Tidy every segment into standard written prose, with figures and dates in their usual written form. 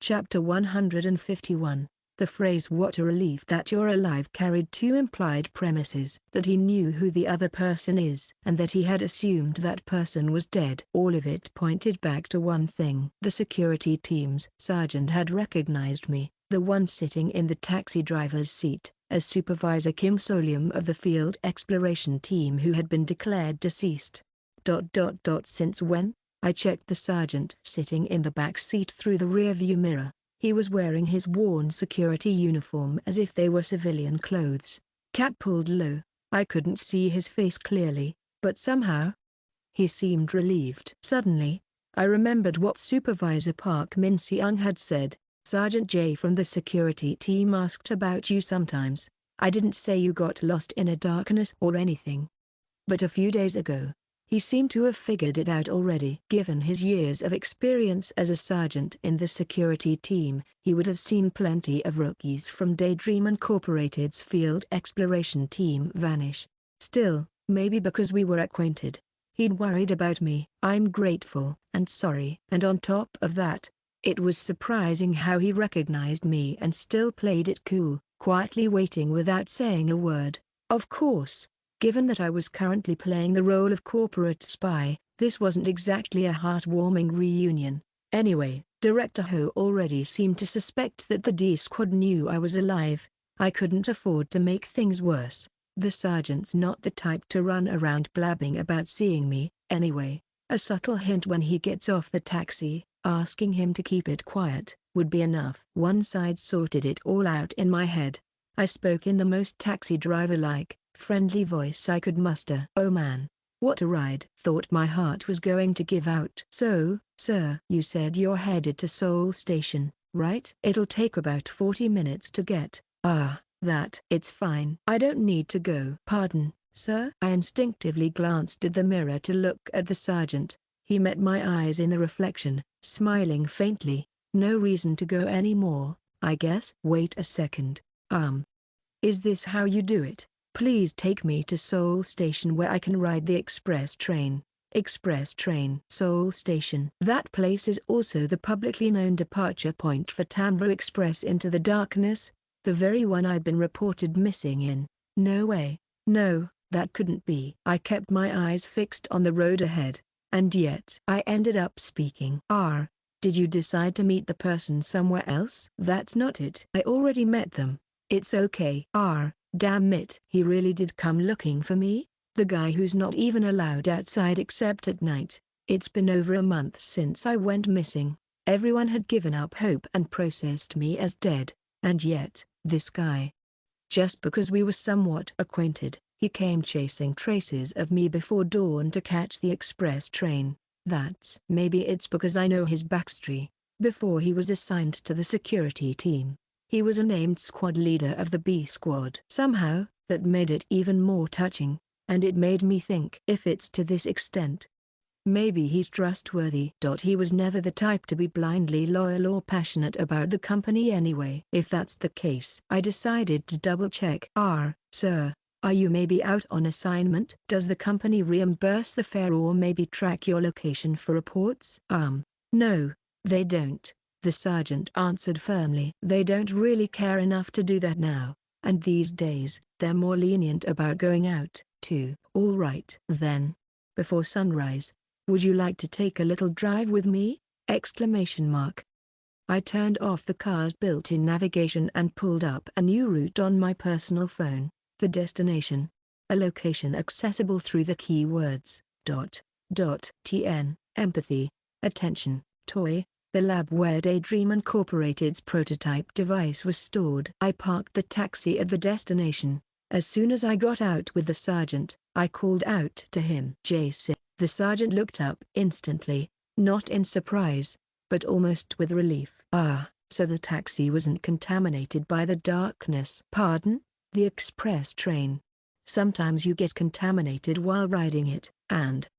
Chapter 151. The phrase "what a relief that you're alive" carried two implied premises: that he knew who the other person is, and that he had assumed that person was dead. All of it pointed back to one thing: the security team's sergeant had recognized me, the one sitting in the taxi driver's seat, as Supervisor Kim Solium of the field exploration team who had been declared deceased. Since when? I checked the sergeant sitting in the back seat through the rearview mirror. He was wearing his worn security uniform as if they were civilian clothes. Cap pulled low. I couldn't see his face clearly, but somehow he seemed relieved. Suddenly, I remembered what Supervisor Park Min-seung had said. "Sergeant J from the security team asked about you sometimes. I didn't say you got lost in a darkness or anything. But a few days ago, he seemed to have figured it out already." Given his years of experience as a sergeant in the security team, he would have seen plenty of rookies from Daydream Incorporated's field exploration team vanish. Still, maybe because we were acquainted, he'd worried about me. "I'm grateful and sorry." And on top of that, it was surprising how he recognized me and still played it cool, quietly waiting without saying a word. Of course, given that I was currently playing the role of corporate spy, this wasn't exactly a heartwarming reunion. Anyway, Director Ho already seemed to suspect that the D-Squad knew I was alive. I couldn't afford to make things worse. The sergeant's not the type to run around blabbing about seeing me, anyway. A subtle hint when he gets off the taxi, asking him to keep it quiet, would be enough. Once I'd sorted it all out in my head, I spoke in the most taxi driver-like, friendly voice I could muster. "Oh man, what a ride." Thought my heart was going to give out. "So, sir, you said you're headed to Seoul Station, right? It'll take about 40 minutes to get." It's fine. I don't need to go." "Pardon, sir?" I instinctively glanced at the mirror to look at the sergeant. He met my eyes in the reflection, smiling faintly. "No reason to go anymore, I guess." "Wait a second. Is this how you do it? Please take me to Seoul Station where I can ride the express train." "Express train?" "Seoul Station. That place is also the publicly known departure point for Tamro Express into the darkness, the very one I'd been reported missing in." "No way. No, that couldn't be." I kept my eyes fixed on the road ahead, and yet I ended up speaking. Did you decide to meet the person somewhere else?" "That's not it. I already met them. It's okay." Damn it. He really did come looking for me? The guy who's not even allowed outside except at night. It's been over a month since I went missing. Everyone had given up hope and processed me as dead. And yet, this guy. Just because we were somewhat acquainted, he came chasing traces of me before dawn to catch the express train. Maybe it's because I know his backstory. Before he was assigned to the security team, he was a named squad leader of the B Squad. Somehow, that made it even more touching, and it made me think, if it's to this extent, maybe he's trustworthy. He was never the type to be blindly loyal or passionate about the company anyway. If that's the case, I decided to double-check. "Sir, are you maybe out on assignment? Does the company reimburse the fare or maybe track your location for reports?" No, they don't," the sergeant answered firmly. "They don't really care enough to do that now, and these days, they're more lenient about going out, too." "All right then. Before sunrise, would you like to take a little drive with me?" I turned off the car's built-in navigation and pulled up a new route on my personal phone. The destination, a location accessible through the keywords .tn, empathy, attention, toy, the lab where Daydream Incorporated's prototype device was stored. I parked the taxi at the destination. As soon as I got out with the sergeant, I called out to him. "JC." The sergeant looked up instantly, not in surprise, but almost with relief. So the taxi wasn't contaminated by the darkness. "Pardon?" "The express train. Sometimes you get contaminated while riding it, and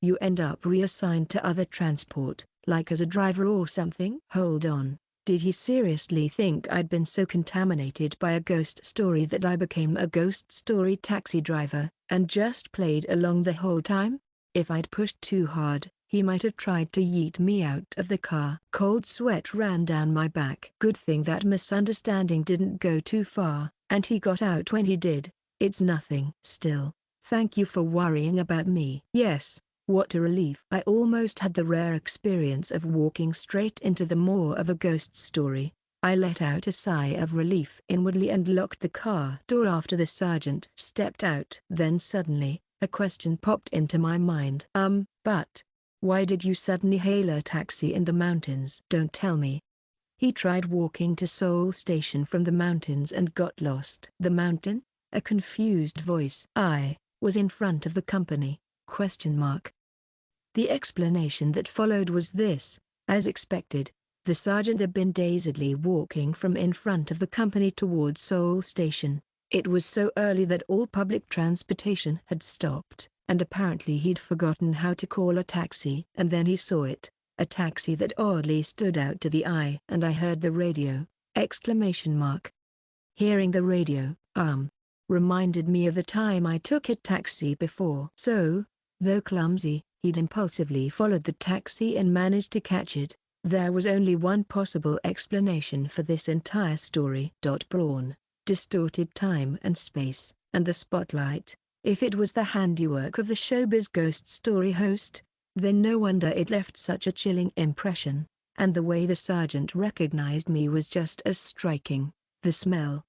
you end up reassigned to other transport, like as a driver or something." Hold on. Did he seriously think I'd been so contaminated by a ghost story that I became a ghost story taxi driver, and just played along the whole time? If I'd pushed too hard, He might have tried to yeet me out of the car. Cold sweat ran down my back. Good thing that misunderstanding didn't go too far, and he got out when he did. It's nothing. Still, thank you for worrying about me. Yes, what a relief. I almost had the rare experience of walking straight into the maw of a ghost story. I let out a sigh of relief inwardly and locked the car door after the sergeant stepped out. Then suddenly, a question popped into my mind. But why did you suddenly hail a taxi in the mountains? Don't tell me. He tried walking to Seoul Station from the mountains and got lost. The mountain? A confused voice. I was in front of the company, ? The explanation that followed was this: as expected, the sergeant had been dazedly walking from in front of the company towards Seoul Station. It was so early that all public transportation had stopped, and apparently he'd forgotten how to call a taxi. And then he saw it, a taxi that oddly stood out to the eye. And I heard the radio! Hearing the radio, reminded me of the time I took a taxi before. So, though clumsy, he'd impulsively followed the taxi and managed to catch it. There was only one possible explanation for this entire story. Brawn, distorted time and space, and the spotlight. If it was the handiwork of the showbiz ghost story host, then no wonder it left such a chilling impression. And the way the sergeant recognized me was just as striking. The smell!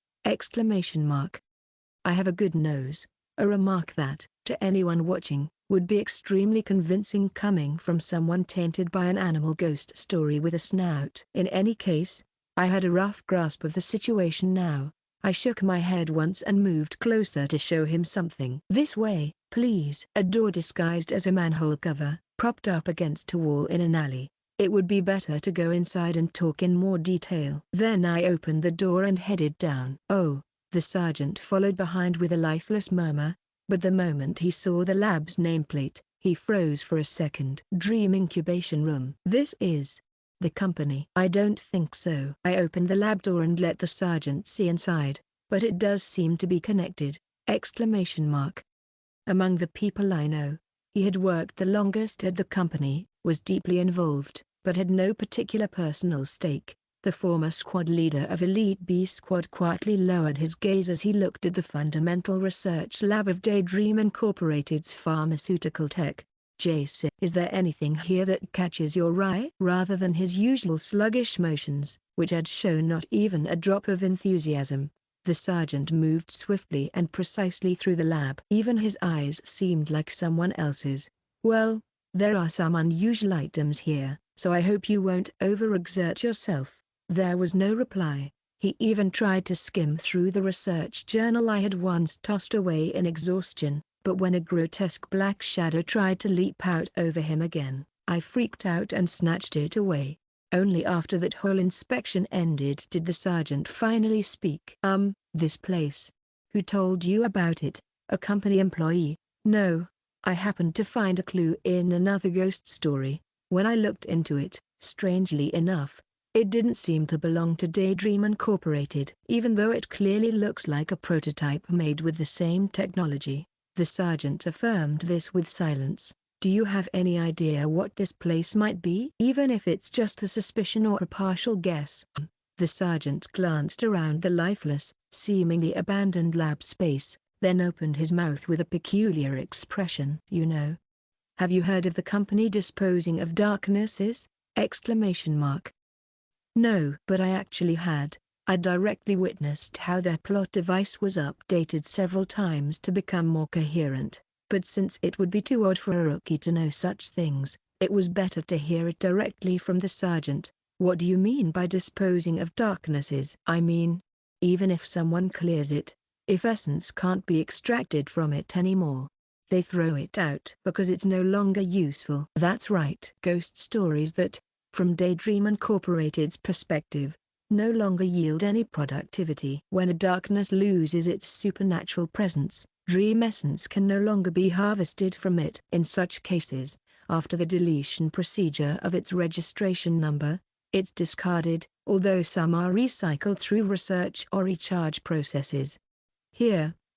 I have a good nose, a remark that, to anyone watching, would be extremely convincing coming from someone tainted by an animal ghost story with a snout. In any case, I had a rough grasp of the situation now. I shook my head once and moved closer to show him something. This way, please. A door disguised as a manhole cover, propped up against a wall in an alley. It would be better to go inside and talk in more detail. Then I opened the door and headed down. Oh, the sergeant followed behind with a lifeless murmur, but the moment he saw the lab's nameplate, he froze for a second. Dream incubation room. This is the company. I don't think so. I opened the lab door and let the sergeant see inside, but it does seem to be connected! Among the people I know, he had worked the longest at the company, was deeply involved, but had no particular personal stake. The former squad leader of Elite B Squad quietly lowered his gaze as he looked at the fundamental research lab of Daydream Incorporated's pharmaceutical tech. JC. Is there anything here that catches your eye? Rather than his usual sluggish motions, which had shown not even a drop of enthusiasm, the sergeant moved swiftly and precisely through the lab. Even his eyes seemed like someone else's. Well, there are some unusual items here, so I hope you won't overexert yourself. There was no reply. He even tried to skim through the research journal I had once tossed away in exhaustion, but when a grotesque black shadow tried to leap out over him again, I freaked out and snatched it away. Only after that whole inspection ended did the sergeant finally speak. This place. Who told you about it? A company employee? No. I happened to find a clue in another ghost story. When I looked into it, strangely enough, it didn't seem to belong to Daydream Incorporated, even though it clearly looks like a prototype made with the same technology. The sergeant affirmed this with silence. Do you have any idea what this place might be? Even if it's just a suspicion or a partial guess. The sergeant glanced around the lifeless, seemingly abandoned lab space, then opened his mouth with a peculiar expression. You know. Have you heard of the company disposing of darknesses? No, but I actually had. I directly witnessed how their plot device was updated several times to become more coherent, but since it would be too odd for a rookie to know such things, it was better to hear it directly from the sergeant. What do you mean by disposing of darknesses? I mean, even if someone clears it, if essence can't be extracted from it anymore, they throw it out because it's no longer useful. That's right. Ghost stories that, from Daydream Incorporated's perspective, no longer yield any productivity. When a darkness loses its supernatural presence, dream essence can no longer be harvested from it. In such cases, after the deletion procedure of its registration number, it's discarded, although some are recycled through research or recharge processes. Here,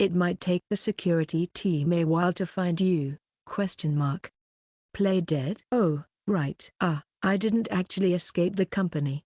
It might take the security team a while to find you. Play dead? Oh, right. I didn't actually escape the company.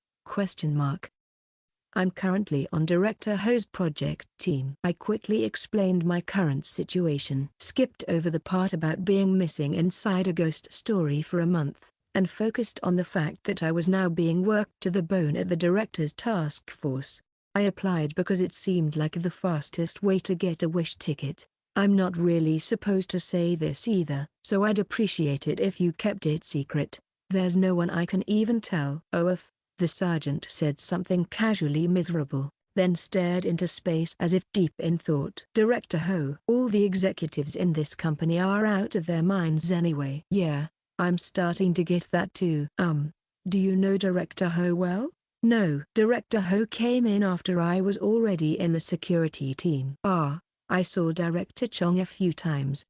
I'm currently on Director Ho's project team. I quickly explained my current situation. Skipped over the part about being missing inside a ghost story for a month, and focused on the fact that I was now being worked to the bone at the director's task force. I applied because it seemed like the fastest way to get a wish ticket. I'm not really supposed to say this either, so I'd appreciate it if you kept it secret. There's no one I can even tell. The sergeant said something casually miserable, then stared into space as if deep in thought. Director Ho. All the executives in this company are out of their minds anyway. Yeah, I'm starting to get that too. Do you know Director Ho well? No. Director Ho came in after I was already in the security team. I saw Director Chong a few times.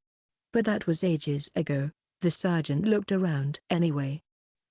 But that was ages ago. The sergeant looked around. Anyway,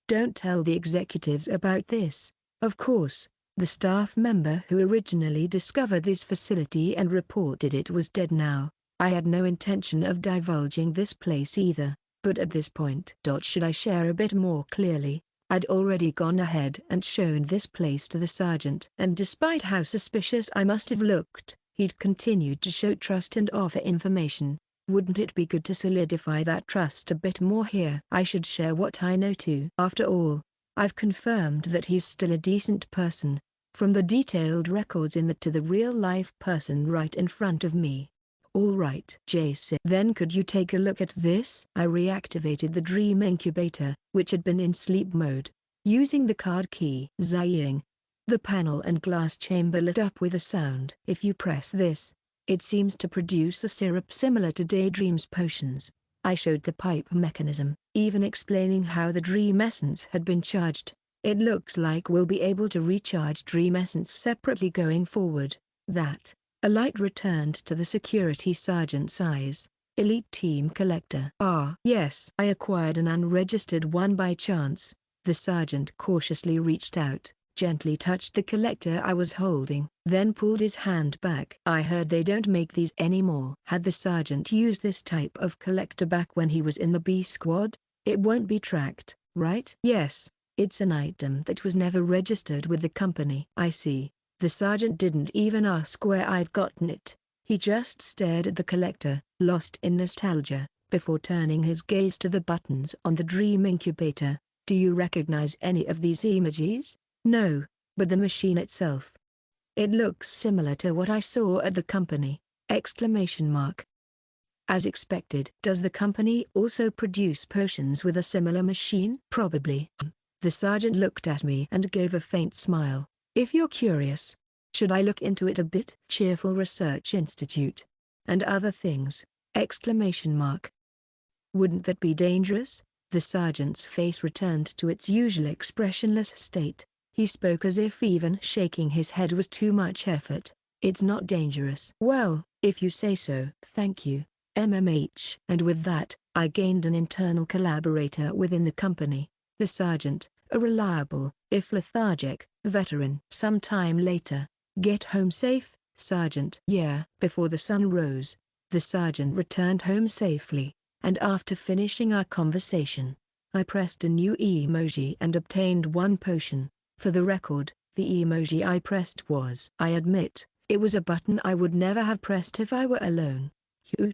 don't tell the executives about this. Of course, the staff member who originally discovered this facility and reported it was dead now. I had no intention of divulging this place either, but at this point. Should I share a bit more clearly? I'd already gone ahead and shown this place to the sergeant, and despite how suspicious I must have looked, he'd continued to show trust and offer information. Wouldn't it be good to solidify that trust a bit more here? I should share what I know too. After all, I've confirmed that he's still a decent person, from the detailed records in to the real-life person right in front of me. All right, Jason. Then could you take a look at this? I reactivated the dream incubator, which had been in sleep mode, using the card key. Zing. The panel and glass chamber lit up with a sound. If you press this, it seems to produce a syrup similar to Daydream's potions. I showed the pipe mechanism, even explaining how the dream essence had been charged. It looks like we'll be able to recharge dream essence separately going forward. A light returned to the security sergeant's eyes. Elite Team Collector. Yes. I acquired an unregistered one by chance. The sergeant cautiously reached out, gently touched the collector I was holding, then pulled his hand back. I heard they don't make these anymore. Had the sergeant used this type of collector back when he was in the B squad? It won't be tracked, right? Yes, it's an item that was never registered with the company. I see. The sergeant didn't even ask where I'd gotten it. He just stared at the collector, lost in nostalgia, before turning his gaze to the buttons on the dream incubator. Do you recognize any of these emojis? No, but the machine itself. It looks similar to what I saw at the company! As expected. Does the company also produce potions with a similar machine? Probably. The sergeant looked at me and gave a faint smile. If you're curious, should I look into it a bit? Cheerful Research Institute. And other things! Wouldn't that be dangerous? The sergeant's face returned to its usual expressionless state. He spoke as if even shaking his head was too much effort. It's not dangerous. Well, if you say so. Thank you, MMH. And with that, I gained an internal collaborator within the company. The sergeant, a reliable, if lethargic, veteran. Some time later. Get home safe, Sergeant? Yeah. Before the sun rose, the sergeant returned home safely, and after finishing our conversation, I pressed a new emoji and obtained one potion. For the record, the emoji I pressed was, I admit, it was a button I would never have pressed if I were alone.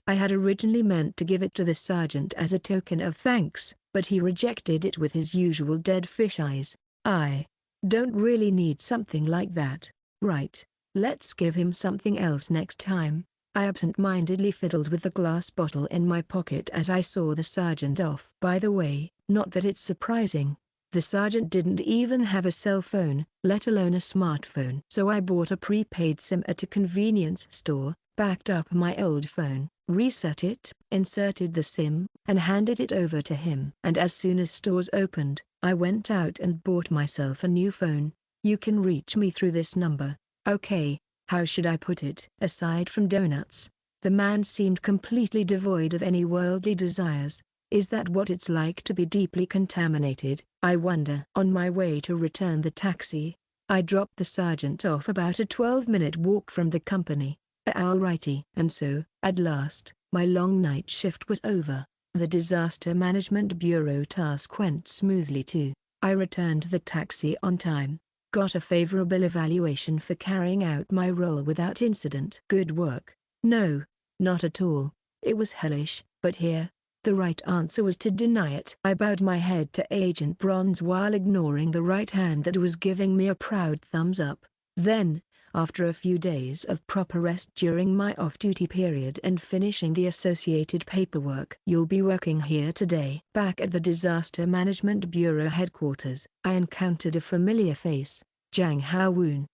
I had originally meant to give it to the sergeant as a token of thanks, but he rejected it with his usual dead fish eyes. I don't really need something like that. Right, let's give him something else next time. I absent-mindedly fiddled with the glass bottle in my pocket as I saw the sergeant off. By the way, not that it's surprising, the sergeant didn't even have a cell phone, let alone a smartphone. So I bought a prepaid SIM at a convenience store, backed up my old phone, reset it, inserted the SIM, and handed it over to him. And as soon as stores opened, I went out and bought myself a new phone. You can reach me through this number. Okay, how should I put it? Aside from donuts, the man seemed completely devoid of any worldly desires. Is that what it's like to be deeply contaminated? I wonder. On my way to return the taxi, I dropped the sergeant off about a 12-minute walk from the company. Alrighty. And so, at last, my long night shift was over. The Disaster Management Bureau task went smoothly too. I returned the taxi on time, got a favorable evaluation for carrying out my role without incident. Good work. No, not at all. It was hellish, but here, the right answer was to deny it. I bowed my head to Agent Bronze while ignoring the right hand that was giving me a proud thumbs up. Then, after a few days of proper rest during my off-duty period and finishing the associated paperwork. You'll be working here today. Back at the Disaster Management Bureau headquarters, I encountered a familiar face, Jang Hao-woon.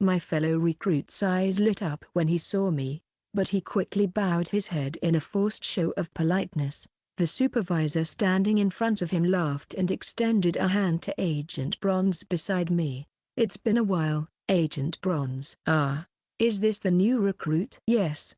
My fellow recruit's eyes lit up when he saw me, but he quickly bowed his head in a forced show of politeness. The supervisor standing in front of him laughed and extended a hand to Agent Bronze beside me. It's been a while, Agent Bronze. Is this the new recruit? Yes,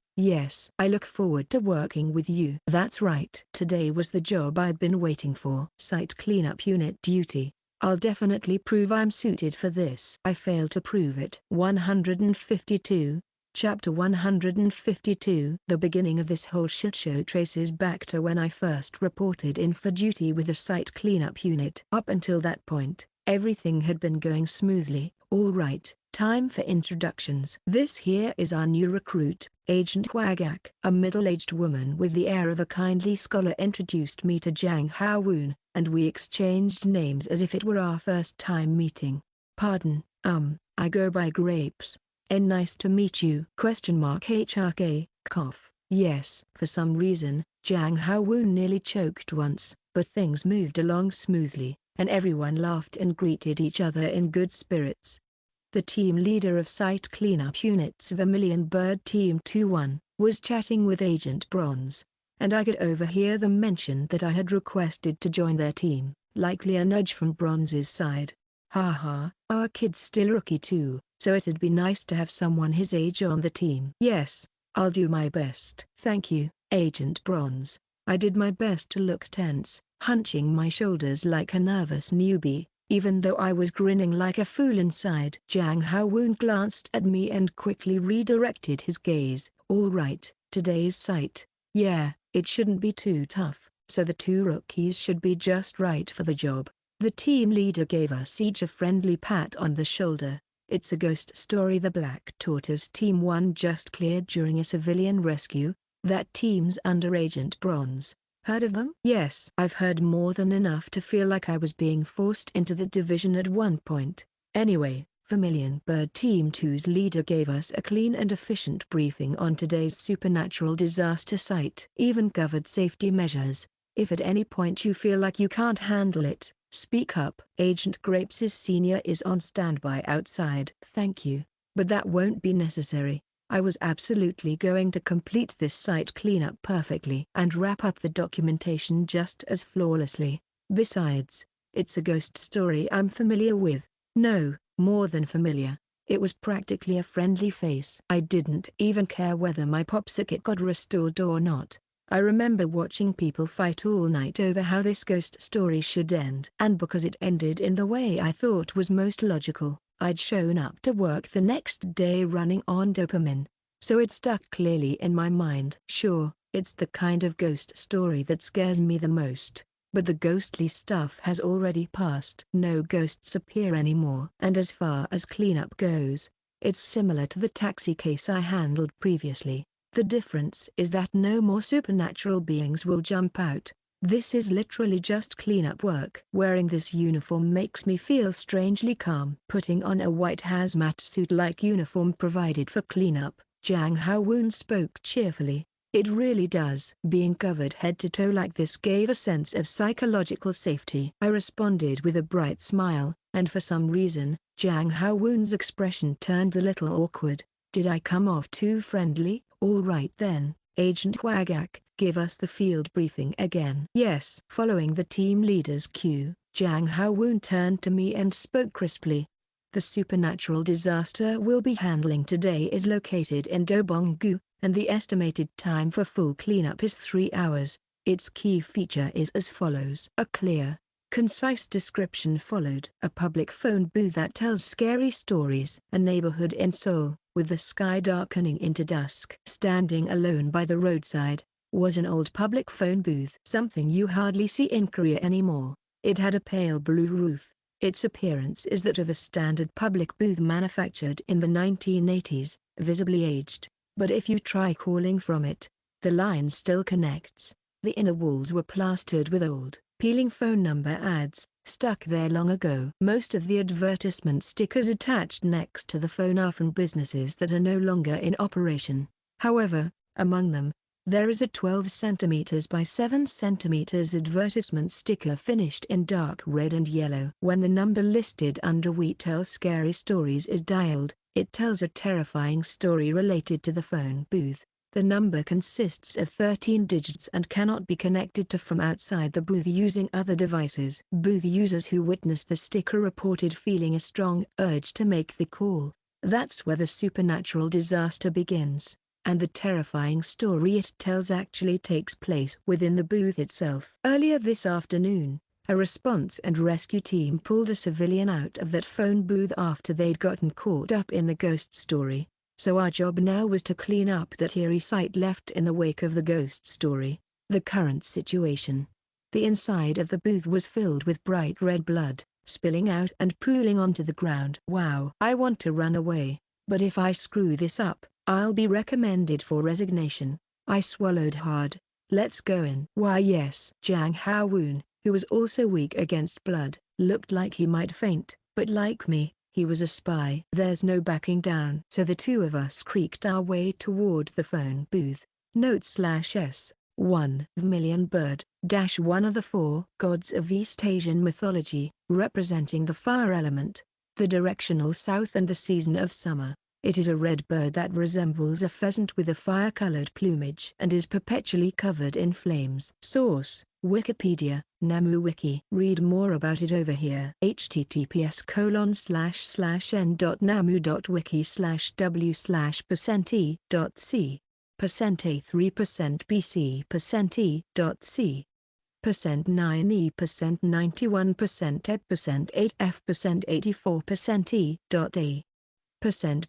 I look forward to working with you. That's right. Today was the job I'd been waiting for. Site cleanup unit duty. I'll definitely prove I'm suited for this. I failed to prove it. 152. Chapter 152. The beginning of this whole shitshow traces back to when I first reported in for duty with the site cleanup unit. Up until that point, everything had been going smoothly. All right, time for introductions. This here is our new recruit, Agent Hwagak. A middle-aged woman with the air of a kindly scholar introduced me to Jang Hao-woon, and we exchanged names as if it were our first time meeting. Pardon, I go by Grapes. And nice to meet you. HRK, cough. Yes. For some reason, Jang Hao-woon nearly choked once, but things moved along smoothly, and everyone laughed and greeted each other in good spirits. The team leader of Site Cleanup Unit's Vermilion Bird Team 2-1, was chatting with Agent Bronze, and I could overhear them mention that I had requested to join their team, likely a nudge from Bronze's side. Haha, our kid's still rookie too, so it'd be nice to have someone his age on the team. Yes, I'll do my best. Thank you, Agent Bronze. I did my best to look tense, hunching my shoulders like a nervous newbie, even though I was grinning like a fool inside. Jang Hao-woon glanced at me and quickly redirected his gaze. All right, today's site. Yeah, it shouldn't be too tough, so the two rookies should be just right for the job. The team leader gave us each a friendly pat on the shoulder. It's a ghost story the Black Tortoise Team 1 just cleared during a civilian rescue. That team's under Agent Bronze. Heard of them? Yes. I've heard more than enough to feel like I was being forced into the division at one point. Anyway, Vermilion Bird Team 2's leader gave us a clean and efficient briefing on today's supernatural disaster site. Even covered safety measures. If at any point you feel like you can't handle it, speak up. Agent Grapes' senior is on standby outside. Thank you, but that won't be necessary. I was absolutely going to complete this site cleanup perfectly and wrap up the documentation just as flawlessly. Besides, it's a ghost story I'm familiar with. No, more than familiar. It was practically a friendly face. I didn't even care whether my popsicle got restored or not. I remember watching people fight all night over how this ghost story should end. And because it ended in the way I thought was most logical, I'd shown up to work the next day running on dopamine. So it stuck clearly in my mind. Sure, it's the kind of ghost story that scares me the most. But the ghostly stuff has already passed. No ghosts appear anymore. And as far as cleanup goes, it's similar to the taxi case I handled previously. The difference is that no more supernatural beings will jump out. This is literally just cleanup work. Wearing this uniform makes me feel strangely calm. Putting on a white hazmat suit-like uniform provided for cleanup, Jang Hao-woon spoke cheerfully. It really does. Being covered head to toe like this gave a sense of psychological safety. I responded with a bright smile, and for some reason, Jang Hao-woon's expression turned a little awkward. Did I come off too friendly? All right then, Agent Hwagak, give us the field briefing again. Yes. Following the team leader's cue, Jang Hao-woon turned to me and spoke crisply. The supernatural disaster we'll be handling today is located in Dobong-gu, and the estimated time for full cleanup is 3 hours. Its key feature is as follows. A clear, Concise description followed. A public phone booth that tells scary stories. A neighborhood in Seoul, with the sky darkening into dusk. Standing alone by the roadside, was an old public phone booth. Something you hardly see in Korea anymore. It had a pale blue roof. Its appearance is that of a standard public booth manufactured in the 1980s, visibly aged. But if you try calling from it, the line still connects. The inner walls were plastered with old, peeling phone number ads, stuck there long ago. Most of the advertisement stickers attached next to the phone are from businesses that are no longer in operation. However, among them, there is a 12 cm by 7 cm advertisement sticker finished in dark red and yellow. When the number listed under "We Tell Scary Stories" is dialed, it tells a terrifying story related to the phone booth. The number consists of 13 digits and cannot be connected to from outside the booth using other devices. Booth users who witnessed the sticker reported feeling a strong urge to make the call. That's where the supernatural disaster begins, and the terrifying story it tells actually takes place within the booth itself. Earlier this afternoon, a response and rescue team pulled a civilian out of that phone booth after they'd gotten caught up in the ghost story. So our job now was to clean up that eerie sight left in the wake of the ghost story. The current situation. The inside of the booth was filled with bright red blood, spilling out and pooling onto the ground. Wow. I want to run away, but if I screw this up, I'll be recommended for resignation. I swallowed hard. Let's go in. Why yes. Jang Ha-woon, who was also weak against blood, looked like he might faint, but like me, he was a spy. There's no backing down. So the two of us creaked our way toward the phone booth. Note/S. 1 million bird, -one of the 4 gods of East Asian mythology, representing the fire element, the directional south and the season of summer. It is a red bird that resembles a pheasant with a fire-colored plumage and is perpetually covered in flames. Source: Wikipedia, Namu Wiki. Read more about it over here. https://n.namu.wiki/w/%e.c %A 3% BC %E.c %9E 91% E 8F 84% E.A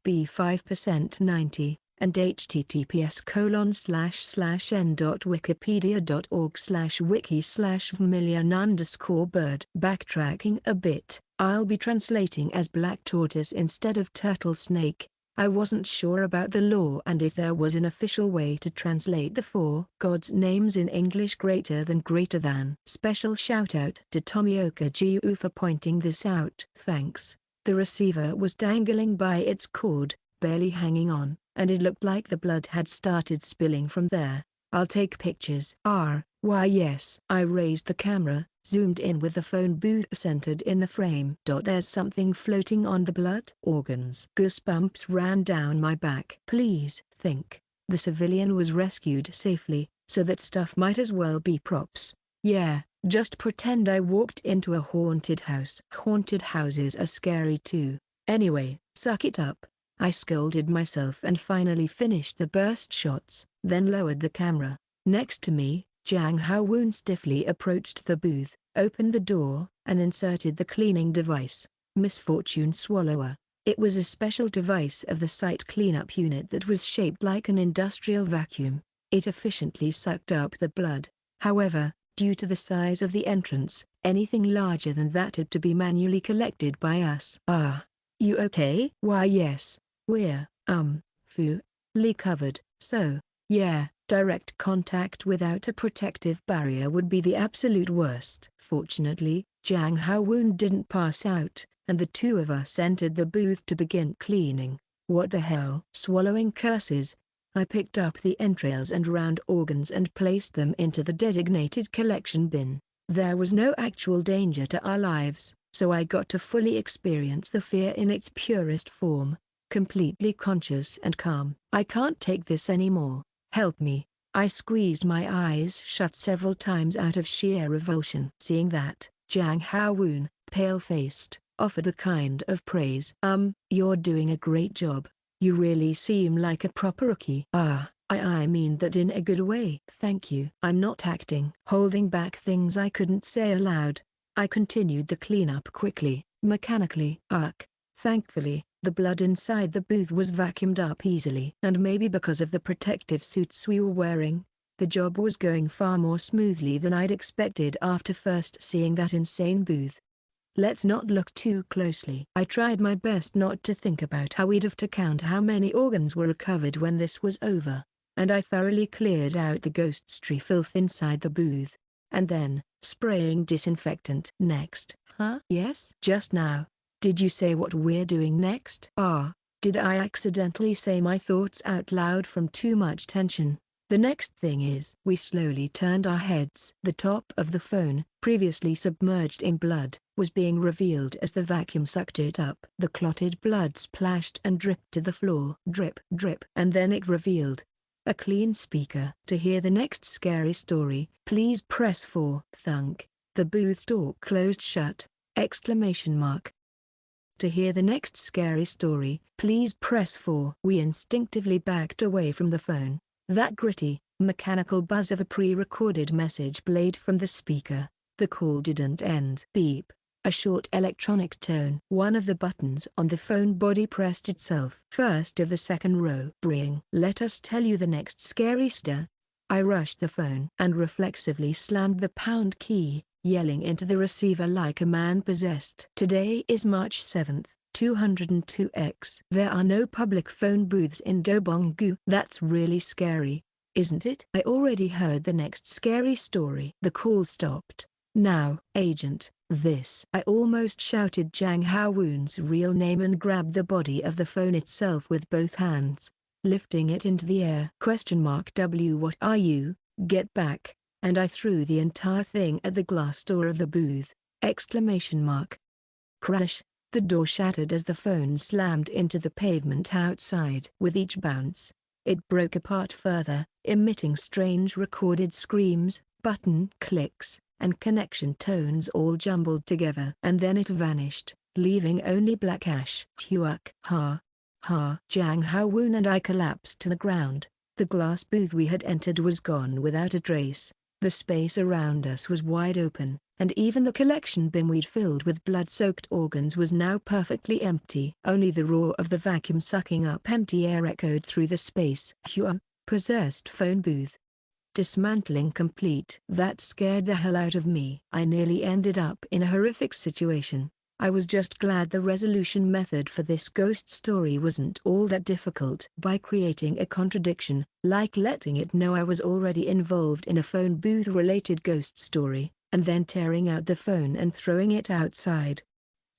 B 5% 90, and https://n.wikipedia.org/wiki/vermilion_bird. Backtracking a bit, I'll be translating as black tortoise instead of turtle snake. I wasn't sure about the law and if there was an official way to translate the 4 gods' names in English greater than. Special shout out to Tomioka Jiu for pointing this out. Thanks. The receiver was dangling by its cord, barely hanging on, and it looked like the blood had started spilling from there. I'll take pictures. Why yes. I raised the camera, zoomed in with the phone booth centered in the frame. There's something floating on the blood. Organs. Goosebumps ran down my back. Please think. The civilian was rescued safely, so that stuff might as well be props. Yeah. Just pretend I walked into a haunted house. Haunted houses are scary too. Anyway, suck it up. I scolded myself and finally finished the burst shots, then lowered the camera. Next to me, Jang Ha-woon stiffly approached the booth, opened the door, and inserted the cleaning device. Misfortune swallower. It was a special device of the site cleanup unit that was shaped like an industrial vacuum. It efficiently sucked up the blood. However, due to the size of the entrance, anything larger than that had to be manually collected by us. You okay? Why yes, we're, fully covered, so, yeah, direct contact without a protective barrier would be the absolute worst. Fortunately, Jang Ha-woon didn't pass out, and the two of us entered the booth to begin cleaning. What the hell? Swallowing curses, I picked up the entrails and round organs and placed them into the designated collection bin. There was no actual danger to our lives, so I got to fully experience the fear in its purest form, completely conscious and calm. I can't take this anymore. Help me. I squeezed my eyes shut several times out of sheer revulsion. Seeing that, Jang Ha-woon, pale-faced, offered a kind of praise. You're doing a great job. You really seem like a proper rookie. I mean that in a good way. Thank you. I'm not acting. Holding back things I couldn't say aloud. I continued the cleanup quickly, mechanically. Thankfully, the blood inside the booth was vacuumed up easily. And maybe because of the protective suits we were wearing, the job was going far more smoothly than I'd expected after first seeing that insane booth. Let's not look too closely. I tried my best not to think about how we'd have to count how many organs were recovered when this was over, and I thoroughly cleared out the ghostly filth inside the booth. And then, spraying disinfectant. Next. Huh? Yes? Just now. Did you say what we're doing next? Did I accidentally say my thoughts out loud from too much tension? The next thing is, we slowly turned our heads. The top of the phone, previously submerged in blood, was being revealed as the vacuum sucked it up. The clotted blood splashed and dripped to the floor. Drip, drip. And then it revealed a clean speaker. To hear the next scary story, please press 4. Thunk. The booth door closed shut. Exclamation mark. To hear the next scary story, please press 4. We instinctively backed away from the phone. That gritty, mechanical buzz of a pre-recorded message played from the speaker. The call didn't end. Beep. A short electronic tone. One of the buttons on the phone body pressed itself. First of the second row. Bring. Let us tell you the next scary story. I rushed the phone and reflexively slammed the pound key, yelling into the receiver like a man possessed. Today is March 7th. 202x. There are no public phone booths in Dobong-gu. That's really scary, isn't it? I already heard the next scary story. The call stopped. Now, Agent, this. I almost shouted Jang Hao-woon's real name and grabbed the body of the phone itself with both hands, lifting it into the air. W what are you? Get back. And I threw the entire thing at the glass door of the booth. Exclamation mark. Crash. The door shattered as the phone slammed into the pavement outside. With each bounce, it broke apart further, emitting strange recorded screams, button clicks, and connection tones all jumbled together. And then it vanished, leaving only black ash. Tuak. Jang Hao-woon and I collapsed to the ground. The glass booth we had entered was gone without a trace. The space around us was wide open, and even the collection bin we'd filled with blood-soaked organs was now perfectly empty. Only the roar of the vacuum sucking up empty air echoed through the space. Possessed phone booth. Dismantling complete. That scared the hell out of me. I nearly ended up in a horrific situation. I was just glad the resolution method for this ghost story wasn't all that difficult. By creating a contradiction, like letting it know I was already involved in a phone booth-related ghost story, and then tearing out the phone and throwing it outside.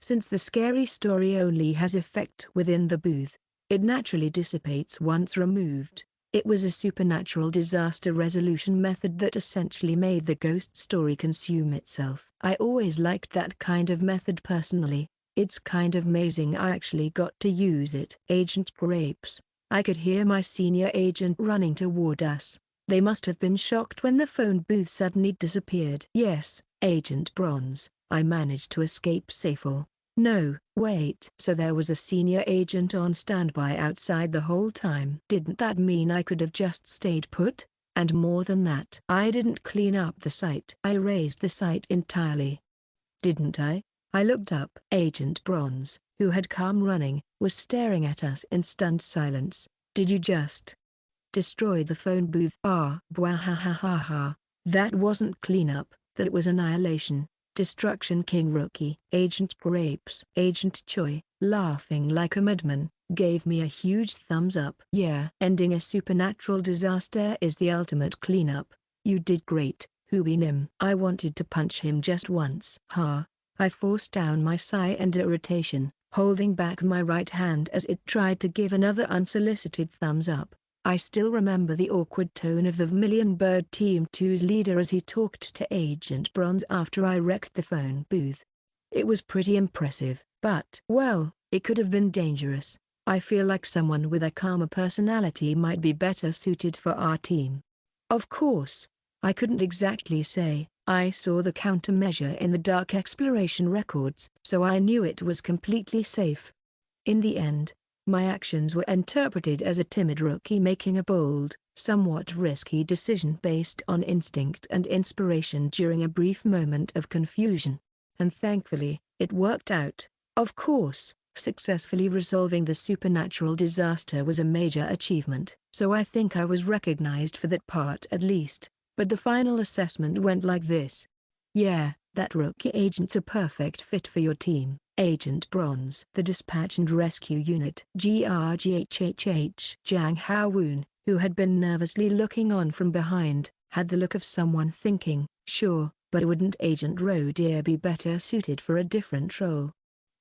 Since the scary story only has effect within the booth, it naturally dissipates once removed. It was a supernatural disaster resolution method that essentially made the ghost story consume itself. I always liked that kind of method personally. It's kind of amazing I actually got to use it. Agent Grapes. I could hear my senior agent running toward us. They must have been shocked when the phone booth suddenly disappeared. Yes, Agent Bronze, I managed to escape safely. No, wait. So there was a senior agent on standby outside the whole time. Didn't that mean I could have just stayed put? And more than that, I didn't clean up the site. I erased the site entirely. Didn't I? I looked up. Agent Bronze, who had come running, was staring at us in stunned silence. Did you just destroy the phone booth? Bwahahaha. That wasn't cleanup, that was annihilation. Destruction King Rookie. Agent Grapes. Agent Choi, laughing like a madman, gave me a huge thumbs up. Yeah. Ending a supernatural disaster is the ultimate cleanup. You did great, Hooby Nim. I wanted to punch him just once. I forced down my sigh and irritation, holding back my right hand as it tried to give another unsolicited thumbs up. I still remember the awkward tone of the Vermilion Bird Team 2's leader as he talked to Agent Bronze after I wrecked the phone booth. It was pretty impressive, but, well, it could have been dangerous. I feel like someone with a calmer personality might be better suited for our team. Of course, I couldn't exactly say. I saw the countermeasure in the Dark Exploration records, so I knew it was completely safe. In the end, my actions were interpreted as a timid rookie making a bold, somewhat risky decision based on instinct and inspiration during a brief moment of confusion. And thankfully, it worked out. Of course, successfully resolving the supernatural disaster was a major achievement. So I think I was recognized for that part at least. But the final assessment went like this. Yeah, that rookie agent's a perfect fit for your team. Agent Bronze. The Dispatch and Rescue Unit. GRGHHH. Jang Hao-woon, who had been nervously looking on from behind, had the look of someone thinking, sure, but wouldn't Agent Rodear be better suited for a different role?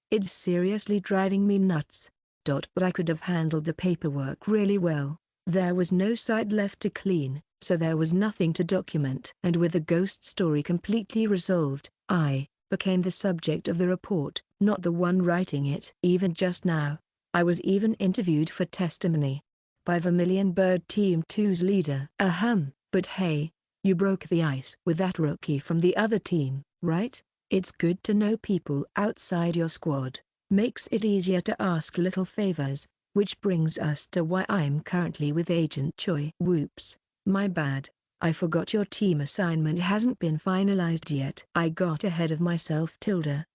It's seriously driving me nuts. But I could have handled the paperwork really well. There was no site left to clean, so there was nothing to document. And with the ghost story completely resolved, I became the subject of the report, not the one writing it. Even just now, I was even interviewed for testimony by Vermilion Bird Team 2's leader. But hey, you broke the ice with that rookie from the other team, right? It's good to know people outside your squad. Makes it easier to ask little favors, which brings us to why I'm currently with Agent Choi. Whoops, my bad. I forgot your team assignment hasn't been finalized yet. I got ahead of myself.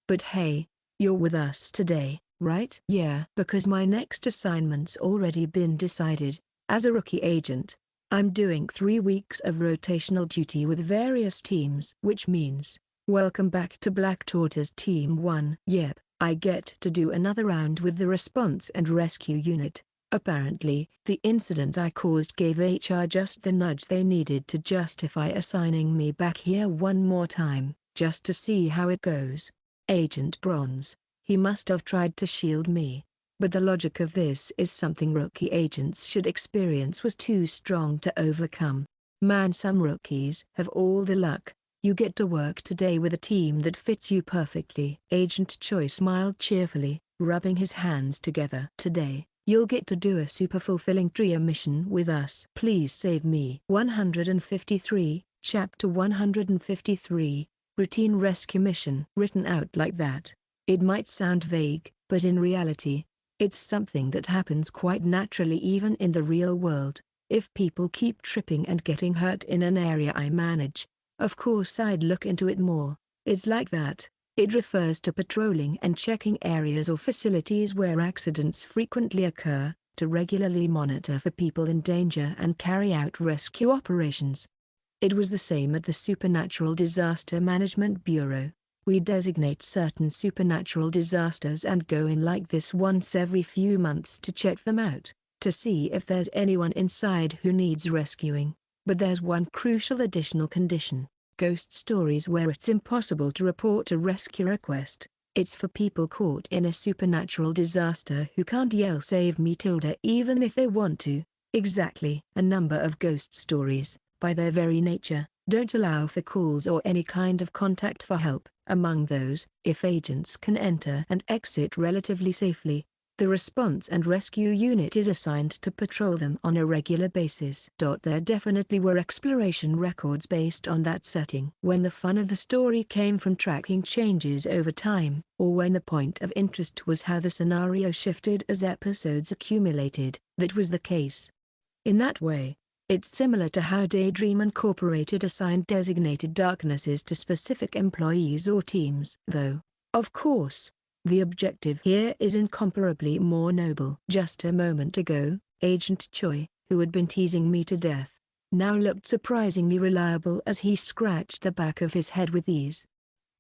But hey, you're with us today, right? Yeah. Because my next assignment's already been decided. As a rookie agent, I'm doing 3 weeks of rotational duty with various teams. Which means, welcome back to Black Tortoise Team 1. Yep, I get to do another round with the Response and Rescue Unit. Apparently, the incident I caused gave HR just the nudge they needed to justify assigning me back here one more time, just to see how it goes. Agent Bronze, he must have tried to shield me. But the logic of this is something rookie agents should experience was too strong to overcome. Man, some rookies have all the luck. You get to work today with a team that fits you perfectly. Agent Choi smiled cheerfully, rubbing his hands together. Today, you'll get to do a super fulfilling trio mission with us. Please save me. 153, Chapter 153, Routine Rescue Mission. Written out like that, it might sound vague, but in reality, it's something that happens quite naturally even in the real world. If people keep tripping and getting hurt in an area I manage, of course I'd look into it more. It's like that. It refers to patrolling and checking areas or facilities where accidents frequently occur, to regularly monitor for people in danger and carry out rescue operations. It was the same at the Supernatural Disaster Management Bureau. We designate certain supernatural disasters and go in like this once every few months to check them out, to see if there's anyone inside who needs rescuing. But there's one crucial additional condition: ghost stories where it's impossible to report a rescue request. It's for people caught in a supernatural disaster who can't yell "Save me" even if they want to. Exactly. A number of ghost stories, by their very nature, don't allow for calls or any kind of contact for help. Among those, if agents can enter and exit relatively safely, the Response and Rescue Unit is assigned to patrol them on a regular basis. There definitely were exploration records based on that setting. When the fun of the story came from tracking changes over time, or when the point of interest was how the scenario shifted as episodes accumulated, that was the case. In that way, it's similar to how Daydream Incorporated assigned designated darknesses to specific employees or teams. Though, of course, the objective here is incomparably more noble. Just a moment ago, Agent Choi, who had been teasing me to death, now looked surprisingly reliable as he scratched the back of his head with ease.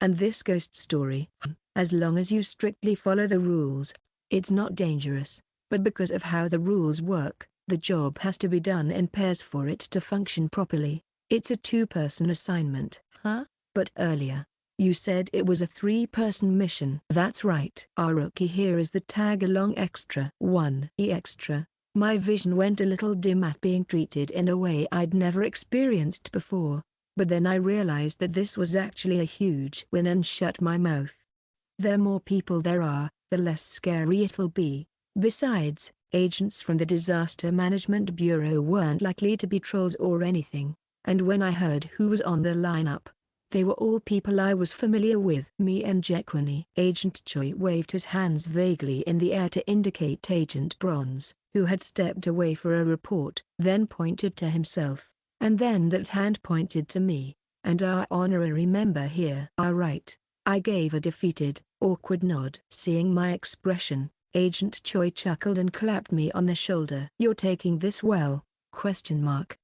And this ghost story, as long as you strictly follow the rules, it's not dangerous. But because of how the rules work, the job has to be done in pairs for it to function properly. It's a 2-person assignment. Huh? But earlier, you said it was a 3-person mission. That's right. Our rookie here is the tag-along extra. 1E extra. My vision went a little dim at being treated in a way I'd never experienced before, but then I realized that this was actually a huge win and shut my mouth. The more people there are, the less scary it'll be. Besides, agents from the Disaster Management Bureau weren't likely to be trolls or anything, and when I heard who was on the lineup, they were all people I was familiar with. Me and Jekwani. Agent Choi waved his hands vaguely in the air to indicate Agent Bronze, who had stepped away for a report, then pointed to himself, and then that hand pointed to me, and our honorary member here. Right. I gave a defeated, awkward nod. Seeing my expression, Agent Choi chuckled and clapped me on the shoulder. "You're taking this well? Question mark.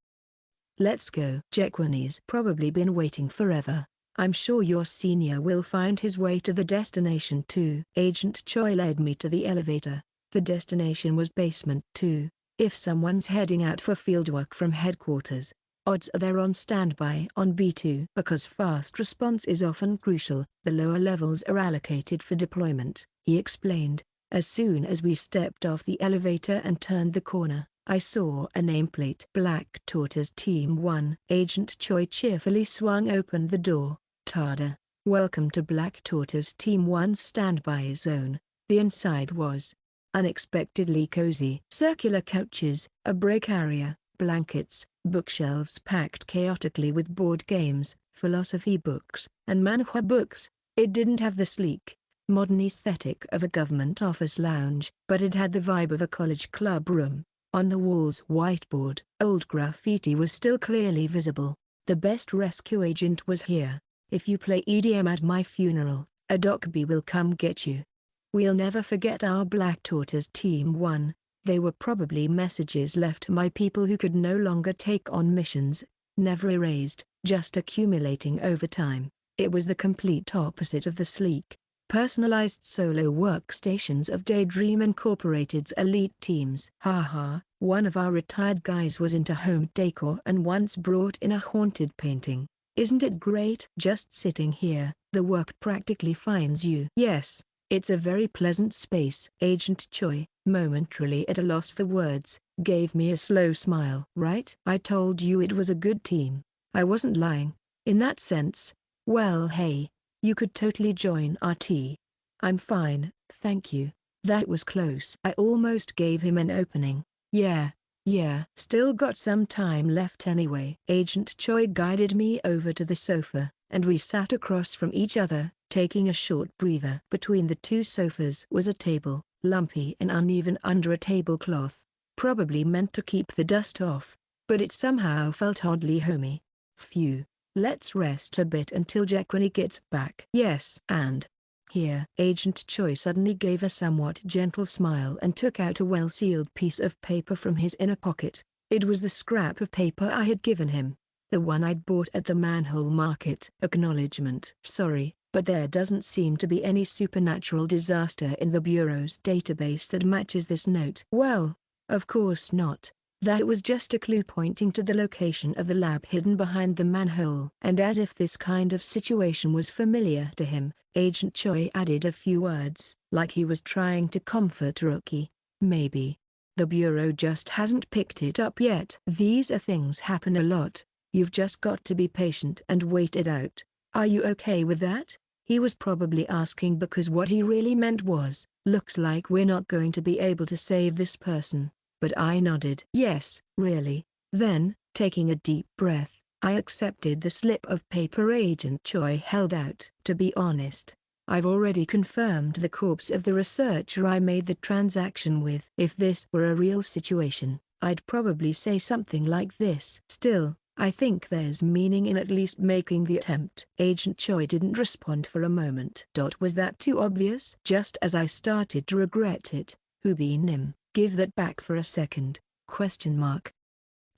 Let's go." Jekwani's probably been waiting forever. "I'm sure your senior will find his way to the destination too." Agent Choi led me to the elevator. The destination was basement 2. If someone's heading out for fieldwork from headquarters, odds are they're on standby on B2. Because fast response is often crucial, the lower levels are allocated for deployment, he explained. As soon as we stepped off the elevator and turned the corner, I saw a nameplate. Black Tortoise Team 1. Agent Choi cheerfully swung open the door. "Tada. Welcome to Black Tortoise Team 1's standby zone." The inside was unexpectedly cozy. Circular couches, a break area, blankets, bookshelves packed chaotically with board games, philosophy books, and manhwa books. It didn't have the sleek, modern aesthetic of a government office lounge, but it had the vibe of a college club room. On the wall's whiteboard, old graffiti was still clearly visible. "The best rescue agent was here. If you play EDM at my funeral, a Dokkaebi will come get you. We'll never forget our Black Tortoise Team 1. They were probably messages left to my people who could no longer take on missions, never erased, just accumulating over time." It was the complete opposite of the sleek, personalized solo workstations of Daydream Incorporated's elite teams. Haha, one of our retired guys was into home decor and once brought in a haunted painting. "Isn't it great? Just sitting here, the work practically finds you." "Yes, it's a very pleasant space." Agent Choi, momentarily at a loss for words, gave me a slow smile. "Right? I told you it was a good team. I wasn't lying. In that sense, well hey, you could totally join our team." "I'm fine, thank you." That was close. I almost gave him an opening. Yeah, still got some time left anyway." Agent Choi guided me over to the sofa, and we sat across from each other, taking a short breather. Between the two sofas was a table, lumpy and uneven under a tablecloth, probably meant to keep the dust off, but it somehow felt oddly homey. "Phew. Let's rest a bit until Jekwani gets back." "Yes." "And here." Agent Choi suddenly gave a somewhat gentle smile and took out a well-sealed piece of paper from his inner pocket. It was the scrap of paper I had given him, the one I'd bought at the manhole market. "Acknowledgement. Sorry, but there doesn't seem to be any supernatural disaster in the Bureau's database that matches this note." "Well, of course not. That was just a clue pointing to the location of the lab hidden behind the manhole." And as if this kind of situation was familiar to him, Agent Choi added a few words, like he was trying to comfort Rookie. "Maybe the Bureau just hasn't picked it up yet." "These things happen a lot. You've just got to be patient and wait it out. Are you okay with that?" He was probably asking because what he really meant was, "Looks like we're not going to be able to save this person." But I nodded. "Yes, really." Then, taking a deep breath, I accepted the slip of paper Agent Choi held out. "To be honest, I've already confirmed the corpse of the researcher I made the transaction with." If this were a real situation, I'd probably say something like this. "Still, I think there's meaning in at least making the attempt." Agent Choi didn't respond for a moment. Was that too obvious? Just as I started to regret it, Hubi Nim, "Give that back for a second. Question mark.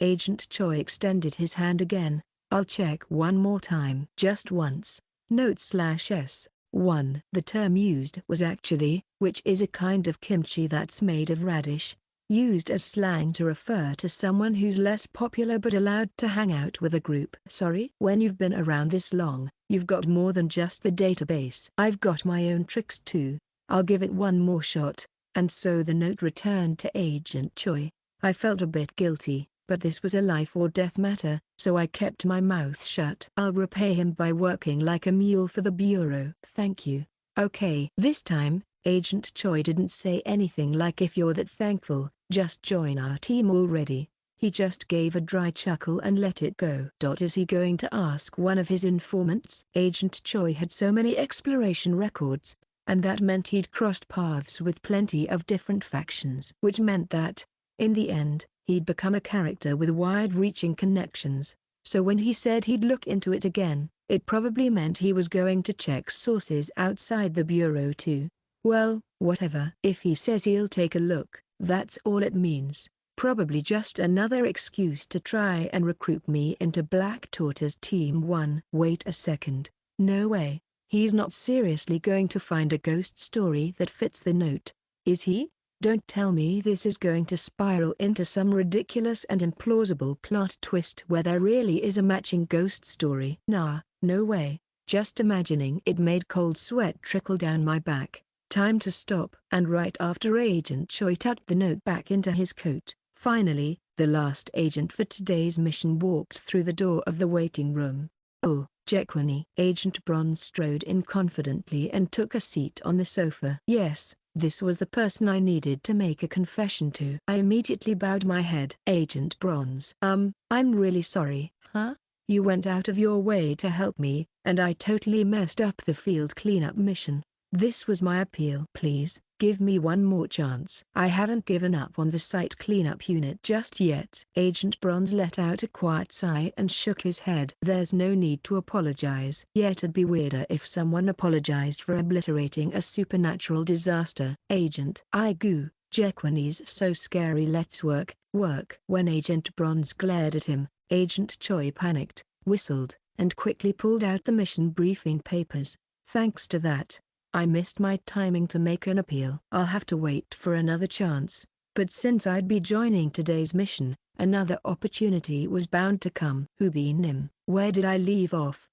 Agent Choi extended his hand again. "I'll check one more time." "Just once." Note/S. 1. The term used was actually, which is a kind of kimchi that's made of radish, used as slang to refer to someone who's less popular but allowed to hang out with a group. "Sorry?" "When you've been around this long, you've got more than just the database." "I've got my own tricks too. I'll give it one more shot." And so the note returned to Agent Choi. I felt a bit guilty, but this was a life or death matter, so I kept my mouth shut. "I'll repay him by working like a mule for the Bureau." "Thank you." "Okay." This time, Agent Choi didn't say anything like "if you're that thankful, just join our team already." He just gave a dry chuckle and let it go. Is he going to ask one of his informants? Agent Choi had so many exploration records, and that meant he'd crossed paths with plenty of different factions. Which meant that, in the end, he'd become a character with wide-reaching connections. So when he said he'd look into it again, It probably meant he was going to check sources outside the bureau too. Well, whatever. If he says he'll take a look, that's all it means. Probably just another excuse to try and recruit me into Black Tortoise Team 1. Wait a second. No way. He's not seriously going to find a ghost story that fits the note, is he? Don't tell me this is going to spiral into some ridiculous and implausible plot twist where there really is a matching ghost story. Nah, no way. Just imagining it made cold sweat trickle down my back. Time to stop. And right after Agent Choi tucked the note back into his coat, finally, the last agent for today's mission walked through the door of the waiting room. Oh, Jekwani. Agent Bronze strode in confidently and took a seat on the sofa. Yes, this was the person I needed to make a confession to. I immediately bowed my head. Agent Bronze. I'm really sorry. Huh? You went out of your way to help me, and I totally messed up the field cleanup mission. This was my appeal. Please, give me one more chance. I haven't given up on the site cleanup unit just yet. Agent Bronze let out a quiet sigh and shook his head. There's no need to apologize. Yet it'd be weirder if someone apologized for obliterating a supernatural disaster. Agent Igu, Jekwani's so scary. Let's work. When Agent Bronze glared at him, Agent Choi panicked, whistled, and quickly pulled out the mission briefing papers. Thanks to that, I missed my timing to make an appeal. I'll have to wait for another chance, but since I'd be joining today's mission, another opportunity was bound to come. Hubi Nim. Where did I leave off?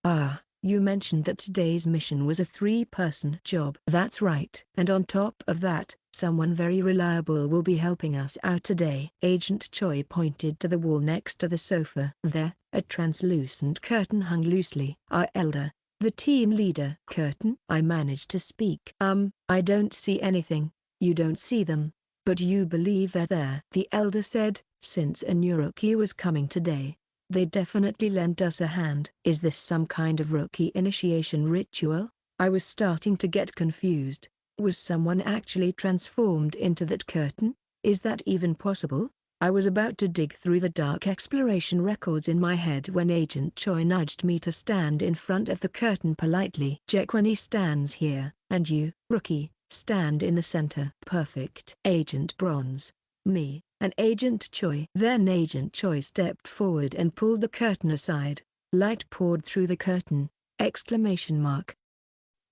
You mentioned that today's mission was a 3-person job. That's right. And on top of that, someone very reliable will be helping us out today. Agent Choi pointed to the wall next to the sofa. There, a translucent curtain hung loosely. Our elder, the team leader. Curtain? I managed to speak. I don't see anything. You don't see them, but you believe they're there. The elder said, since a new rookie was coming today, they definitely lent us a hand. Is this some kind of rookie initiation ritual? I was starting to get confused. Was someone actually transformed into that curtain? Is that even possible? I was about to dig through the dark exploration records in my head when Agent Choi nudged me to stand in front of the curtain politely. Jekwani stands here, and you, rookie, stand in the center. Perfect. Agent Bronze. Me, and Agent Choi. Then Agent Choi stepped forward and pulled the curtain aside. Light poured through the curtain! Exclamation mark.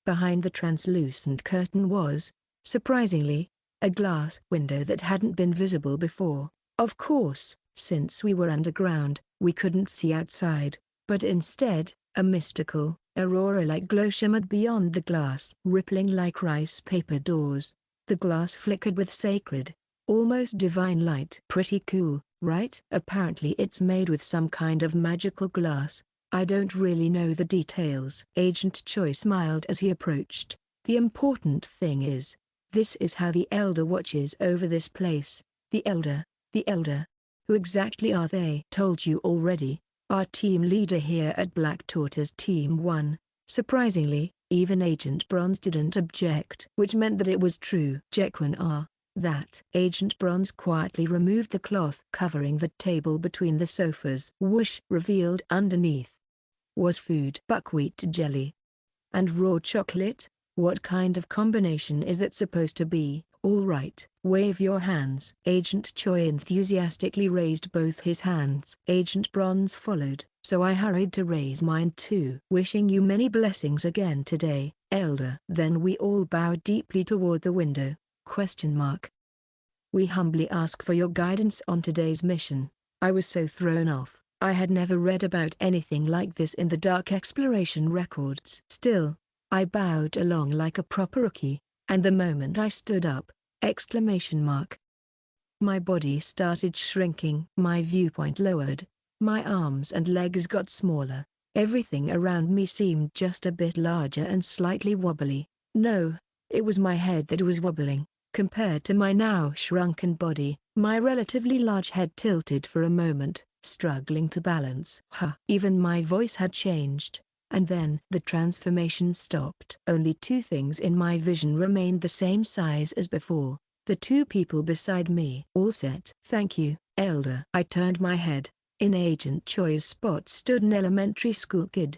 Behind the translucent curtain was, surprisingly, a glass window that hadn't been visible before. Of course, since we were underground, we couldn't see outside, but instead, a mystical, aurora-like glow shimmered beyond the glass. Rippling like rice paper doors, the glass flickered with sacred, almost divine light. Pretty cool, right? Apparently it's made with some kind of magical glass. I don't really know the details. Agent Choi smiled as he approached. The important thing is, this is how the Elder watches over this place. The Elder? Who exactly are they? Told you already. Our team leader here at Black Tortoise Team 1. Surprisingly, even Agent Bronze didn't object. Which meant that it was true. Jekwan that. Agent Bronze quietly removed the cloth covering the table between the sofas. Whoosh! Revealed underneath was food. Buckwheat jelly and raw chocolate? What kind of combination is that supposed to be? All right, wave your hands. Agent Choi enthusiastically raised both his hands. Agent Bronze followed, so I hurried to raise mine too. Wishing you many blessings again today, Elder. Then we all bowed deeply toward the window. We humbly ask for your guidance on today's mission. I was so thrown off. I had never read about anything like this in the dark exploration records. Still, I bowed along like a proper rookie, and the moment I stood up, my body started shrinking. My viewpoint lowered. My arms and legs got smaller. Everything around me seemed just a bit larger and slightly wobbly. No, it was my head that was wobbling. Compared to my now shrunken body, my relatively large head tilted for a moment, struggling to balance. Even my voice had changed. And then the transformation stopped. Only 2 things in my vision remained the same size as before. The 2 people beside me. All set. Thank you, Elder. I turned my head. In Agent Choi's spot stood an elementary school kid,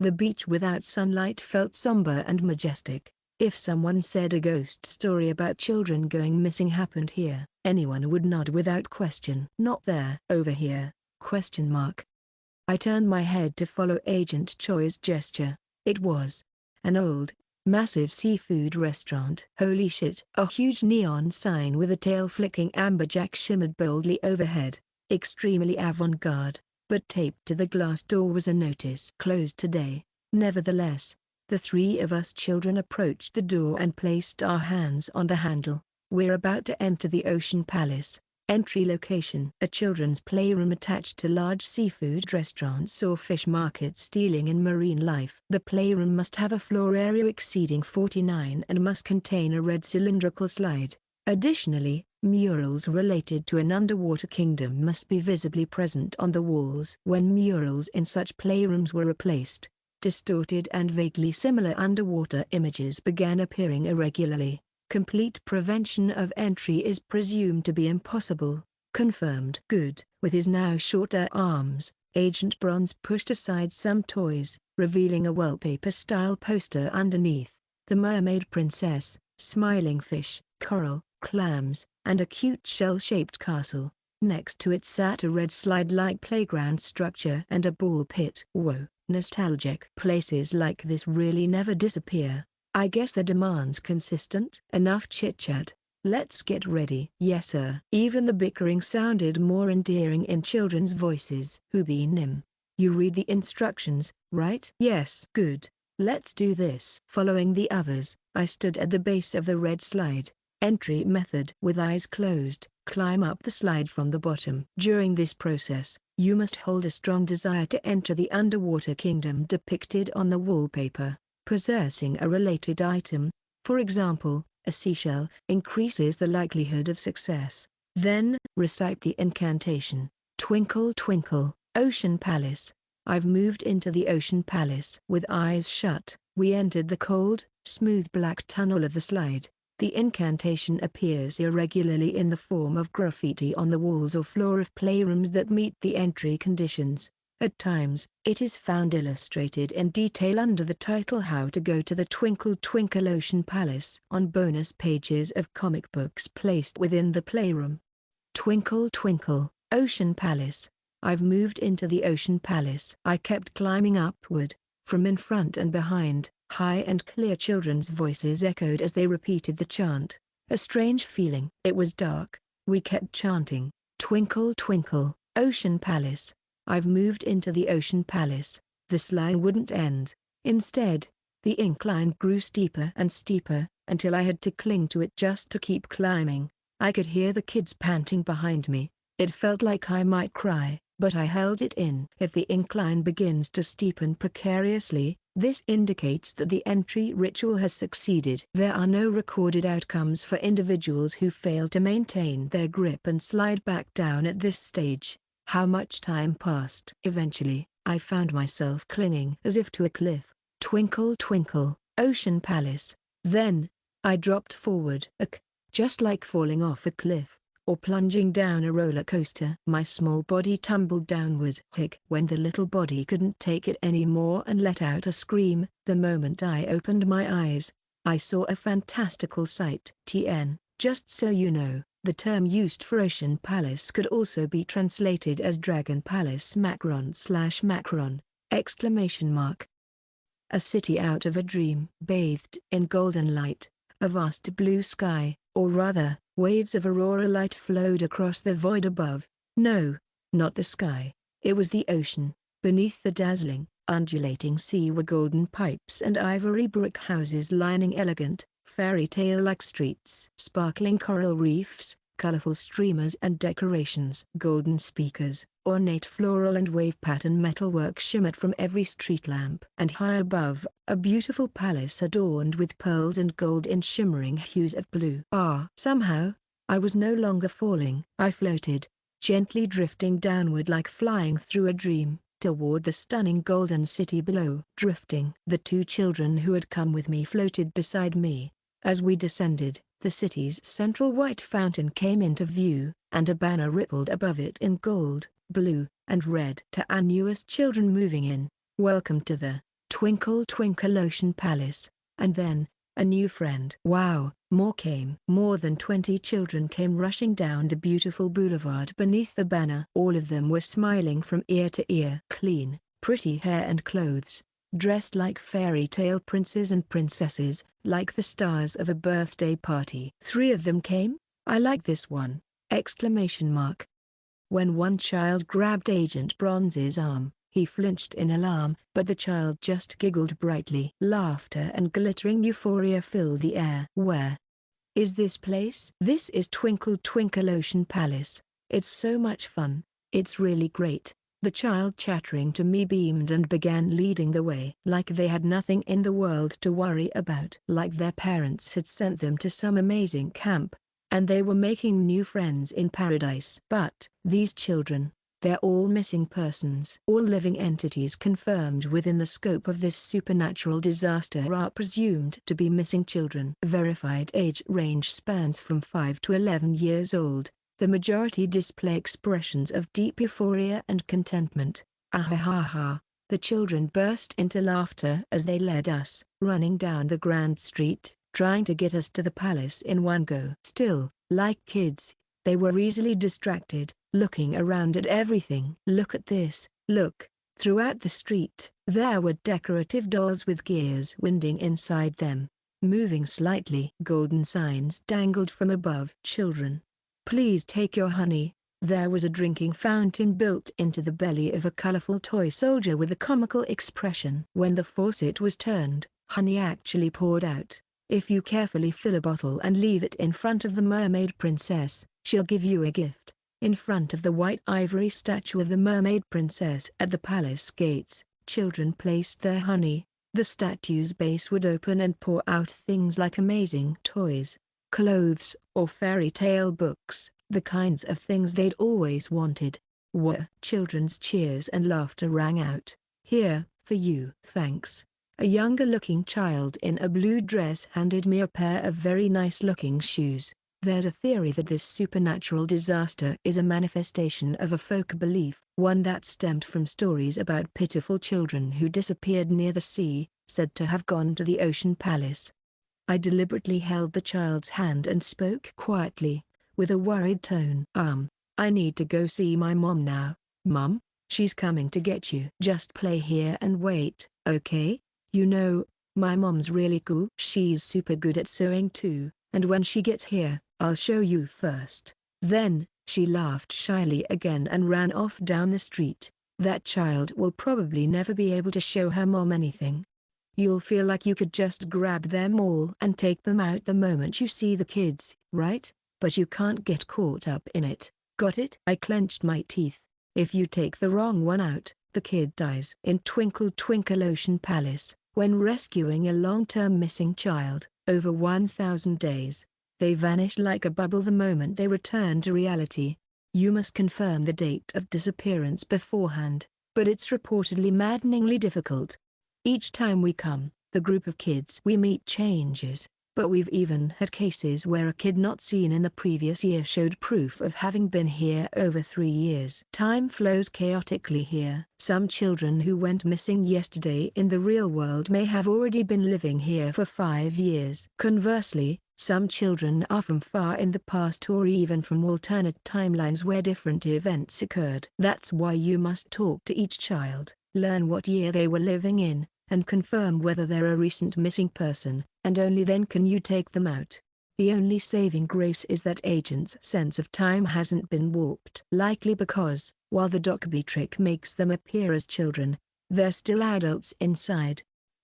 The beach without sunlight felt somber and majestic. If someone said a ghost story about children going missing happened here, anyone would nod without question. Not there. Over here? Question mark. I turned my head to follow Agent Choi's gesture. It was an old, massive seafood restaurant. Holy shit! A huge neon sign with a tail-flicking amberjack shimmered boldly overhead. Extremely avant-garde, but taped to the glass door was a notice: closed today. Nevertheless, the three of us children approached the door and placed our hands on the handle. We're about to enter the Ocean Palace. Entry location: a children's playroom attached to large seafood restaurants or fish markets dealing in marine life. The playroom must have a floor area exceeding 49 and must contain a red cylindrical slide. Additionally, murals related to an underwater kingdom must be visibly present on the walls. When murals in such playrooms were replaced, distorted and vaguely similar underwater images began appearing irregularly. Complete prevention of entry is presumed to be impossible. Confirmed. Good. With his now shorter arms, Agent Bronze pushed aside some toys, revealing a wallpaper-style poster underneath. The Mermaid Princess, smiling fish, coral, clams, and a cute shell-shaped castle. Next to it sat a red slide-like playground structure and a ball pit. Whoa, nostalgic. Places like this really never disappear. I guess the demand's consistent. Enough chit-chat. Let's get ready. Yes sir. Even the bickering sounded more endearing in children's voices. Hubi Nim. You read the instructions, right? Yes. Good. Let's do this. Following the others, I stood at the base of the red slide. Entry method: with eyes closed, climb up the slide from the bottom. During this process, you must hold a strong desire to enter the underwater kingdom depicted on the wallpaper. Possessing a related item, for example, a seashell, increases the likelihood of success. Then, recite the incantation. Twinkle twinkle, Ocean Palace. I've moved into the Ocean Palace. With eyes shut, we entered the cold, smooth black tunnel of the slide. The incantation appears irregularly in the form of graffiti on the walls or floor of playrooms that meet the entry conditions. At times, it is found illustrated in detail under the title How to Go to the Twinkle Twinkle Ocean Palace on bonus pages of comic books placed within the playroom. Twinkle twinkle, Ocean Palace. I've moved into the Ocean Palace. I kept climbing upward. From in front and behind, high and clear children's voices echoed as they repeated the chant. A strange feeling. It was dark. We kept chanting. Twinkle twinkle, Ocean Palace. I've moved into the Ocean Palace. The slide wouldn't end. Instead, the incline grew steeper and steeper, until I had to cling to it just to keep climbing. I could hear the kids panting behind me. It felt like I might cry, but I held it in. If the incline begins to steepen precariously, this indicates that the entry ritual has succeeded. There are no recorded outcomes for individuals who fail to maintain their grip and slide back down at this stage. How much time passed? Eventually, I found myself clinging as if to a cliff. Twinkle twinkle, Ocean Palace. Then, I dropped forward. Just like falling off a cliff, or plunging down a roller coaster. My small body tumbled downward. When the little body couldn't take it anymore and let out a scream, the moment I opened my eyes, I saw a fantastical sight. Just so you know, the term used for Ocean Palace could also be translated as Dragon Palace Macron/Macron! A city out of a dream. Bathed in golden light, a vast blue sky, or rather, waves of aurora light flowed across the void above. No, not the sky. It was the ocean. Beneath the dazzling, undulating sea were golden pipes and ivory brick houses lining elegant, fairy tale-like streets. Sparkling coral reefs, colorful streamers and decorations. Golden speakers, ornate floral and wave pattern metalwork shimmered from every street lamp. And high above, a beautiful palace adorned with pearls and gold in shimmering hues of blue. Somehow, I was no longer falling. I floated, gently drifting downward like flying through a dream, toward the stunning golden city below. Drifting. The two children who had come with me floated beside me. As we descended, the city's central white fountain came into view, and a banner rippled above it in gold, blue, and red. To our newest children moving in, welcome to the Twinkle Twinkle Ocean Palace. And then, a new friend. Wow, more came. More than 20 children came rushing down the beautiful boulevard beneath the banner. All of them were smiling from ear to ear. Clean, pretty hair and clothes, dressed like fairy tale princes and princesses, like the stars of a birthday party. 3 of them came. I like this one! Exclamation mark. When one child grabbed Agent Bronze's arm, he flinched in alarm, but the child just giggled brightly. Laughter and glittering euphoria filled the air. Where is this place? This is Twinkle Twinkle Ocean Palace. It's so much fun. It's really great. The child chattering to me beamed and began leading the way. Like they had nothing in the world to worry about. Like their parents had sent them to some amazing camp, and they were making new friends in paradise. But these children, they're all missing persons. All living entities confirmed within the scope of this supernatural disaster are presumed to be missing children. Verified age range spans from 5 to 11 years old. The majority display expressions of deep euphoria and contentment. Ahahaha. The children burst into laughter as they led us, running down the grand street, trying to get us to the palace in one go. Still, like kids, they were easily distracted, looking around at everything. Look at this, look. Throughout the street, there were decorative dolls with gears winding inside them, moving slightly. Golden signs dangled from above. Children, please take your honey. There was a drinking fountain built into the belly of a colorful toy soldier with a comical expression. When the faucet was turned, honey actually poured out. If you carefully fill a bottle and leave it in front of the mermaid princess, she'll give you a gift. In front of the white ivory statue of the mermaid princess at the palace gates, children placed their honey. The statue's base would open and pour out things like amazing toys, clothes, or fairy tale books, the kinds of things they'd always wanted. Children's cheers and laughter rang out. Here, for you. Thanks. A younger-looking child in a blue dress handed me a pair of very nice-looking shoes. There's a theory that this supernatural disaster is a manifestation of a folk belief, one that stemmed from stories about pitiful children who disappeared near the sea, said to have gone to the ocean palace. I deliberately held the child's hand and spoke quietly, with a worried tone. I need to go see my mom now. Mom, she's coming to get you. Just play here and wait, okay? You know, my mom's really cool. She's super good at sewing too, and when she gets here, I'll show you first. Then, she laughed shyly again and ran off down the street. That child will probably never be able to show her mom anything. You'll feel like you could just grab them all and take them out the moment you see the kids, right? But you can't get caught up in it. Got it? I clenched my teeth. If you take the wrong one out, the kid dies. In Twinkle Twinkle Ocean Palace, when rescuing a long-term missing child, over 1,000 days, they vanish like a bubble the moment they return to reality. You must confirm the date of disappearance beforehand, but it's reportedly maddeningly difficult. Each time we come, the group of kids we meet changes, but we've even had cases where a kid not seen in the previous year showed proof of having been here over 3 years. Time flows chaotically here. Some children who went missing yesterday in the real world may have already been living here for 5 years. Conversely, some children are from far in the past or even from alternate timelines where different events occurred. That's why you must talk to each child, learn what year they were living in, and confirm whether they're a recent missing person, and only then can you take them out. The only saving grace is that Agent's sense of time hasn't been warped. Likely because, while the Docby trick makes them appear as children, they're still adults inside.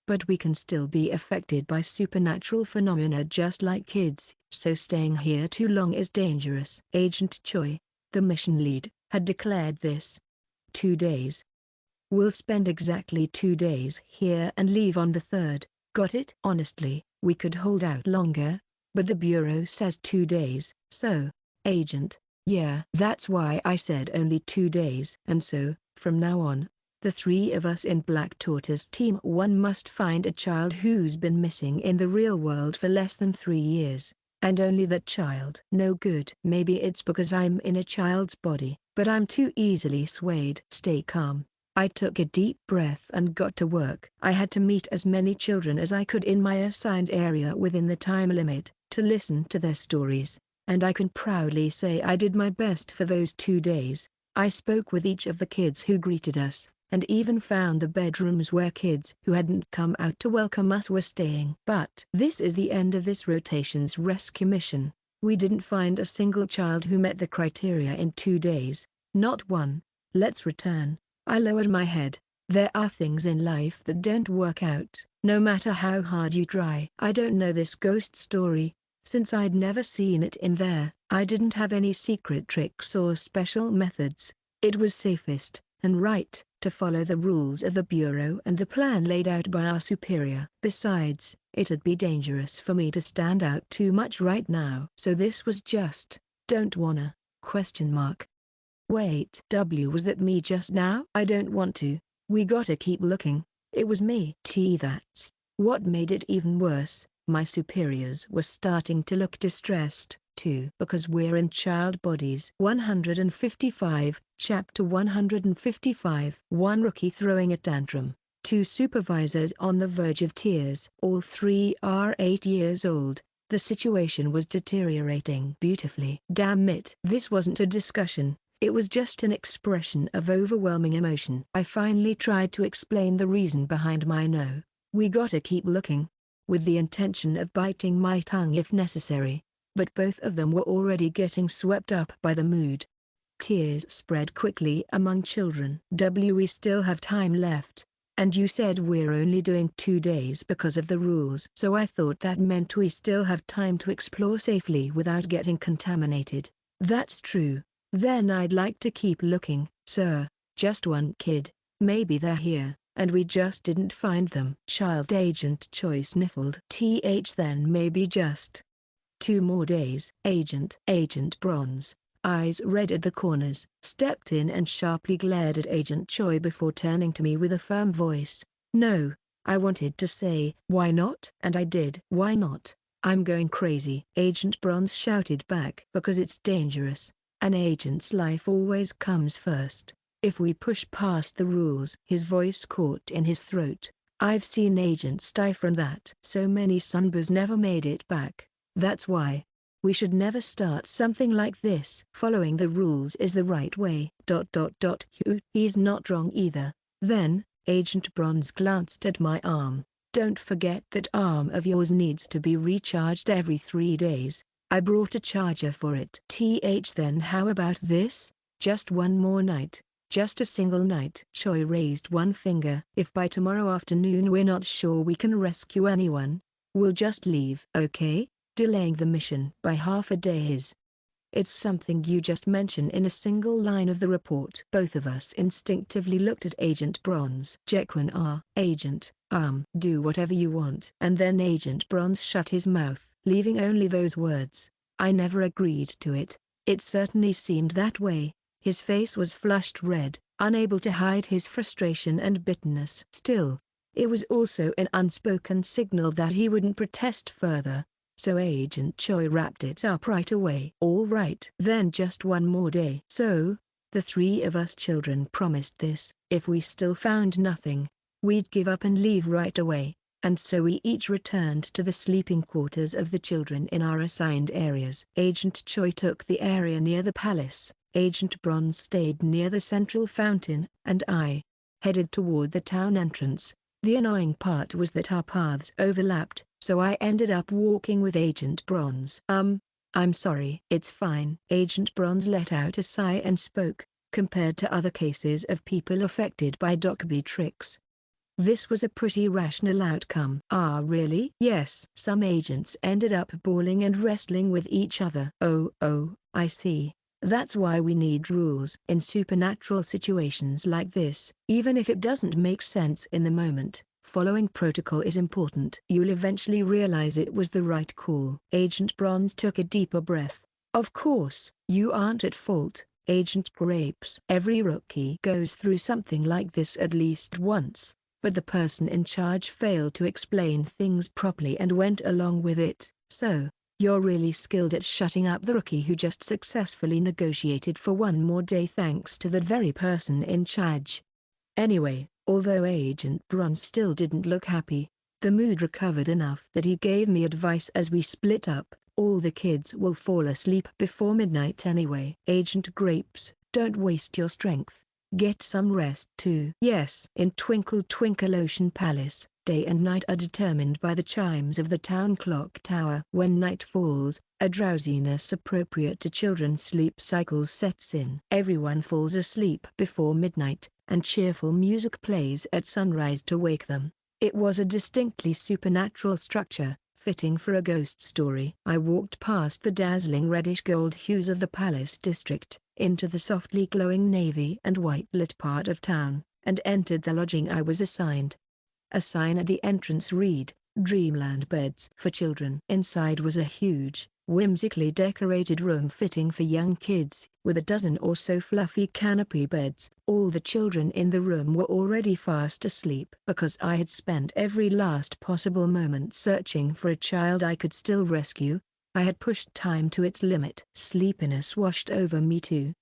But we can still be affected by supernatural phenomena just like kids, so staying here too long is dangerous. Agent Choi, the mission lead, had declared this. 2 days. We'll spend exactly 2 days here and leave on the 3rd, got it? Honestly, we could hold out longer, but the Bureau says 2 days, so, Agent, yeah. That's why I said only 2 days. And so, from now on, the 3 of us in Black Tortoise Team 1 must find a child who's been missing in the real world for less than 3 years, and only that child. No good. Maybe it's because I'm in a child's body, but I'm too easily swayed. Stay calm. I took a deep breath and got to work. I had to meet as many children as I could in my assigned area within the time limit, to listen to their stories, and I can proudly say I did my best for those 2 days. I spoke with each of the kids who greeted us, and even found the bedrooms where kids who hadn't come out to welcome us were staying. But this is the end of this rotation's rescue mission. We didn't find a single child who met the criteria in 2 days. Not one. Let's return. I lowered my head. There are things in life that don't work out, no matter how hard you try. I don't know this ghost story. Since I'd never seen it in there, I didn't have any secret tricks or special methods. It was safest, and right, to follow the rules of the Bureau and the plan laid out by our superior. Besides, it'd be dangerous for me to stand out too much right now. So this was just, don't wanna, question mark. Wait, was that me just now? I don't want to. We gotta keep looking. It was me. That's what made it even worse. My superiors were starting to look distressed, too. Because we're in child bodies. 155, Chapter 155. One rookie throwing a tantrum. 2 supervisors on the verge of tears. All 3 are 8 years old. The situation was deteriorating beautifully. Damn it. This wasn't a discussion. It was just an expression of overwhelming emotion. I finally tried to explain the reason behind my no. We gotta keep looking. With the intention of biting my tongue if necessary. But both of them were already getting swept up by the mood. Tears spread quickly among children. We still have time left. And you said we're only doing 2 days because of the rules. So I thought that meant we still have time to explore safely without getting contaminated. That's true. Then I'd like to keep looking, sir. Just one kid. Maybe they're here, and we just didn't find them. Child Agent Choi sniffled. Then maybe just 2 more days. Agent Bronze, eyes red at the corners, stepped in and sharply glared at Agent Choi before turning to me with a firm voice. No, I wanted to say, why not? And I did. Why not? I'm going crazy. Agent Bronze shouted back. Because it's dangerous. An agent's life always comes first. If we push past the rules. His voice caught in his throat. I've seen agents die from that. So many Sunboos never made it back. That's why. We should never start something like this. Following the rules is the right way. He's not wrong either. Then, Agent Bronze glanced at my arm. Don't forget that arm of yours needs to be recharged every 3 days. I brought a charger for it. Then how about this? Just one more night. Just a single night. Choi raised one finger. If by tomorrow afternoon we're not sure we can rescue anyone, we'll just leave. Okay? Delaying the mission by half a day is. It's something you just mention in a single line of the report. Both of us instinctively looked at Agent Bronze. Jekwin Agent, do whatever you want. And then Agent Bronze shut his mouth, leaving only those words. I never agreed to it. It certainly seemed that way. His face was flushed red, unable to hide his frustration and bitterness. Still, it was also an unspoken signal that he wouldn't protest further. So Agent Choi wrapped it up right away. All right. Then just one more day. So, the 3 of us children promised this. If we still found nothing, we'd give up and leave right away. And so we each returned to the sleeping quarters of the children in our assigned areas. Agent Choi took the area near the palace, Agent Bronze stayed near the central fountain, and I headed toward the town entrance. The annoying part was that our paths overlapped, so I ended up walking with Agent Bronze. I'm sorry. It's fine. Agent Bronze let out a sigh and spoke. Compared to other cases of people affected by Docby tricks, this was a pretty rational outcome. Ah, really? Yes. Some agents ended up brawling and wrestling with each other. Oh, I see. That's why we need rules. In supernatural situations like this, even if it doesn't make sense in the moment, following protocol is important. You'll eventually realize it was the right call. Agent Bronze took a deeper breath. Of course, you aren't at fault, Agent Grapes. Every rookie goes through something like this at least once. But the person in charge failed to explain things properly and went along with it. So, you're really skilled at shutting up the rookie who just successfully negotiated for one more day thanks to that very person in charge. Anyway, although Agent Bronze still didn't look happy, the mood recovered enough that he gave me advice as we split up. All the kids will fall asleep before midnight anyway. Agent Grapes, don't waste your strength. Get some rest too. Yes. In Twinkle Twinkle Ocean Palace, day and night are determined by the chimes of the town clock tower. When night falls, a drowsiness appropriate to children's sleep cycles sets in. Everyone falls asleep before midnight, and cheerful music plays at sunrise to wake them. It was a distinctly supernatural structure, fitting for a ghost story. I walked past the dazzling reddish-gold hues of the palace district, into the softly glowing navy and white-lit part of town, and entered the lodging I was assigned. A sign at the entrance read, "Dreamland Beds for Children." Inside was a huge, whimsically decorated room fitting for young kids, with a dozen or so fluffy canopy beds. All the children in the room were already fast asleep. Because I had spent every last possible moment searching for a child I could still rescue, I had pushed time to its limit. Sleepiness washed over me too.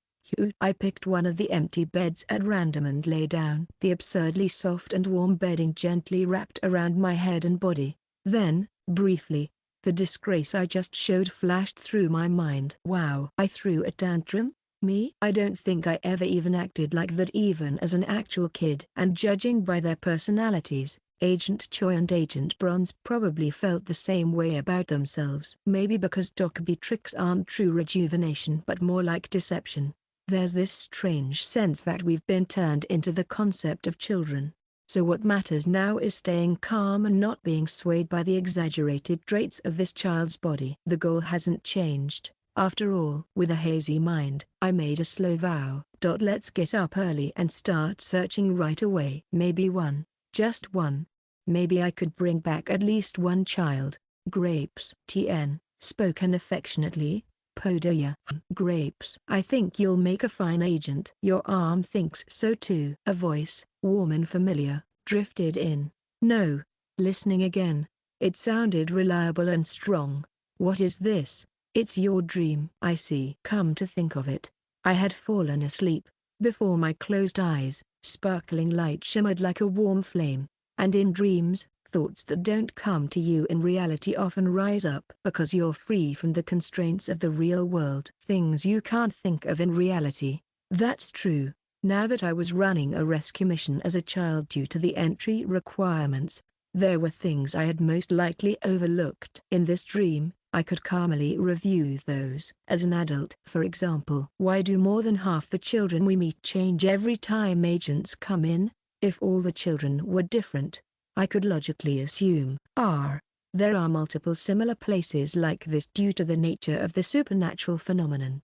I picked one of the empty beds at random and lay down. The absurdly soft and warm bedding gently wrapped around my head and body. Then, briefly, the disgrace I just showed flashed through my mind. Wow! I threw a tantrum? Me? I don't think I ever even acted like that even as an actual kid. And judging by their personalities, Agent Choi and Agent Bronze probably felt the same way about themselves. Maybe because Docby tricks aren't true rejuvenation but more like deception. There's this strange sense that we've been turned into the concept of children. So what matters now is staying calm and not being swayed by the exaggerated traits of this child's body. The goal hasn't changed, after all. With a hazy mind, I made a slow vow. Let's get up early and start searching right away. Maybe one, just one. Maybe I could bring back at least one child. Grapes. TN, spoken affectionately. Podoya. Grapes. I think you'll make a fine agent. Your arm thinks so too. A voice, warm and familiar, drifted in. No. Listening again. It sounded reliable and strong. What is this? It's your dream. I see. Come to think of it, I had fallen asleep. Before my closed eyes, sparkling light shimmered like a warm flame. And in dreams, thoughts that don't come to you in reality often rise up because you're free from the constraints of the real world. Things you can't think of in reality. That's true. Now that I was running a rescue mission as a child due to the entry requirements, there were things I had most likely overlooked. In this dream, I could calmly review those. As an adult, for example, why do more than half the children we meet change every time agents come in? If all the children were different, I could logically assume, there are multiple similar places like this due to the nature of the supernatural phenomenon.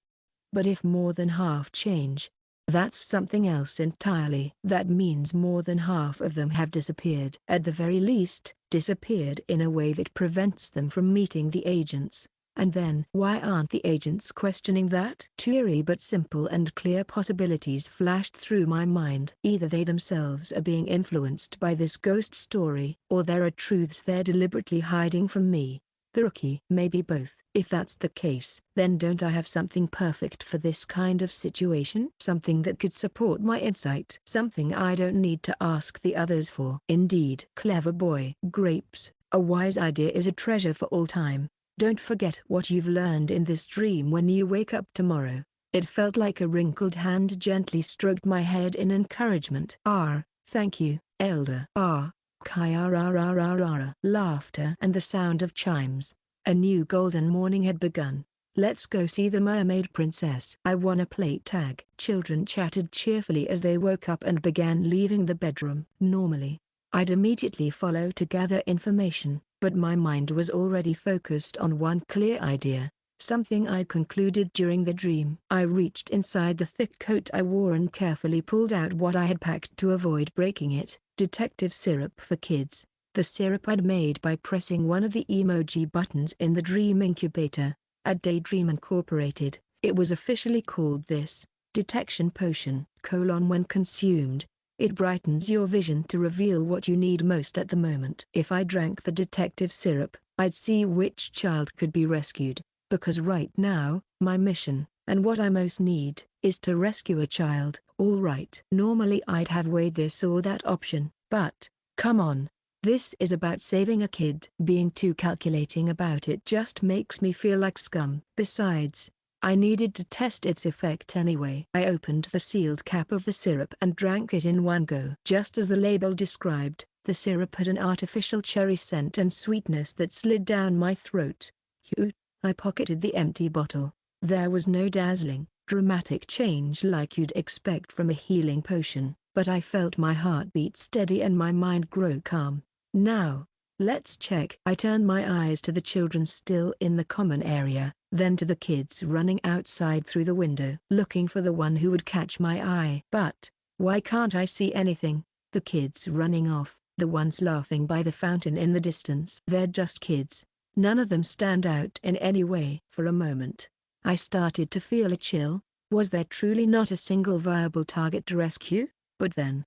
But if more than half change, that's something else entirely. That means more than half of them have disappeared. At the very least, disappeared in a way that prevents them from meeting the agents. And then why aren't the agents questioning that? Two eerie but simple and clear possibilities flashed through my mind. Either they themselves are being influenced by this ghost story, or there are truths they're deliberately hiding from me, the rookie. Maybe both. If that's the case, then don't I have something perfect for this kind of situation? Something that could support my insight. Something I don't need to ask the others for. Indeed. Clever boy. Grapes, a wise idea is a treasure for all time. Don't forget what you've learned in this dream when you wake up tomorrow. It felt like a wrinkled hand gently stroked my head in encouragement. Thank you, Elder. Kaya. Laughter and the sound of chimes. A new golden morning had begun. Let's go see the mermaid princess. I wanna play tag. Children chatted cheerfully as they woke up and began leaving the bedroom. Normally, I'd immediately follow to gather information, but my mind was already focused on one clear idea, something I concluded during the dream. I reached inside the thick coat I wore and carefully pulled out what I had packed to avoid breaking it. Detective syrup for kids. The syrup I'd made by pressing one of the emoji buttons in the dream incubator, at Daydream Incorporated. It was officially called this, Detection Potion. When consumed, it brightens your vision to reveal what you need most at the moment. If I drank the detective syrup, I'd see which child could be rescued, because right now, my mission, and what I most need, is to rescue a child, Alright. Normally I'd have weighed this or that option, but, come on. This is about saving a kid. Being too calculating about it just makes me feel like scum. Besides, I needed to test its effect anyway. I opened the sealed cap of the syrup and drank it in one go. Just as the label described, the syrup had an artificial cherry scent and sweetness that slid down my throat. Phew. I pocketed the empty bottle. There was no dazzling, dramatic change like you'd expect from a healing potion, but I felt my heart beat steady and my mind grow calm. Now, let's check. I turned my eyes to the children still in the common area, then to the kids running outside through the window, looking for the one who would catch my eye. But, why can't I see anything? The kids running off, the ones laughing by the fountain in the distance. They're just kids. None of them stand out in any way. For a moment, I started to feel a chill. Was there truly not a single viable target to rescue? But then,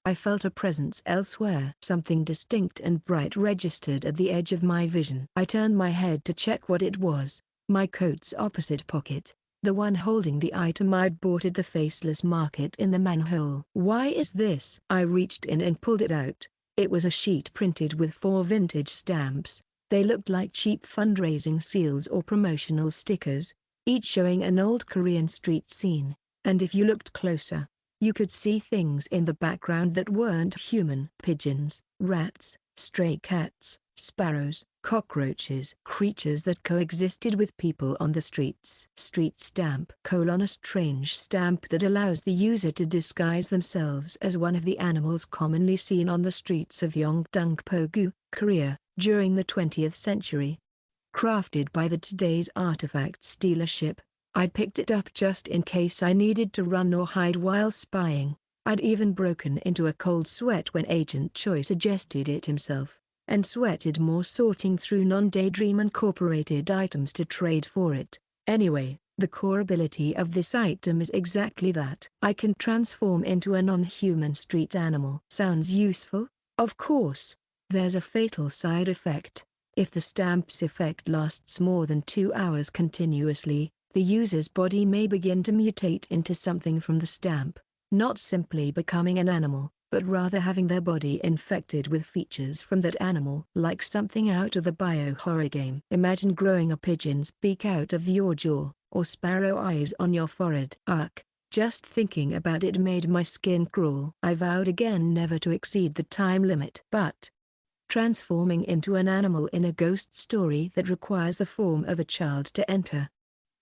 I felt a presence elsewhere. Something distinct and bright registered at the edge of my vision. I turned my head to check what it was. My coat's opposite pocket. The one holding the item I'd bought at the Faceless Market in the manhole. Why is this? I reached in and pulled it out. It was a sheet printed with 4 vintage stamps. They looked like cheap fundraising seals or promotional stickers, each showing an old Korean street scene. And if you looked closer, you could see things in the background that weren't human. Pigeons, rats, stray cats, sparrows, cockroaches. Creatures that coexisted with people on the streets. Street stamp: a strange stamp that allows the user to disguise themselves as one of the animals commonly seen on the streets of Yongdong-pogu, Korea, during the 20th century. Crafted by the Today's Artifacts dealership, I picked it up just in case I needed to run or hide while spying. I'd even broken into a cold sweat when Agent Choi suggested it himself, and sweated more sorting through non-Daydream Incorporated items to trade for it. Anyway, the core ability of this item is exactly that. I can transform into a non-human street animal. Sounds useful? Of course. There's a fatal side effect. If the stamp's effect lasts more than 2 hours continuously, the user's body may begin to mutate into something from the stamp, not simply becoming an animal, but rather having their body infected with features from that animal. Like something out of a bio-horror game. Imagine growing a pigeon's beak out of your jaw, or sparrow eyes on your forehead. Ugh, just thinking about it made my skin crawl. I vowed again never to exceed the time limit. But transforming into an animal in a ghost story that requires the form of a child to enter,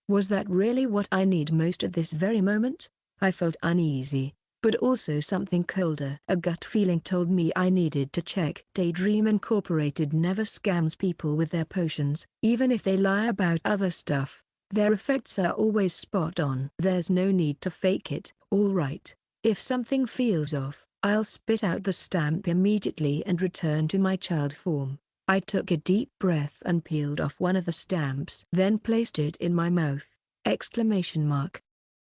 was that really what I need most at this very moment? I felt uneasy, but also something colder. A gut feeling told me I needed to check. Daydream Incorporated never scams people with their potions. Even if they lie about other stuff, their effects are always spot on. There's no need to fake it. Alright, if something feels off, I'll spit out the stamp immediately and return to my child form. I took a deep breath and peeled off one of the stamps. Then placed it in my mouth. !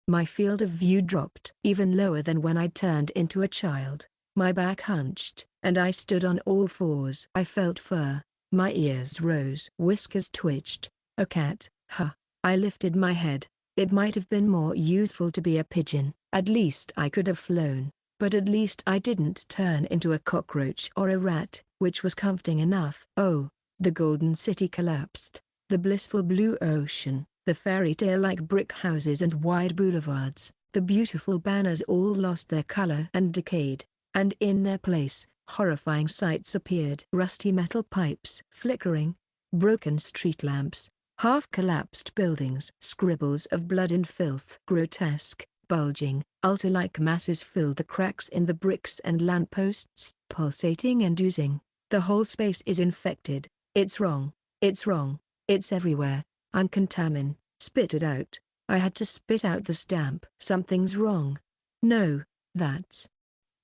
My field of view dropped even lower than when I turned into a child. My back hunched, and I stood on all fours. I felt fur. My ears rose. Whiskers twitched. A cat, huh? I lifted my head. It might have been more useful to be a pigeon. At least I could have flown. But at least I didn't turn into a cockroach or a rat, which was comforting enough. Oh, the golden city collapsed. The blissful blue ocean, the fairy tale-like brick houses and wide boulevards, the beautiful banners all lost their color and decayed, and in their place, horrifying sights appeared. Rusty metal pipes flickering, broken street lamps, half-collapsed buildings. Scribbles of blood and filth. Grotesque, bulging, ulcer-like masses filled the cracks in the bricks and lampposts, pulsating and oozing. The whole space is infected. It's wrong. It's wrong. It's everywhere. I'm contaminated. Spit it out. I had to spit out the stamp. Something's wrong. No, that's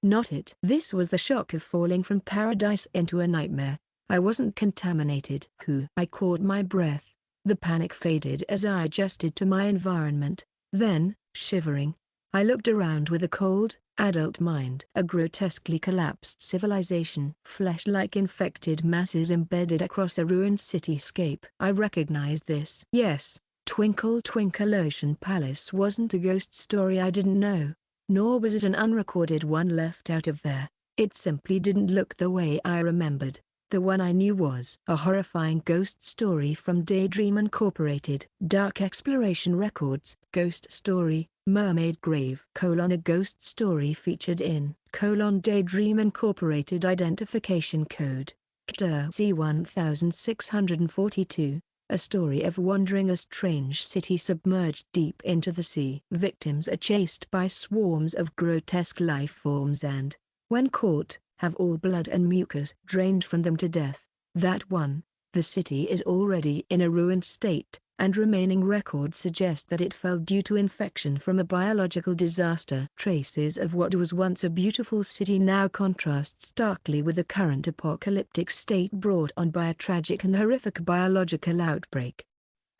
not it. This was the shock of falling from paradise into a nightmare. I wasn't contaminated. I caught my breath. The panic faded as I adjusted to my environment. Then, shivering, I looked around with a cold, adult mind. A grotesquely collapsed civilization. Flesh-like infected masses embedded across a ruined cityscape. I recognized this. Yes, Twinkle Twinkle Ocean Palace wasn't a ghost story I didn't know. Nor was it an unrecorded one left out of there. It simply didn't look the way I remembered. The one I knew was a horrifying ghost story from Daydream Incorporated. Dark Exploration Records. Ghost Story, Mermaid Grave: a ghost story featured in Daydream Incorporated Identification Code C1642. A story of wandering a strange city submerged deep into the sea. Victims are chased by swarms of grotesque life forms and, when caught, have all blood and mucus drained from them to death. That one, the city is already in a ruined state, and remaining records suggest that it fell due to infection from a biological disaster. Traces of what was once a beautiful city now contrast starkly with the current apocalyptic state brought on by a tragic and horrific biological outbreak.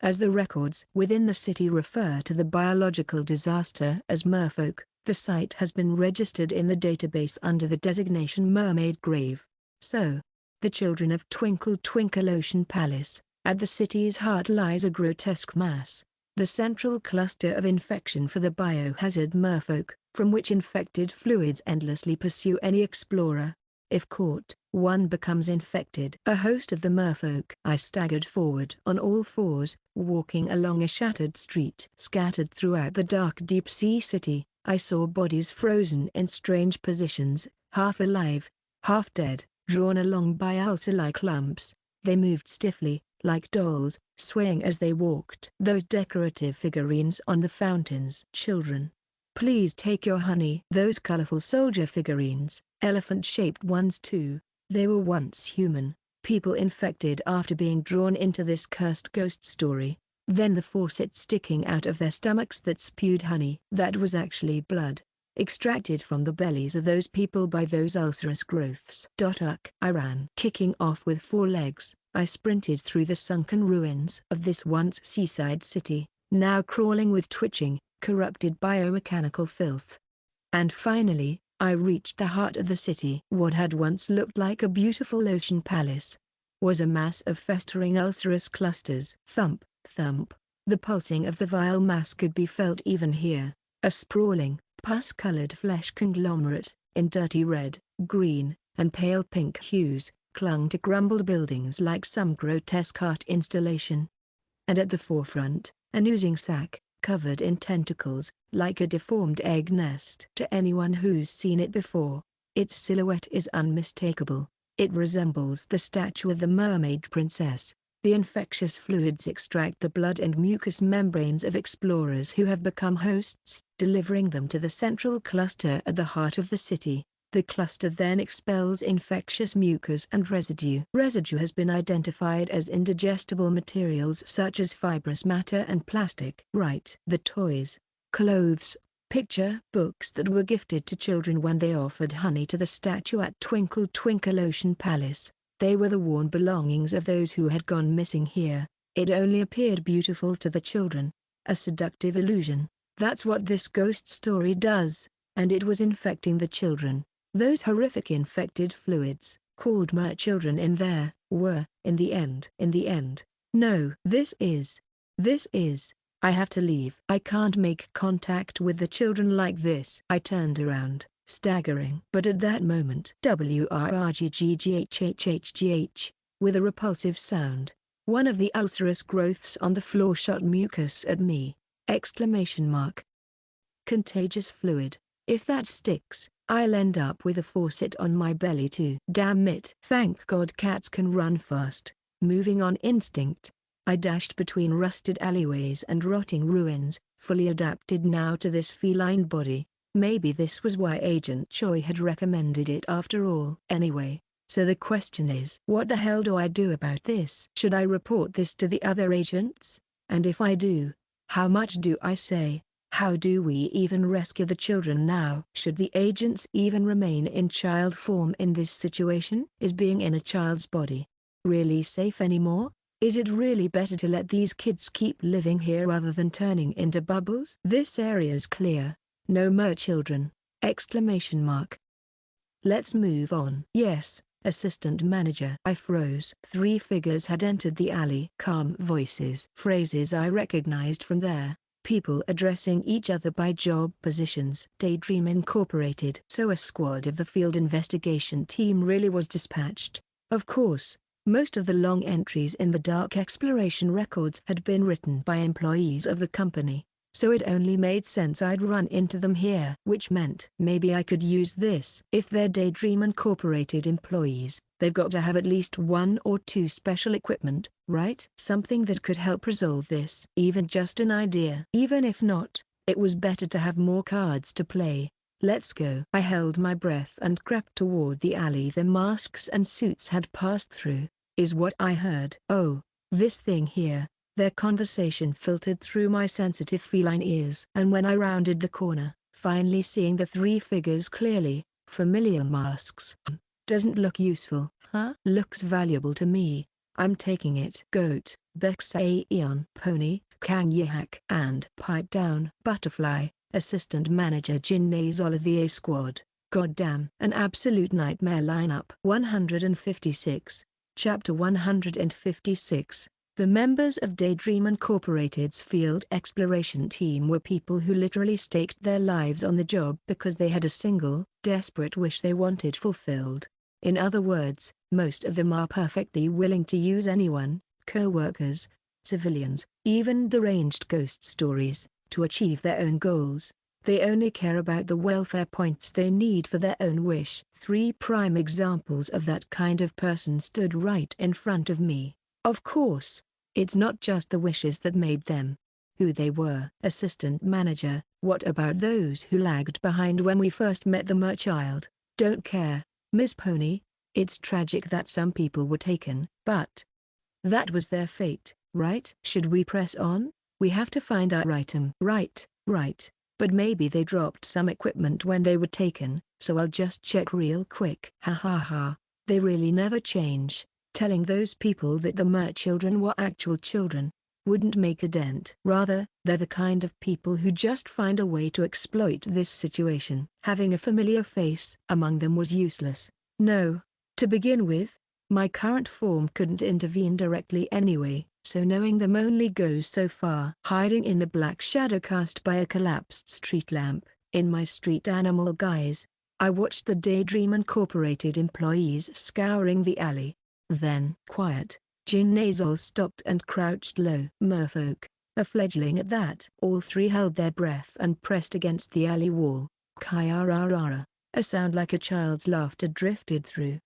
As the records within the city refer to the biological disaster as merfolk, the site has been registered in the database under the designation Mermaid Grave. So, the children of Twinkle Twinkle Ocean Palace. At the city's heart lies a grotesque mass, the central cluster of infection for the biohazard merfolk, from which infected fluids endlessly pursue any explorer. If caught, one becomes infected. A host of the merfolk. I staggered forward on all fours, walking along a shattered street. Scattered throughout the dark deep-sea city, I saw bodies frozen in strange positions, half alive, half dead, drawn along by ulcer-like lumps. They moved stiffly, like dolls, swaying as they walked. Those decorative figurines on the fountains. Children, please take your honey. Those colorful soldier figurines, elephant-shaped ones too. They were once human, people infected after being drawn into this cursed ghost story. Then the faucet sticking out of their stomachs that spewed honey. That was actually blood, extracted from the bellies of those people by those ulcerous growths. I ran. Kicking off with four legs, I sprinted through the sunken ruins of this once seaside city, now crawling with twitching, corrupted biomechanical filth. And finally, I reached the heart of the city. What had once looked like a beautiful ocean palace was a mass of festering ulcerous clusters. Thump, thump. The pulsing of the vile mass could be felt even here. A sprawling, pus-colored flesh conglomerate, in dirty red, green, and pale pink hues, clung to crumbled buildings like some grotesque art installation. And at the forefront, an oozing sac, covered in tentacles, like a deformed egg nest. To anyone who's seen it before, its silhouette is unmistakable. It resembles the statue of the mermaid princess. The infectious fluids extract the blood and mucous membranes of explorers who have become hosts, delivering them to the central cluster at the heart of the city. The cluster then expels infectious mucus and residue. Residue has been identified as indigestible materials such as fibrous matter and plastic. The toys, clothes, picture books that were gifted to children when they offered honey to the statue at Twinkle Twinkle Ocean Palace. They were the worn belongings of those who had gone missing here. It only appeared beautiful to the children. A seductive illusion. That's what this ghost story does, and it was infecting the children. Those horrific infected fluids, called mer-children in there, were, in the end. No. This is. I have to leave. I can't make contact with the children like this. I turned around, staggering. But at that moment, WRGGGHHHGH, with a repulsive sound, one of the ulcerous growths on the floor shot mucus at me! Contagious fluid. If that sticks, I'll end up with a faucet on my belly too. Damn it. Thank God cats can run fast. Moving on instinct, I dashed between rusted alleyways and rotting ruins, fully adapted now to this feline body. Maybe this was why Agent Choi had recommended it after all. Anyway, so the question is, what the hell do I do about this? Should I report this to the other agents? And if I do, how much do I say? How do we even rescue the children now? Should the agents even remain in child form in this situation? Is being in a child's body really safe anymore? Is it really better to let these kids keep living here rather than turning into bubbles? This area's clear. No more children! Let's move on. Yes, assistant manager. I froze. 3 figures had entered the alley. Calm voices. Phrases I recognized from there. people addressing each other by job positions. Daydream Incorporated. So a squad of the field investigation team really was dispatched. Of course, most of the long entries in the dark exploration records had been written by employees of the company, so it only made sense I'd run into them here. Which meant maybe I could use this. If they're Daydream Incorporated employees, they've got to have at least 1 or 2 special equipment, right? Something that could help resolve this. Even just an idea. Even if not, it was better to have more cards to play. Let's go. I held my breath and crept toward the alley the masks and suits had passed through, is what I heard. Oh, this thing here. Their conversation filtered through my sensitive feline ears. And when I rounded the corner, finally seeing the 3 figures clearly, familiar masks. Doesn't look useful, huh? Looks valuable to me. I'm taking it. Goat, Bexaeon, Pony, Kangyahak, and Pipe Down. Butterfly, Assistant Manager Jin Nazol of the A Squad. Goddamn. An absolute nightmare lineup. 156. Chapter 156. The members of Daydream Incorporated's field exploration team were people who literally staked their lives on the job because they had a single, desperate wish they wanted fulfilled. In other words, most of them are perfectly willing to use anyone, co-workers, civilians, even deranged ghost stories, to achieve their own goals. They only care about the welfare points they need for their own wish. 3 prime examples of that kind of person stood right in front of me. Of course, it's not just the wishes that made them who they were. Assistant Manager, what about those who lagged behind when we first met the Merchild? Don't care, Miss Pony. It's tragic that some people were taken, but that was their fate, right? Should we press on? We have to find our item. Right. But maybe they dropped some equipment when they were taken, so I'll just check real quick. Ha ha ha, they really never change. Telling those people that the Merchildren were actual children wouldn't make a dent. Rather, they're the kind of people who just find a way to exploit this situation. Having a familiar face among them was useless. No. To begin with, my current form couldn't intervene directly anyway, so knowing them only goes so far. Hiding in the black shadow cast by a collapsed street lamp, in my street animal guise, I watched the Daydream Incorporated employees scouring the alley. Then, quiet, Jin Nazol stopped and crouched low. Merfolk, a fledgling at that. All 3 held their breath and pressed against the alley wall. Kyararara. A sound like a child's laughter drifted through.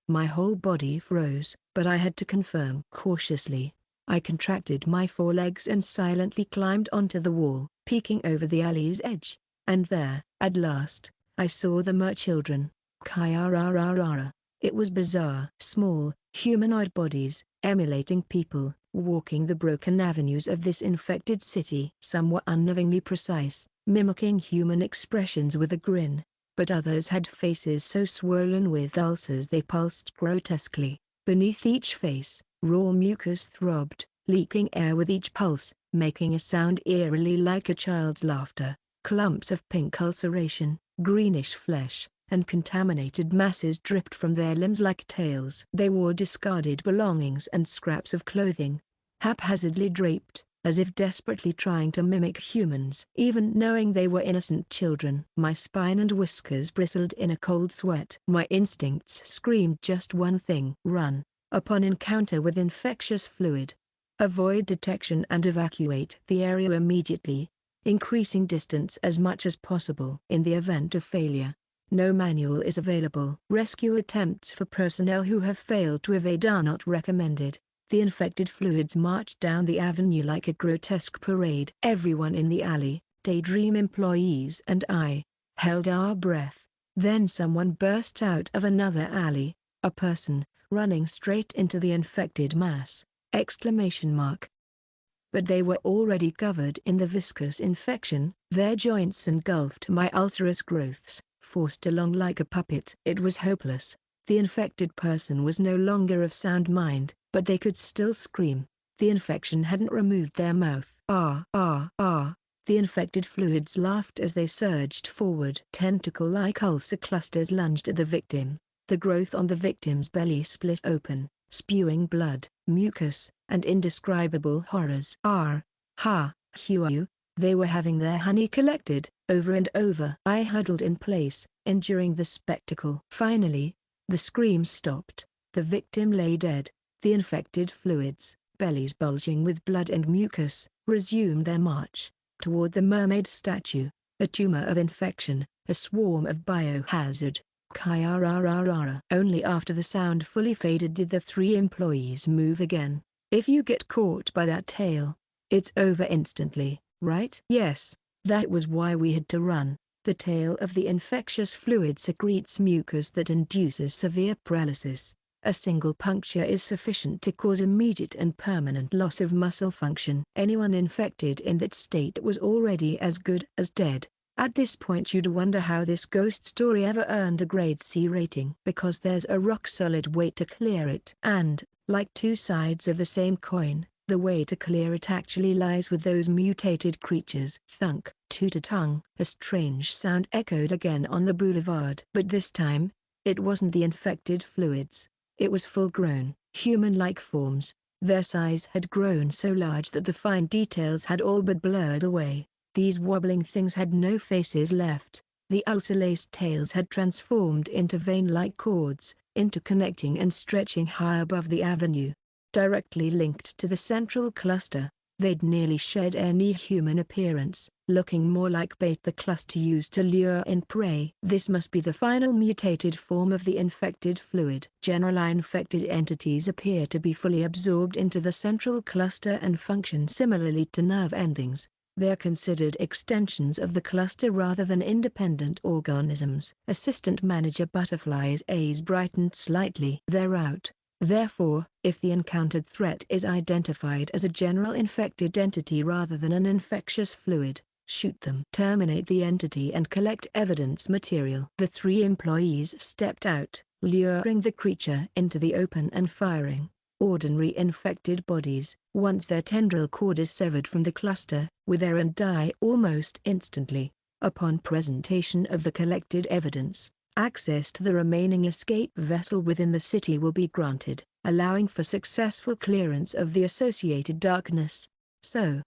My whole body froze, but I had to confirm. Cautiously, I contracted my forelegs and silently climbed onto the wall, peeking over the alley's edge. And there, at last, I saw the Merchildren. Kyararara. It was bizarre. Small, humanoid bodies, emulating people, walking the broken avenues of this infected city. Some were unnervingly precise, mimicking human expressions with a grin, but others had faces so swollen with ulcers they pulsed grotesquely. Beneath each face, raw mucus throbbed, leaking air with each pulse, making a sound eerily like a child's laughter. Clumps of pink ulceration, greenish flesh, and contaminated masses dripped from their limbs like tails. They wore discarded belongings and scraps of clothing, haphazardly draped, as if desperately trying to mimic humans. Even knowing they were innocent children, my spine and whiskers bristled in a cold sweat. My instincts screamed just one thing: run. Upon encounter with infectious fluid, avoid detection and evacuate the area immediately, increasing distance as much as possible. In the event of failure, no manual is available. Rescue attempts for personnel who have failed to evade are not recommended. The infected fluids marched down the avenue like a grotesque parade. Everyone in the alley, Daydream employees and I, held our breath. Then someone burst out of another alley, a person, running straight into the infected mass! But they were already covered in the viscous infection. Their joints engulfed my ulcerous growths, forced along like a puppet. It was hopeless. The infected person was no longer of sound mind, but they could still scream. The infection hadn't removed their mouth. The infected fluids laughed as they surged forward. Tentacle-like ulcer clusters lunged at the victim. The growth on the victim's belly split open, spewing blood, mucus, and indescribable horrors. Hua, They were having their honey collected, over and over. I huddled in place, enduring the spectacle. Finally, the screams stopped. The victim lay dead. The infected fluids, bellies bulging with blood and mucus, resumed their march toward the mermaid statue. A tumor of infection, a swarm of biohazard. Kayarararara. Only after the sound fully faded did the three employees move again. If you get caught by that tail, it's over instantly, right? Yes, that was why we had to run. The tail of the infectious fluid secretes mucus that induces severe paralysis. A single puncture is sufficient to cause immediate and permanent loss of muscle function. Anyone infected in that state was already as good as dead. At this point you'd wonder how this ghost story ever earned a grade C rating. Because there's a rock-solid way to clear it. And, like two sides of the same coin, the way to clear it actually lies with those mutated creatures. Thunk, toot-a-tongue. A strange sound echoed again on the boulevard. But this time, it wasn't the infected fluids. It was full-grown, human-like forms. Their size had grown so large that the fine details had all but blurred away. These wobbling things had no faces left. The ulcer-laced tails had transformed into vein-like cords, interconnecting and stretching high above the avenue. Directly linked to the central cluster, they'd nearly shed any human appearance, looking more like bait the cluster used to lure in prey. This must be the final mutated form of the infected fluid. Generally infected entities appear to be fully absorbed into the central cluster and function similarly to nerve endings. They are considered extensions of the cluster rather than independent organisms. Assistant Manager Butterfly's eyes brightened slightly. They're out. Therefore, if the encountered threat is identified as a general infected entity rather than an infectious fluid, shoot them. Terminate the entity and collect evidence material. The three employees stepped out, luring the creature into the open and firing. Ordinary infected bodies, once their tendril cord is severed from the cluster, wither and die almost instantly. Upon presentation of the collected evidence, access to the remaining escape vessel within the city will be granted, allowing for successful clearance of the associated darkness. So,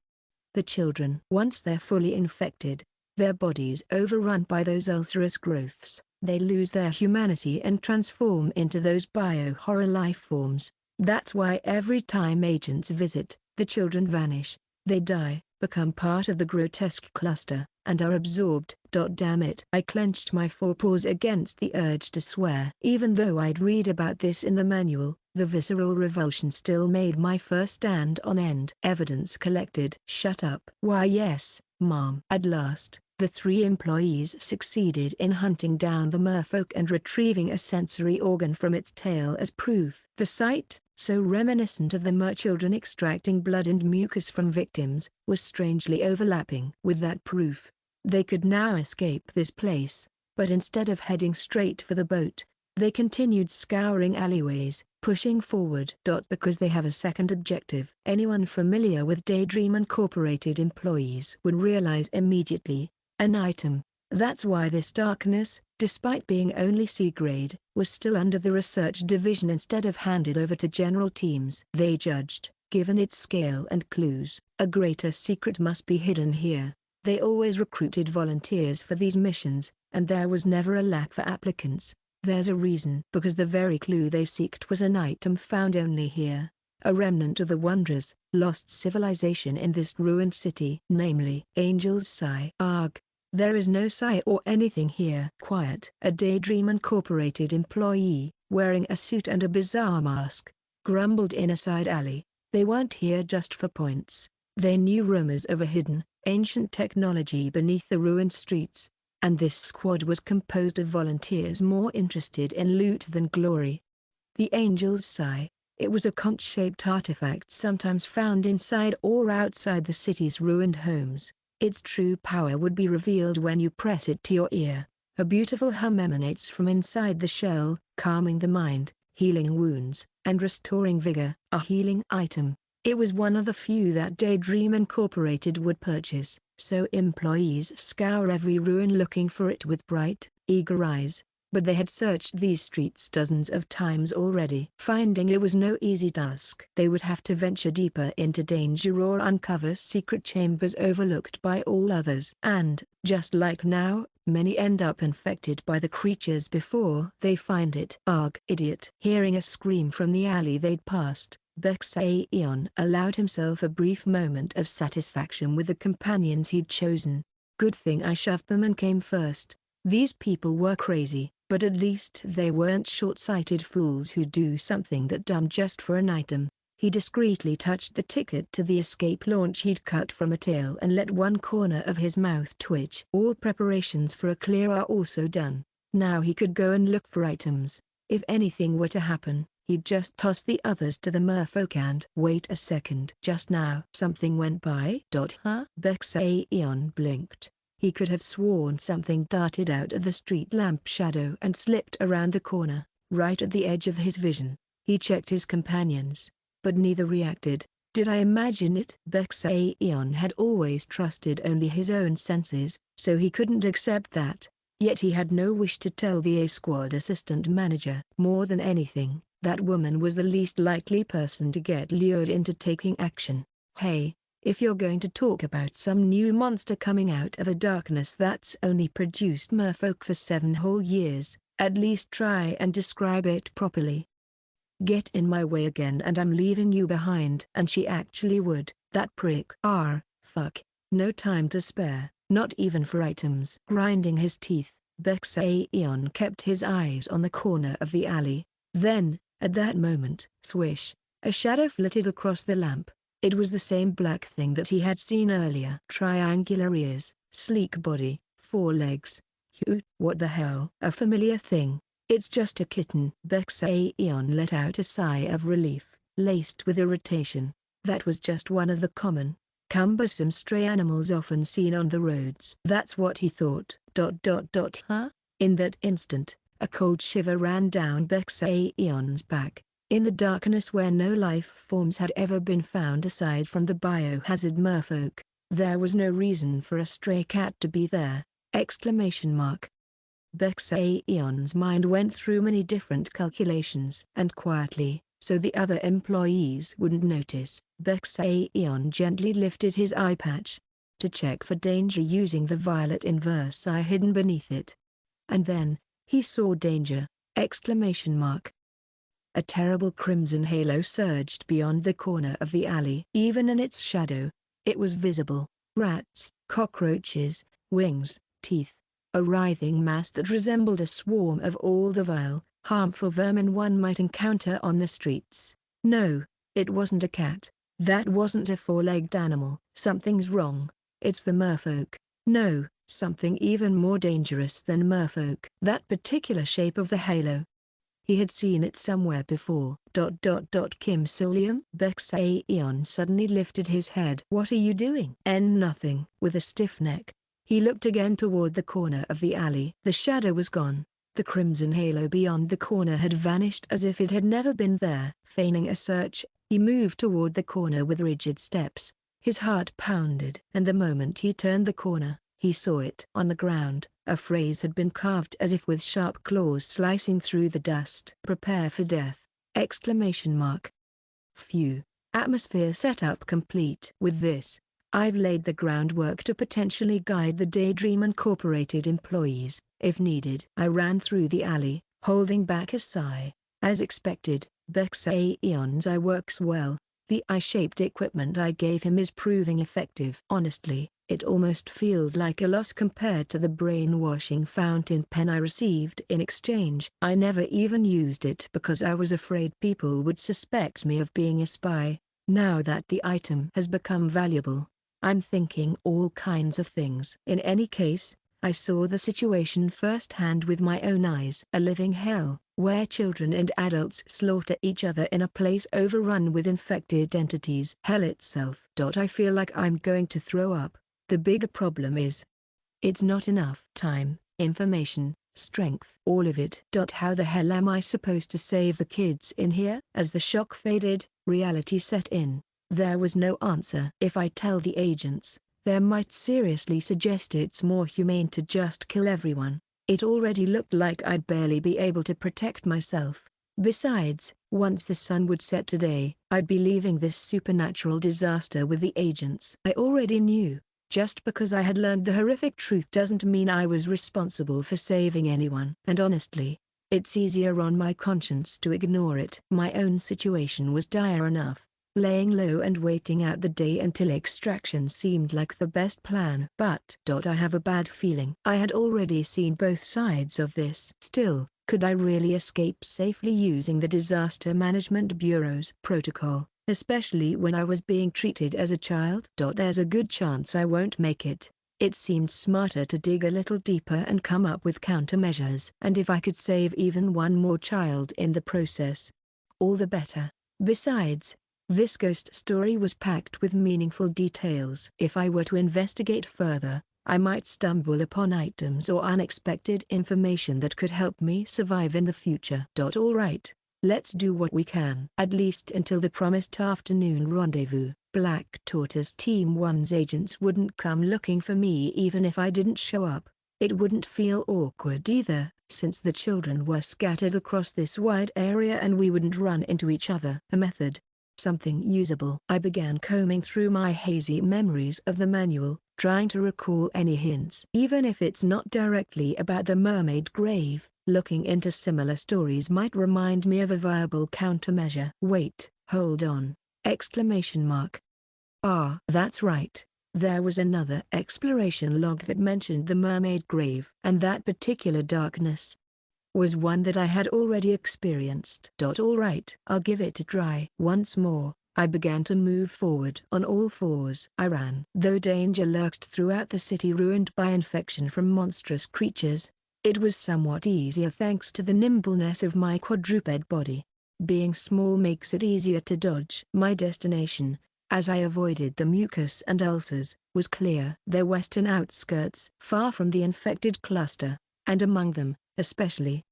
the children, once they're fully infected, their bodies overrun by those ulcerous growths, they lose their humanity and transform into those bio-horror life forms. That's why every time agents visit, the children vanish, they die, become part of the grotesque cluster, and are absorbed. Damn it. I clenched my forepaws against the urge to swear. Even though I'd read about this in the manual, the visceral revulsion still made my fur stand on end. Evidence collected. Shut up. Why yes, Mom. At last, the three employees succeeded in hunting down the merfolk and retrieving a sensory organ from its tail as proof. The sight, so reminiscent of the merchildren extracting blood and mucus from victims, was strangely overlapping with that proof. They could now escape this place, but instead of heading straight for the boat, they continued scouring alleyways, pushing forward. Because they have a second objective. Anyone familiar with Daydream Incorporated employees would realize immediately, an item. That's why this darkness, despite being only C-grade, was still under the research division instead of handed over to general teams. They judged, given its scale and clues, a greater secret must be hidden here. They always recruited volunteers for these missions, and there was never a lack for applicants. There's a reason. Because the very clue they sought was an item found only here. A remnant of the wondrous, lost civilization in this ruined city. Namely, Angel's Sigh. Arg. There is no sigh or anything here. Quiet. A Daydream Incorporated employee, wearing a suit and a bizarre mask, grumbled in a side alley. They weren't here just for points. They knew rumors of a hidden, ancient technology beneath the ruined streets, and this squad was composed of volunteers more interested in loot than glory. The Angel's Sigh. It was a conch-shaped artifact sometimes found inside or outside the city's ruined homes. Its true power would be revealed when you press it to your ear. A beautiful hum emanates from inside the shell, calming the mind, healing wounds, and restoring vigor. A healing item. It was one of the few that Daydream Incorporated would purchase, so employees scour every ruin looking for it with bright, eager eyes. but they had searched these streets dozens of times already. Finding it was no easy task. They would have to venture deeper into danger or uncover secret chambers overlooked by all others. And, just like now, many end up infected by the creatures before they find it. Ugh, idiot. Hearing a scream from the alley they'd passed, Bexaeon allowed himself a brief moment of satisfaction with the companions he'd chosen. Good thing I shoved them and came first. These people were crazy, but at least they weren't short-sighted fools who do something that dumb just for an item. He discreetly touched the ticket to the escape launch he'd cut from a tail and let one corner of his mouth twitch. All preparations for a clear are also done. Now he could go and look for items. If anything were to happen, he'd just toss the others to the merfolk and wait a second. Just now something went by. Huh? Bexaeon blinked. He could have sworn something darted out of the street lamp shadow and slipped around the corner, right at the edge of his vision. He checked his companions, but neither reacted. Did I imagine it? Bexaeon had always trusted only his own senses, so he couldn't accept that. Yet he had no wish to tell the A-Squad assistant manager. More than anything, that woman was the least likely person to get lured into taking action. Hey, if you're going to talk about some new monster coming out of a darkness that's only produced merfolk for 7 whole years, at least try and describe it properly. Get in my way again and I'm leaving you behind. And she actually would, that prick. Fuck. No time to spare, not even for items. Grinding his teeth, Bexaeon kept his eyes on the corner of the alley. Then, at that moment, swish, a shadow flitted across the lamp. It was the same black thing that he had seen earlier. Triangular ears, sleek body, 4 legs. What the hell? A familiar thing. It's just a kitten. Bexaeon let out a sigh of relief, laced with irritation. That was just one of the common, cumbersome stray animals often seen on the roads. That's what he thought. Huh? In that instant, a cold shiver ran down Bexaeon's back. In the darkness where no life forms had ever been found aside from the biohazard merfolk, there was no reason for a stray cat to be there! Bexaeon's mind went through many different calculations. And quietly, so the other employees wouldn't notice, Bexaeon gently lifted his eye patch to check for danger using the violet inverse eye hidden beneath it. And then, he saw danger! A terrible crimson halo surged beyond the corner of the alley. Even in its shadow, it was visible. Rats, cockroaches, wings, teeth. A writhing mass that resembled a swarm of all the vile, harmful vermin one might encounter on the streets. No, it wasn't a cat. That wasn't a 4-legged animal. Something's wrong. It's the merfolk. No, something even more dangerous than merfolk. That particular shape of the halo. He had seen it somewhere before. Kim Solium? Bexaeon suddenly lifted his head. What are you doing? Nothing. With a stiff neck, he looked again toward the corner of the alley. The shadow was gone. The crimson halo beyond the corner had vanished as if it had never been there. Feigning a search, he moved toward the corner with rigid steps. His heart pounded. And the moment he turned the corner, he saw it. On the ground, a phrase had been carved as if with sharp claws slicing through the dust. Prepare for death! Phew. Atmosphere setup complete. With this, I've laid the groundwork to potentially guide the Daydream Incorporated employees, if needed. I ran through the alley, holding back a sigh. As expected, Bexaeon's eye works well. The eye-shaped equipment I gave him is proving effective. Honestly, it almost feels like a loss compared to the brainwashing fountain pen I received in exchange. I never even used it because I was afraid people would suspect me of being a spy. Now that the item has become valuable, I'm thinking all kinds of things. In any case, I saw the situation firsthand with my own eyes. A living hell, where children and adults slaughter each other in a place overrun with infected entities. Hell itself. I feel like I'm going to throw up. The bigger problem is, it's not enough time, information, strength. All of it. How the hell am I supposed to save the kids in here? As the shock faded, reality set in. There was no answer. If I tell the agents, they might seriously suggest it's more humane to just kill everyone. It already looked like I'd barely be able to protect myself. Besides, once the sun would set today, I'd be leaving this supernatural disaster with the agents. I already knew. Just because I had learned the horrific truth doesn't mean I was responsible for saving anyone. And honestly, it's easier on my conscience to ignore it. My own situation was dire enough. Laying low and waiting out the day until extraction seemed like the best plan. But I have a bad feeling. I had already seen both sides of this. Still, could I really escape safely using the Disaster Management Bureau's protocol, especially when I was being treated as a child? There's a good chance I won't make it. It seemed smarter to dig a little deeper and come up with countermeasures. And if I could save even one more child in the process, all the better. Besides, this ghost story was packed with meaningful details. If I were to investigate further, I might stumble upon items or unexpected information that could help me survive in the future. All right, let's do what we can. At least until the promised afternoon rendezvous. Black Tortoise Team 1's agents wouldn't come looking for me even if I didn't show up. It wouldn't feel awkward either, since the children were scattered across this wide area and we wouldn't run into each other. A method. Something usable. I began combing through my hazy memories of the manual, trying to recall any hints. Even if it's not directly about the mermaid grave, looking into similar stories might remind me of a viable countermeasure. Wait, hold on! Exclamation mark. Ah, that's right. There was another exploration log that mentioned the mermaid grave. And that particular darkness was one that I had already experienced. All right, I'll give it a try. Once more, I began to move forward on all fours. I ran. Though danger lurked throughout the city ruined by infection from monstrous creatures, it was somewhat easier thanks to the nimbleness of my quadruped body. Being small makes it easier to dodge. My destination, as I avoided the mucus and ulcers, was clear. Their western outskirts, far from the infected cluster, and among them, especially,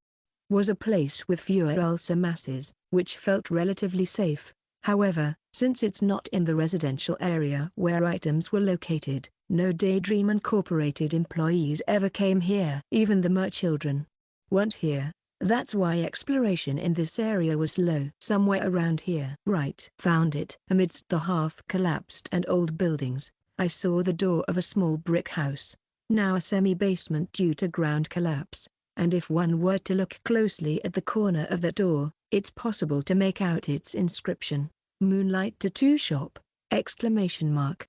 was a place with fewer ulcer masses, which felt relatively safe. However, since it's not in the residential area where items were located, no Daydream Incorporated employees ever came here. Even the merchildren weren't here. That's why exploration in this area was slow. Somewhere around here. Right. Found it. Amidst the half-collapsed and old buildings, I saw the door of a small brick house, now a semi-basement due to ground collapse. And if one were to look closely at the corner of that door, it's possible to make out its inscription, "Moonlight Tattoo Shop!" Exclamation mark.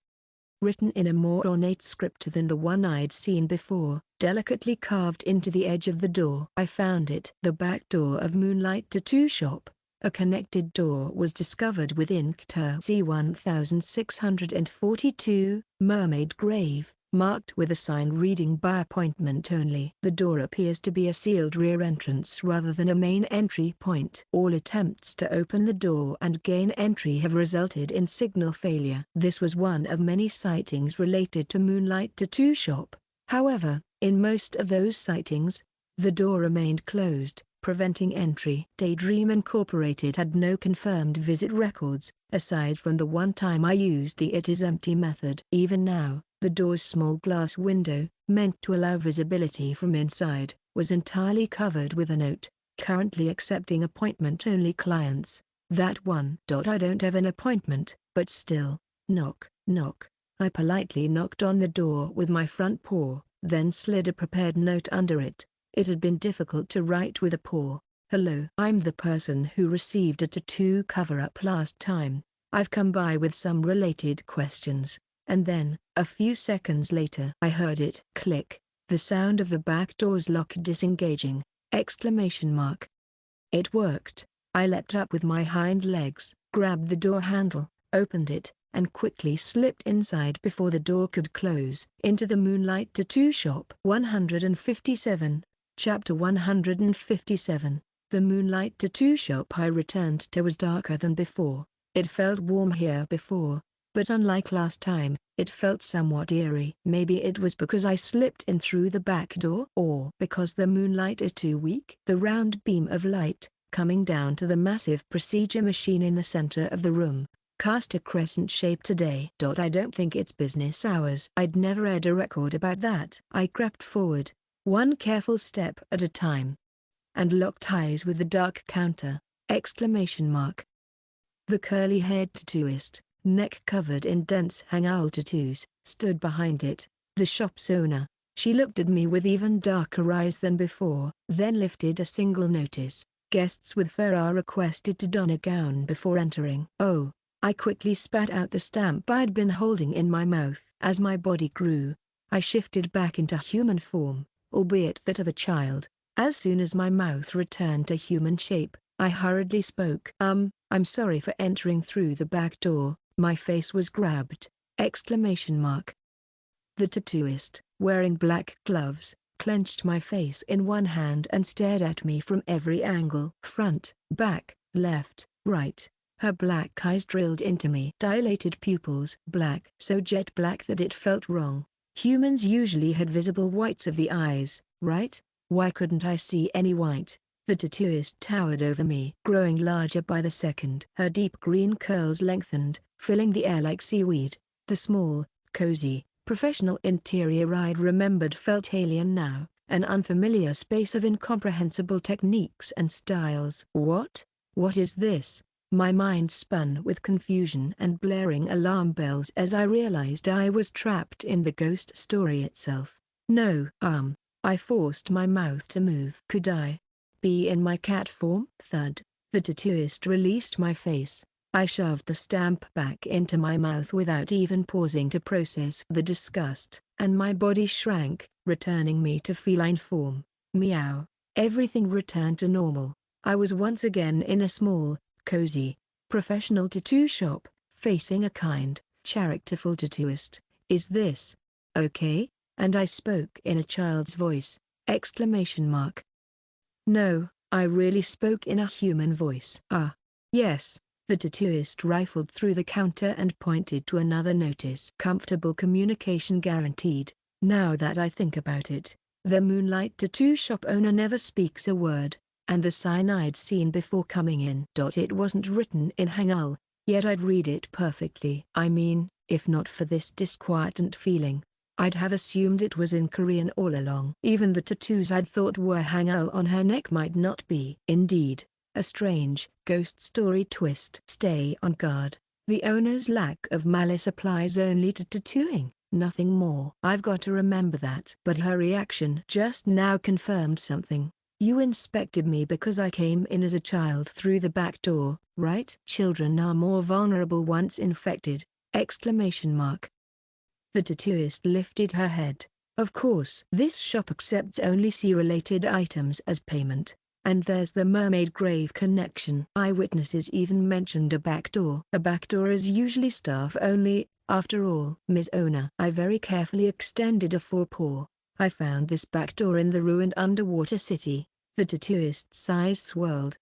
Written in a more ornate script than the one I'd seen before, delicately carved into the edge of the door. I found it. The back door of Moonlight Tattoo Shop, a connected door, was discovered within C 1642, Mermaid Grave, marked with a sign reading "By appointment only." The door appears to be a sealed rear entrance rather than a main entry point. All attempts to open the door and gain entry have resulted in signal failure. This was one of many sightings related to Moonlight Tattoo Shop. However, in most of those sightings, the door remained closed, preventing entry. Daydream Incorporated had no confirmed visit records, aside from the one time I used the "it is empty" method. Even now, the door's small glass window, meant to allow visibility from inside, was entirely covered with a note, "Currently accepting appointment-only clients." That one. I don't have an appointment, but still, knock, knock. I politely knocked on the door with my front paw, then slid a prepared note under it. It had been difficult to write with a paw. "Hello. I'm the person who received a tattoo cover-up last time. I've come by with some related questions." And then, a few seconds later, I heard it click, the sound of the back door's lock disengaging. Exclamation mark. It worked. I leapt up with my hind legs, grabbed the door handle, opened it, and quickly slipped inside before the door could close. Into the Moonlight Tattoo Shop. 157. Chapter 157. The Moonlight Tattoo Shop I returned to was darker than before. It felt warm here before, but unlike last time, it felt somewhat eerie. Maybe it was because I slipped in through the back door, or because the moonlight is too weak. The round beam of light, coming down to the massive procedure machine in the center of the room, cast a crescent shape today. I don't think it's business hours. I'd never read a record about that. I crept forward, one careful step at a time. And locked eyes with the dark counter! Exclamation mark. The curly-haired tattooist, neck covered in dense hang-owl tattoos, stood behind it. The shop's owner. She looked at me with even darker eyes than before, then lifted a single notice. Guests with fur are requested to don a gown before entering. Oh! I quickly spat out the stamp I'd been holding in my mouth. As my body grew, I shifted back into human form, albeit that of a child. As soon as my mouth returned to human shape, I hurriedly spoke. I'm sorry for entering through the back door. My face was grabbed! Exclamation mark. The tattooist, wearing black gloves, clenched my face in one hand and stared at me from every angle. Front, back, left, right. Her black eyes drilled into me. Dilated pupils. Black, so jet black that it felt wrong. Humans usually had visible whites of the eyes, right? Why couldn't I see any white? The tattooist towered over me, growing larger by the second. Her deep green curls lengthened, filling the air like seaweed. The small, cozy, professional interior I'd remembered felt alien now, an unfamiliar space of incomprehensible techniques and styles. What? What is this? My mind spun with confusion and blaring alarm bells as I realized I was trapped in the ghost story itself. No. I forced my mouth to move. Could I be in my cat form? Thud. The tattooist released my face. I shoved the stamp back into my mouth without even pausing to process the disgust, and my body shrank, returning me to feline form. Meow. Everything returned to normal. I was once again in a small, cozy, professional tattoo shop, facing a kind, characterful tattooist. Is this okay? And I spoke in a child's voice. Exclamation mark. No, I really spoke in a human voice. Yes. The tattooist rifled through the counter and pointed to another notice. Comfortable communication guaranteed. Now that I think about it, the Moonlight Tattoo Shop owner never speaks a word, and the sign I'd seen before coming in. It wasn't written in Hangul, yet I'd read it perfectly. I mean, if not for this disquietant feeling, I'd have assumed it was in Korean all along. Even the tattoos I'd thought were Hangul on her neck might not be. Indeed. A strange, ghost story twist. Stay on guard. The owner's lack of malice applies only to tattooing, nothing more. I've got to remember that. But her reaction just now confirmed something. You inspected me because I came in as a child through the back door, right? Children are more vulnerable once infected! Exclamation mark. The tattooist lifted her head. Of course. This shop accepts only sea-related items as payment. And there's the mermaid grave connection. Eyewitnesses even mentioned a back door. A back door is usually staff only, after all. Ms. Owner. I very carefully extended a forepaw. I found this back door in the ruined underwater city. The tattooist's eyes swirled.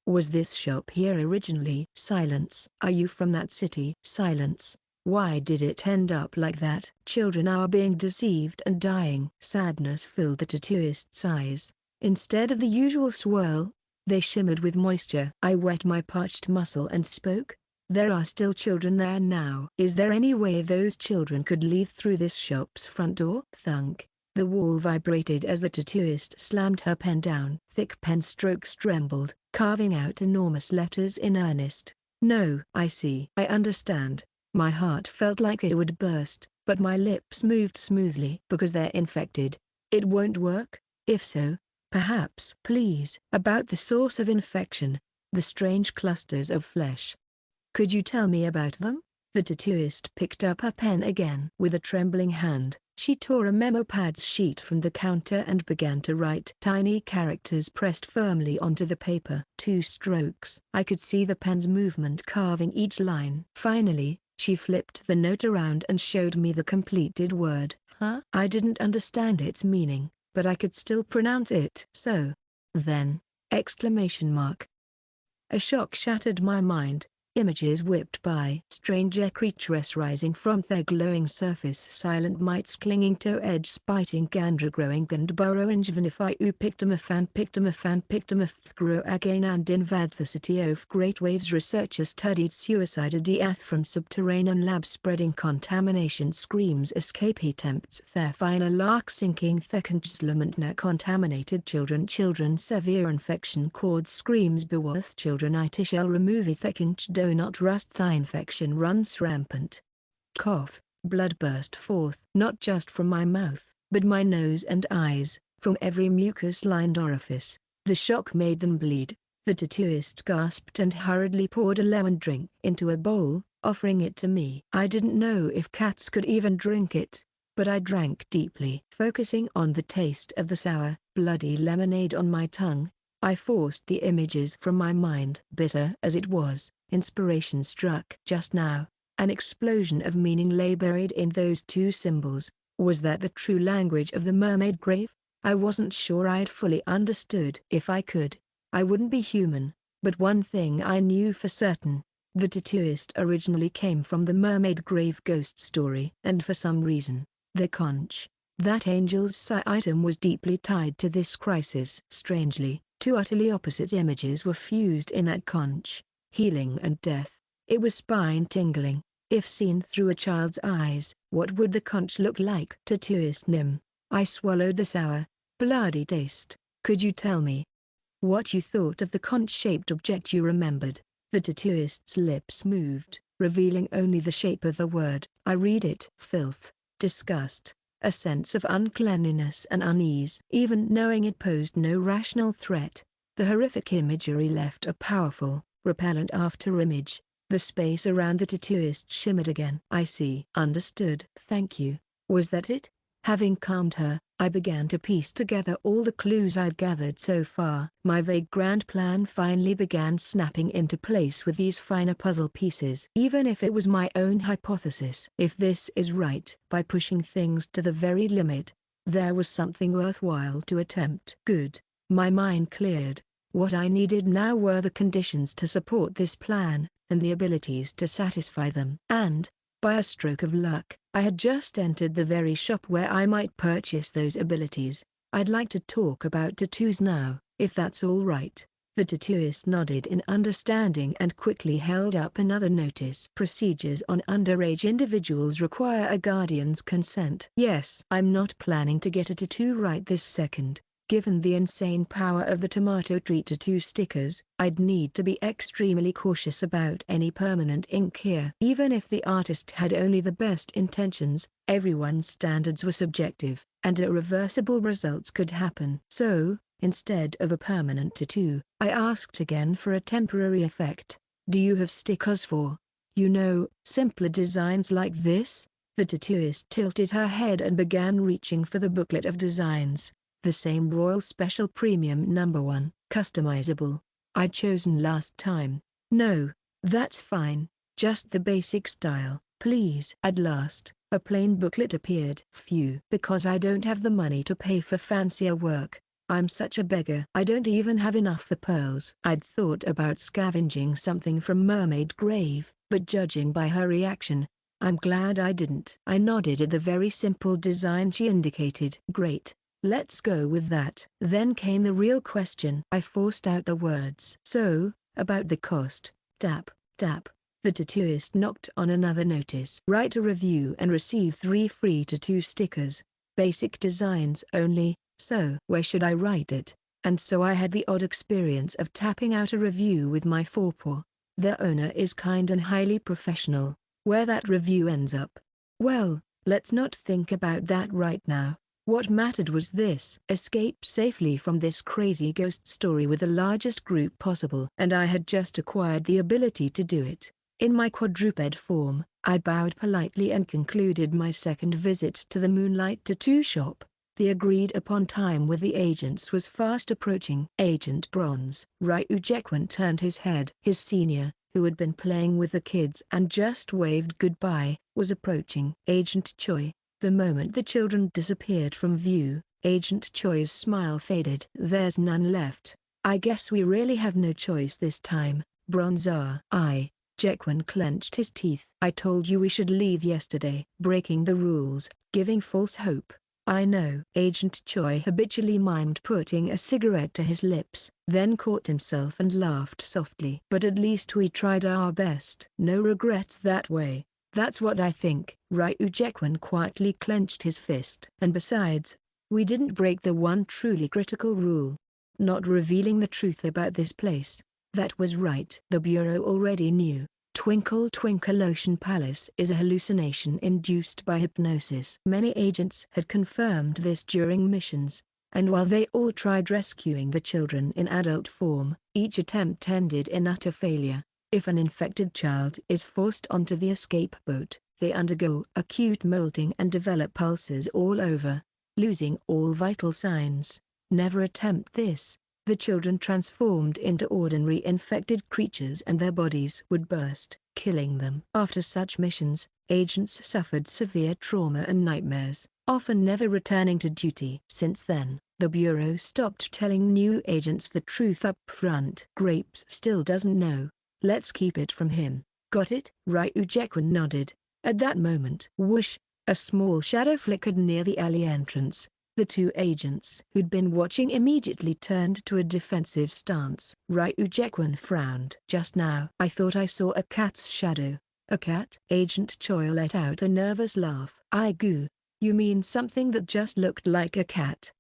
Was this shop here originally? Silence. Are you from that city? Silence. Why did it end up like that? Children are being deceived and dying. Sadness filled the tattooist's eyes. Instead of the usual swirl, they shimmered with moisture. I wet my parched muscle and spoke. There are still children there now. Is there any way those children could leave through this shop's front door? Thunk. The wall vibrated as the tattooist slammed her pen down. Thick pen strokes trembled, carving out enormous letters in earnest. No. I see. I understand. My heart felt like it would burst, but my lips moved smoothly. Because they're infected. It won't work? If so, perhaps. Please. About the source of infection, the strange clusters of flesh. Could you tell me about them? The tattooist picked up her pen again. With a trembling hand, she tore a memo pad sheet from the counter and began to write. Tiny characters pressed firmly onto the paper. 2 strokes. I could see the pen's movement carving each line. Finally, she flipped the note around and showed me the completed word. I didn't understand its meaning, but I could still pronounce it. So then! Exclamation mark. A shock shattered my mind. Images whipped by. Stranger creatures rising from their glowing surface. Silent mites clinging to edge. Spiting Gandra growing and burrowing. Vanify u pictomophan grow again and invade the city of great waves. Researcher studied suicide death from subterranean lab spreading contamination. Screams escape attempts. Their final lark sinking thekenslamantna contaminated children. Severe infection cords. Screams beworth children. It shall remove thekench do not rust. Thy infection runs rampant. Cough. Blood burst forth, not just from my mouth, but my nose and eyes, from every mucus-lined orifice. The shock made them bleed. The tattooist gasped and hurriedly poured a lemon drink into a bowl, offering it to me. I didn't know if cats could even drink it, but I drank deeply. Focusing on the taste of the sour, bloody lemonade on my tongue, I forced the images from my mind. Bitter as it was, inspiration struck. Just now, an explosion of meaning lay buried in those two symbols. Was that the true language of the mermaid grave? I wasn't sure I'd fully understood. If I could, I wouldn't be human. But one thing I knew for certain: the tattooist originally came from the mermaid grave ghost story. And for some reason, the conch, that angel's psi item, was deeply tied to this crisis. Strangely, two utterly opposite images were fused in that conch: healing and death. It was spine-tingling. If seen through a child's eyes, what would the conch look like? Tattooist Nim. I swallowed the sour, bloody taste. Could you tell me what you thought of the conch-shaped object you remembered? The tattooist's lips moved, revealing only the shape of the word. I read it: filth, disgust, a sense of uncleanliness and unease. Even knowing it posed no rational threat, the horrific imagery left a powerful, repellent afterimage. The space around the tattooist shimmered again. I see. Understood. Thank you. Was that it? Having calmed her, I began to piece together all the clues I'd gathered so far. My vague grand plan finally began snapping into place with these finer puzzle pieces. Even if it was my own hypothesis, if this is right, by pushing things to the very limit, there was something worthwhile to attempt. Good. My mind cleared. What I needed now were the conditions to support this plan, and the abilities to satisfy them. And, by a stroke of luck, I had just entered the very shop where I might purchase those abilities. I'd like to talk about tattoos now, if that's all right. The tattooist nodded in understanding and quickly held up another notice. Procedures on underage individuals require a guardian's consent. Yes, I'm not planning to get a tattoo right this second. Given the insane power of the tomato tree tattoo stickers, I'd need to be extremely cautious about any permanent ink here. Even if the artist had only the best intentions, everyone's standards were subjective, and irreversible results could happen. So, instead of a permanent tattoo, I asked again for a temporary effect. Do you have stickers for, simpler designs like this? The tattooist tilted her head and began reaching for the booklet of designs. The same Royal Special Premium number 1, customizable, I'd chosen last time. No, that's fine, just the basic style, please. At last, a plain booklet appeared. Phew. Because I don't have the money to pay for fancier work. I'm such a beggar. I don't even have enough for pearls. I'd thought about scavenging something from Mermaid Grave, but judging by her reaction, I'm glad I didn't. I nodded at the very simple design she indicated. Great. Let's go with that. Then came the real question. I forced out the words. So, about the cost. Tap, tap. The tattooist knocked on another notice. Write a review and receive 3 free tattoo stickers. Basic designs only. So where should I write it? And so I had the odd experience of tapping out a review with my forepaw. The owner is kind and highly professional. Where that review ends up? Well, let's not think about that right now. What mattered was this: escape safely from this crazy ghost story with the largest group possible. And I had just acquired the ability to do it. In my quadruped form, I bowed politely and concluded my second visit to the Moonlight Tattoo Shop. The agreed-upon time with the agents was fast approaching. Agent Bronze. Ryu Jekwon turned his head. His senior, who had been playing with the kids and just waved goodbye, was approaching. Agent Choi. The moment the children disappeared from view, Agent Choi's smile faded. There's none left. I guess we really have no choice this time, Bronze. Jaekwon clenched his teeth. I told you we should leave yesterday. Breaking the rules, giving false hope. I know. Agent Choi habitually mimed putting a cigarette to his lips, then caught himself and laughed softly. But at least we tried our best. No regrets that way. That's what I think. Ryu Jaekwon quietly clenched his fist. And besides, we didn't break the one truly critical rule. Not revealing the truth about this place. That was right. The Bureau already knew. Twinkle Twinkle Ocean Palace is a hallucination induced by hypnosis. Many agents had confirmed this during missions, and while they all tried rescuing the children in adult form, each attempt ended in utter failure. If an infected child is forced onto the escape boat, they undergo acute molting and develop ulcers all over, losing all vital signs. Never attempt this. The children transformed into ordinary infected creatures and their bodies would burst, killing them. After such missions, agents suffered severe trauma and nightmares, often never returning to duty. Since then, the Bureau stopped telling new agents the truth up front. Grapes still doesn't know. Let's keep it from him. Got it? Ryu Jaekwon nodded. At that moment, whoosh, a small shadow flickered near the alley entrance. The two agents who'd been watching immediately turned to a defensive stance. Ryu Jaekwon frowned. Just now, I thought I saw a cat's shadow. A cat? Agent Choi let out a nervous laugh. Goo. You mean something that just looked like a cat?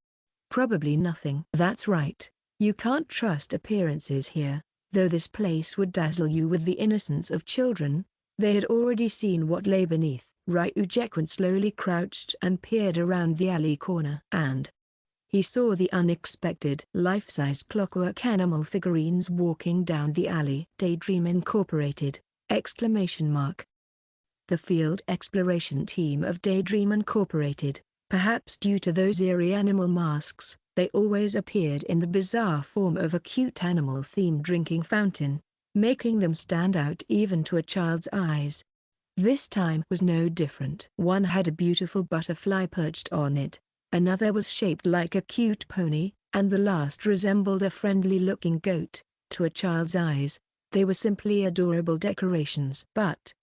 Probably nothing. That's right. You can't trust appearances here. Though this place would dazzle you with the innocence of children, they had already seen what lay beneath. Ryu Jaekwon slowly crouched and peered around the alley corner. And he saw the unexpected. Life-size clockwork animal figurines walking down the alley. Daydream Incorporated! Exclamation mark. The field exploration team of Daydream Incorporated. Perhaps due to those eerie animal masks, they always appeared in the bizarre form of a cute animal-themed drinking fountain, making them stand out even to a child's eyes. This time was no different. One had a beautiful butterfly perched on it, another was shaped like a cute pony, and the last resembled a friendly-looking goat. To a child's eyes, they were simply adorable decorations. But,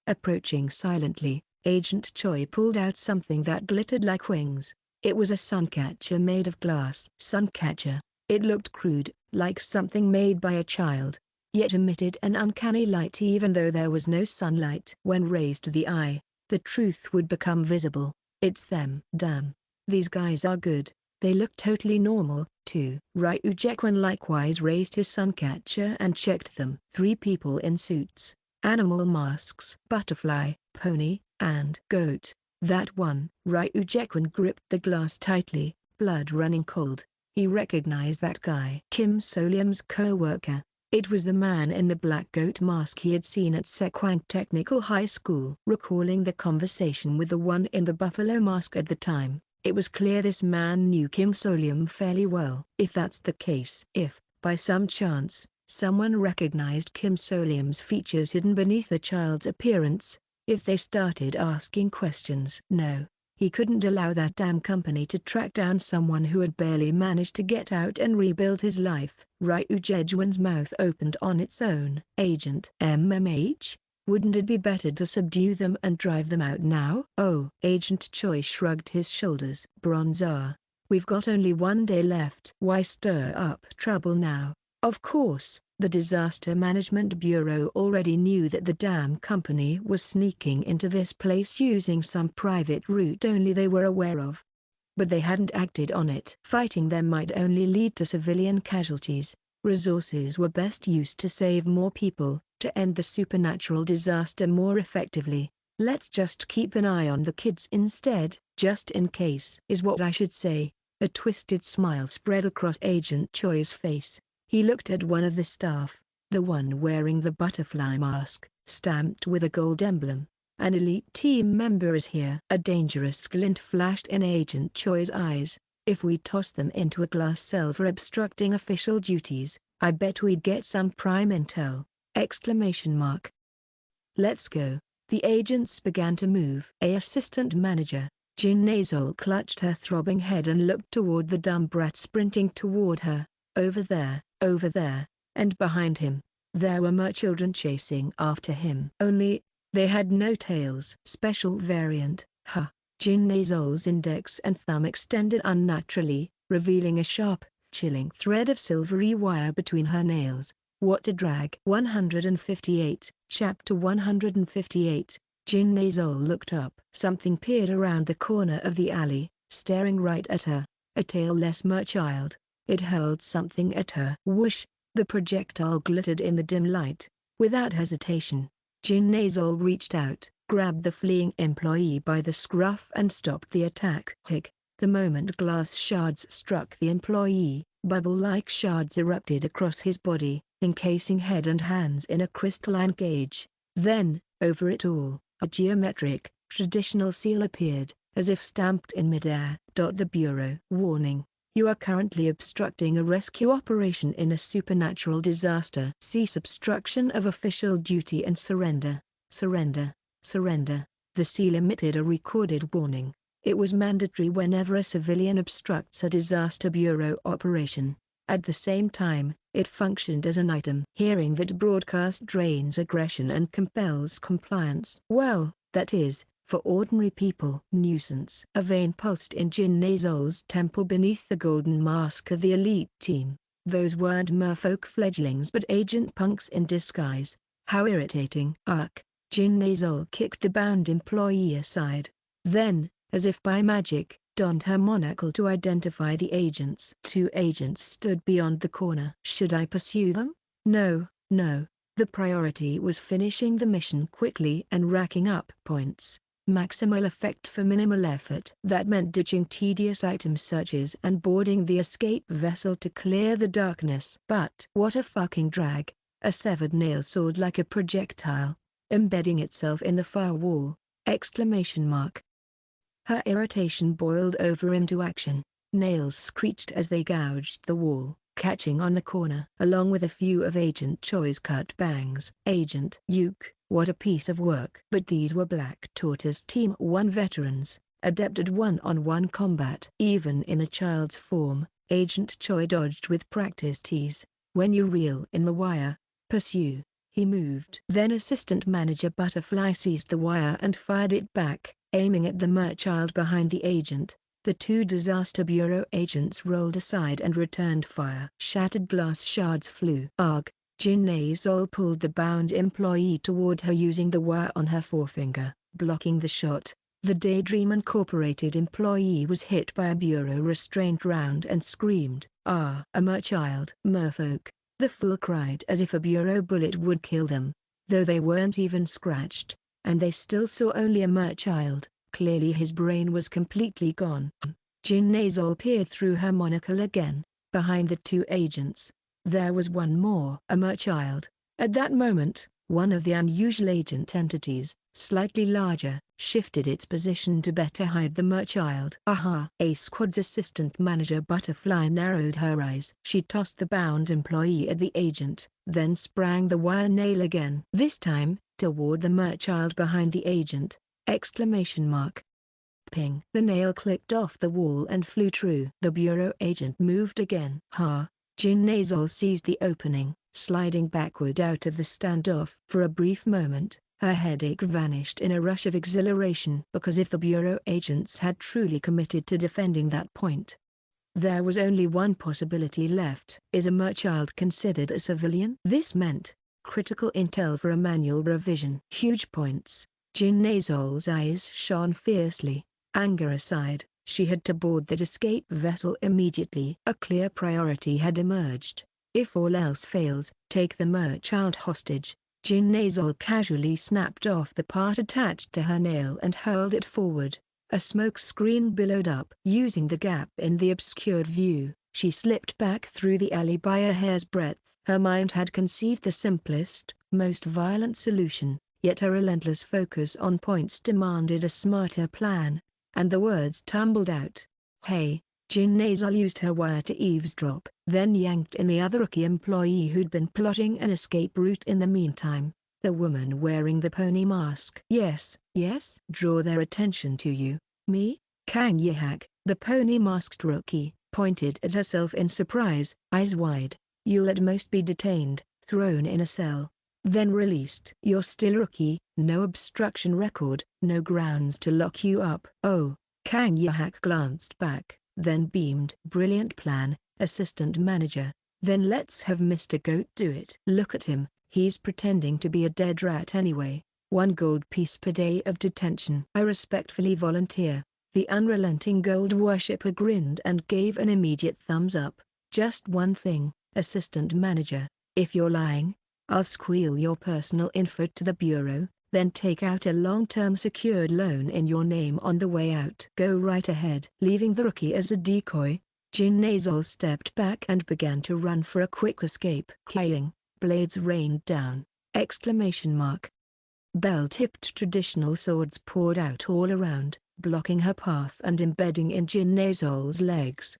approaching silently, Agent Choi pulled out something that glittered like wings. It was a suncatcher made of glass. Suncatcher. It looked crude, like something made by a child, yet emitted an uncanny light even though there was no sunlight. When raised to the eye, the truth would become visible. It's them. Damn. These guys are good. They look totally normal, too. Ryu Jaekwon likewise raised his suncatcher and checked them. 3 people in suits, animal masks, butterfly, pony, and goat. That one. Ryu Jaekwon gripped the glass tightly, blood running cold. He recognized that guy. Kim Solium's co-worker. It was the man in the black goat mask he had seen at Sekwang Technical High School. Recalling the conversation with the one in the buffalo mask at the time, it was clear this man knew Kim Solium fairly well. If that's the case, if, by some chance, someone recognized Kim Solium's features hidden beneath the child's appearance, if they started asking questions. No, he couldn't allow that damn company to track down someone who had barely managed to get out and rebuild his life. Ryu Jaekwon's mouth opened on its own. Agent MMH? Wouldn't it be better to subdue them and drive them out now? Oh. Agent Choi shrugged his shoulders. Bronzar, we've got only 1 day left. Why stir up trouble now? Of course, the Disaster Management Bureau already knew that the damn company was sneaking into this place using some private route only they were aware of. But they hadn't acted on it. Fighting them might only lead to civilian casualties. Resources were best used to save more people, to end the supernatural disaster more effectively. Let's just keep an eye on the kids instead, just in case. Is what I should say. A twisted smile spread across Agent Choi's face. He looked at one of the staff, the one wearing the butterfly mask, stamped with a gold emblem. An elite team member is here. A dangerous glint flashed in Agent Choi's eyes. If we toss them into a glass cell for obstructing official duties, I bet we'd get some prime intel! Exclamation mark. Let's go. The agents began to move. Assistant manager, Jin Nazol clutched her throbbing head and looked toward the dumb brat sprinting toward her. Over there, and behind him. There were more children chasing after him. Only, they had no tails. Special variant, ha. Jin Nazol's index and thumb extended unnaturally, revealing a sharp, chilling thread of silvery wire between her nails. What a drag. 158, Chapter 158. Jin Nazol looked up. Something peered around the corner of the alley, staring right at her. A tailless merchild. It hurled something at her. Whoosh! The projectile glittered in the dim light. Without hesitation, Jin Nazol reached out, grabbed the fleeing employee by the scruff and stopped the attack. Hic! The moment glass shards struck the employee, bubble-like shards erupted across his body, encasing head and hands in a crystalline cage. Then, over it all, a geometric, traditional seal appeared, as if stamped in midair. The Bureau. Warning. You are currently obstructing a rescue operation in a supernatural disaster. Cease obstruction of official duty and surrender. Surrender. Surrender. The seal emitted a recorded warning. It was mandatory whenever a civilian obstructs a disaster bureau operation. At the same time, it functioned as an item. Hearing that broadcast drains aggression and compels compliance. Well, that is, for ordinary people. Nuisance. A vein pulsed in Jin Nazol's temple beneath the golden mask of the elite team. Those weren't merfolk fledglings but agent punks in disguise. How irritating. Ugh. Jin Nazol kicked the bound employee aside. Then, as if by magic, donned her monocle to identify the agents. 2 agents stood beyond the corner. Should I pursue them? No, no. The priority was finishing the mission quickly and racking up points. Maximal effect for minimal effort. That meant ditching tedious item searches and boarding the escape vessel to clear the darkness. But what a fucking drag. A severed nail soared like a projectile, embedding itself in the firewall. Exclamation mark. Her irritation boiled over into action. Nails screeched as they gouged the wall, catching on the corner. Along with a few of Agent Choi's cut bangs. Agent Yuke, what a piece of work. But these were Black Tortoise Team 1 veterans, adept at one-on-one combat. Even in a child's form, Agent Choi dodged with practiced ease. When you reel in the wire, pursue. He moved. Then Assistant Manager Butterfly seized the wire and fired it back, aiming at the merchild behind the agent. The 2 Disaster Bureau agents rolled aside and returned fire. Shattered glass shards flew. Arg! Jin Nazol pulled the bound employee toward her using the wire on her forefinger, blocking the shot. The Daydream Incorporated employee was hit by a Bureau restraint round and screamed. Ah! A merchild. Merfolk. The fool cried as if a Bureau bullet would kill them, though they weren't even scratched, and they still saw only a merchild. Clearly his brain was completely gone. Jin Nazol peered through her monocle again. Behind the 2 agents, there was one more. A merchild. At that moment, one of the unusual agent entities, slightly larger, shifted its position to better hide the merchild. Aha! A squad's assistant manager Butterfly narrowed her eyes. She tossed the bound employee at the agent, then sprang the wire nail again. This time, toward the merchild behind the agent. Exclamation mark. Ping. The nail clicked off the wall and flew true. The Bureau agent moved again. Ha! Jin Nazol seized the opening, sliding backward out of the standoff. For a brief moment, her headache vanished in a rush of exhilaration. Because if the Bureau agents had truly committed to defending that point, there was only one possibility left. Is a merchild considered a civilian? This meant critical intel for a manual revision. Huge points. Jin Nazol's eyes shone fiercely. Anger aside, she had to board that escape vessel immediately. A clear priority had emerged. If all else fails, take the merchild hostage. Jin Nazol casually snapped off the part attached to her nail and hurled it forward. A smoke screen billowed up. Using the gap in the obscured view, she slipped back through the alley by a hair's breadth. Her mind had conceived the simplest, most violent solution, yet her relentless focus on points demanded a smarter plan, and the words tumbled out. Hey! Jin Nazol used her wire to eavesdrop, then yanked in the other rookie employee who'd been plotting an escape route in the meantime, the woman wearing the pony mask. Yes, yes? Draw their attention to you. Me? Kang Yihak, the pony-masked rookie, pointed at herself in surprise, eyes wide. You'll at most be detained, thrown in a cell, then released. You're still rookie, no obstruction record, no grounds to lock you up. Oh, Kang Yahak glanced back, then beamed. Brilliant plan, assistant manager. Then let's have Mr. Goat do it. Look at him, he's pretending to be a dead rat anyway. 1 gold piece per day of detention. I respectfully volunteer. The unrelenting gold worshipper grinned and gave an immediate thumbs up. Just one thing, assistant manager, if you're lying, I'll squeal your personal info to the bureau, then take out a long-term secured loan in your name on the way out. Go right ahead. Leaving the rookie as a decoy, Jin Nazal stepped back and began to run for a quick escape. Clang, blades rained down, exclamation mark. Bell-tipped traditional swords poured out all around, blocking her path and embedding in Jin Nazal's legs.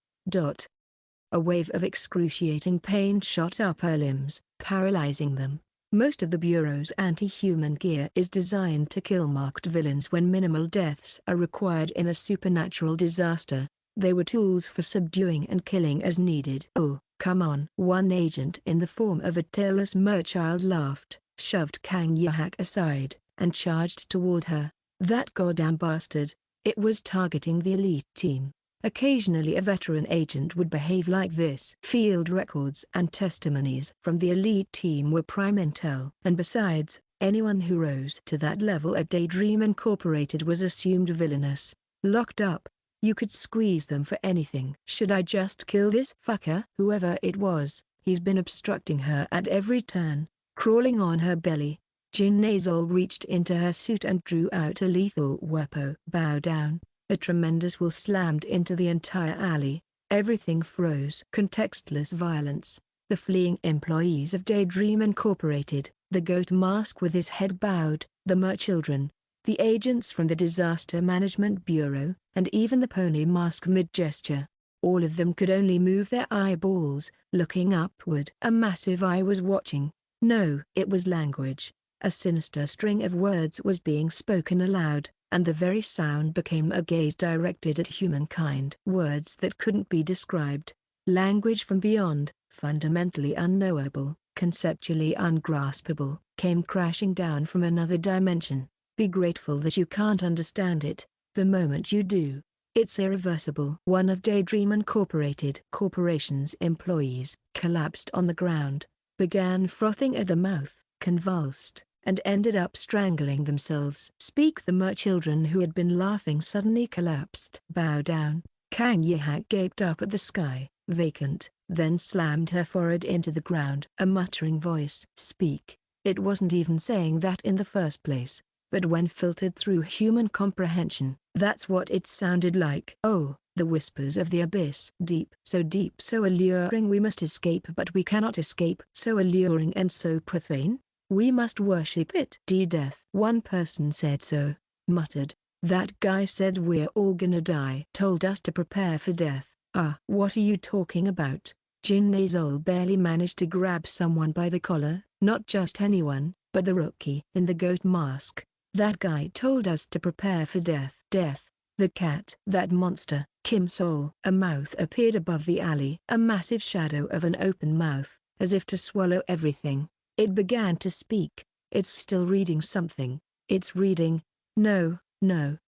A wave of excruciating pain shot up her limbs, paralyzing them. Most of the Bureau's anti-human gear is designed to kill marked villains when minimal deaths are required in a supernatural disaster. They were tools for subduing and killing as needed. Oh, come on. One agent in the form of a tailless merchild laughed, shoved Kang Yahak aside, and charged toward her. That goddamn bastard. It was targeting the elite team. Occasionally a veteran agent would behave like this. Field records and testimonies from the elite team were prime intel. And besides, anyone who rose to that level at Daydream Incorporated was assumed villainous. Locked up. You could squeeze them for anything. Should I just kill this fucker? Whoever it was, he's been obstructing her at every turn, crawling on her belly. Jin Nazal reached into her suit and drew out a lethal weapon. Bow down. A tremendous will slammed into the entire alley. Everything froze. Contextless violence. The fleeing employees of Daydream Incorporated, the goat mask with his head bowed, the merchildren, the agents from the Disaster Management Bureau, and even the pony mask mid-gesture. All of them could only move their eyeballs, looking upward. A massive eye was watching. No, it was language. A sinister string of words was being spoken aloud, and the very sound became a gaze directed at humankind. Words that couldn't be described. Language from beyond, fundamentally unknowable, conceptually ungraspable, came crashing down from another dimension. Be grateful that you can't understand it. The moment you do, it's irreversible. One of Daydream Incorporated Corporation's employees collapsed on the ground, began frothing at the mouth, convulsed, and ended up strangling themselves. Speak. The merchildren who had been laughing suddenly collapsed. Bow down. Kang Yahak gaped up at the sky, vacant, then slammed her forehead into the ground. A muttering voice. Speak. It wasn't even saying that in the first place, but when filtered through human comprehension, that's what it sounded like. Oh, the whispers of the abyss. Deep, so alluring we must escape but we cannot escape. So alluring and so profane? We must worship it. Death. One person said so, muttered. That guy said we're all gonna die. Told us to prepare for death. What are you talking about? Jin Nazal barely managed to grab someone by the collar, not just anyone, but the rookie in the goat mask. That guy told us to prepare for death. Death. The cat. That monster, Kim Sol. A mouth appeared above the alley. A massive shadow of an open mouth, as if to swallow everything. It began to speak. It's still reading something. It's reading. No,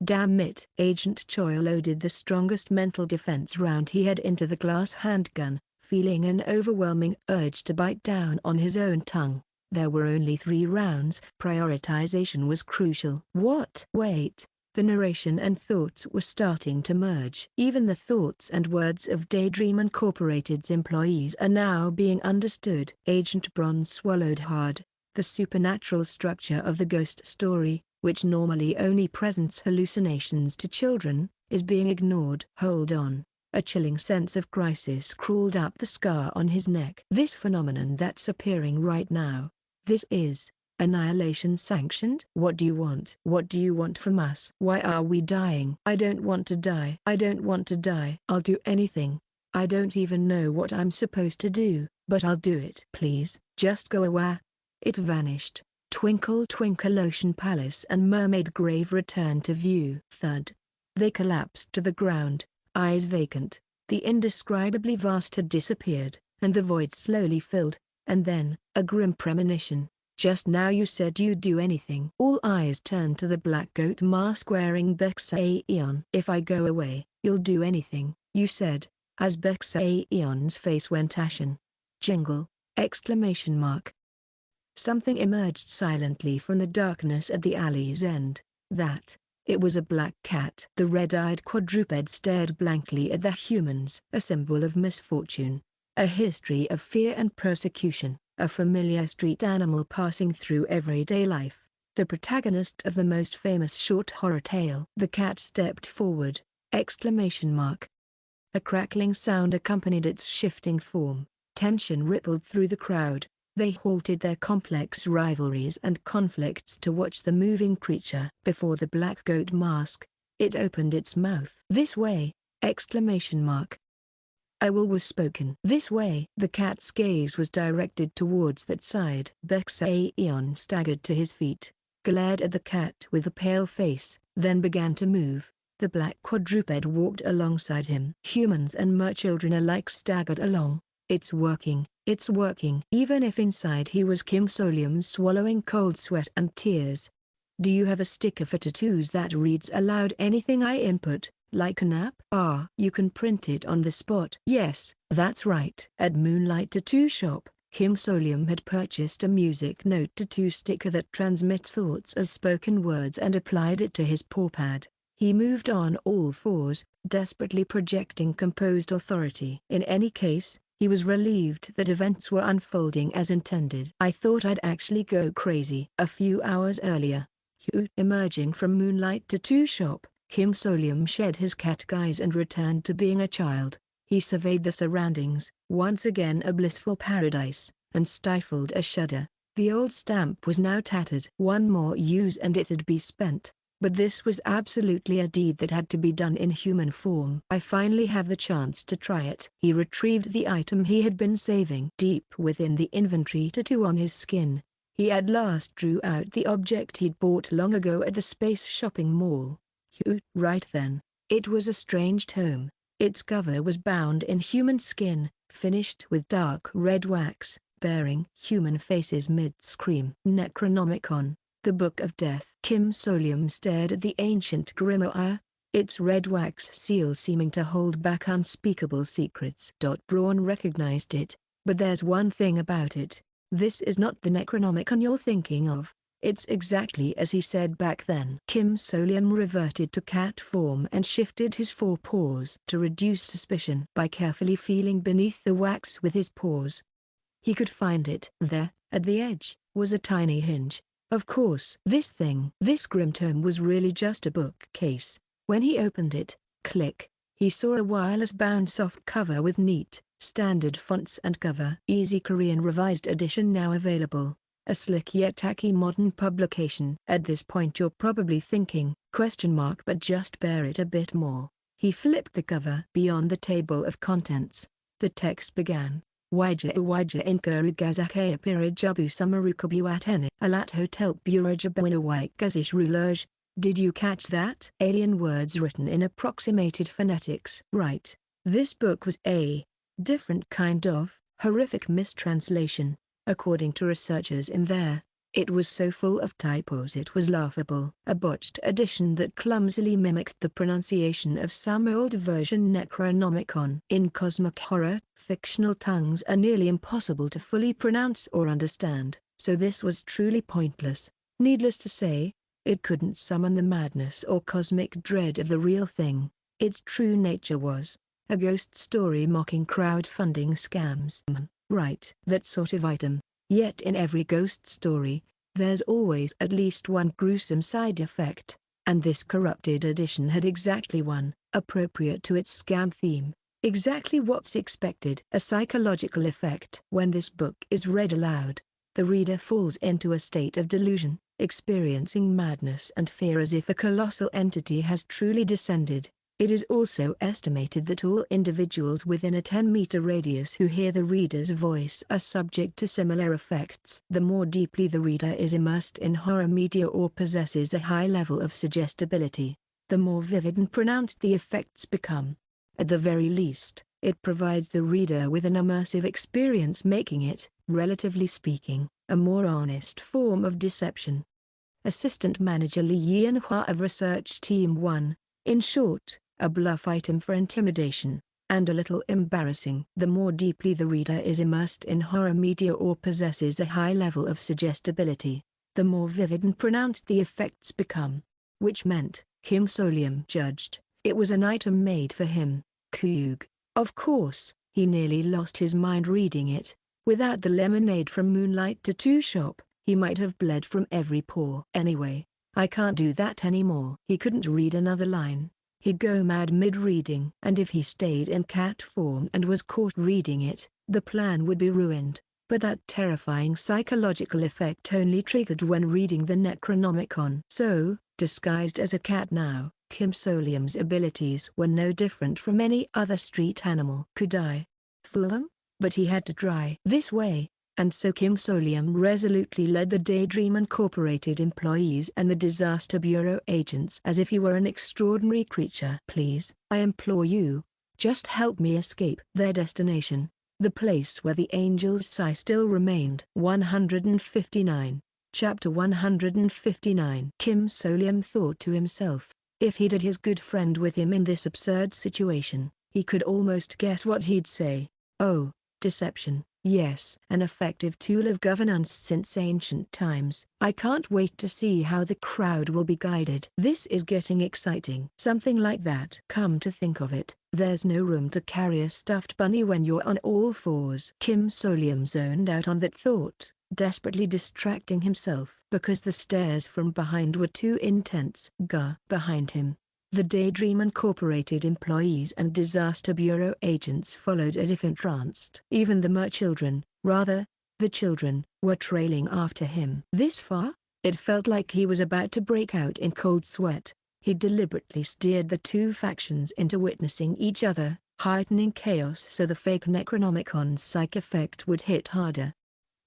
damn it. Agent Choi loaded the strongest mental defense round he had into the glass handgun, feeling an overwhelming urge to bite down on his own tongue. There were only 3 rounds. Prioritization was crucial. What? Wait. The narration and thoughts were starting to merge. Even the thoughts and words of Daydream Incorporated's employees are now being understood. Agent Bronze swallowed hard. The supernatural structure of the ghost story, which normally only presents hallucinations to children, is being ignored. Hold on. A chilling sense of crisis crawled up the scar on his neck. This phenomenon that's appearing right now. This is annihilation sanctioned? What do you want? What do you want from us? Why are we dying? I don't want to die. I don't want to die. I'll do anything. I don't even know what I'm supposed to do, but I'll do it. Please, just go away. It vanished. Twinkle twinkle Ocean Palace and Mermaid Grave returned to view. Thud. They collapsed to the ground, eyes vacant. The indescribably vast had disappeared, and the void slowly filled. And then, a grim premonition. Just now you said you'd do anything. All eyes turned to the black goat mask-wearing Bexaeon. If I go away, you'll do anything, you said, as Bexaeon's face went ashen. Jingle! Exclamation mark. Something emerged silently from the darkness at the alley's end. It was a black cat. The red-eyed quadruped stared blankly at the humans. A symbol of misfortune. A history of fear and persecution. A familiar street animal passing through everyday life. The protagonist of the most famous short horror tale. The cat stepped forward. Exclamation mark. A crackling sound accompanied its shifting form. Tension rippled through the crowd. They halted their complex rivalries and conflicts to watch the moving creature. Before the black goat mask, it opened its mouth. This way! Exclamation mark. I will was spoken. This way. The cat's gaze was directed towards that side. Bexaeon staggered to his feet, glared at the cat with a pale face, then began to move. The black quadruped walked alongside him. Humans and merchildren alike staggered along. It's working, it's working. Even if inside he was Kim Solium swallowing cold sweat and tears. Do you have a sticker for tattoos that reads aloud anything I input, like an app? You can print it on the spot. Yes, that's right. At Moonlight Tattoo Shop, Kim Solium had purchased a music note tattoo sticker that transmits thoughts as spoken words and applied it to his paw pad. He moved on all fours, desperately projecting composed authority. In any case, he was relieved that events were unfolding as intended. I thought I'd actually go crazy. A few hours earlier, emerging from Moonlight Tattoo Shop, Kim Solium shed his cat guise and returned to being a child. He surveyed the surroundings, once again a blissful paradise, and stifled a shudder. The old stamp was now tattered. One more use and it'd be spent. But this was absolutely a deed that had to be done in human form. I finally have the chance to try it. He retrieved the item he had been saving. Deep within the inventory tattoo on his skin, he at last drew out the object he'd bought long ago at the Space Shopping Mall. Right then, it was a strange tome. Its cover was bound in human skin, finished with dark red wax, bearing human faces mid-scream. Necronomicon. The Book of Death. Kim Solium stared at the ancient grimoire, its red wax seal seeming to hold back unspeakable secrets. Braun recognized it, but there's one thing about it. This is not the Necronomicon you're thinking of. It's exactly as he said back then. Kim Solium reverted to cat form and shifted his forepaws to reduce suspicion by carefully feeling beneath the wax with his paws. He could find it. There, at the edge, was a tiny hinge. Of course, this grim tome was really just a bookcase. When he opened it, click, he saw a wireless-bound soft cover with neat, standard fonts and cover. Easy Korean Revised Edition now available. A slick yet tacky modern publication. At this point you're probably thinking, but just bear it a bit more. He flipped the cover. Beyond the table of contents, the text began. Wija Inkurugazake Pirajabu Samarukabuatene Alat Hotel Burajabawinawaikazish Roulage. Did you catch that? Alien words written in approximated phonetics. Right. This book was a different kind of horrific mistranslation, according to researchers in there. It was so full of typos it was laughable. A botched edition that clumsily mimicked the pronunciation of some old version Necronomicon. In cosmic horror, fictional tongues are nearly impossible to fully pronounce or understand, so this was truly pointless. Needless to say, it couldn't summon the madness or cosmic dread of the real thing. Its true nature was a ghost story mocking crowdfunding scams. Right. That sort of item. Yet in every ghost story, there's always at least one gruesome side effect, and this corrupted edition had exactly one, appropriate to its scam theme. Exactly what's expected. A psychological effect. When this book is read aloud, the reader falls into a state of delusion, experiencing madness and fear as if a colossal entity has truly descended. It is also estimated that all individuals within a 10-meter radius who hear the reader's voice are subject to similar effects. The more deeply the reader is immersed in horror media or possesses a high level of suggestibility, the more vivid and pronounced the effects become. At the very least, it provides the reader with an immersive experience, making it, relatively speaking, a more honest form of deception. Assistant Manager Li Yanhua of Research Team 1, in short, a bluff item for intimidation, and a little embarrassing. The more deeply the reader is immersed in horror media or possesses a high level of suggestibility, the more vivid and pronounced the effects become. Which meant, Kim Solium judged, it was an item made for him. Coog. Of course, he nearly lost his mind reading it. Without the lemonade from Moonlight Tattoo Shop, he might have bled from every pore. Anyway, I can't do that anymore. He couldn't read another line. He'd go mad mid-reading. And if he stayed in cat form and was caught reading it, the plan would be ruined. But that terrifying psychological effect only triggered when reading the Necronomicon. So, disguised as a cat now, Kim Solium's abilities were no different from any other street animal. Could I fool him? But he had to try this way, and so Kim Solium resolutely led the Daydream Incorporated employees and the Disaster Bureau agents as if he were an extraordinary creature. Please, I implore you, just help me escape. Their destination, the place where the angels sigh still remained. 159. Chapter 159. Kim Solium thought to himself, if he'd had his good friend with him in this absurd situation, he could almost guess what he'd say. Oh, deception, yes. An effective tool of governance since ancient times. I can't wait to see how the crowd will be guided. This is getting exciting. Something like that. Come to think of it, there's no room to carry a stuffed bunny when you're on all fours. Kim Solium zoned out on that thought, desperately distracting himself because the stares from behind were too intense. Behind him, the Daydream Incorporated employees and Disaster Bureau agents followed as if entranced. Even the children, the children, were trailing after him. This far, it felt like he was about to break out in cold sweat. He deliberately steered the two factions into witnessing each other, heightening chaos so the fake Necronomicon's psych effect would hit harder.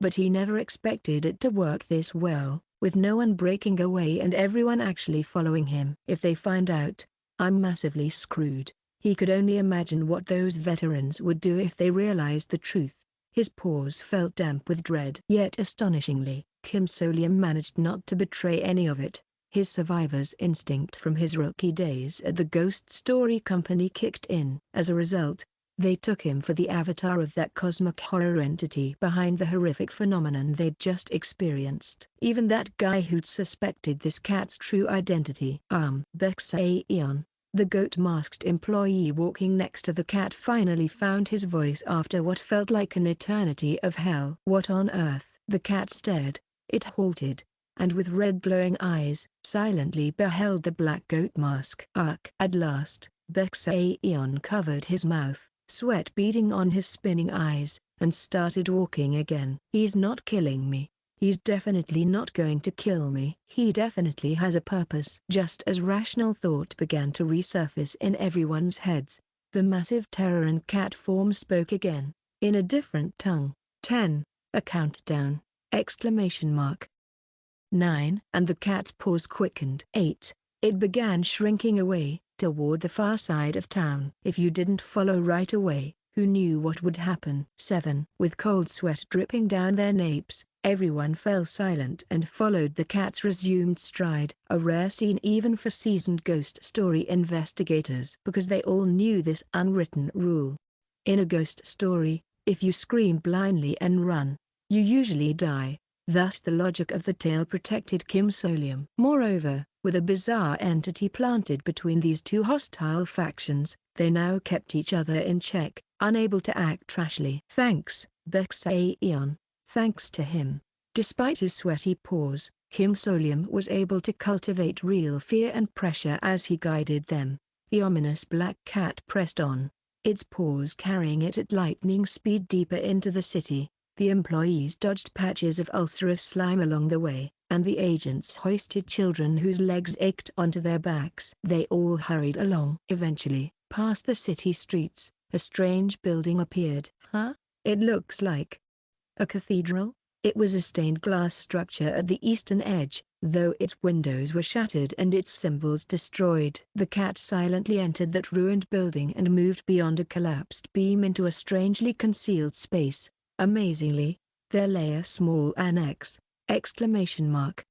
But he never expected it to work this well, with no one breaking away and everyone actually following him. If they find out, I'm massively screwed. He could only imagine what those veterans would do if they realized the truth. His paws felt damp with dread. Yet astonishingly, Kim Solium managed not to betray any of it. His survivor's instinct from his rookie days at the Ghost Story Company kicked in. As a result, they took him for the avatar of that cosmic horror entity behind the horrific phenomenon they'd just experienced. Even that guy who'd suspected this cat's true identity. Bexaeon, the goat-masked employee walking next to the cat, finally found his voice after what felt like an eternity of hell. What on earth? The cat stared. It halted, and with red glowing eyes, silently beheld the black goat mask. At last, Bexaeon covered his mouth, sweat beading on his spinning eyes, and started walking again. He's not killing me. He's definitely not going to kill me. He definitely has a purpose. Just as rational thought began to resurface in everyone's heads, the massive terror in cat form spoke again, in a different tongue. 10, a countdown, exclamation mark. 9, and the cat's paws quickened. 8, it began shrinking away, toward the far side of town. If you didn't follow right away, who knew what would happen? 7. With cold sweat dripping down their napes, everyone fell silent and followed the cat's resumed stride. A rare scene even for seasoned ghost story investigators, because they all knew this unwritten rule. In a ghost story, if you scream blindly and run, you usually die. Thus the logic of the tale protected Kim Solium. Moreover, with a bizarre entity planted between these two hostile factions, they now kept each other in check, unable to act trashly. Thanks, Bexaeon. Thanks to him. Despite his sweaty paws, Kim Solium was able to cultivate real fear and pressure as he guided them. The ominous black cat pressed on, its paws carrying it at lightning speed deeper into the city. The employees dodged patches of ulcerous slime along the way, and the agents hoisted children whose legs ached onto their backs. They all hurried along. Eventually, past the city streets, a strange building appeared. It looks like a cathedral. It was a stained glass structure at the eastern edge, though its windows were shattered and its symbols destroyed. The cat silently entered that ruined building and moved beyond a collapsed beam into a strangely concealed space. Amazingly, there lay a small annex! Exclamation mark.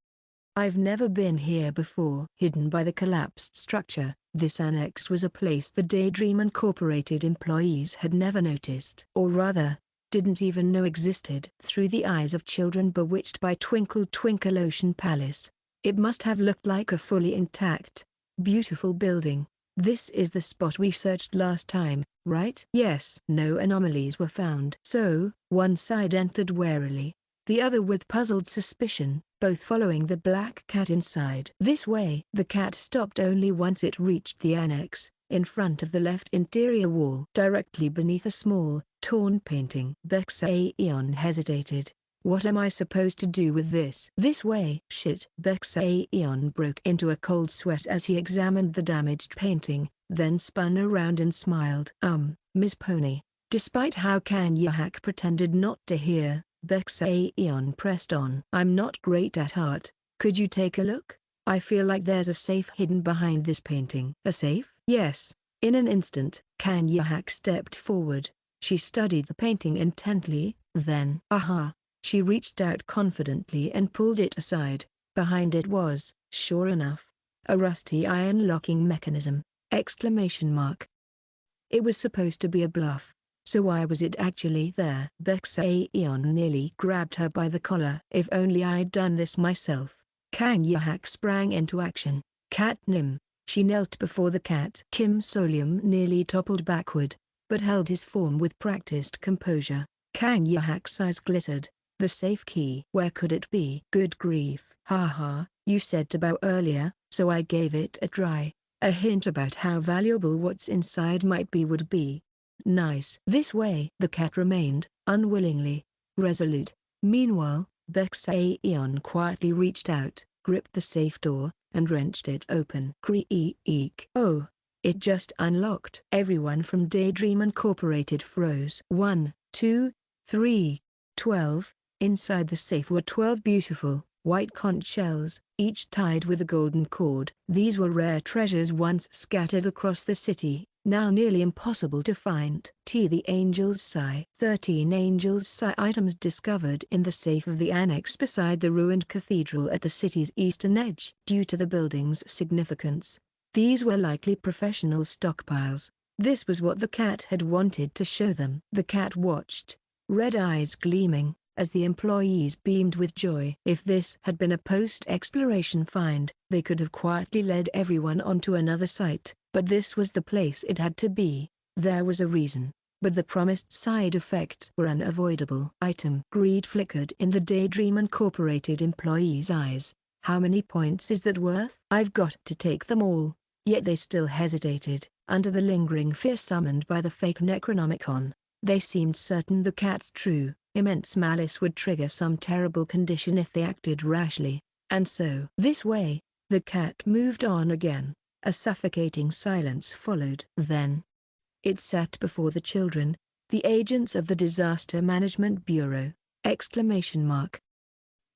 I've never been here before. Hidden by the collapsed structure, this annex was a place the Daydream Incorporated employees had never noticed. Or rather, didn't even know existed. Through the eyes of children bewitched by Twinkle Twinkle Ocean Palace, it must have looked like a fully intact, beautiful building. This is the spot we searched last time, right? Yes. No anomalies were found. So, one side entered warily, the other with puzzled suspicion, both following the black cat inside. This way. The cat stopped only once it reached the annex, in front of the left interior wall, directly beneath a small, torn painting. Bexaeon hesitated. What am I supposed to do with this? This way. Shit. Bexaeon broke into a cold sweat as he examined the damaged painting, then spun around and smiled. Miss Pony. Despite how Kanyahak pretended not to hear, Bexaeon pressed on. I'm not great at art. Could you take a look? I feel like there's a safe hidden behind this painting. A safe? Yes. In an instant, Kanyahak stepped forward. She studied the painting intently, then, aha! She reached out confidently and pulled it aside. Behind it was, sure enough, a rusty iron locking mechanism! Exclamation mark. It was supposed to be a bluff. So why was it actually there? Bexaeon nearly grabbed her by the collar. If only I'd done this myself. Kanyahak sprang into action. Cat Nim. She knelt before the cat. Kim Solium nearly toppled backward, but held his form with practiced composure. Kanyahak's eyes glittered. The safe key. Where could it be? Good grief. Ha, you said to bow earlier, so I gave it a try. A hint about how valuable what's inside might be would be nice. This way. The cat remained, unwillingly, resolute. Meanwhile, Bexaeon quietly reached out, gripped the safe door, and wrenched it open. Creak. Oh, it just unlocked. Everyone from Daydream Incorporated froze. 1, 2, 3, 12. Inside the safe were 12 beautiful, white conch shells, each tied with a golden cord. These were rare treasures once scattered across the city, now nearly impossible to find. The Angel's Sigh. 13 Angel's Sigh items discovered in the safe of the annex beside the ruined cathedral at the city's eastern edge. Due to the building's significance, these were likely professional stockpiles. This was what the cat had wanted to show them. The cat watched, red eyes gleaming, as the employees beamed with joy. If this had been a post-exploration find, they could have quietly led everyone onto another site, but this was the place it had to be. There was a reason, but the promised side effects were unavoidable. Greed flickered in the Daydream Incorporated employees' eyes. How many points is that worth? I've got to take them all. Yet they still hesitated, under the lingering fear summoned by the fake Necronomicon. They seemed certain the cat's true, immense malice would trigger some terrible condition if they acted rashly. And so, this way, the cat moved on again. A suffocating silence followed. Then, it sat before the children, the agents of the Disaster Management Bureau. Exclamation mark.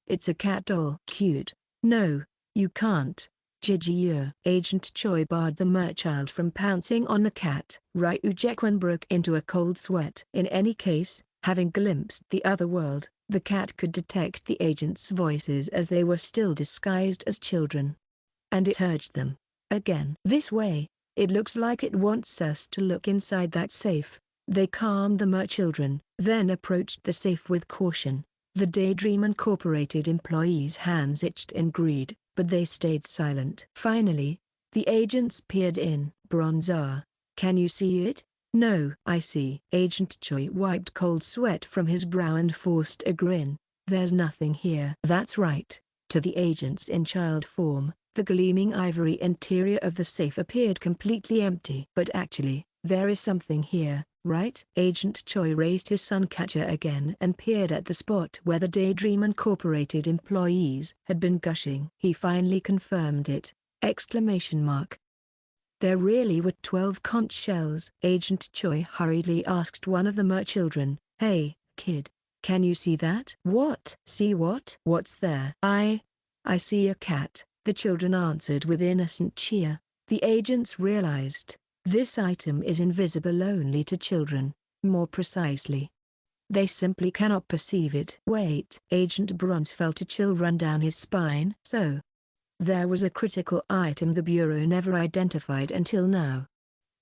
It's a cat doll. Cute. No, you can't. Jijiyo. Agent Choi barred the merchild from pouncing on the cat. Ryu Jekwan broke into a cold sweat. In any case, having glimpsed the other world, the cat could detect the agents' voices as they were still disguised as children. And it urged them. Again. This way. It looks like it wants us to look inside that safe. They calmed the merchildren, then approached the safe with caution. The Daydream Incorporated employees' hands itched in greed, but they stayed silent. Finally, the agents peered in. Bronzar, can you see it? No. I see. Agent Choi wiped cold sweat from his brow and forced a grin. There's nothing here. That's right. To the agents in child form, the gleaming ivory interior of the safe appeared completely empty. But actually, there is something here, right? Agent Choi raised his suncatcher again and peered at the spot where the Daydream Incorporated employees had been gushing. He finally confirmed it. Exclamation mark. There really were 12 conch shells. Agent Choi hurriedly asked one of the merchildren, "Hey, kid, can you see that?" "What? See what? What's there?" I see a cat," the children answered with innocent cheer. The agents realized, this item is invisible only to children. More precisely, They simply cannot perceive it. Wait. Agent Bronze felt a chill run down his spine. So, there was a critical item the Bureau never identified until now.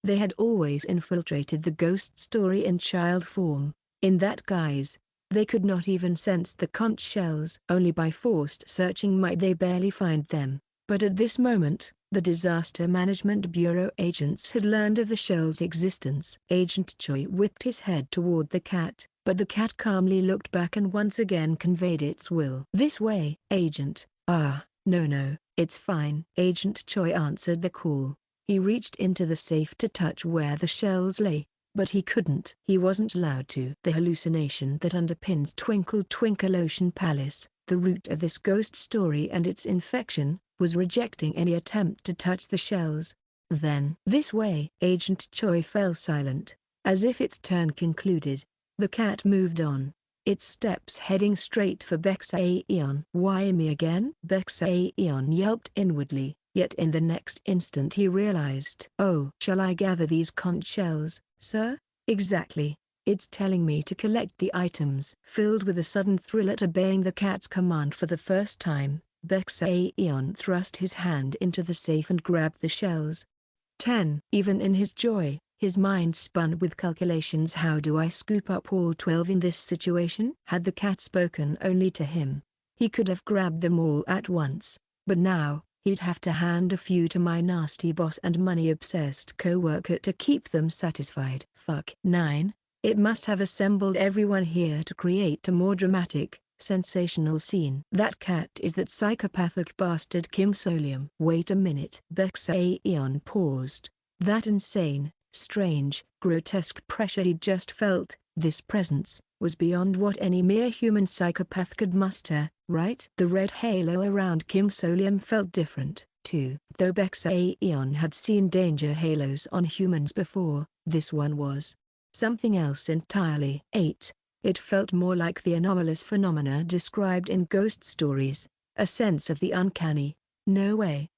They had always infiltrated the ghost story in child form. In that guise, they could not even sense the conch shells. Only by forced searching might they barely find them. But at this moment, the Disaster Management Bureau agents had learned of the shell's existence. Agent Choi whipped his head toward the cat, but the cat calmly looked back and once again conveyed its will. "This way, Agent." "Ah, no, it's fine." Agent Choi answered the call. He reached into the safe to touch where the shells lay, but he couldn't. He wasn't allowed to. The hallucination that underpins Twinkle Twinkle Ocean Palace, the root of this ghost story and its infection, was rejecting any attempt to touch the shells. Then, "This way." Agent Choi fell silent, as if its turn concluded. The cat moved on, its steps heading straight for Bexaeon. "Why me again?" Bexaeon yelped inwardly, yet in the next instant he realized. "Oh, shall I gather these conch shells, sir?" "Exactly. It's telling me to collect the items." Filled with a sudden thrill at obeying the cat's command for the first time, Bexaeon thrust his hand into the safe and grabbed the shells. 10. Even in his joy, his mind spun with calculations. How do I scoop up all 12 in this situation? Had the cat spoken only to him, he could have grabbed them all at once, but now, he'd have to hand a few to my nasty boss and money-obsessed co-worker to keep them satisfied. Fuck. 9. It must have assembled everyone here to create a more dramatic, sensational scene. That cat is that psychopathic bastard Kim Solium. Wait a minute. Bexaeon paused. That insane, strange, grotesque pressure he just felt, this presence, was beyond what any mere human psychopath could muster, right? The red halo around Kim Solium felt different, too. Though Bexaeon had seen danger halos on humans before, this one was something else entirely. 8. It felt more like the anomalous phenomena described in ghost stories, a sense of the uncanny. No way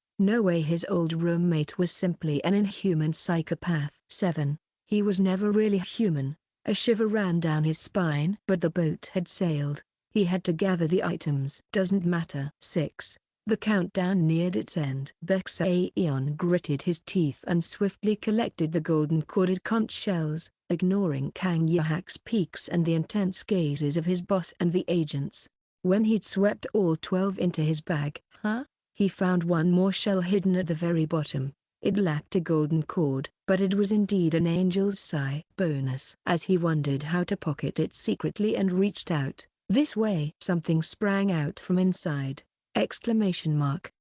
his old roommate was simply an inhuman psychopath. 7. He was never really human. A shiver ran down his spine. But the boat had sailed. He had to gather the items. Doesn't matter. 6. The countdown neared its end. Bexaeon gritted his teeth and swiftly collected the golden-corded conch shells, ignoring Kang Yahak's peaks and the intense gazes of his boss and the agents. When he'd swept all 12 into his bag, he found one more shell hidden at the very bottom. It lacked a golden cord, but it was indeed an angel's sigh bonus. As he wondered how to pocket it secretly and reached out, "This way!" something sprang out from inside. Exclamation mark.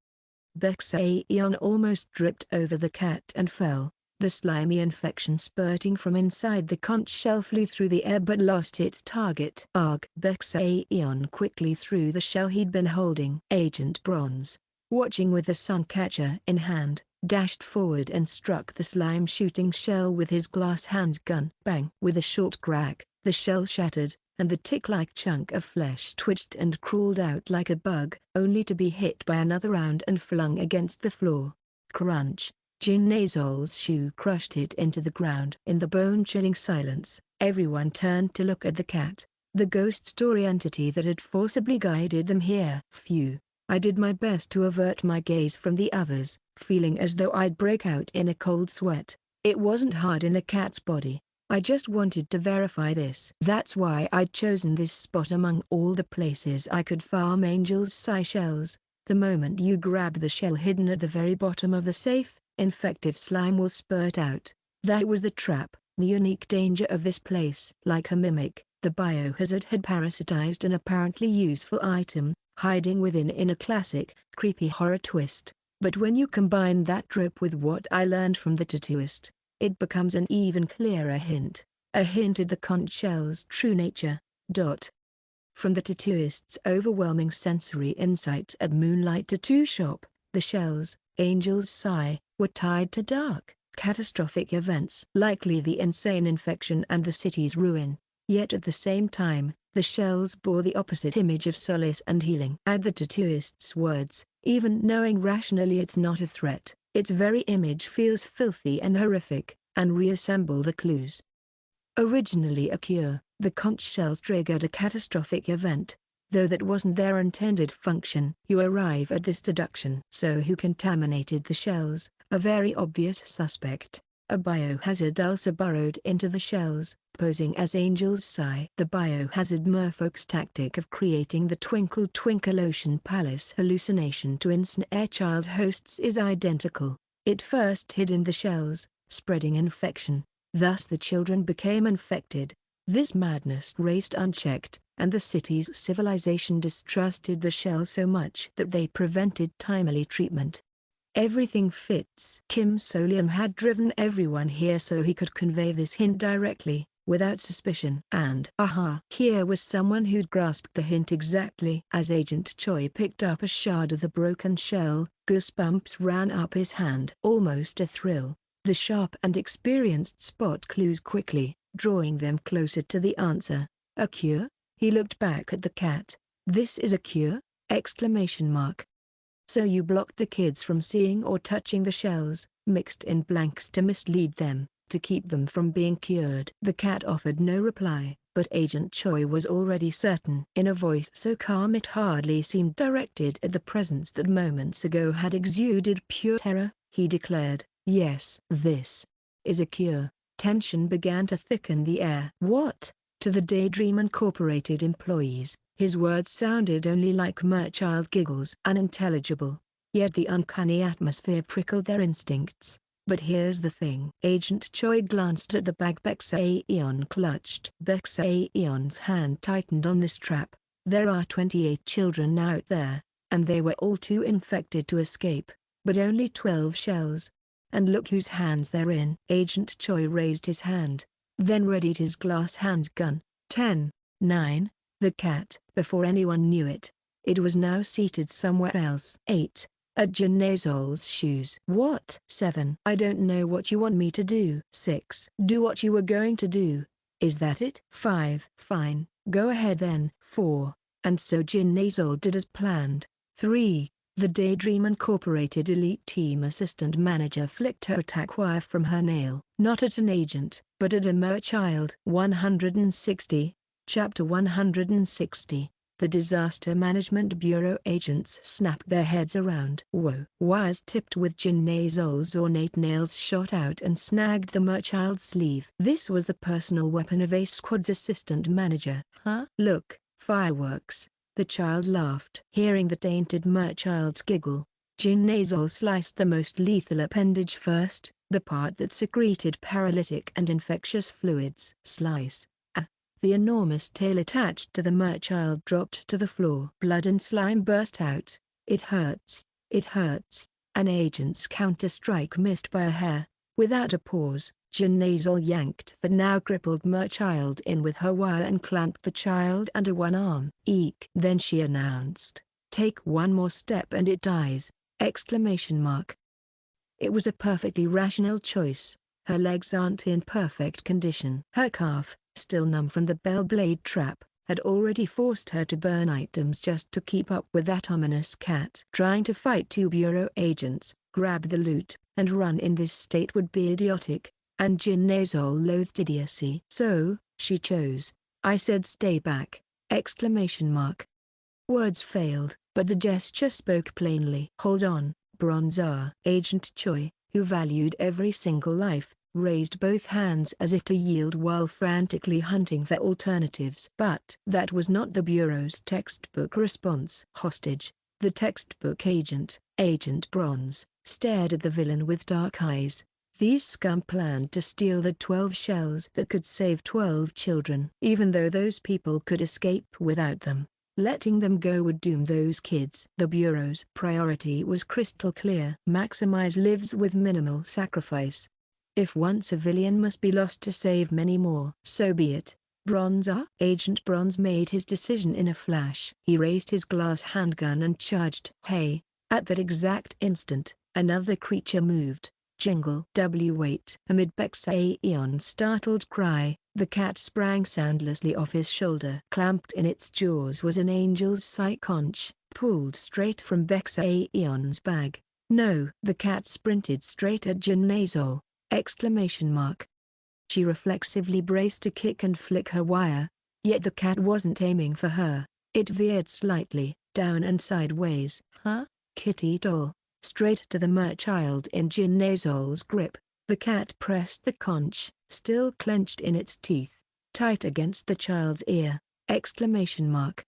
Bexaeon almost tripped over the cat and fell. The slimy infection spurting from inside the conch shell flew through the air but lost its target. Arg! Bexaeon quickly threw the shell he'd been holding. Agent Bronze, watching with the suncatcher in hand, dashed forward and struck the slime-shooting shell with his glass handgun. Bang! With a short crack, the shell shattered, and the tick-like chunk of flesh twitched and crawled out like a bug, only to be hit by another round and flung against the floor. Crunch! Jin Nazol's shoe crushed it into the ground. In the bone-chilling silence, everyone turned to look at the cat, the ghost story entity that had forcibly guided them here. Phew. I did my best to avert my gaze from the others, feeling as though I'd break out in a cold sweat. It wasn't hard in a cat's body. I just wanted to verify this. That's why I'd chosen this spot among all the places I could farm angel's sigh shells. The moment you grab the shell hidden at the very bottom of the safe, infective slime will spurt out. That was the trap, the unique danger of this place. Like a mimic, the biohazard had parasitized an apparently useful item, hiding within in a classic, creepy horror twist. But when you combine that drip with what I learned from the tattooist, it becomes an even clearer hint. A hint at the conch shell's true nature. From the tattooist's overwhelming sensory insight at Moonlight Tattoo Shop, the shells, Angel's Sigh, were tied to dark, catastrophic events. Likely the insane infection and the city's ruin. Yet at the same time, the shells bore the opposite image of solace and healing. Add the tattooist's words, even knowing rationally it's not a threat, its very image feels filthy and horrific, and reassemble the clues. Originally a cure, The conch shells triggered a catastrophic event, though that wasn't their intended function. You arrive at this deduction. So who contaminated the shells? A very obvious suspect. A biohazard ulcer burrowed into the shells, posing as Angel's sigh. The biohazard merfolk's tactic of creating the Twinkle Twinkle Ocean Palace hallucination to ensnare child hosts is identical. It first hid in the shells, spreading infection. Thus the children became infected. This madness raced unchecked, and the city's civilization distrusted the shell so much that they prevented timely treatment. Everything fits. Kim Solium had driven everyone here so he could convey this hint directly, without suspicion. And aha! Here was someone who'd grasped the hint exactly. As Agent Choi picked up a shard of the broken shell, goosebumps ran up his hand. Almost a thrill. The sharp and experienced spot clues quickly, drawing them closer to the answer. A cure? He looked back at the cat. This is a cure? Exclamation mark. So you blocked the kids from seeing or touching the shells, mixed in blanks to mislead them, to keep them from being cured. The cat offered no reply, but Agent Choi was already certain. In a voice so calm it hardly seemed directed at the presence that moments ago had exuded pure terror, he declared, "Yes, this is a cure." Tension began to thicken the air. What? To the Daydream Incorporated employees, his words sounded only like merchild giggles. Unintelligible. Yet the uncanny atmosphere prickled their instincts. But here's the thing. Agent Choi glanced at the bag Bexaeon clutched. Bexaeon's hand tightened on the strap. There are 28 children out there, and they were all too infected to escape, but only 12 shells. And look whose hands they're in. Agent Choi raised his hand, then readied his glass handgun. 10, 9, the cat. Before anyone knew it, it was now seated somewhere else. 8, at Janazol's shoes. What? 7, I don't know what you want me to do. 6, do what you were going to do. Is that it? 5, fine, go ahead then. 4, and so Janazol did as planned. 3, the Daydream Incorporated Elite Team Assistant Manager flicked her attack wire from her nail. Not at an agent, but at a merchild. 160, Chapter 160. The Disaster Management Bureau agents snapped their heads around. Whoa! Wires tipped with Janazol's ornate nails shot out and snagged the merchild's sleeve. This was the personal weapon of a squad's assistant manager. Huh? Look, fireworks. The child laughed. Hearing the tainted merchild's giggle, Janazol sliced the most lethal appendage first, the part that secreted paralytic and infectious fluids. Slice. The enormous tail attached to the merchild dropped to the floor. Blood and slime burst out. It hurts. It hurts. An agent's counter-strike missed by a hair. Without a pause, Janazol yanked the now crippled merchild in with her wire and clamped the child under one arm. Eek! Then she announced, "Take one more step and it dies!" Exclamation mark. It was a perfectly rational choice. Her legs aren't in perfect condition. Her calf, still numb from the bell blade trap, had already forced her to burn items just to keep up with that ominous cat. Trying to fight two bureau agents, grab the loot, and run in this state would be idiotic, and Janazol loathed idiocy. So, she chose, "I said stay back!" Exclamation mark. Words failed, but the gesture spoke plainly. "Hold on, Bronzar." Agent Choi, who valued every single life, raised both hands as if to yield while frantically hunting for alternatives. But that was not the Bureau's textbook response. Hostage. The textbook agent, Agent Bronze, stared at the villain with dark eyes. These scum planned to steal the 12 shells that could save 12 children. Even though those people could escape without them, letting them go would doom those kids. The Bureau's priority was crystal clear. Maximize lives with minimal sacrifice. If one civilian must be lost to save many more, so be it. Bronzer? Agent Bronze made his decision in a flash. He raised his glass handgun and charged. Hey! At that exact instant, another creature moved. Jingle. Wait. Amid Bexaeon's startled cry, the cat sprang soundlessly off his shoulder. Clamped in its jaws was an angel's sight conch, pulled straight from Bexaeon's bag. No! The cat sprinted straight at Janazol. Exclamation mark. She reflexively braced to kick and flick her wire, yet the cat wasn't aiming for her. It veered slightly, down and sideways. Huh? Kitty doll. Straight to the merchild in Jin Nazol's grip. The cat pressed the conch, still clenched in its teeth, tight against the child's ear. Exclamation mark.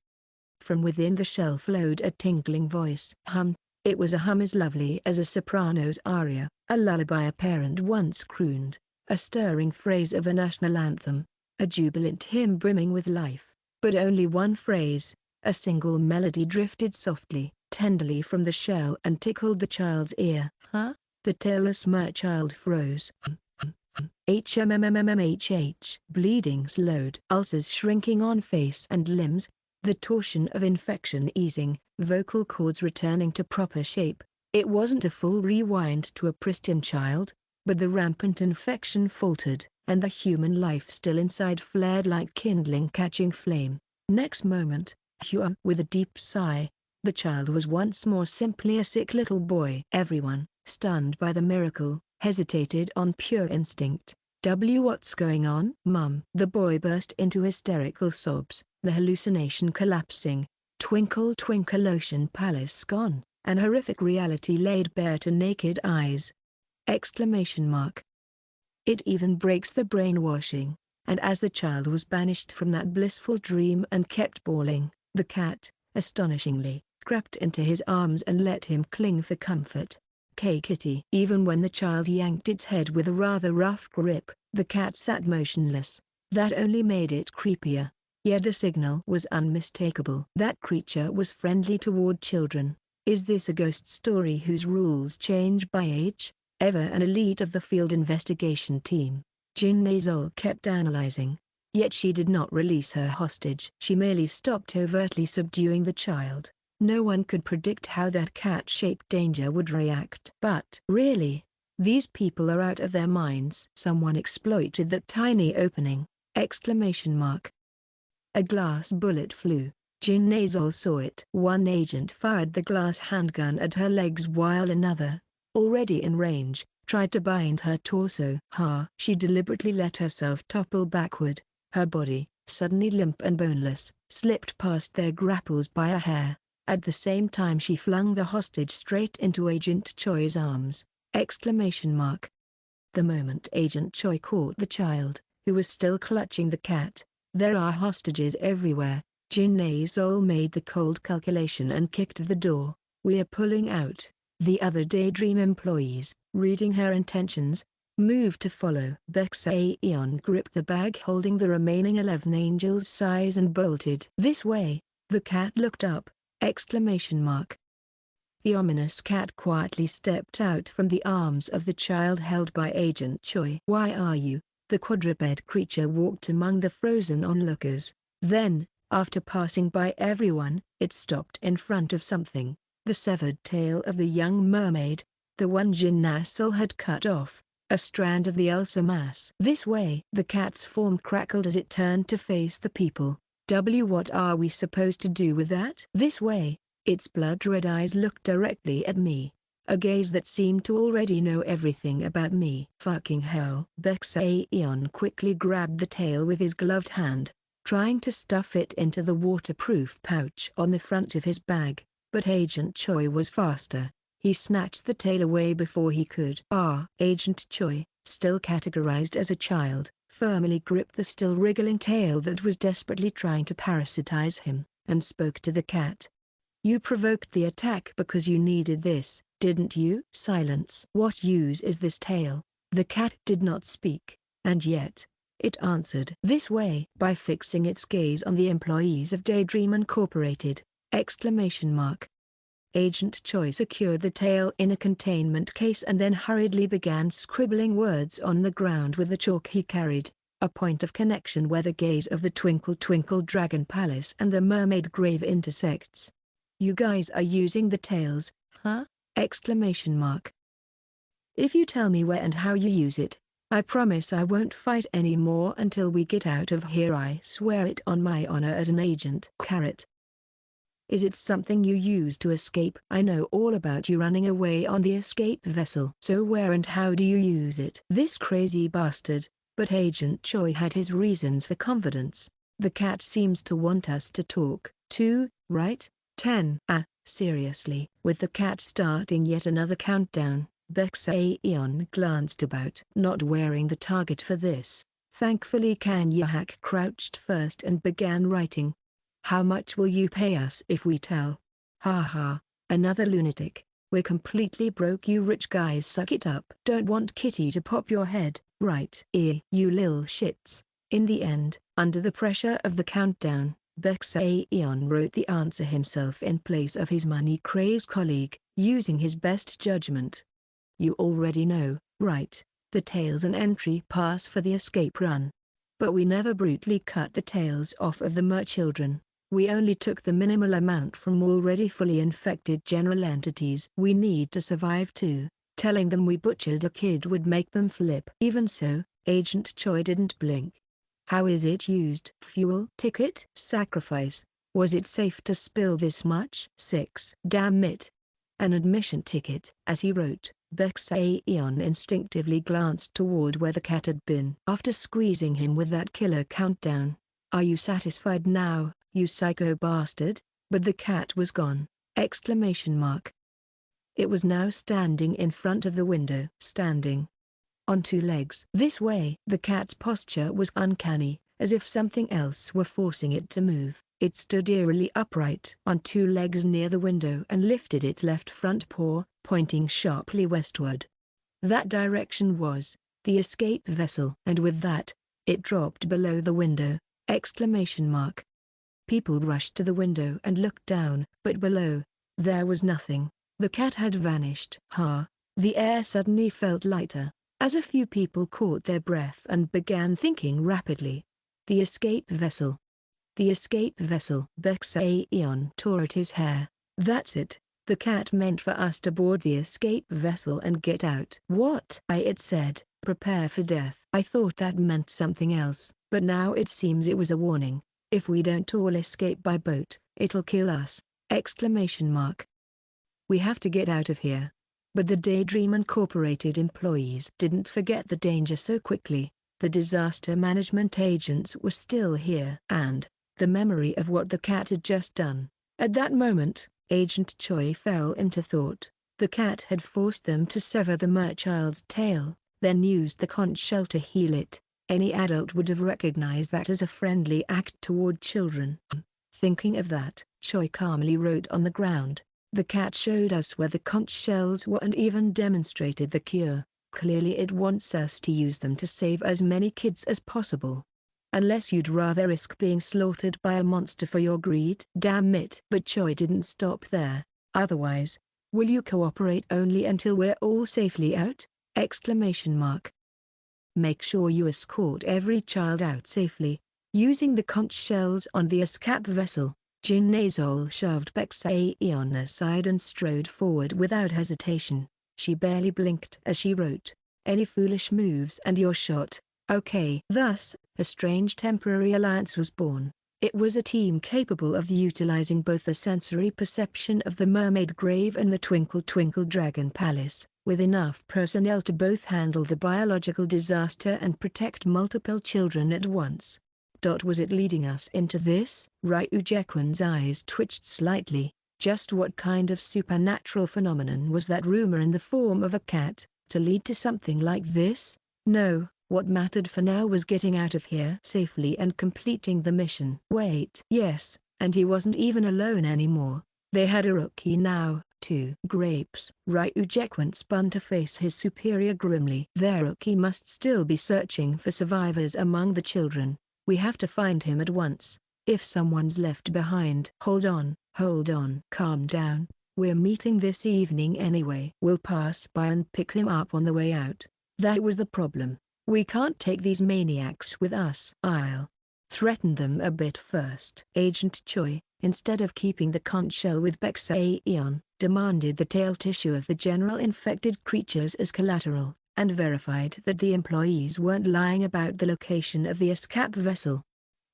From within the shell flowed a tinkling voice. Hum. It was a hum as lovely as a soprano's aria, a lullaby a parent once crooned, a stirring phrase of a national anthem, a jubilant hymn brimming with life. But only one phrase, a single melody drifted softly, tenderly from the shell and tickled the child's ear. Huh? The tailless merchild froze. HMMMMHH. Bleeding slowed. Ulcers shrinking on face and limbs, the torsion of infection easing, vocal cords returning to proper shape. It wasn't a full rewind to a pristine child, but the rampant infection faltered, and the human life still inside flared like kindling catching flame. Next moment, with a deep sigh, the child was once more simply a sick little boy. Everyone, stunned by the miracle, hesitated on pure instinct. What's going on, Mum? The boy burst into hysterical sobs, the hallucination collapsing. Twinkle twinkle ocean palace gone, an horrific reality laid bare to naked eyes. Exclamation mark. It even breaks the brainwashing. And as the child was banished from that blissful dream and kept bawling, the cat, astonishingly, crept into his arms and let him cling for comfort. Kitty. Even when the child yanked its head with a rather rough grip, the cat sat motionless. That only made it creepier. Yet the signal was unmistakable. That creature was friendly toward children. Is this a ghost story whose rules change by age? Ever an elite of the field investigation team, Jin Nazol kept analyzing. Yet she did not release her hostage. She merely stopped overtly subduing the child. No one could predict how that cat-shaped danger would react. But really, these people are out of their minds. Someone exploited that tiny opening. Exclamation mark. A glass bullet flew. Jin Nazol saw it. One agent fired the glass handgun at her legs while another, already in range, tried to bind her torso. She deliberately let herself topple backward. Her body, suddenly limp and boneless, slipped past their grapples by a hair. At the same time she flung the hostage straight into Agent Choi's arms. Exclamation mark. The moment Agent Choi caught the child, who was still clutching the cat, there are hostages everywhere, Jin Nazol made the cold calculation and kicked the door. We are pulling out. The other Daydream employees, reading her intentions, moved to follow. Bexaeon gripped the bag holding the remaining 11 angels' size and bolted. This way. The cat looked up. Exclamation mark. The ominous cat quietly stepped out from the arms of the child held by Agent Choi. Why are you? The quadruped creature walked among the frozen onlookers. Then, after passing by everyone, it stopped in front of something. The severed tail of the young mermaid, the one Jin Nazol had cut off, a strand of the ulcer mass. This way. The cat's form crackled as it turned to face the people. What are we supposed to do with that? This way. Its blood-red eyes looked directly at me. A gaze that seemed to already know everything about me. Fucking hell. Bexaeon quickly grabbed the tail with his gloved hand, trying to stuff it into the waterproof pouch on the front of his bag. But Agent Choi was faster. He snatched the tail away before he could. Agent Choi, still categorized as a child, firmly gripped the still wriggling tail that was desperately trying to parasitize him, and spoke to the cat. You provoked the attack because you needed this, didn't you? Silence. What use is this tail? The cat did not speak, and yet, it answered. This way. By fixing its gaze on the employees of Daydream Incorporated. Exclamation mark. Agent Choi secured the tail in a containment case and then hurriedly began scribbling words on the ground with the chalk he carried, a point of connection where the gaze of the Twinkle Twinkle Dragon Palace and the Mermaid Grave intersects. You guys are using the tails, huh? Exclamation mark. If you tell me where and how you use it, I promise I won't fight anymore until we get out of here. I swear it on my honor as an agent. Carrot. Is it something you use to escape? I know all about you running away on the escape vessel. So where and how do you use it? This crazy bastard, But Agent Choi had his reasons for confidence. The cat seems to want us to talk, too, right? 10. Seriously. With the cat starting yet another countdown, Baeksaeon glanced about. Not wearing the target for this. Thankfully Kan Yahak crouched first and began writing. How much will you pay us if we tell? Ha ha, another lunatic. We're completely broke, you rich guys, suck it up. Don't want Kitty to pop your head, right? You lil shits. In the end, under the pressure of the countdown, Baeksaeon wrote the answer himself in place of his money-crazed colleague, using his best judgment. You already know, right? The tail's an entry pass for the escape run. But we never brutally cut the tails off of the mer-children. We only took the minimal amount from already fully infected general entities. We need to survive too. Telling them we butchered a kid would make them flip. Even so, Agent Choi didn't blink. How is it used? Fuel ticket? Sacrifice. Was it safe to spill this much? 6. Damn it. An admission ticket. As he wrote, Baeksaeon instinctively glanced toward where the cat had been. After squeezing him with that killer countdown. Are you satisfied now, you psycho bastard? But the cat was gone. Exclamation mark. It was now standing in front of the window. Standing on two legs. This way. The cat's posture was uncanny, as if something else were forcing it to move. It stood eerily upright on two legs near the window and lifted its left front paw, pointing sharply westward. That direction was the escape vessel. And with that, it dropped below the window. Exclamation mark. People rushed to the window and looked down, but below, there was nothing. The cat had vanished. The air suddenly felt lighter, as a few people caught their breath and began thinking rapidly. The escape vessel. The escape vessel. Baeksaeon tore at his hair. That's it. The cat meant for us to board the escape vessel and get out. What? It said, prepare for death. I thought that meant something else, but now it seems it was a warning. If we don't all escape by boat, it'll kill us. Exclamation mark. We have to get out of here. But the Daydream Incorporated employees didn't forget the danger so quickly. The disaster management agents were still here. And the memory of what the cat had just done. At that moment, Agent Choi fell into thought. The cat had forced them to sever the mer-child's tail, then used the conch shell to heal it. Any adult would have recognized that as a friendly act toward children. Thinking of that, Choi calmly wrote on the ground. The cat showed us where the conch shells were and even demonstrated the cure. Clearly it wants us to use them to save as many kids as possible. Unless you'd rather risk being slaughtered by a monster for your greed. Damn it. But Choi didn't stop there. Otherwise, will you cooperate only until we're all safely out? Exclamation mark. Make sure you escort every child out safely, using the conch shells on the escape vessel. Jin Nazol shoved Baeksaeon aside and strode forward without hesitation. She barely blinked as she wrote, any foolish moves and you're shot. Okay. Thus, a strange temporary alliance was born. It was a team capable of utilizing both the sensory perception of the Mermaid Grave and the Twinkle Twinkle Dragon Palace, with enough personnel to both handle the biological disaster and protect multiple children at once. Was it leading us into this? Ryu Jaekwon's eyes twitched slightly. Just what kind of supernatural phenomenon was that rumor in the form of a cat, to lead to something like this? No. What mattered for now was getting out of here safely and completing the mission. Wait. Yes, and he wasn't even alone anymore. They had a rookie now, too. Grapes. Ryu Jaekwon spun to face his superior grimly. Their rookie must still be searching for survivors among the children. We have to find him at once. If someone's left behind. Hold on. Calm down. We're meeting this evening anyway. We'll pass by and pick him up on the way out. That was the problem. We can't take these maniacs with us. I'll threaten them a bit first. Agent Choi, instead of keeping the conch shell with Baeksaeon, demanded the tail tissue of the general infected creatures as collateral, and verified that the employees weren't lying about the location of the escape vessel.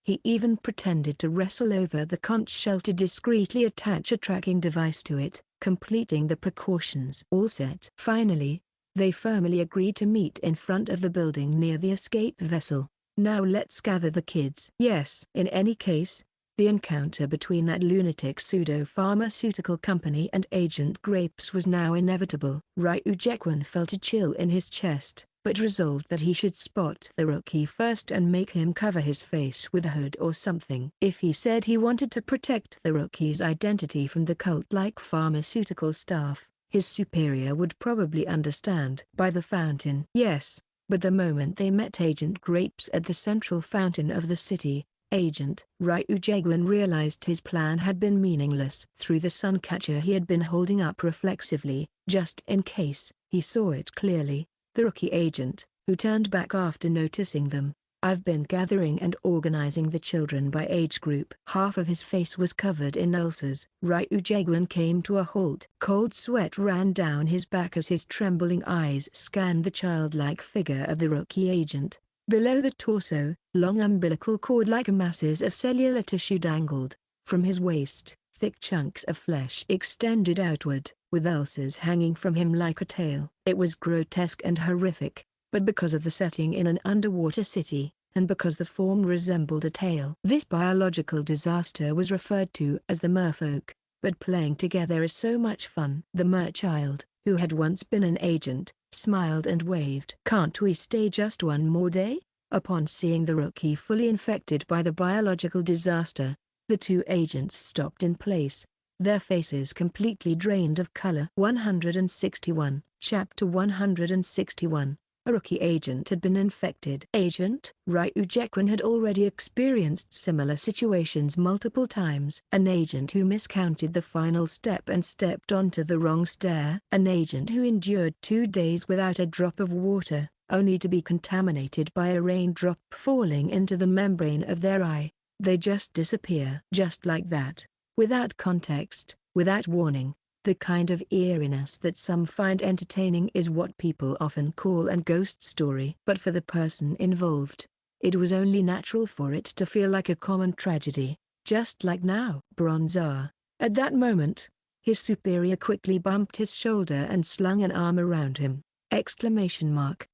He even pretended to wrestle over the conch shell to discreetly attach a tracking device to it, completing the precautions. All set. Finally, They firmly agreed to meet in front of the building near the escape vessel. Now let's gather the kids. Yes. In any case, the encounter between that lunatic pseudo-pharmaceutical company and Agent Grapes was now inevitable. Ryujaquan felt a chill in his chest, but resolved that he should spot the rookie first and make him cover his face with a hood or something. If he said he wanted to protect the rookie's identity from the cult-like pharmaceutical staff, his superior would probably understand. By the fountain. Yes, but the moment they met Agent Grapes at the central fountain of the city, Agent Ryujaguan realized his plan had been meaningless. Through the suncatcher he had been holding up reflexively, just in case, he saw it clearly. The rookie agent, who turned back after noticing them. I've been gathering and organizing the children by age group. Half of his face was covered in ulcers. Ryujaguan came to a halt. Cold sweat ran down his back as his trembling eyes scanned the childlike figure of the rookie agent. Below the torso, long umbilical cord-like masses of cellular tissue dangled. From his waist, thick chunks of flesh extended outward, with ulcers hanging from him like a tail. It was grotesque and horrific, but because of the setting in an underwater city, and because the form resembled a tail. This biological disaster was referred to as the merfolk, but playing together is so much fun. The merchild, who had once been an agent, smiled and waved. Can't we stay just one more day? Upon seeing the rookie fully infected by the biological disaster, the two agents stopped in place, their faces completely drained of color. 161, Chapter 161. A rookie agent had been infected. Agent Ryujaquan had already experienced similar situations multiple times. An agent who miscounted the final step and stepped onto the wrong stair. An agent who endured 2 days without a drop of water, only to be contaminated by a raindrop falling into the membrane of their eye. They just disappear. Just like that. Without context, without warning. The kind of eeriness that some find entertaining is what people often call a ghost story. But for the person involved, it was only natural for it to feel like a common tragedy, just like now. Bronzar. At that moment, his superior quickly bumped his shoulder and slung an arm around him. Exclamation mark.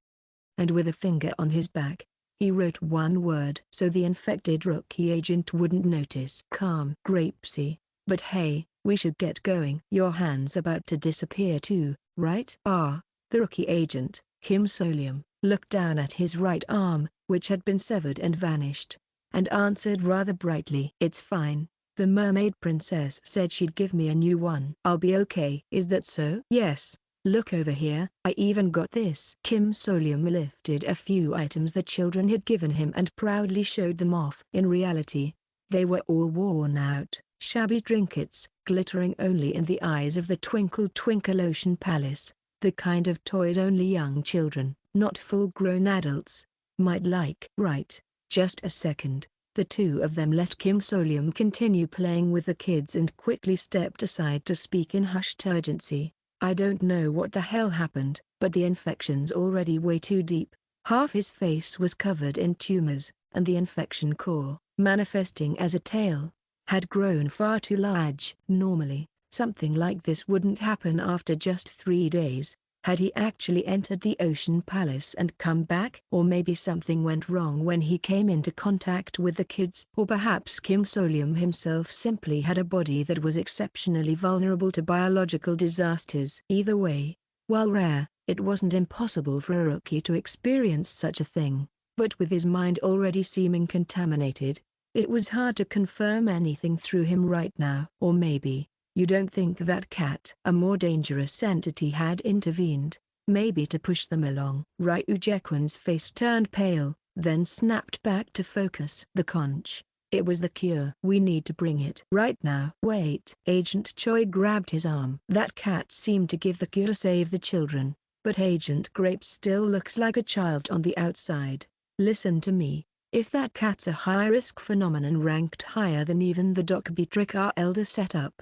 And with a finger on his back, he wrote one word so the infected rookie agent wouldn't notice. Calm. Grapesy. But hey, we should get going. Your hand's about to disappear too, right? The rookie agent, Kim Solium, looked down at his right arm, which had been severed and vanished, and answered rather brightly. It's fine. The mermaid princess said she'd give me a new one. I'll be okay. Is that so? Yes. Look over here. I even got this. Kim Solium lifted a few items the children had given him and proudly showed them off. In reality, they were all worn out, shabby trinkets, glittering only in the eyes of the Twinkle Twinkle Ocean Palace, the kind of toys only young children, not full-grown adults, might like. Right, just a second. The two of them let Kim Solium continue playing with the kids and quickly stepped aside to speak in hushed urgency. I don't know what the hell happened, but the infection's already way too deep. Half his face was covered in tumors, and the infection core, manifesting as a tail, had grown far too large. Normally, something like this wouldn't happen after just 3 days. Had he actually entered the Ocean Palace and come back? Or maybe something went wrong when he came into contact with the kids. Or perhaps Kim Solium himself simply had a body that was exceptionally vulnerable to biological disasters. Either way, while rare, it wasn't impossible for a rookie to experience such a thing. But with his mind already seeming contaminated, it was hard to confirm anything through him right now. Or maybe, you don't think that cat, a more dangerous entity, had intervened, maybe to push them along? Ryujaquan's face turned pale, then snapped back to focus. The conch. It was the cure. We need to bring it right now. Wait. Agent Choi grabbed his arm. That cat seemed to give the cure to save the children, but Agent Grape still looks like a child on the outside. Listen to me. If that cat's a high-risk phenomenon ranked higher than even the Doc Beatrick our elder set up,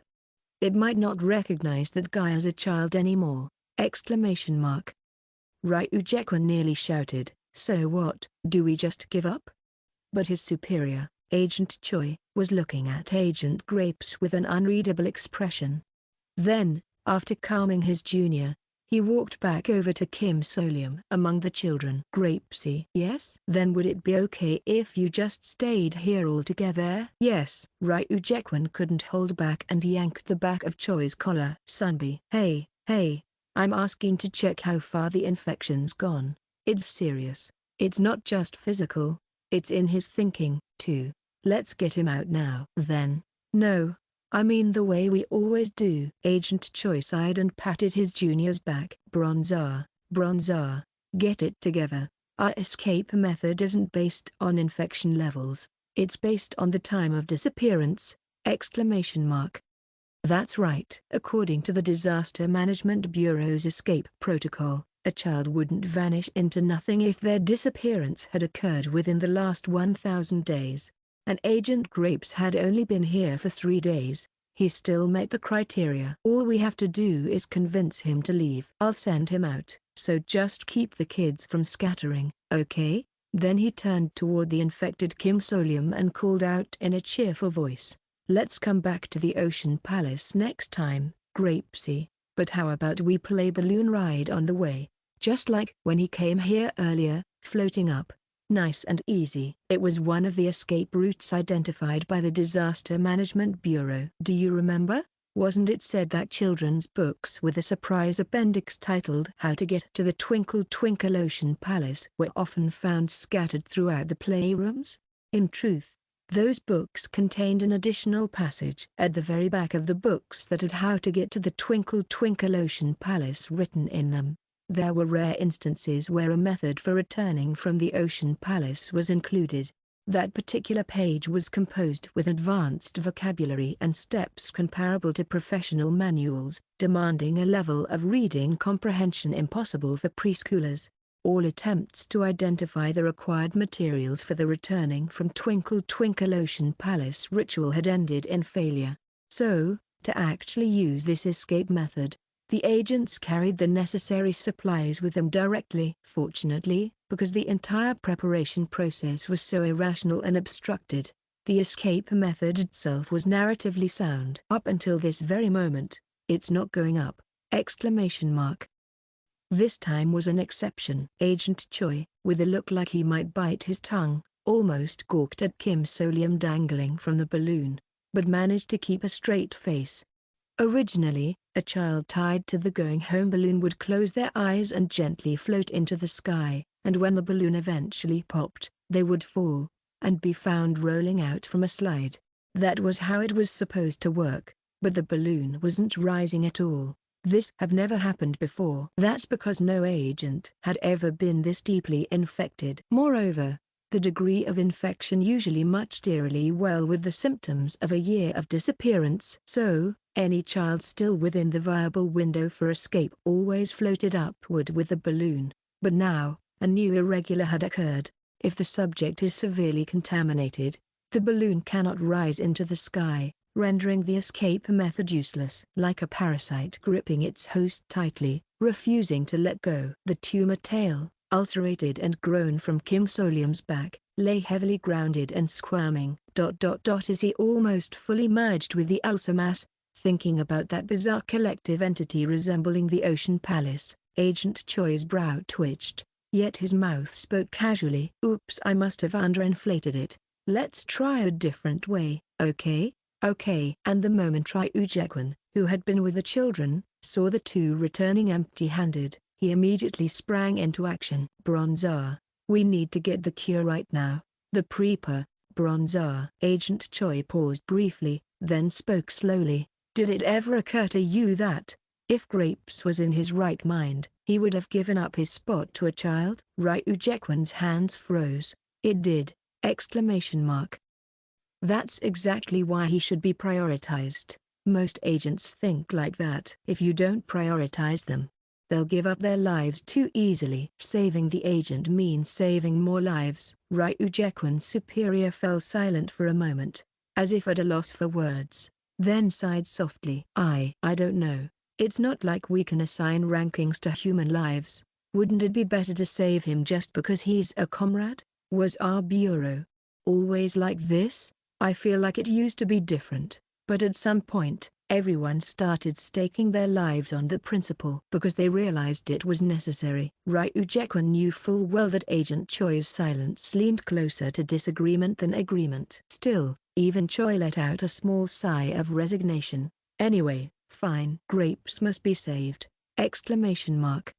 it might not recognize that guy as a child anymore. Exclamation mark. Ryujaquan nearly shouted, so what, do we just give up? But his superior, Agent Choi, was looking at Agent Grapes with an unreadable expression. Then, after calming his junior, He walked back over to Kim Solium among the children. Grapesy. Yes? Then would it be okay if you just stayed here altogether? Yes. Ryu Jekwan couldn't hold back and yanked the back of Choi's collar. Sunbi. Hey, I'm asking to check how far the infection's gone. It's serious. It's not just physical. It's in his thinking, too. Let's get him out now. Then. No. I mean the way we always do. Agent Choi sighed and patted his junior's back. Bronzar, get it together. Our escape method isn't based on infection levels. It's based on the time of disappearance! That's right. According to the Disaster Management Bureau's escape protocol, a child wouldn't vanish into nothing if their disappearance had occurred within the last 1,000 days. And Agent Grapes had only been here for 3 days. He still met the criteria. All we have to do is convince him to leave. I'll send him out, so just keep the kids from scattering, okay? Then he turned toward the infected Kim Solium and called out in a cheerful voice, "Let's come back to the Ocean Palace next time, Grapesy, but how about we play balloon ride on the way? Just like when he came here earlier, floating up. Nice and easy." It was one of the escape routes identified by the Disaster Management Bureau. Do you remember? Wasn't it said that children's books with a surprise appendix titled How to Get to the Twinkle Twinkle Ocean Palace were often found scattered throughout the playrooms? In truth, those books contained an additional passage at the very back of the books that had How to Get to the Twinkle Twinkle Ocean Palace written in them. There were rare instances where a method for returning from the Ocean Palace was included. That particular page was composed with advanced vocabulary and steps comparable to professional manuals, demanding a level of reading comprehension impossible for preschoolers. All attempts to identify the required materials for the returning from Twinkle Twinkle Ocean Palace ritual had ended in failure. So, to actually use this escape method, the agents carried the necessary supplies with them directly. Fortunately, because the entire preparation process was so irrational and obstructed, the escape method itself was narratively sound. Up until this very moment, it's not going up! This time was an exception. Agent Choi, with a look like he might bite his tongue, almost gawked at Kim Solium dangling from the balloon, but managed to keep a straight face. Originally, a child tied to the going-home balloon would close their eyes and gently float into the sky, and when the balloon eventually popped, they would fall, and be found rolling out from a slide. That was how it was supposed to work, but the balloon wasn't rising at all. This had never happened before. That's because no agent had ever been this deeply infected. Moreover, the degree of infection usually matched eerily well with the symptoms of a year of disappearance. So, any child still within the viable window for escape always floated upward with the balloon. But now, a new irregular had occurred. If the subject is severely contaminated, the balloon cannot rise into the sky, rendering the escape method useless. Like a parasite gripping its host tightly, refusing to let go. The tumor tail, ulcerated and grown from Kim Solium's back, lay heavily grounded and squirming. As he almost fully merged with the ulcer mass, thinking about that bizarre collective entity resembling the Ocean Palace, Agent Choi's brow twitched, yet his mouth spoke casually. "Oops, I must have underinflated it. Let's try a different way, okay?" "Okay." And the moment Ryu Jekwan, who had been with the children, saw the two returning empty-handed, he immediately sprang into action. "Bronzar, we need to get the cure right now. The Preeper, Bronzar." Agent Choi paused briefly, then spoke slowly. "Did it ever occur to you that, if Grapes was in his right mind, he would have given up his spot to a child?" Ryu Jekwan's hands froze. "It did!" That's exactly why he should be prioritized. Most agents think like that. If you don't prioritize them, they'll give up their lives too easily. Saving the agent means saving more lives. Ryu Jekwan's superior fell silent for a moment, as if at a loss for words, then sighed softly. I don't know. It's not like we can assign rankings to human lives. Wouldn't it be better to save him just because he's a comrade? Was our bureau always like this? I feel like it used to be different, but at some point, Everyone started staking their lives on the principle because they realized it was necessary. Ryu Jaekwon knew full well that Agent Choi's silence leaned closer to disagreement than agreement. Still, even Choi let out a small sigh of resignation. Anyway, fine. Grapes must be saved! Exclamation mark.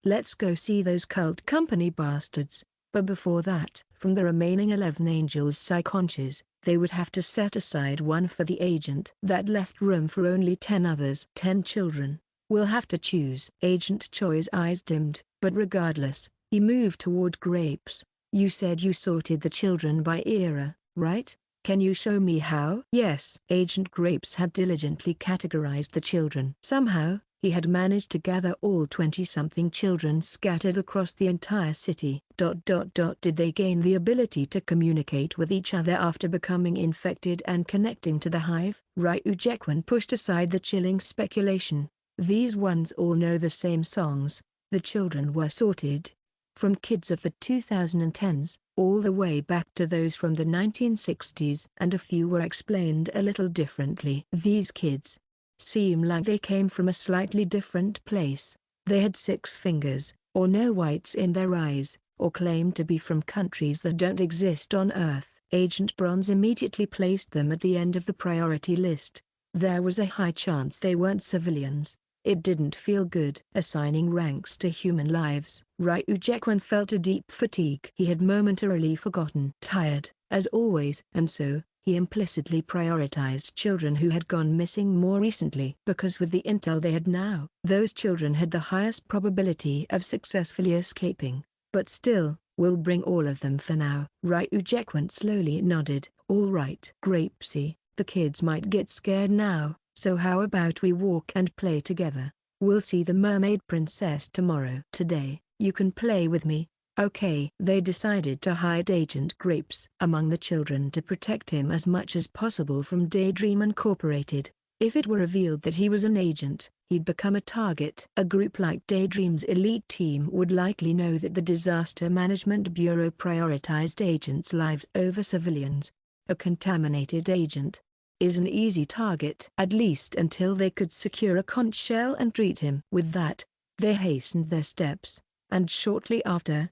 Let's go see those cult company bastards. But before that, from the remaining 11 angels psychonches, they would have to set aside one for the agent. That left room for only 10 others. 10 children. We'll have to choose. Agent Choi's eyes dimmed, but regardless, he moved toward Grapes. You said you sorted the children by era, right? Can you show me how? Yes. Agent Grapes had diligently categorized the children. Somehow, he had managed to gather all 20-something children scattered across the entire city. Did they gain the ability to communicate with each other after becoming infected and connecting to the hive? Ryu Jaekwon pushed aside the chilling speculation. These ones all know the same songs. The children were sorted from kids of the 2010s, all the way back to those from the 1960s, and a few were explained a little differently. These kids seem like they came from a slightly different place. They had 6 fingers, or no whites in their eyes, or claimed to be from countries that don't exist on Earth. Agent Bronze immediately placed them at the end of the priority list. There was a high chance they weren't civilians. It didn't feel good assigning ranks to human lives. Ryu Jaekwon felt a deep fatigue he had momentarily forgotten. Tired, as always, and so, he implicitly prioritized children who had gone missing more recently. Because with the intel they had now, those children had the highest probability of successfully escaping. But still, we'll bring all of them for now. Ryu Jaekwon slowly nodded. All right. Grapesy, the kids might get scared now, so how about we walk and play together? We'll see the mermaid princess tomorrow. Today, you can play with me. Okay. They decided to hide Agent Grapes among the children to protect him as much as possible from Daydream Incorporated. If it were revealed that he was an agent, he'd become a target. A group like Daydream's elite team would likely know that the Disaster Management Bureau prioritized agents' lives over civilians. A contaminated agent is an easy target, at least until they could secure a conch shell and treat him. With that, they hastened their steps, and shortly after,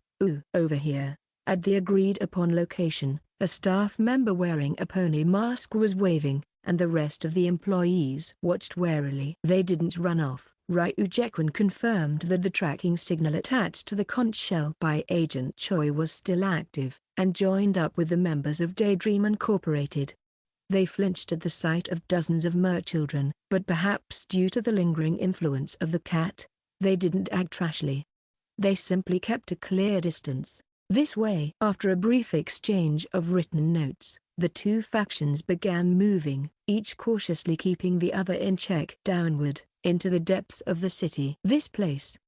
over here, at the agreed-upon location, a staff member wearing a pony mask was waving, and the rest of the employees watched warily. They didn't run off. Ryu Jaekwon confirmed that the tracking signal attached to the conch shell by Agent Choi was still active, and joined up with the members of Daydream Incorporated. They flinched at the sight of dozens of merchildren, but perhaps due to the lingering influence of the cat, they didn't act rashly. They simply kept a clear distance. This way, after a brief exchange of written notes, the two factions began moving, each cautiously keeping the other in check. Downward, into the depths of the city. This place.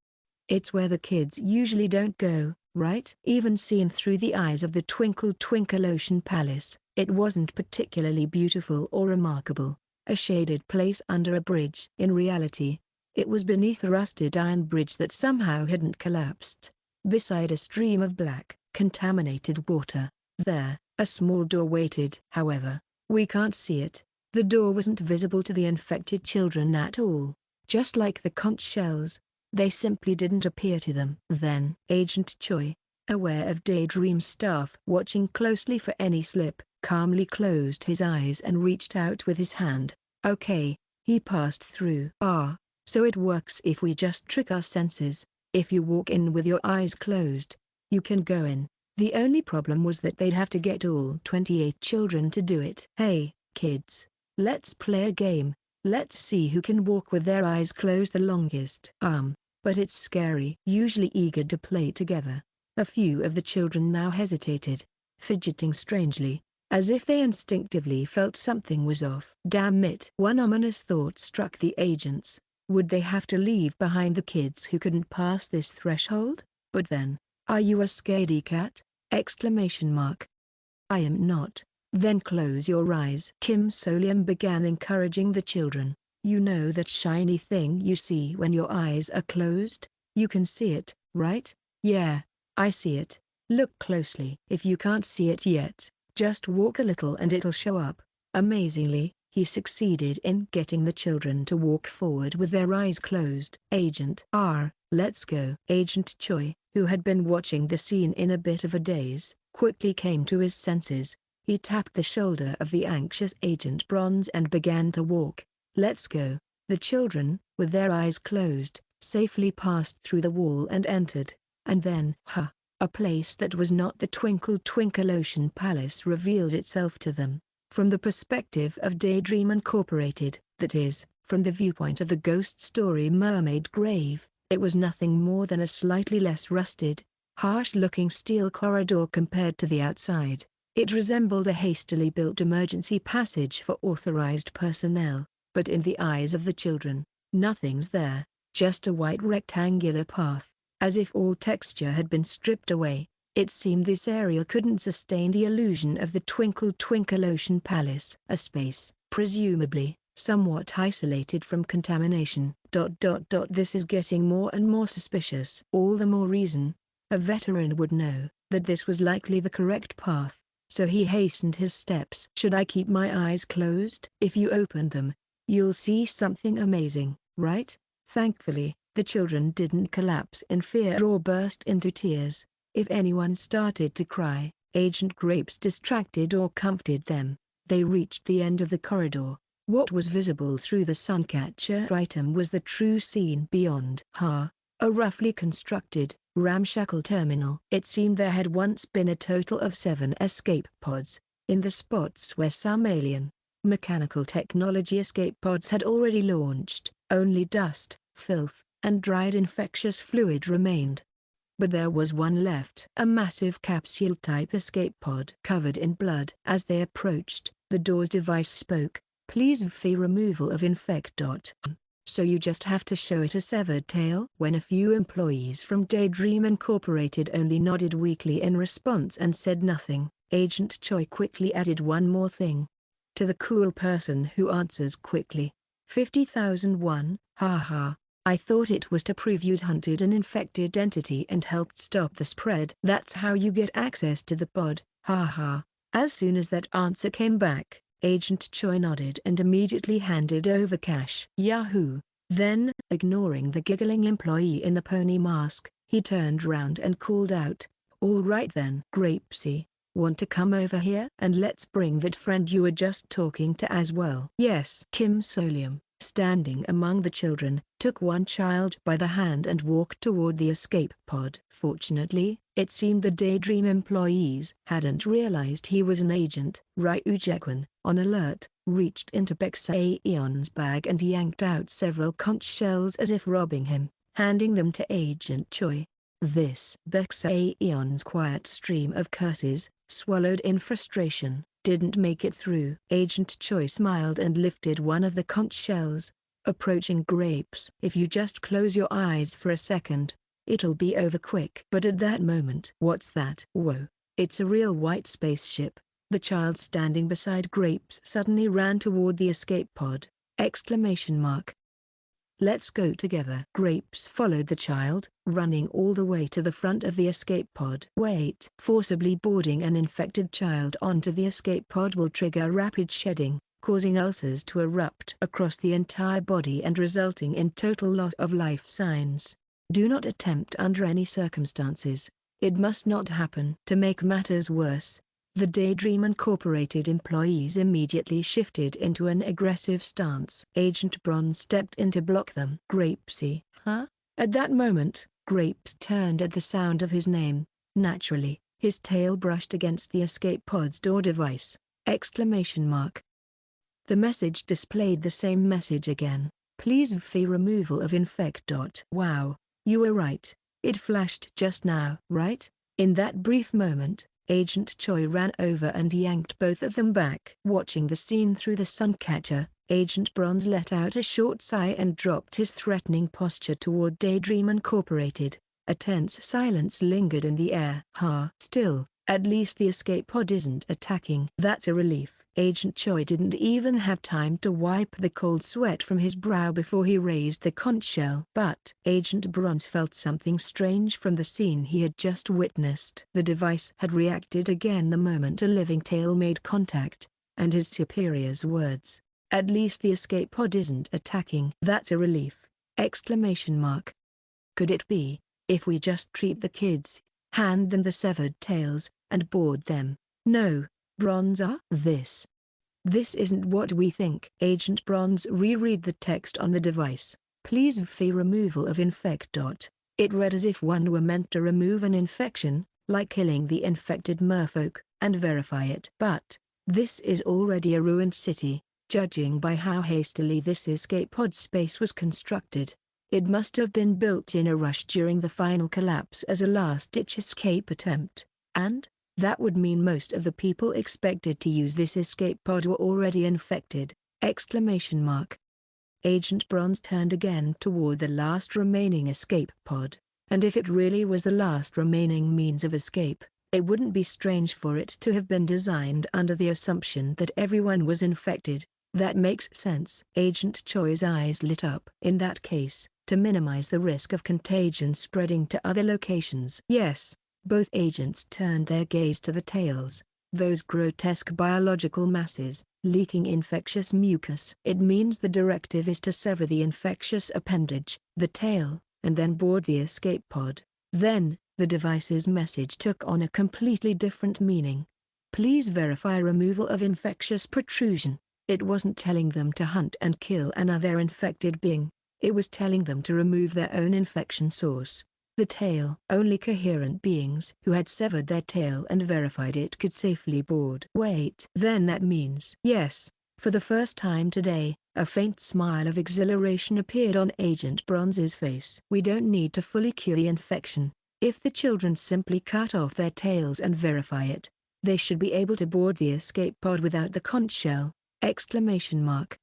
It's where the kids usually don't go, right? Even seen through the eyes of the Twinkle Twinkle Ocean Palace, it wasn't particularly beautiful or remarkable. A shaded place under a bridge. In reality, it was beneath a rusted iron bridge that somehow hadn't collapsed. Beside a stream of black, contaminated water, there, a small door waited. However, we can't see it. The door wasn't visible to the infected children at all. Just like the conch shells, they simply didn't appear to them. Then, Agent Choi, aware of Daydream's staff watching closely for any slip, calmly closed his eyes and reached out with his hand. Okay, he passed through. So it works if we just trick our senses. If you walk in with your eyes closed, you can go in. The only problem was that they'd have to get all 28 children to do it. Hey, kids, let's play a game. Let's see who can walk with their eyes closed the longest. But it's scary. Usually eager to play together, a few of the children now hesitated, fidgeting strangely, as if they instinctively felt something was off. Damn it. One ominous thought struck the agents. Would they have to leave behind the kids who couldn't pass this threshold? But then, are you a scaredy cat? Exclamation mark. I am not. Then close your eyes. Kim Solium began encouraging the children. You know that shiny thing you see when your eyes are closed? You can see it, right? Yeah, I see it. Look closely. If you can't see it yet, just walk a little and it'll show up. Amazingly, he succeeded in getting the children to walk forward with their eyes closed. Agent R, let's go. Agent Choi, who had been watching the scene in a bit of a daze, quickly came to his senses. He tapped the shoulder of the anxious Agent Bronze and began to walk. Let's go. The children, with their eyes closed, safely passed through the wall and entered. And then, a place that was not the Twinkle Twinkle Ocean Palace revealed itself to them. From the perspective of Daydream Incorporated, that is, from the viewpoint of the ghost story Mermaid Grave, it was nothing more than a slightly less rusted, harsh-looking steel corridor compared to the outside. It resembled a hastily built emergency passage for authorized personnel, but in the eyes of the children, nothing's there, just a white rectangular path. As if all texture had been stripped away, it seemed this area couldn't sustain the illusion of the Twinkle Twinkle Ocean Palace. A space, presumably, somewhat isolated from contamination. This is getting more and more suspicious. All the more reason. A veteran would know that this was likely the correct path, so he hastened his steps. Should I keep my eyes closed? If you open them, you'll see something amazing, right? Thankfully, the children didn't collapse in fear or burst into tears. If anyone started to cry, Agent Grapes distracted or comforted them. They reached the end of the corridor. What was visible through the suncatcher item was the true scene beyond. A roughly constructed, ramshackle terminal. It seemed there had once been a total of 7 escape pods. In the spots where some alien, mechanical technology escape pods had already launched, only dust, filth, and dried infectious fluid remained. But there was one left. A massive capsule-type escape pod covered in blood. As they approached, the door's device spoke. Please fee removal of infect. So you just have to show it a severed tail? When a few employees from Daydream Incorporated only nodded weakly in response and said nothing, Agent Choi quickly added one more thing. To the cool person who answers quickly. 50,001, haha. I thought it was to prove you'd hunted an infected entity and helped stop the spread. That's how you get access to the pod, haha. As soon as that answer came back, Agent Choi nodded and immediately handed over cash. Yahoo! Then, ignoring the giggling employee in the pony mask, he turned round and called out, all right then. Grapesy, want to come over here? And let's bring that friend you were just talking to as well. Yes. Kim Solium, standing among the children, took one child by the hand and walked toward the escape pod. Fortunately, it seemed the Daydream employees hadn't realized he was an agent. Ryu Jaekwon, on alert, reached into Baeksaeon's bag and yanked out several conch shells as if robbing him, handing them to Agent Choi. This Baeksaeon's quiet stream of curses, swallowed in frustration, didn't make it through. Agent Choi smiled and lifted one of the conch shells, approaching Grapes. If you just close your eyes for a second, it'll be over quick. But at that moment, what's that? Whoa, it's a real white spaceship. The child standing beside Grapes suddenly ran toward the escape pod. Exclamation mark. Let's go together. Grapes followed the child, running all the way to the front of the escape pod. Wait. Forcibly boarding an infected child onto the escape pod will trigger rapid shedding, causing ulcers to erupt across the entire body and resulting in total loss of life signs. Do not attempt under any circumstances. It must not happen. To make matters worse, the Daydream Incorporated employees immediately shifted into an aggressive stance. Agent Bronze stepped in to block them. Grapesy, huh? At that moment, Grapes turned at the sound of his name. Naturally, his tail brushed against the escape pod's door device. Exclamation mark. The message displayed the same message again. Please fee removal of infect. Wow, you were right. It flashed just now. Right? In that brief moment, Agent Choi ran over and yanked both of them back. Watching the scene through the suncatcher, Agent Bronze let out a short sigh and dropped his threatening posture toward Daydream Incorporated. A tense silence lingered in the air. Still, at least the escape pod isn't attacking. That's a relief. Agent Choi didn't even have time to wipe the cold sweat from his brow before he raised the conch shell. But Agent Bronze felt something strange from the scene he had just witnessed. The device had reacted again the moment a living tail made contact, and his superior's words, At least the escape pod isn't attacking. That's a relief! Exclamation mark. Could it be, if we just treat the kids, hand them the severed tails, and board them? No, Bronzer. This isn't what we think. Agent Bronze reread the text on the device. Please verify removal of infect. It read as if one were meant to remove an infection, like killing the infected merfolk, and verify it. But this is already a ruined city, judging by how hastily this escape pod space was constructed. It must have been built in a rush during the final collapse as a last-ditch escape attempt, and that would mean most of the people expected to use this escape pod were already infected! Exclamation mark. Agent Bronze turned again toward the last remaining escape pod, and if it really was the last remaining means of escape, it wouldn't be strange for it to have been designed under the assumption that everyone was infected. That makes sense. Agent Choi's eyes lit up. In that case, to minimize the risk of contagion spreading to other locations. Yes. Both agents turned their gaze to the tails, those grotesque biological masses, leaking infectious mucus. It means the directive is to sever the infectious appendage, the tail, and then board the escape pod. Then, the device's message took on a completely different meaning. Please verify removal of infectious protrusion. It wasn't telling them to hunt and kill another infected being. It was telling them to remove their own infection source, the tail. Only coherent beings who had severed their tail and verified it could safely board. Wait. Then that means. Yes. For the first time today, a faint smile of exhilaration appeared on Agent Bronze's face. We don't need to fully cure the infection. If the children simply cut off their tails and verify it, they should be able to board the escape pod without the conch shell! Exclamation mark.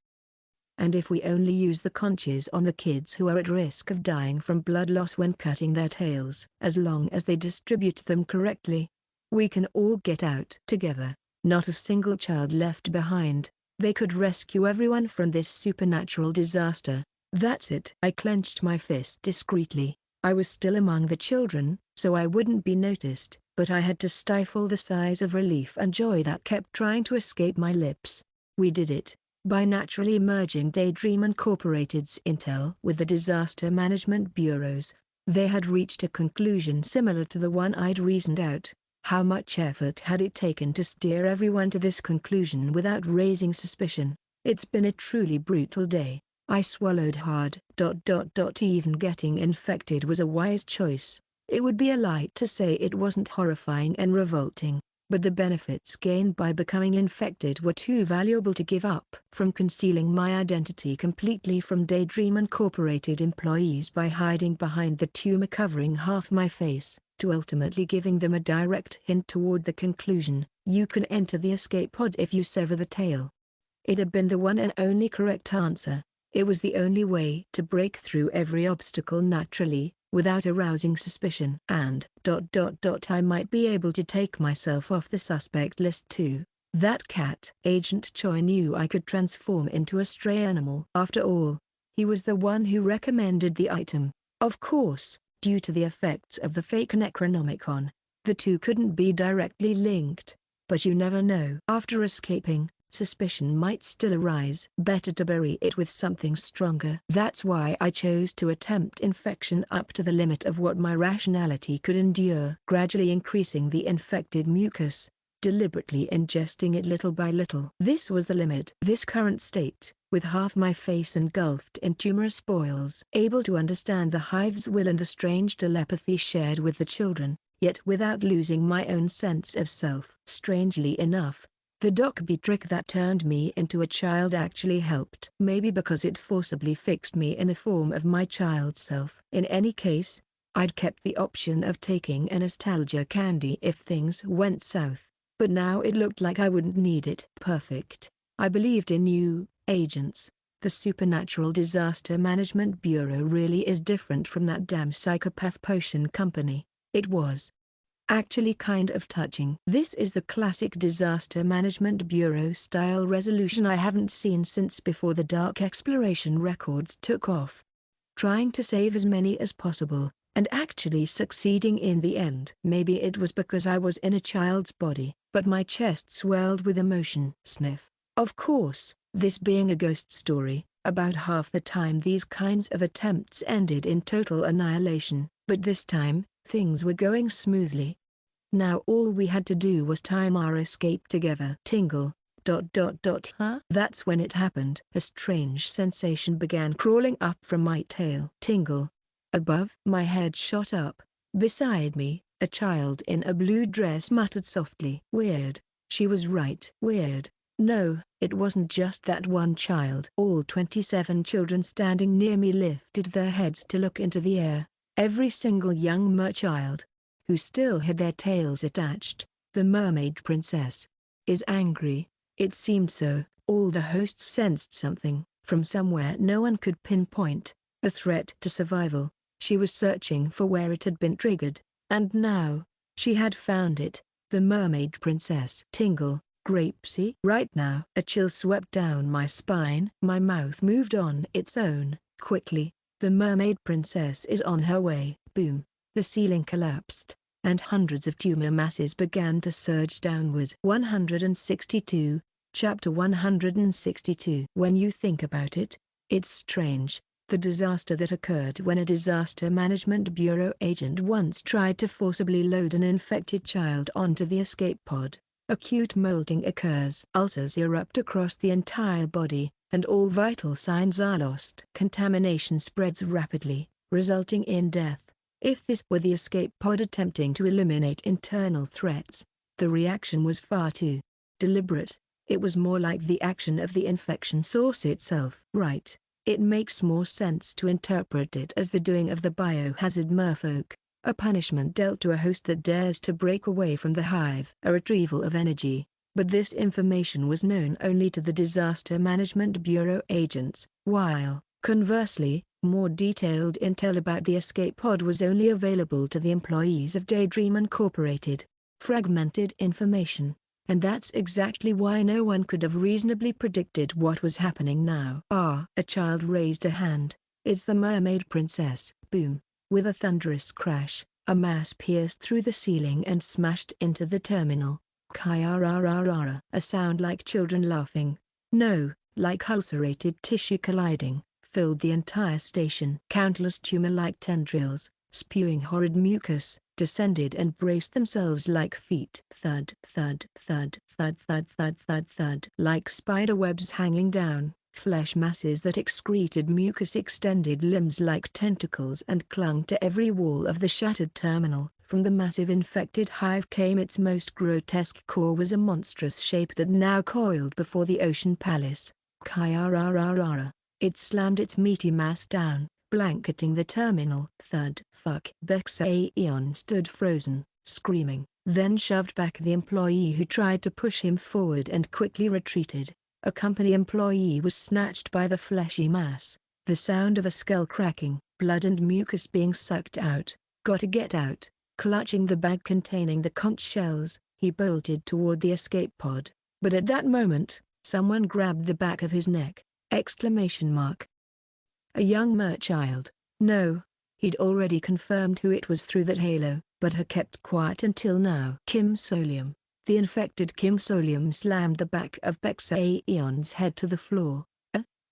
And if we only use the conches on the kids who are at risk of dying from blood loss when cutting their tails, as long as they distribute them correctly, we can all get out together, not a single child left behind. They could rescue everyone from this supernatural disaster. That's it. I clenched my fist discreetly. I was still among the children, so I wouldn't be noticed, but I had to stifle the sighs of relief and joy that kept trying to escape my lips. We did it, by naturally merging Daydream Incorporated's intel with the Disaster Management Bureau's. They had reached a conclusion similar to the one I'd reasoned out. How much effort had it taken to steer everyone to this conclusion without raising suspicion? It's been a truly brutal day. I swallowed hard. Even getting infected was a wise choice. It would be a lie to say it wasn't horrifying and revolting, but the benefits gained by becoming infected were too valuable to give up. From concealing my identity completely from Daydream Incorporated employees by hiding behind the tumor covering half my face, to ultimately giving them a direct hint toward the conclusion, you can enter the escape pod if you sever the tail. It had been the one and only correct answer. It was the only way to break through every obstacle naturally, without arousing suspicion. And I might be able to take myself off the suspect list too. That cat. Agent Choi knew I could transform into a stray animal. After all, he was the one who recommended the item. Of course, due to the effects of the fake Necronomicon, the two couldn't be directly linked. But you never know. After escaping, suspicion might still arise. Better to bury it with something stronger. That's why I chose to attempt infection up to the limit of what my rationality could endure. Gradually increasing the infected mucus, deliberately ingesting it little by little. This was the limit. This current state, with half my face engulfed in tumorous boils. Able to understand the hive's will and the strange telepathy shared with the children, yet without losing my own sense of self. Strangely enough, the Docby trick that turned me into a child actually helped. Maybe because it forcibly fixed me in the form of my child self. In any case, I'd kept the option of taking a nostalgia candy if things went south, but now it looked like I wouldn't need it. Perfect. I believed in you, agents. The Supernatural Disaster Management Bureau really is different from that damn psychopath potion company. It was actually kind of touching. This is the classic Disaster Management Bureau style resolution I haven't seen since before the Dark Exploration records took off. Trying to save as many as possible, and actually succeeding in the end. Maybe it was because I was in a child's body, but my chest swelled with emotion. Sniff. Of course, This being a ghost story, about half the time these kinds of attempts ended in total annihilation, but this time, things were going smoothly. Now all we had to do was time our escape together. Tingle. Huh? That's when it happened. A strange sensation began crawling up from my tail. Tingle. Above. My head shot up. Beside me, a child in a blue dress muttered softly. Weird. She was right. Weird. No, it wasn't just that one child. All 27 children standing near me lifted their heads to look into the air. Every single young merchild, who still had their tails attached, the mermaid princess, is angry. It seemed so. All the hosts sensed something, from somewhere no one could pinpoint, a threat to survival. She was searching for where it had been triggered, and now, she had found it, the mermaid princess. Tingle. Grapesy. Right now. A chill swept down my spine. My mouth moved on its own. Quickly, the mermaid princess is on her way. Boom. The ceiling collapsed, and hundreds of tumor masses began to surge downward. 162, Chapter 162. When you think about it, it's strange, the disaster that occurred when a Disaster Management Bureau agent once tried to forcibly load an infected child onto the escape pod. Acute molting occurs. Ulcers erupt across the entire body, and all vital signs are lost. Contamination spreads rapidly, resulting in death. If this were the escape pod attempting to eliminate internal threats, the reaction was far too deliberate. It was more like the action of the infection source itself. Right. It makes more sense to interpret it as the doing of the biohazard merfolk. A punishment dealt to a host that dares to break away from the hive. A retrieval of energy. But this information was known only to the Disaster Management Bureau agents, while, conversely, more detailed intel about the escape pod was only available to the employees of Daydream Incorporated. Fragmented information. And that's exactly why no one could have reasonably predicted what was happening now. A child raised a hand. It's the mermaid princess. Boom. With a thunderous crash, a mass pierced through the ceiling and smashed into the terminal. Kaya-ra-ra-ra-ra. A sound like children laughing. No, like ulcerated tissue colliding, filled the entire station. Countless tumor-like tendrils, spewing horrid mucus, descended and braced themselves like feet. Thud, thud, thud, thud, thud, thud, thud, thud. Like spider webs hanging down, flesh masses that excreted mucus extended limbs like tentacles and clung to every wall of the shattered terminal. From the massive infected hive came its most grotesque core was a monstrous shape that now coiled before the ocean palace. Kaya-ra-ra-ra-ra. It slammed its meaty mass down, blanketing the terminal. Thud. Fuck. Bexaeon stood frozen, screaming, then shoved back the employee who tried to push him forward and quickly retreated. A company employee was snatched by the fleshy mass. The sound of a skull cracking, blood and mucus being sucked out. Gotta get out. Clutching the bag containing the conch shells, he bolted toward the escape pod. But at that moment, someone grabbed the back of his neck. Exclamation mark. A young merchild. No, he'd already confirmed who it was through that halo, but had kept quiet until now. Kim Solium. The infected Kim Solium slammed the back of Bexaeon's head to the floor.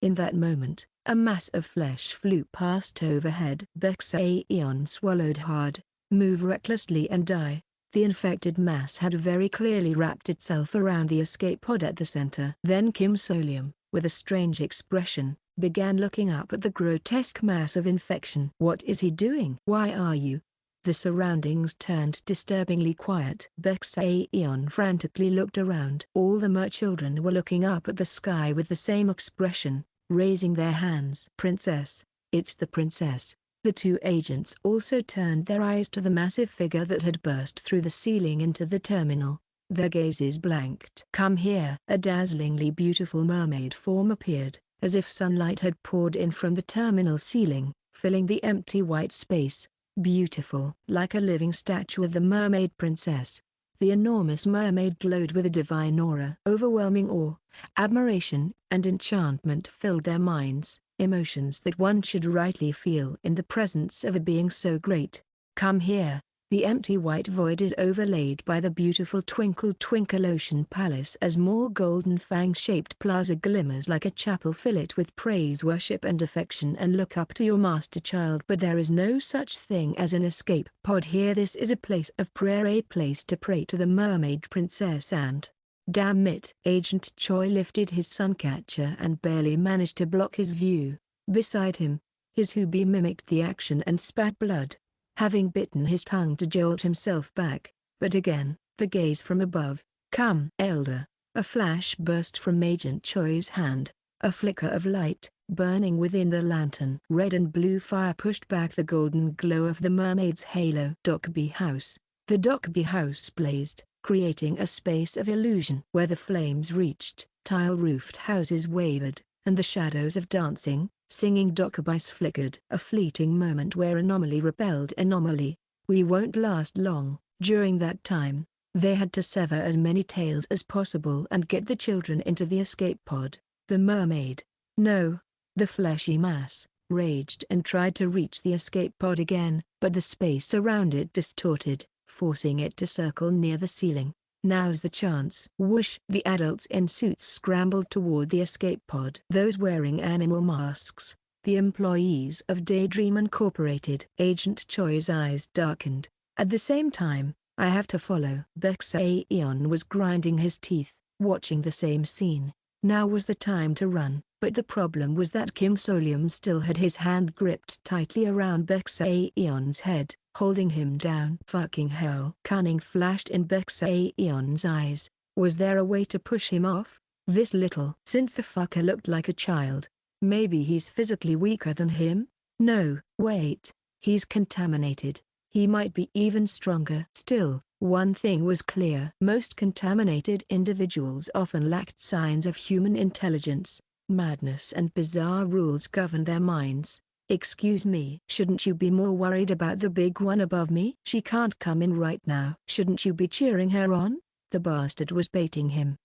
In that moment, a mass of flesh flew past overhead. Bexaeon swallowed hard, move recklessly and die. The infected mass had very clearly wrapped itself around the escape pod at the center. Then Kim Solium, with a strange expression, began looking up at the grotesque mass of infection. What is he doing? Why are you? The surroundings turned disturbingly quiet. Bexaeon frantically looked around. All the merchildren were looking up at the sky with the same expression, raising their hands. Princess, it's the princess. The two agents also turned their eyes to the massive figure that had burst through the ceiling into the terminal. Their gazes blanked. Come here. A dazzlingly beautiful mermaid form appeared, as if sunlight had poured in from the terminal ceiling, filling the empty white space. Beautiful. Like a living statue of the mermaid princess, the enormous mermaid glowed with a divine aura. Overwhelming awe, admiration, and enchantment filled their minds, emotions that one should rightly feel in the presence of a being so great. Come here. The empty white void is overlaid by the beautiful Twinkle Twinkle Ocean Palace. A small golden fang-shaped plaza glimmers like a chapel. Fill it with praise, worship and affection and look up to your master child. But there is no such thing as an escape pod here. This is a place of prayer, a place to pray to the mermaid princess and... Damn it! Agent Choi lifted his suncatcher and barely managed to block his view. Beside him, his hubie mimicked the action and spat blood, having bitten his tongue to jolt himself back. But again, the gaze from above. Come, Elder. A flash burst from Agent Choi's hand, a flicker of light, burning within the lantern. Red and blue fire pushed back the golden glow of the mermaid's halo. Docby House. The Docby House blazed, creating a space of illusion. Where the flames reached, tile-roofed houses wavered, and the shadows of dancing, singing Dockabys flickered. A fleeting moment where anomaly repelled anomaly. We won't last long. During that time, they had to sever as many tails as possible and get the children into the escape pod. The mermaid, no, the fleshy mass, raged and tried to reach the escape pod again, but the space around it distorted, forcing it to circle near the ceiling. Now's the chance. Whoosh! The adults in suits scrambled toward the escape pod. Those wearing animal masks, the employees of Daydream Incorporated. Agent Choi's eyes darkened. At the same time, I have to follow. Bexaeon was grinding his teeth, watching the same scene. Now was the time to run, but the problem was that Kim Solium still had his hand gripped tightly around Bexaeon's head, holding him down. Fucking hell! Cunning flashed in Bexaeon's eyes. Was there a way to push him off? This little. Since the fucker looked like a child, maybe he's physically weaker than him? No, wait. He's contaminated. He might be even stronger. Still, one thing was clear. Most contaminated individuals often lacked signs of human intelligence. Madness and bizarre rules govern their minds. Excuse me. Shouldn't you be more worried about the big one above me? She can't come in right now. Shouldn't you be cheering her on? The bastard was baiting him.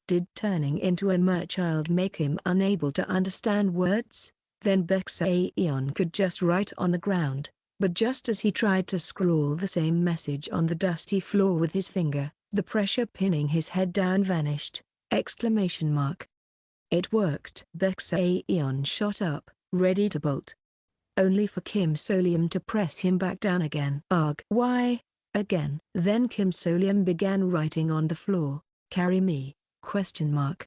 Did turning into a merchild make him unable to understand words? Then Bexaeon could just write on the ground. But just as he tried to scrawl the same message on the dusty floor with his finger, the pressure pinning his head down vanished. Exclamation mark. It worked. Bexaeon shot up, ready to bolt. Only for Kim Solium to press him back down again. Ugh. Why? Again. Then Kim Solium began writing on the floor. Carry me? Question mark.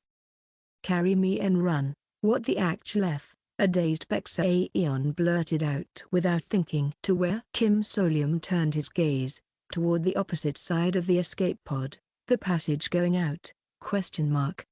Carry me and run. What the actual F? A dazed Bexaeon blurted out without thinking. To where? Kim Solium turned his gaze toward the opposite side of the escape pod. The passage going out? Question mark.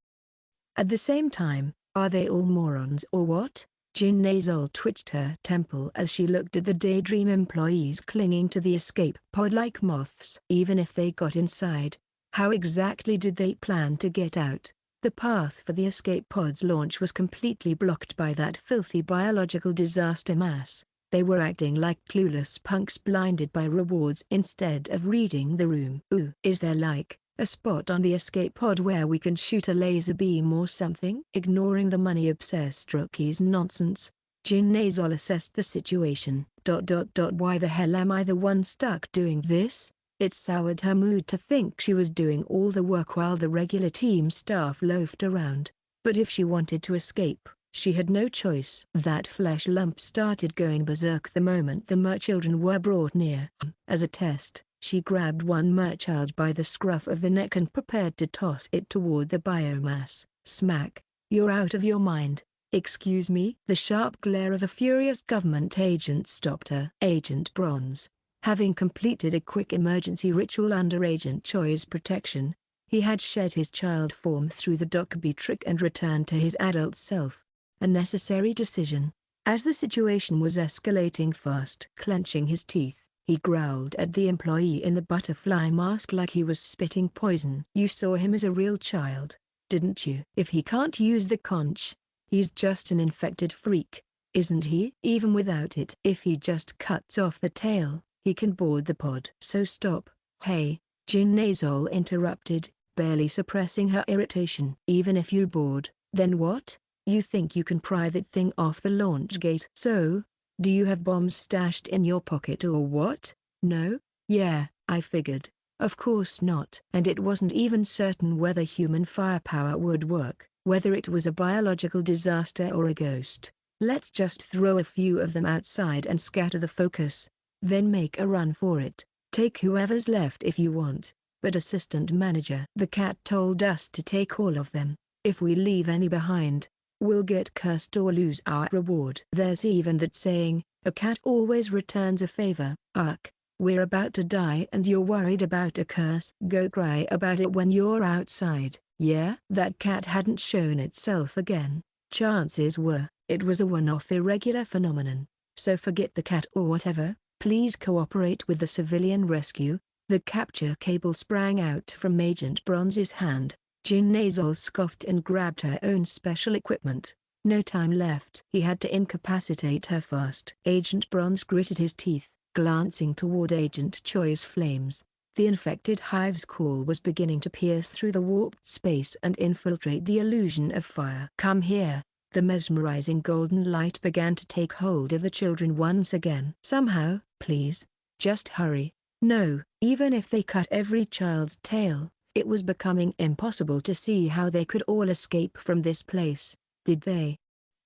At the same time, are they all morons or what? Jin Nazol twitched her temple as she looked at the Daydream employees clinging to the escape pod like moths. Even if they got inside, how exactly did they plan to get out? The path for the escape pod's launch was completely blocked by that filthy biological disaster mass. They were acting like clueless punks blinded by rewards instead of reading the room. Ooh, is there like a spot on the escape pod where we can shoot a laser beam or something? Ignoring the money-obsessed rookies' nonsense, Jin Nazol assessed the situation. Why the hell am I the one stuck doing this? It soured her mood to think she was doing all the work while the regular team staff loafed around. But if she wanted to escape, she had no choice. That flesh lump started going berserk the moment the merchildren were brought near. As a test, she grabbed one merchild by the scruff of the neck and prepared to toss it toward the biomass. Smack. You're out of your mind. Excuse me? The sharp glare of a furious government agent stopped her. Agent Bronze. Having completed a quick emergency ritual under Agent Choi's protection, he had shed his child form through the Docby trick and returned to his adult self. A necessary decision, as the situation was escalating fast. Clenching his teeth, he growled at the employee in the butterfly mask like he was spitting poison. You saw him as a real child, didn't you? If he can't use the conch, he's just an infected freak, isn't he? Even without it. If he just cuts off the tail, he can board the pod. So stop. Hey, Jin Nazol interrupted, barely suppressing her irritation. Even if you board, then what? You think you can pry that thing off the launch gate? So, do you have bombs stashed in your pocket or what? No? Yeah, I figured. Of course not. And it wasn't even certain whether human firepower would work, whether it was a biological disaster or a ghost. Let's just throw a few of them outside and scatter the focus. Then make a run for it. Take whoever's left if you want. But assistant manager, the cat told us to take all of them. If we leave any behind, we'll get cursed or lose our reward. There's even that saying, a cat always returns a favor. Ugh. We're about to die and you're worried about a curse. Go cry about it when you're outside. Yeah? That cat hadn't shown itself again. Chances were, it was a one-off irregular phenomenon. So forget the cat or whatever. Please cooperate with the civilian rescue. The capture cable sprang out from Agent Bronze's hand. Jin Nasal scoffed and grabbed her own special equipment. No time left. He had to incapacitate her fast. Agent Bronze gritted his teeth, glancing toward Agent Choi's flames. The infected hive's call was beginning to pierce through the warped space and infiltrate the illusion of fire. Come here. The mesmerizing golden light began to take hold of the children once again. Somehow, please, just hurry. No, even if they cut every child's tail, it was becoming impossible to see how they could all escape from this place. Did they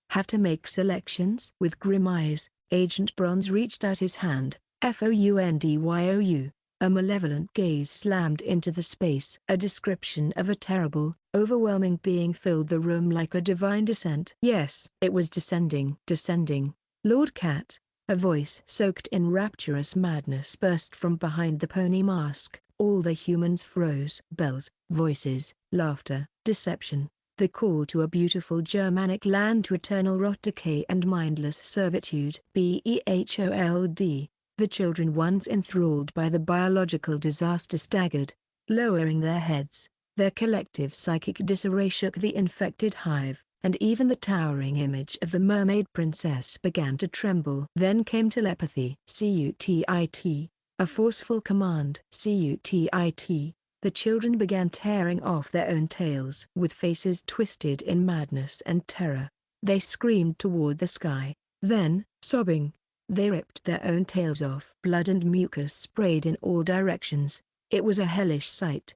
have to make selections? With grim eyes, Agent Bronze reached out his hand. FOUNDYOU. A malevolent gaze slammed into the space. A description of a terrible, overwhelming being filled the room like a divine descent. Yes, it was descending. Descending. Lord Cat. A voice soaked in rapturous madness burst from behind the pony mask. All the humans froze. Bells, voices, laughter, deception. The call to a beautiful Germanic land to eternal rot, decay and mindless servitude. BEHOLD. The children, once enthralled by the biological disaster, staggered, lowering their heads. Their collective psychic disarray shook the infected hive, and even the towering image of the mermaid princess began to tremble. Then came telepathy. CUTIT. A forceful command. CUTIT. The children began tearing off their own tails. With faces twisted in madness and terror, they screamed toward the sky. Then, sobbing, they ripped their own tails off. Blood and mucus sprayed in all directions. It was a hellish sight!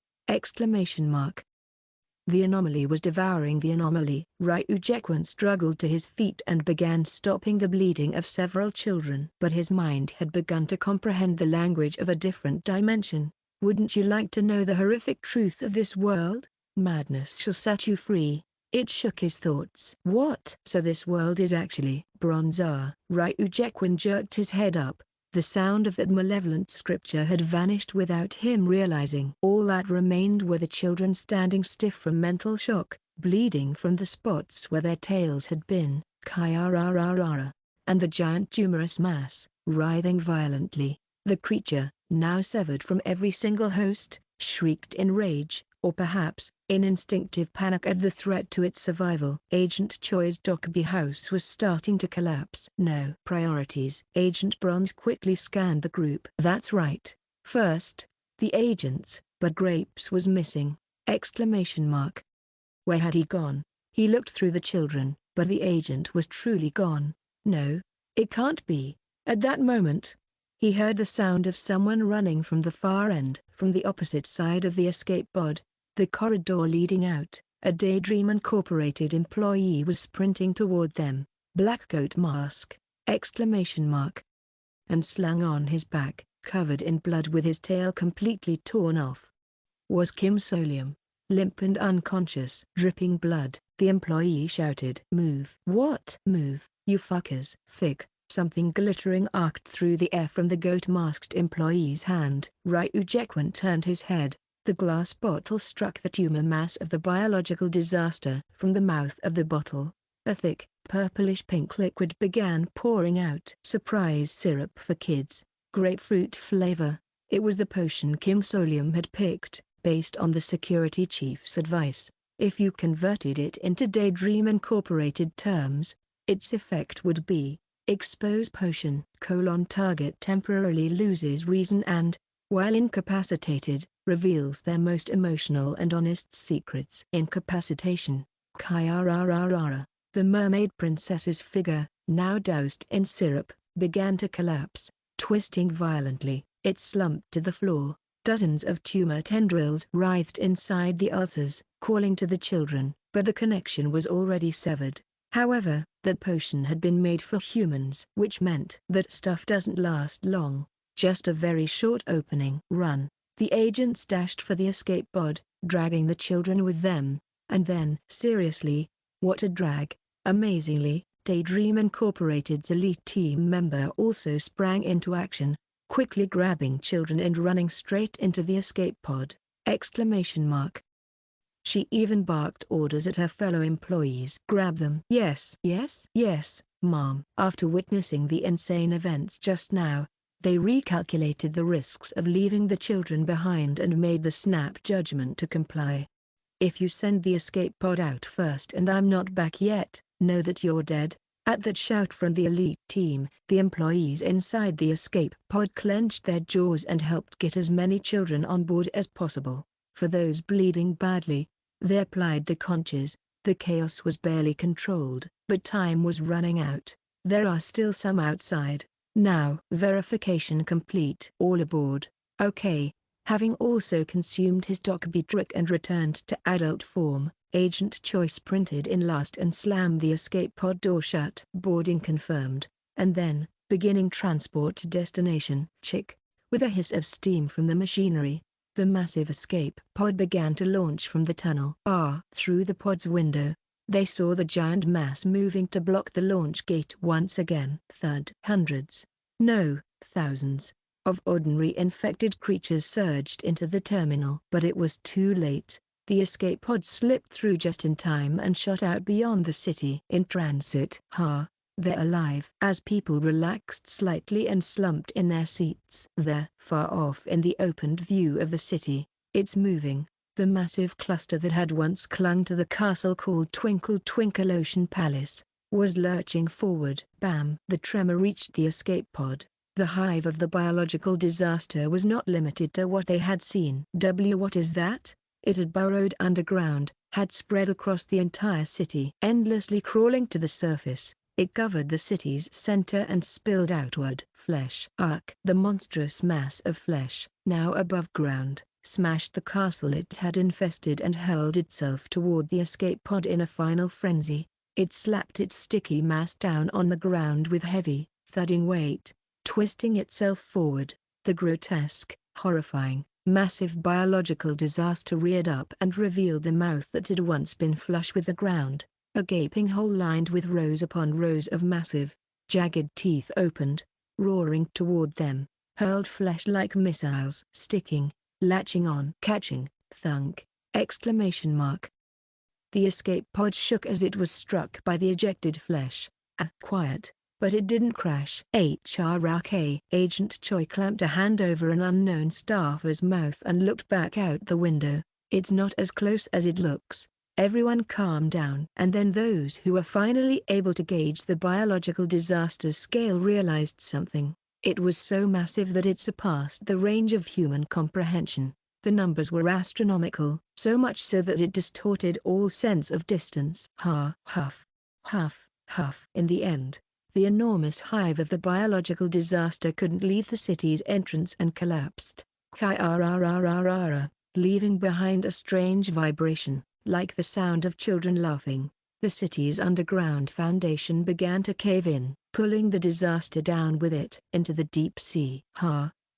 The anomaly was devouring the anomaly. Ryujekwon struggled to his feet and began stopping the bleeding of several children. But his mind had begun to comprehend the language of a different dimension. Wouldn't you like to know the horrific truth of this world? Madness shall set you free. It shook his thoughts. What? So this world is actually Bronzar. Ryujekwon jerked his head up. The sound of that malevolent scripture had vanished without him realizing. All that remained were the children standing stiff from mental shock, bleeding from the spots where their tails had been, Kyarararara, and the giant tumorous mass, writhing violently. The creature, now severed from every single host, shrieked in rage, or perhaps, in instinctive panic at the threat to its survival. Agent Choi's Dokkaebi house was starting to collapse. No priorities. Agent Bronze quickly scanned the group. That's right. First, the agents, but Grapes was missing. Where had he gone? He looked through the children, but the agent was truly gone. No, it can't be. At that moment, he heard the sound of someone running from the far end. From the opposite side of the escape pod, the corridor leading out, a Daydream Incorporated employee was sprinting toward them, black coat mask, and slung on his back, covered in blood with his tail completely torn off, was Kim Solium, limp and unconscious. Dripping blood, the employee shouted. Move. What? Move, you fuckers. Fig. Something glittering arced through the air from the goat-masked employee's hand. Ryujekwon turned his head. The glass bottle struck the tumor mass of the biological disaster. From the mouth of the bottle, a thick, purplish-pink liquid began pouring out. Surprise syrup for kids, grapefruit flavor. It was the potion Kim Solium had picked, based on the security chief's advice. If you converted it into Daydream Incorporated terms, its effect would be, expose potion: target temporarily loses reason and, while incapacitated, reveals their most emotional and honest secrets. Incapacitation. Kyarararara. The mermaid princess's figure, now doused in syrup, began to collapse, twisting violently. It slumped to the floor. Dozens of tumor tendrils writhed inside the ulcers, calling to the children, but the connection was already severed. However, that potion had been made for humans, which meant that stuff doesn't last long. Just a very short opening. Run. The agents dashed for the escape pod, dragging the children with them. And then, seriously, what a drag. Amazingly, Daydream Incorporated's elite team member also sprang into action, quickly grabbing children and running straight into the escape pod. Exclamation mark. She even barked orders at her fellow employees. Grab them. Yes, yes, yes, Mom. After witnessing the insane events just now, they recalculated the risks of leaving the children behind and made the snap judgment to comply. If you send the escape pod out first and I'm not back yet, know that you're dead. At that shout from the elite team, the employees inside the escape pod clenched their jaws and helped get as many children on board as possible. For those bleeding badly, they applied the conches. The chaos was barely controlled, but time was running out. There are still some outside. Now, verification complete. All aboard. Okay. Having also consumed his Doc-B trick and returned to adult form, Agent Choi sprinted in last and slammed the escape pod door shut. Boarding confirmed, and then, beginning transport to destination. Chick. With a hiss of steam from the machinery, the massive escape pod began to launch from the tunnel. Through the pod's window, they saw the giant mass moving to block the launch gate once again. Thud. Hundreds, no, thousands, of ordinary infected creatures surged into the terminal. But it was too late. The escape pod slipped through just in time and shot out beyond the city. In transit. They're alive. As people relaxed slightly and slumped in their seats. There, far off in the opened view of the city, it's moving. The massive cluster that had once clung to the castle called Twinkle Twinkle Ocean Palace, was lurching forward. Bam! The tremor reached the escape pod. The hive of the biological disaster was not limited to what they had seen. What is that? It had burrowed underground, had spread across the entire city. Endlessly crawling to the surface, it covered the city's center and spilled outward. Flesh. The monstrous mass of flesh, now above ground, smashed the castle it had infested and hurled itself toward the escape pod in a final frenzy. It slapped its sticky mass down on the ground with heavy, thudding weight, twisting itself forward. The grotesque, horrifying, massive biological disaster reared up and revealed the mouth that had once been flush with the ground. A gaping hole lined with rows upon rows of massive, jagged teeth opened, roaring toward them, hurled flesh like missiles. Sticking, latching on. Catching, thunk, exclamation mark. The escape pod shook as it was struck by the ejected flesh. Quiet. But it didn't crash. HRK. Agent Choi clamped a hand over an unknown staffer's mouth and looked back out the window. It's not as close as it looks. Everyone calm down. And then those who were finally able to gauge the biological disaster's scale realized something. It was so massive that it surpassed the range of human comprehension. The numbers were astronomical, so much so that it distorted all sense of distance. Huff. Huff, huff. In the end, the enormous hive of the biological disaster couldn't leave the city's entrance and collapsed, leaving behind a strange vibration, like the sound of children laughing. The city's underground foundation began to cave in, pulling the disaster down with it into the deep sea.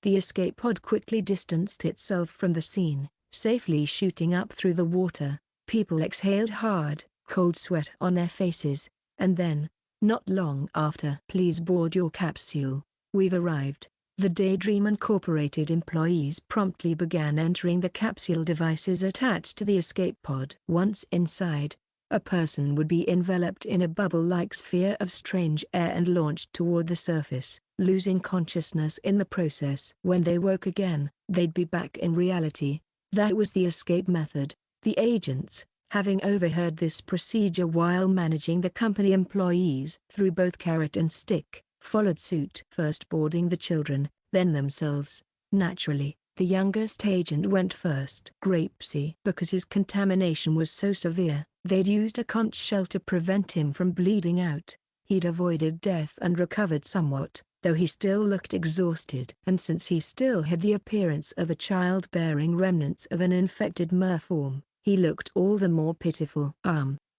The escape pod quickly distanced itself from the scene, safely shooting up through the water. People exhaled hard, cold sweat on their faces, and then, not long after, "Please board your capsule. We've arrived." The Daydream Incorporated employees promptly began entering the capsule devices attached to the escape pod. Once inside, a person would be enveloped in a bubble-like sphere of strange air and launched toward the surface, losing consciousness in the process. When they woke again, they'd be back in reality. That was the escape method. The agents, having overheard this procedure while managing the company employees through both carrot and stick, followed suit. First boarding the children, then themselves. Naturally, the youngest agent went first. Grapesy. Because his contamination was so severe, they'd used a conch shell to prevent him from bleeding out. He'd avoided death and recovered somewhat, though he still looked exhausted. And since he still had the appearance of a child bearing remnants of an infected merform, he looked all the more pitiful.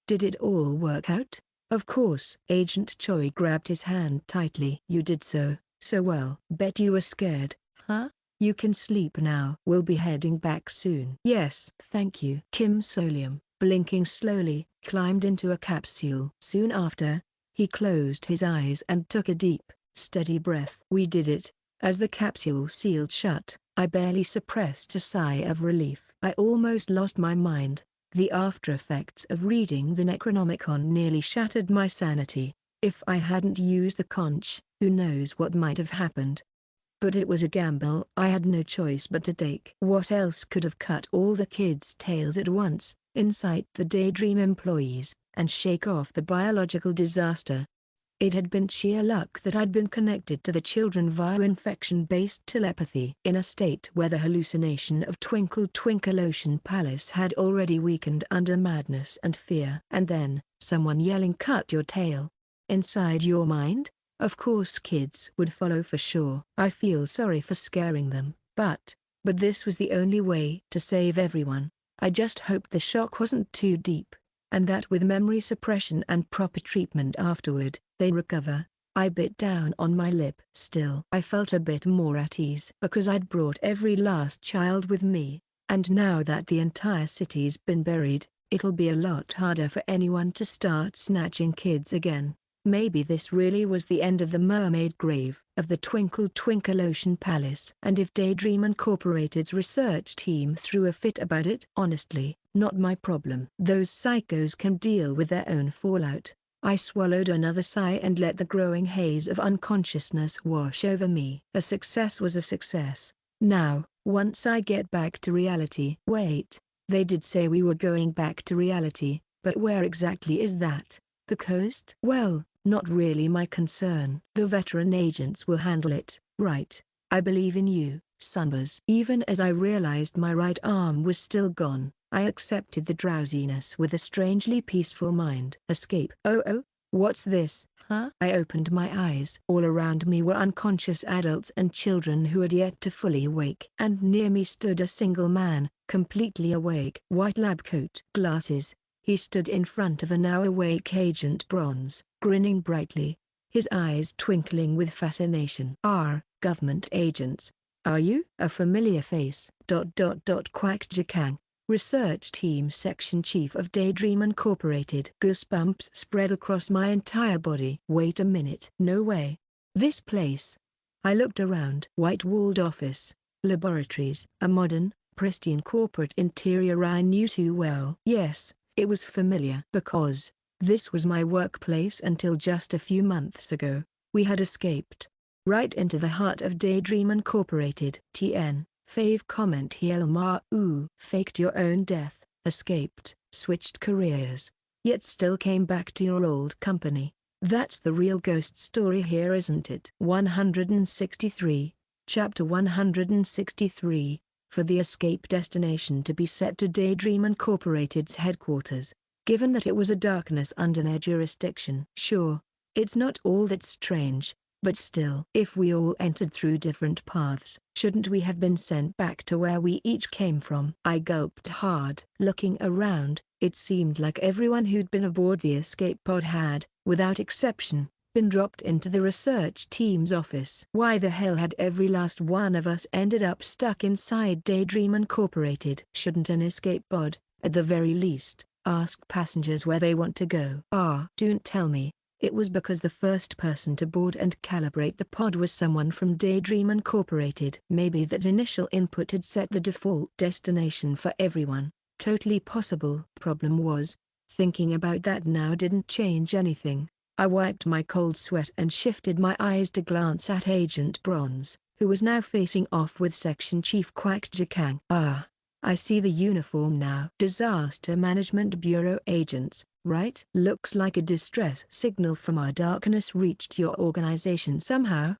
Did it all work out? Of course. Agent Choi grabbed his hand tightly. You did so well. Bet you were scared, huh? You can sleep now. We'll be heading back soon. Yes. Thank you. Kim Solium, blinking slowly, climbed into a capsule. Soon after, he closed his eyes and took a deep, steady breath. We did it. As the capsule sealed shut, I barely suppressed a sigh of relief. I almost lost my mind. The after effects of reading the Necronomicon nearly shattered my sanity. If I hadn't used the conch, who knows what might have happened. But it was a gamble I had no choice but to take. What else could have cut all the kids' tails at once, incite the Daydream employees, and shake off the biological disaster? It had been sheer luck that I'd been connected to the children via infection-based telepathy. In a state where the hallucination of Twinkle Twinkle Ocean Palace had already weakened under madness and fear. And then, someone yelling "cut your tail!" inside your mind? Of course kids would follow for sure. I feel sorry for scaring them, but this was the only way to save everyone. I just hoped the shock wasn't too deep, and that with memory suppression and proper treatment afterward, they recover. I bit down on my lip. Still, I felt a bit more at ease because I'd brought every last child with me, and now that the entire city's been buried, it'll be a lot harder for anyone to start snatching kids again. Maybe this really was the end of the mermaid grave, of the Twinkle Twinkle Ocean Palace. And if Daydream Incorporated's research team threw a fit about it, honestly, not my problem. Those psychos can deal with their own fallout. I swallowed another sigh and let the growing haze of unconsciousness wash over me. A success was a success. Now, once I get back to reality. Wait, they did say we were going back to reality, but where exactly is that? The coast? Well, not really my concern. The veteran agents will handle it, right? I believe in you, Sunbuzz. Even as I realized my right arm was still gone, I accepted the drowsiness with a strangely peaceful mind. Escape. Oh, what's this, huh? I opened my eyes. All around me were unconscious adults and children who had yet to fully awake. And near me stood a single man, completely awake. White lab coat. Glasses. He stood in front of a now awake Agent Bronze, grinning brightly, his eyes twinkling with fascination. Government agents. Are you? A familiar face. Quack Jikang, Research Team Section Chief of Daydream Incorporated. Goosebumps spread across my entire body. Wait a minute. No way. This place. I looked around. White-walled office, laboratories, a modern, pristine corporate interior I knew too well. Yes. It was familiar because this was my workplace until just a few months ago. We had escaped right into the heart of Daydream Incorporated. TN, fave comment here. Faked your own death, escaped, switched careers, yet still came back to your old company. That's the real ghost story here, isn't it? 163, Chapter 163. For the escape destination to be set to Daydream Incorporated's headquarters, given that it was a darkness under their jurisdiction. Sure, it's not all that strange, but still. If we all entered through different paths, shouldn't we have been sent back to where we each came from? I gulped hard. Looking around, it seemed like everyone who'd been aboard the escape pod had, without exception, been dropped into the research team's office. Why the hell had every last one of us ended up stuck inside Daydream Incorporated? Shouldn't an escape pod, at the very least, ask passengers where they want to go? Don't tell me it was because the first person to board and calibrate the pod was someone from Daydream Incorporated. Maybe that initial input had set the default destination for everyone. Totally possible. Problem was, thinking about that now didn't change anything. I wiped my cold sweat and shifted my eyes to glance at Agent Bronze, who was now facing off with Section Chief Quack Jikang. I see the uniform now. Disaster Management Bureau agents, right? Looks like a distress signal from our darkness reached your organization somehow.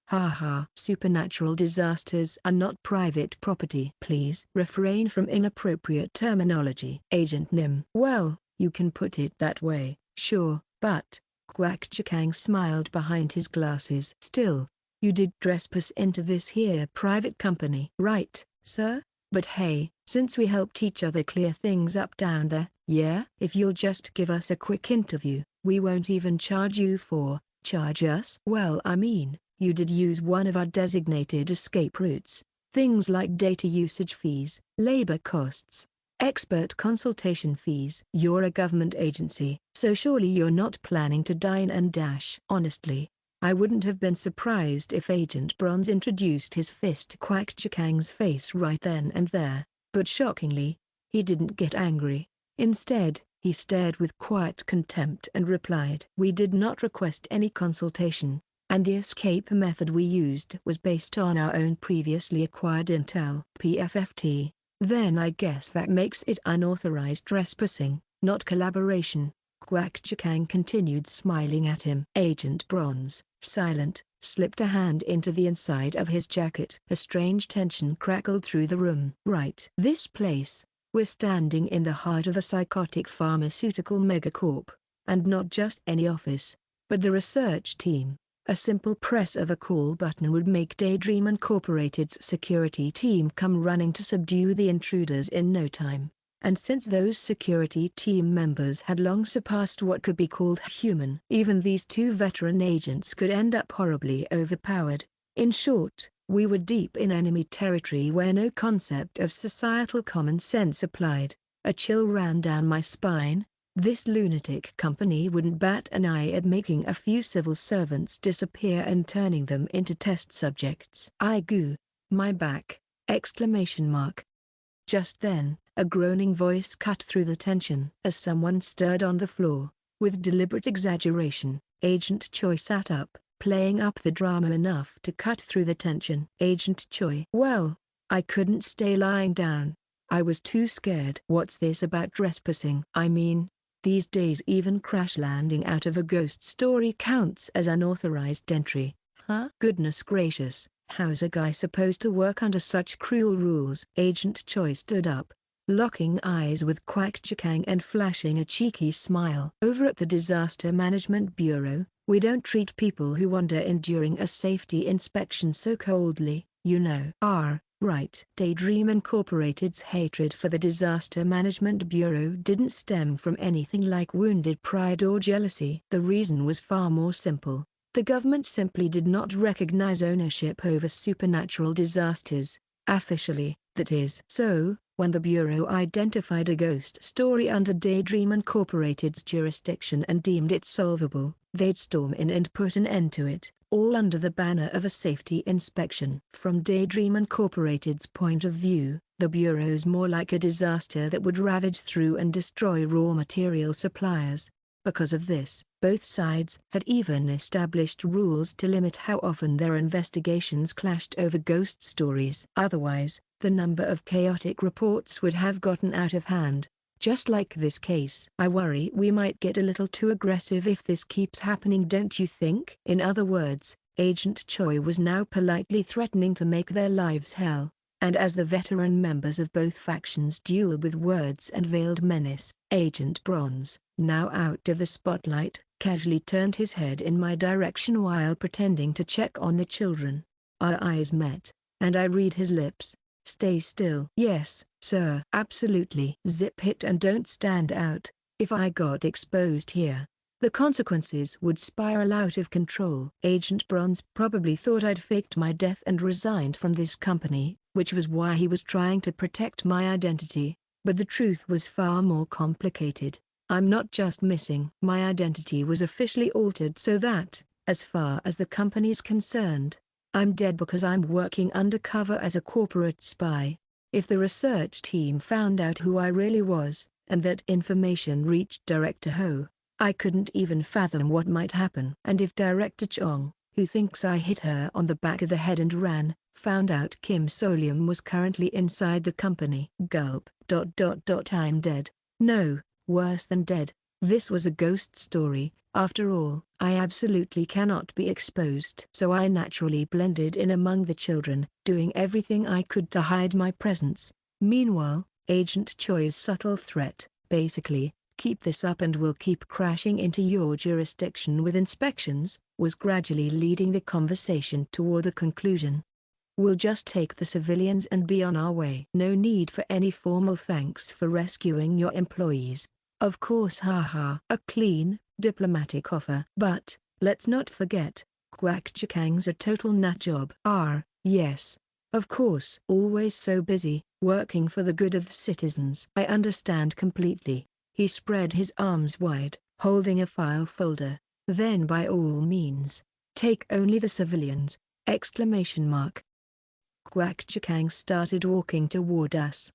Supernatural disasters are not private property. Please refrain from inappropriate terminology. Agent Nim. Well, you can put it that way, sure, but... Quack Jikang smiled behind his glasses. Still, You did trespass into this here private company. Right, sir? But hey, since we helped each other clear things up down there, yeah? If you'll just give us a quick interview, we won't even charge you for, charge us? Well, I mean, you did use one of our designated escape routes. Things like data usage fees, labor costs, expert consultation fees. You're a government agency, so surely you're not planning to dine and dash. Honestly, I wouldn't have been surprised if Agent Bronze introduced his fist to Quack Chakang's face right then and there, but shockingly, he didn't get angry. Instead, he stared with quiet contempt and replied, "We did not request any consultation, and the escape method we used was based on our own previously acquired intel." PFFT. Then I guess that makes it unauthorized trespassing, not collaboration. Quack Chakang continued smiling at him. Agent Bronze, silent, slipped a hand into the inside of his jacket. A strange tension crackled through the room. Right. This place, we're standing in the heart of a psychotic pharmaceutical megacorp, and not just any office, but the research team. A simple press of a call button would make Daydream Incorporated's security team come running to subdue the intruders in no time. And since those security team members had long surpassed what could be called human, even these two veteran agents could end up horribly overpowered. In short, we were deep in enemy territory where no concept of societal common sense applied. A chill ran down my spine. This lunatic company wouldn't bat an eye at making a few civil servants disappear and turning them into test subjects. Goo, my back! Exclamation mark. Just then, a groaning voice cut through the tension. As someone stirred on the floor, with deliberate exaggeration, Agent Choi sat up, playing up the drama enough to cut through the tension. Agent Choi. Well, I couldn't stay lying down. I was too scared. What's this about trespassing? I mean, these days even crash landing out of a ghost story counts as unauthorized entry. Huh? Goodness gracious, how's a guy supposed to work under such cruel rules? Agent Choi stood up, locking eyes with Quack Chakang and flashing a cheeky smile. Over at the Disaster Management Bureau, we don't treat people who wander in during a safety inspection so coldly, you know. Right. Daydream Incorporated's hatred for the Disaster Management Bureau didn't stem from anything like wounded pride or jealousy. The reason was far more simple. The government simply did not recognize ownership over supernatural disasters, officially, that is. So, when the Bureau identified a ghost story under Daydream Incorporated's jurisdiction and deemed it solvable, they'd storm in and put an end to it, all under the banner of a safety inspection. From Daydream Incorporated's point of view, the Bureau's more like a disaster that would ravage through and destroy raw material suppliers. Because of this, both sides had even established rules to limit how often their investigations clashed over ghost stories. Otherwise, the number of chaotic reports would have gotten out of hand. Just like this case. I worry we might get a little too aggressive if this keeps happening, don't you think? In other words, Agent Choi was now politely threatening to make their lives hell. And as the veteran members of both factions dueled with words and veiled menace, Agent Bronze, now out of the spotlight, casually turned his head in my direction while pretending to check on the children. Our eyes met, and I read his lips. Stay still. Yes, sir. Absolutely. Zip it and don't stand out. If I got exposed here, the consequences would spiral out of control. Agent Bronze probably thought I'd faked my death and resigned from this company, which was why he was trying to protect my identity. But the truth was far more complicated. I'm not just missing. My identity was officially altered so that, as far as the company's concerned, I'm dead because I'm working undercover as a corporate spy. If the research team found out who I really was, and that information reached Director Ho, I couldn't even fathom what might happen. And if Director Chong, who thinks I hit her on the back of the head and ran, found out Kim Solium was currently inside the company. Gulp. I'm dead. No, worse than dead. This was a ghost story, after all. I absolutely cannot be exposed. So I naturally blended in among the children, doing everything I could to hide my presence. Meanwhile, Agent Choi's subtle threat, basically, keep this up and we'll keep crashing into your jurisdiction with inspections, was gradually leading the conversation toward a conclusion. We'll just take the civilians and be on our way. No need for any formal thanks for rescuing your employees. Of course, haha. A clean, diplomatic offer. But, let's not forget, Quack Chakang's a total nut job. Yes. Of course. Always so busy, working for the good of the citizens. I understand completely. He spread his arms wide, holding a file folder. Then by all means, take only the civilians! Exclamation mark. Quack Chakang started walking toward us.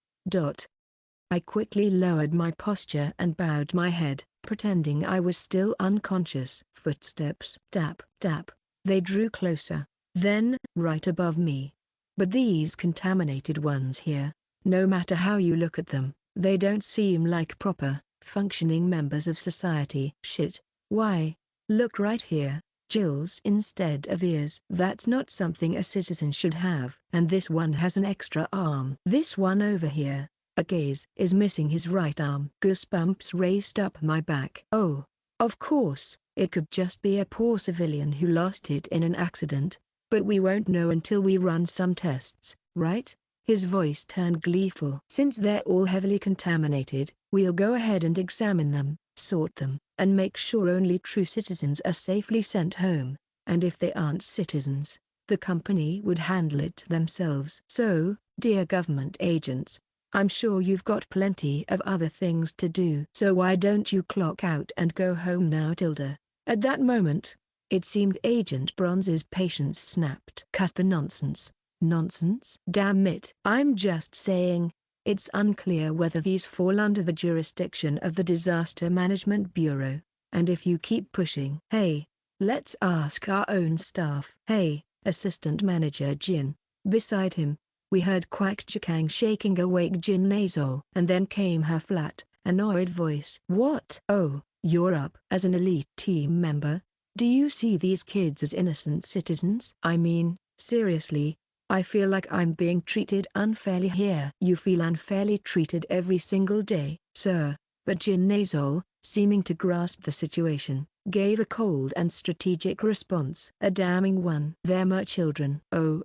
I quickly lowered my posture and bowed my head, pretending I was still unconscious. Footsteps. Tap, tap. They drew closer. Then, right above me. But these contaminated ones here, no matter how you look at them, they don't seem like proper, functioning members of society. Shit. Why? Look right here. Gills instead of ears. That's not something a citizen should have. And this one has an extra arm. This one over here, a gaze, is missing his right arm. Goosebumps raced up my back. Oh, of course, it could just be a poor civilian who lost it in an accident, but we won't know until we run some tests, right? His voice turned gleeful. Since they're all heavily contaminated, we'll go ahead and examine them, sort them, and make sure only true citizens are safely sent home, and if they aren't citizens, the company would handle it themselves. So, dear government agents, I'm sure you've got plenty of other things to do. So why don't you clock out and go home now, Tilda? At that moment, it seemed Agent Bronze's patience snapped. Cut the nonsense. Nonsense? Damn it. I'm just saying, it's unclear whether these fall under the jurisdiction of the Disaster Management Bureau, and if you keep pushing. Hey, let's ask our own staff. Hey, Assistant Manager Jin. Beside him, we heard Quack Chakang shaking awake Jin Nazol. And then came her flat, annoyed voice. What? Oh, you're up. As an elite team member, do you see these kids as innocent citizens? I mean, seriously, I feel like I'm being treated unfairly here. You feel unfairly treated every single day, sir. But Jin Nazol, seeming to grasp the situation, gave a cold and strategic response. A damning one. They're mer children. Oh.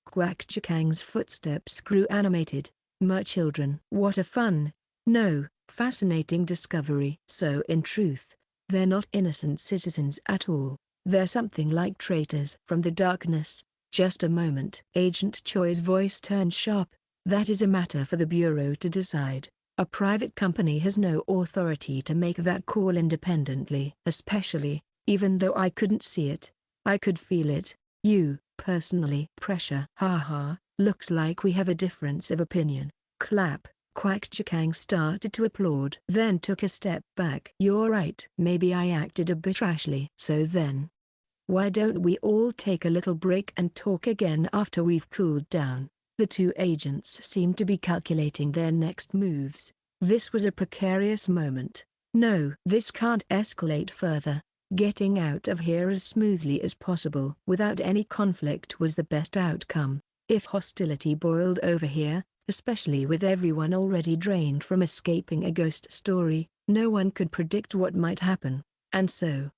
Quack Chakang's footsteps grew animated. Mer children. What a fun. No, fascinating discovery. So in truth, they're not innocent citizens at all. They're something like traitors from the darkness. Just a moment. Agent Choi's voice turned sharp. That is a matter for the Bureau to decide. A private company has no authority to make that call independently. Especially, even though I couldn't see it, I could feel it. You, personally. Pressure. Haha, looks like we have a difference of opinion. Clap. Quack Chakang started to applaud. Then took a step back. You're right. Maybe I acted a bit rashly. So then, why don't we all take a little break and talk again after we've cooled down? The two agents seemed to be calculating their next moves. This was a precarious moment. No, this can't escalate further. Getting out of here as smoothly as possible without any conflict was the best outcome. If hostility boiled over here, especially with everyone already drained from escaping a ghost story, no one could predict what might happen. And so,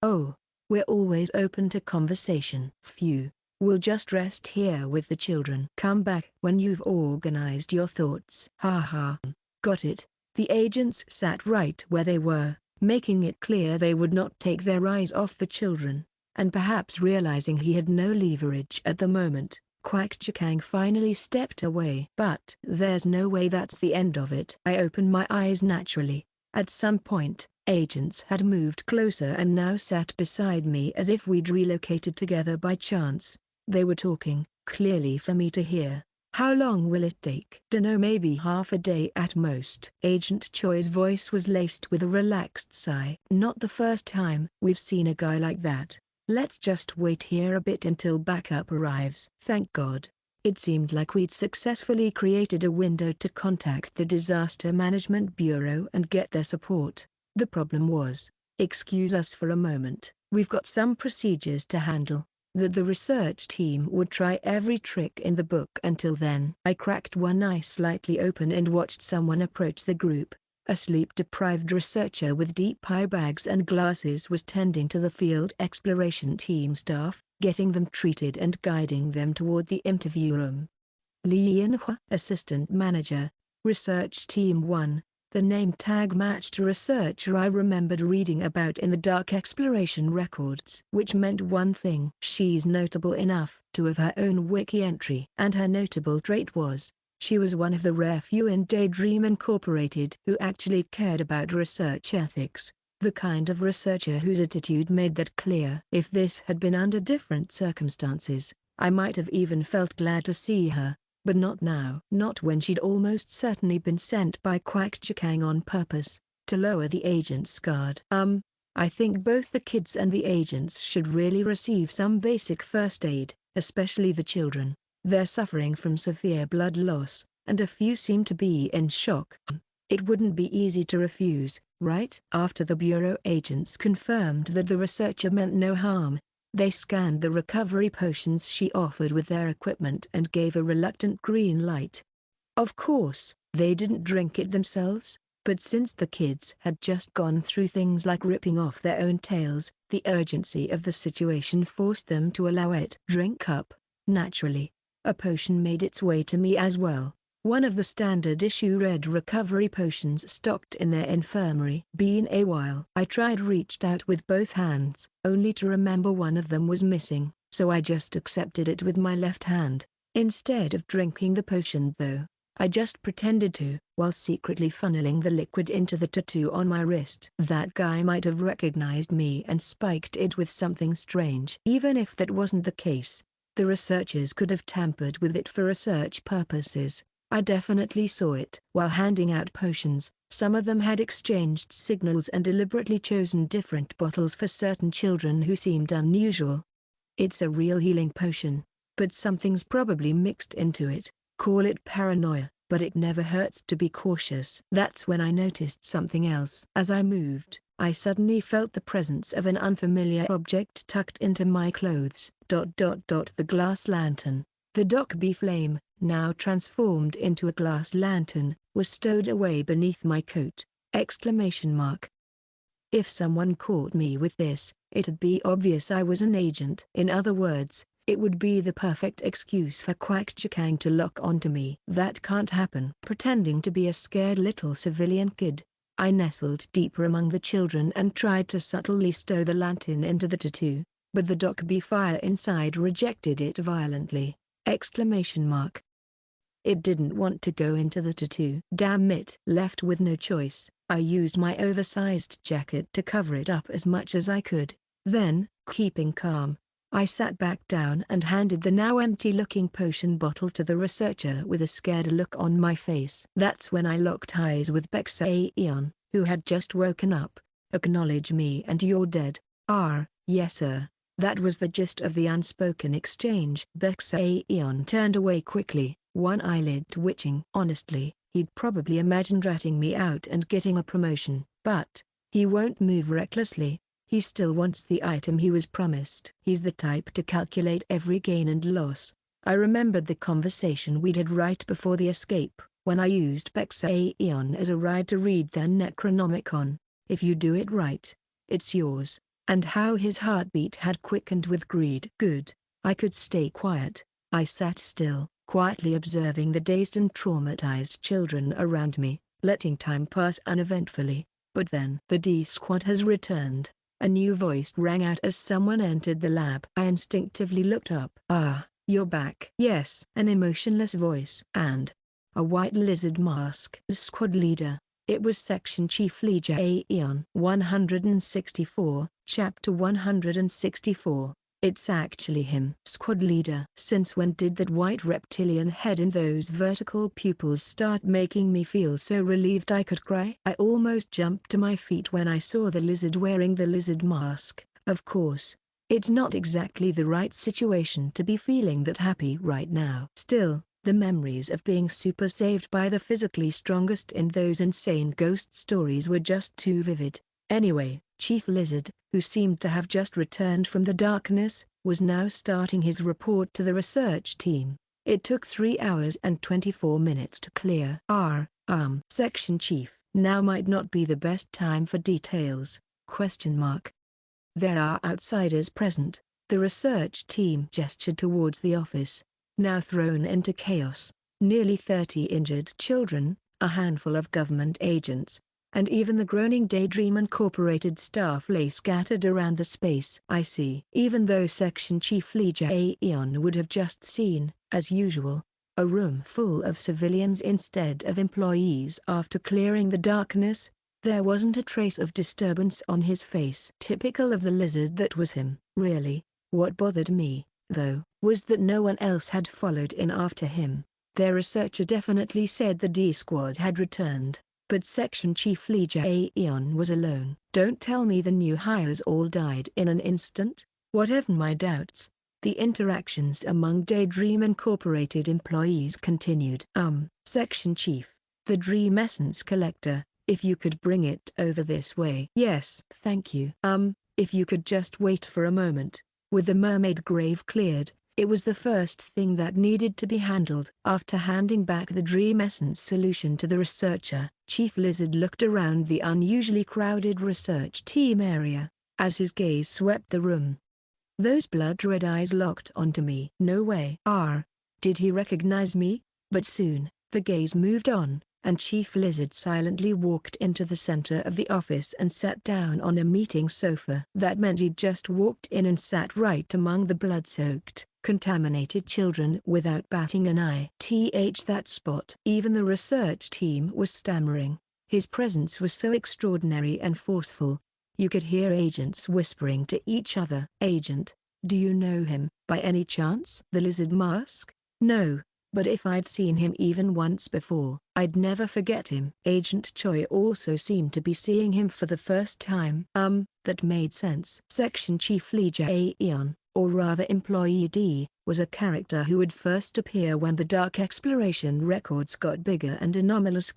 we're always open to conversation. Phew. We'll just rest here with the children. Come back when you've organized your thoughts. Haha. Got it. The agents sat right where they were, making it clear they would not take their eyes off the children, and perhaps realizing he had no leverage at the moment, Quack Chakang finally stepped away. But there's no way that's the end of it. I opened my eyes naturally. At some point, agents had moved closer and now sat beside me as if we'd relocated together by chance. They were talking, clearly for me to hear. How long will it take? Dunno, maybe half a day at most. Agent Choi's voice was laced with a relaxed sigh. Not the first time we've seen a guy like that. Let's just wait here a bit until backup arrives. Thank God. It seemed like we'd successfully created a window to contact the Disaster Management Bureau and get their support. The problem was, excuse us for a moment, we've got some procedures to handle. That the research team would try every trick in the book until then. I cracked one eye slightly open and watched someone approach the group. A sleep-deprived researcher with deep eye bags and glasses was tending to the field exploration team staff, getting them treated and guiding them toward the interview room. Li Yinhua, Assistant Manager, Research Team 1, the name tag matched a researcher I remembered reading about in the Dark Exploration records. Which meant one thing: she's notable enough to have her own wiki entry. And her notable trait was, she was one of the rare few in Daydream Incorporated who actually cared about research ethics, the kind of researcher whose attitude made that clear. If this had been under different circumstances, I might have even felt glad to see her. But not now. Not when she'd almost certainly been sent by Quack Chikang on purpose, to lower the agent's guard. I think both the kids and the agents should really receive some basic first aid, especially the children. They're suffering from severe blood loss, and a few seem to be in shock. It wouldn't be easy to refuse, right? After the bureau agents confirmed that the researcher meant no harm, they scanned the recovery potions she offered with their equipment and gave a reluctant green light. Of course, they didn't drink it themselves, but since the kids had just gone through things like ripping off their own tails, the urgency of the situation forced them to allow it. Drink up. Naturally, a potion made its way to me as well. One of the standard issue red recovery potions stocked in their infirmary. Been a while. I reached out with both hands, only to remember one of them was missing, so I just accepted it with my left hand. Instead of drinking the potion though, I just pretended to, while secretly funneling the liquid into the tattoo on my wrist. That guy might have recognized me and spiked it with something strange. Even if that wasn't the case, the researchers could have tampered with it for research purposes. I definitely saw it. While handing out potions, some of them had exchanged signals and deliberately chosen different bottles for certain children who seemed unusual. It's a real healing potion, but something's probably mixed into it. Call it paranoia, but it never hurts to be cautious. That's when I noticed something else. As I moved, I suddenly felt the presence of an unfamiliar object tucked into my clothes. The glass lantern. The Dokkaebi flame, now transformed into a glass lantern, was stowed away beneath my coat. If someone caught me with this, it'd be obvious I was an agent. In other words, it would be the perfect excuse for Quack Chikang to lock onto me. That can't happen. Pretending to be a scared little civilian kid, I nestled deeper among the children and tried to subtly stow the lantern into the tattoo, but the Dokkaebi fire inside rejected it violently. It didn't want to go into the tattoo. Damn it. Left with no choice, I used my oversized jacket to cover it up as much as I could. Then, keeping calm, I sat back down and handed the now empty-looking potion bottle to the researcher with a scared look on my face. That's when I locked eyes with Bexaeon, who had just woken up. Acknowledge me and you're dead. Yes sir. That was the gist of the unspoken exchange. Bexaeon turned away quickly, one eyelid twitching. Honestly, he'd probably imagined ratting me out and getting a promotion. But he won't move recklessly. He still wants the item he was promised. He's the type to calculate every gain and loss. I remembered the conversation we'd had right before the escape, when I used Bexaeon as a ride to read their Necronomicon. If you do it right, it's yours. And how his heartbeat had quickened with greed. Good. I could stay quiet. I sat still, quietly observing the dazed and traumatized children around me, letting time pass uneventfully. But then the D-Squad has returned. A new voice rang out as someone entered the lab. I instinctively looked up. You're back. Yes. An emotionless voice. And a white lizard mask. The squad leader. It was Section Chief Lee Jaeon. 164, Chapter 164. It's actually him. Squad leader. Since when did that white reptilian head and those vertical pupils start making me feel so relieved I could cry? I almost jumped to my feet when I saw the lizard wearing the lizard mask. Of course, it's not exactly the right situation to be feeling that happy right now. Still, the memories of being super saved by the physically strongest in those insane ghost stories were just too vivid. Anyway, Chief Lizard, who seemed to have just returned from the darkness, was now starting his report to the research team. It took 3 hours and 24 minutes to clear. Section Chief, Now might not be the best time for details, ? There are outsiders present. The research team gestured towards the office, now thrown into chaos. Nearly 30 injured children, a handful of government agents, and even the groaning Daydream Incorporated staff lay scattered around the space. I see. Even though Section Chief Lee Jae-yeon would have just seen, as usual, a room full of civilians instead of employees after clearing the darkness, there wasn't a trace of disturbance on his face. Typical of the lizard that was him. Really, what bothered me, though, was that no one else had followed in after him. Their researcher definitely said the D-Squad had returned, but Section Chief Lee Jae-yeon was alone. Don't tell me the new hires all died in an instant? Whatever my doubts, the interactions among Daydream Incorporated employees continued. Section Chief, the Dream Essence Collector, if you could bring it over this way. Yes, thank you. If you could just wait for a moment. With the mermaid grave cleared, it was the first thing that needed to be handled. After handing back the Dream Essence solution to the researcher, Chief Lizard looked around the unusually crowded research team area, as his gaze swept the room. Those blood-red eyes locked onto me. No way. Did he recognize me? But soon, the gaze moved on, and Chief Lizard silently walked into the center of the office and sat down on a meeting sofa. That meant he'd just walked in and sat right among the blood-soaked, contaminated children without batting an eye. That spot. Even the research team was stammering. His presence was so extraordinary and forceful. You could hear agents whispering to each other. Agent, do you know him, by any chance? The lizard mask? No. But if I'd seen him even once before, I'd never forget him. Agent Choi also seemed to be seeing him for the first time. That made sense. Section Chief Lee Jae-yeon, or rather Employee D, was a character who would first appear when the dark exploration records got bigger and anomalous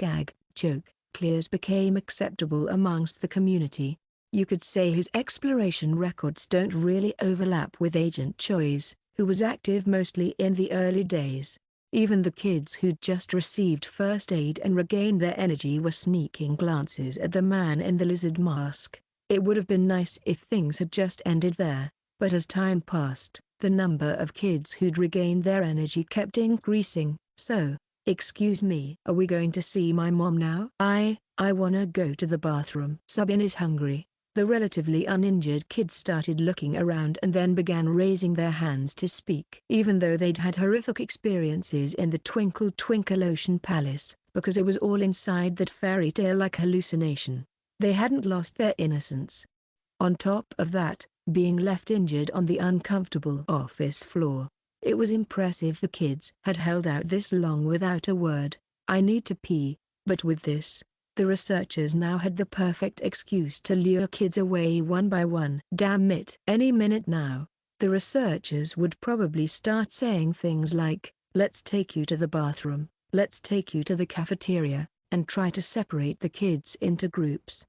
choke clears became acceptable amongst the community. You could say his exploration records don't really overlap with Agent Choi's, who was active mostly in the early days. Even the kids who'd just received first aid and regained their energy were sneaking glances at the man in the lizard mask. It would have been nice if things had just ended there, but as time passed, the number of kids who'd regained their energy kept increasing. So, excuse me, are we going to see my mom now? I wanna go to the bathroom. Subin is hungry. The relatively uninjured kids started looking around and then began raising their hands to speak. Even though they'd had horrific experiences in the Twinkle Twinkle Ocean Palace, because it was all inside that fairy tale-like hallucination, they hadn't lost their innocence. On top of that, being left injured on the uncomfortable office floor, it was impressive the kids had held out this long without a word. I need to pee, but with this, the researchers now had the perfect excuse to lure kids away one by one. Damn it. Any minute now, the researchers would probably start saying things like, let's take you to the bathroom, let's take you to the cafeteria, and try to separate the kids into groups.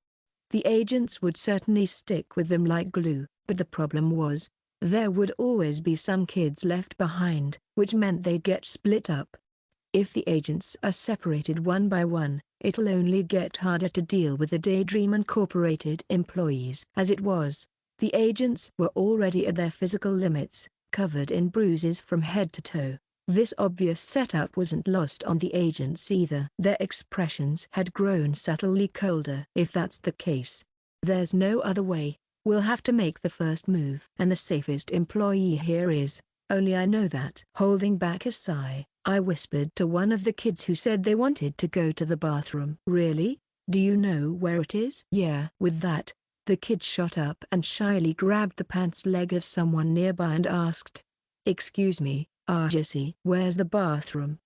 The agents would certainly stick with them like glue, but the problem was, there would always be some kids left behind, which meant they'd get split up. If the agents are separated one by one, it'll only get harder to deal with the Daydream Incorporated employees. As it was, the agents were already at their physical limits, covered in bruises from head to toe. This obvious setup wasn't lost on the agents either. Their expressions had grown subtly colder. If that's the case, there's no other way. We'll have to make the first move. And the safest employee here is, only I know that. Holding back a sigh, I whispered to one of the kids who said they wanted to go to the bathroom. Really? Do you know where it is? Yeah. With that, the kid shot up and shyly grabbed the pants leg of someone nearby and asked, excuse me, Jesse, where's the bathroom?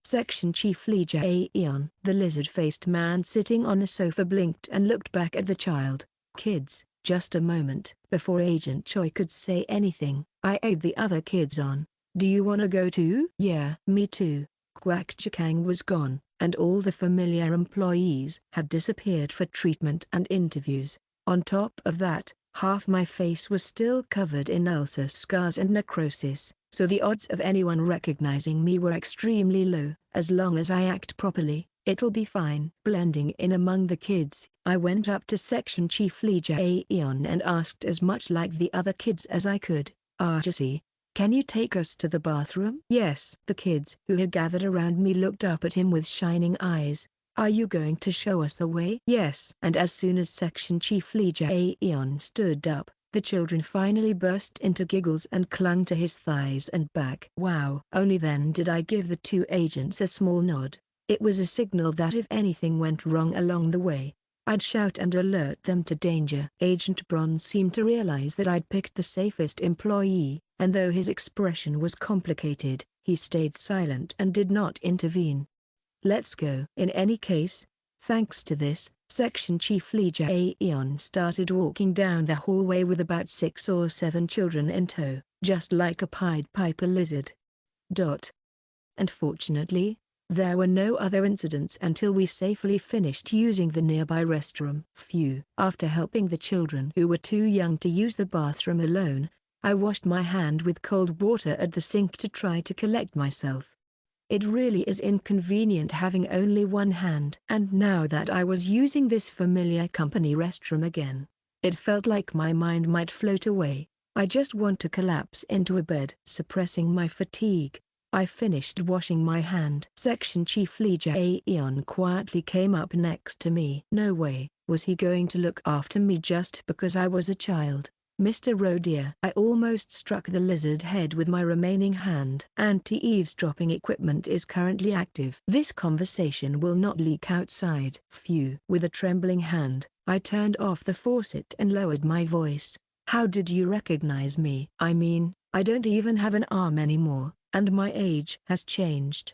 Section Chief Lee Jae-yeon. The lizard-faced man sitting on the sofa blinked and looked back at the child. Kids, just a moment. Before Agent Choi could say anything, I egged the other kids on. Do you wanna go too? Yeah, me too. Kwak Chikang was gone, and all the familiar employees had disappeared for treatment and interviews. On top of that, half my face was still covered in ulcer scars and necrosis, so the odds of anyone recognizing me were extremely low. As long as I act properly, It'll be fine. Blending in among the kids, I went up to Section Chief Lee Jae-eon and asked as much like the other kids as I could. Archie, can you take us to the bathroom? Yes. The kids who had gathered around me looked up at him with shining eyes. Are you going to show us the way? Yes. And as soon as Section Chief Lee Jae-eon stood up, the children finally burst into giggles and clung to his thighs and back. Wow. Only then did I give the two agents a small nod. It was a signal that if anything went wrong along the way, I'd shout and alert them to danger. Agent Bronze seemed to realize that I'd picked the safest employee, and though his expression was complicated, he stayed silent and did not intervene. Let's go. In any case, thanks to this, Section Chief Lee Jae-eon started walking down the hallway with about 6 or 7 children in tow, just like a Pied Piper lizard. And fortunately, there were no other incidents until we safely finished using the nearby restroom. Phew. After helping the children who were too young to use the bathroom alone, I washed my hand with cold water at the sink to try to collect myself. It really is inconvenient having only one hand. And now that I was using this familiar company restroom again, it felt like my mind might float away. I just want to collapse into a bed. Suppressing my fatigue, I finished washing my hand. Section Chief Lee Jae-eon quietly came up next to me. No way was he going to look after me just because I was a child. Mr. Rodier. I almost struck the lizard head with my remaining hand. Anti-eavesdropping equipment is currently active. This conversation will not leak outside. Phew. With a trembling hand, I turned off the faucet and lowered my voice. How did you recognize me? I mean, I don't even have an arm anymore, and my age has changed.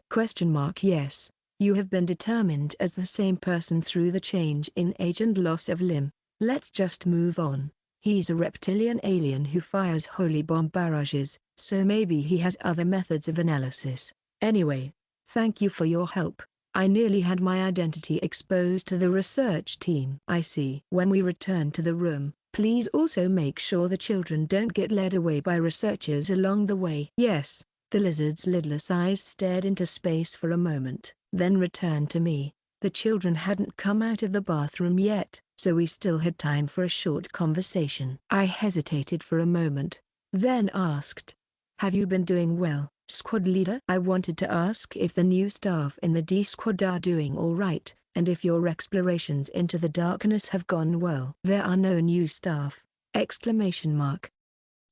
Yes, you have been determined as the same person through the change in age and loss of limb. Let's just move on. He's a reptilian alien who fires holy bomb barrages, so maybe he has other methods of analysis. Anyway, thank you for your help. I nearly had my identity exposed to the research team. I see. When we return to the room, please also make sure the children don't get led away by researchers along the way. Yes. The lizard's lidless eyes stared into space for a moment, then returned to me. The children hadn't come out of the bathroom yet, so we still had time for a short conversation. I hesitated for a moment, then asked, "Have you been doing well, squad leader?" I wanted to ask if the new staff in the D squad are doing all right, and if your explorations into the darkness have gone well. There are no new staff!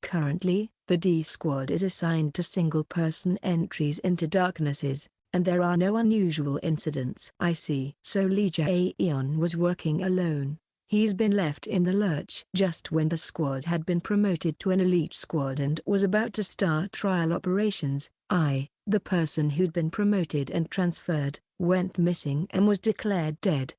Currently, the D squad is assigned to single-person entries into darknesses, and there are no unusual incidents. I see. So Lee Jae-eon was working alone. He's been left in the lurch. Just when the squad had been promoted to an elite squad and was about to start trial operations, the person who'd been promoted and transferred, went missing and was declared dead.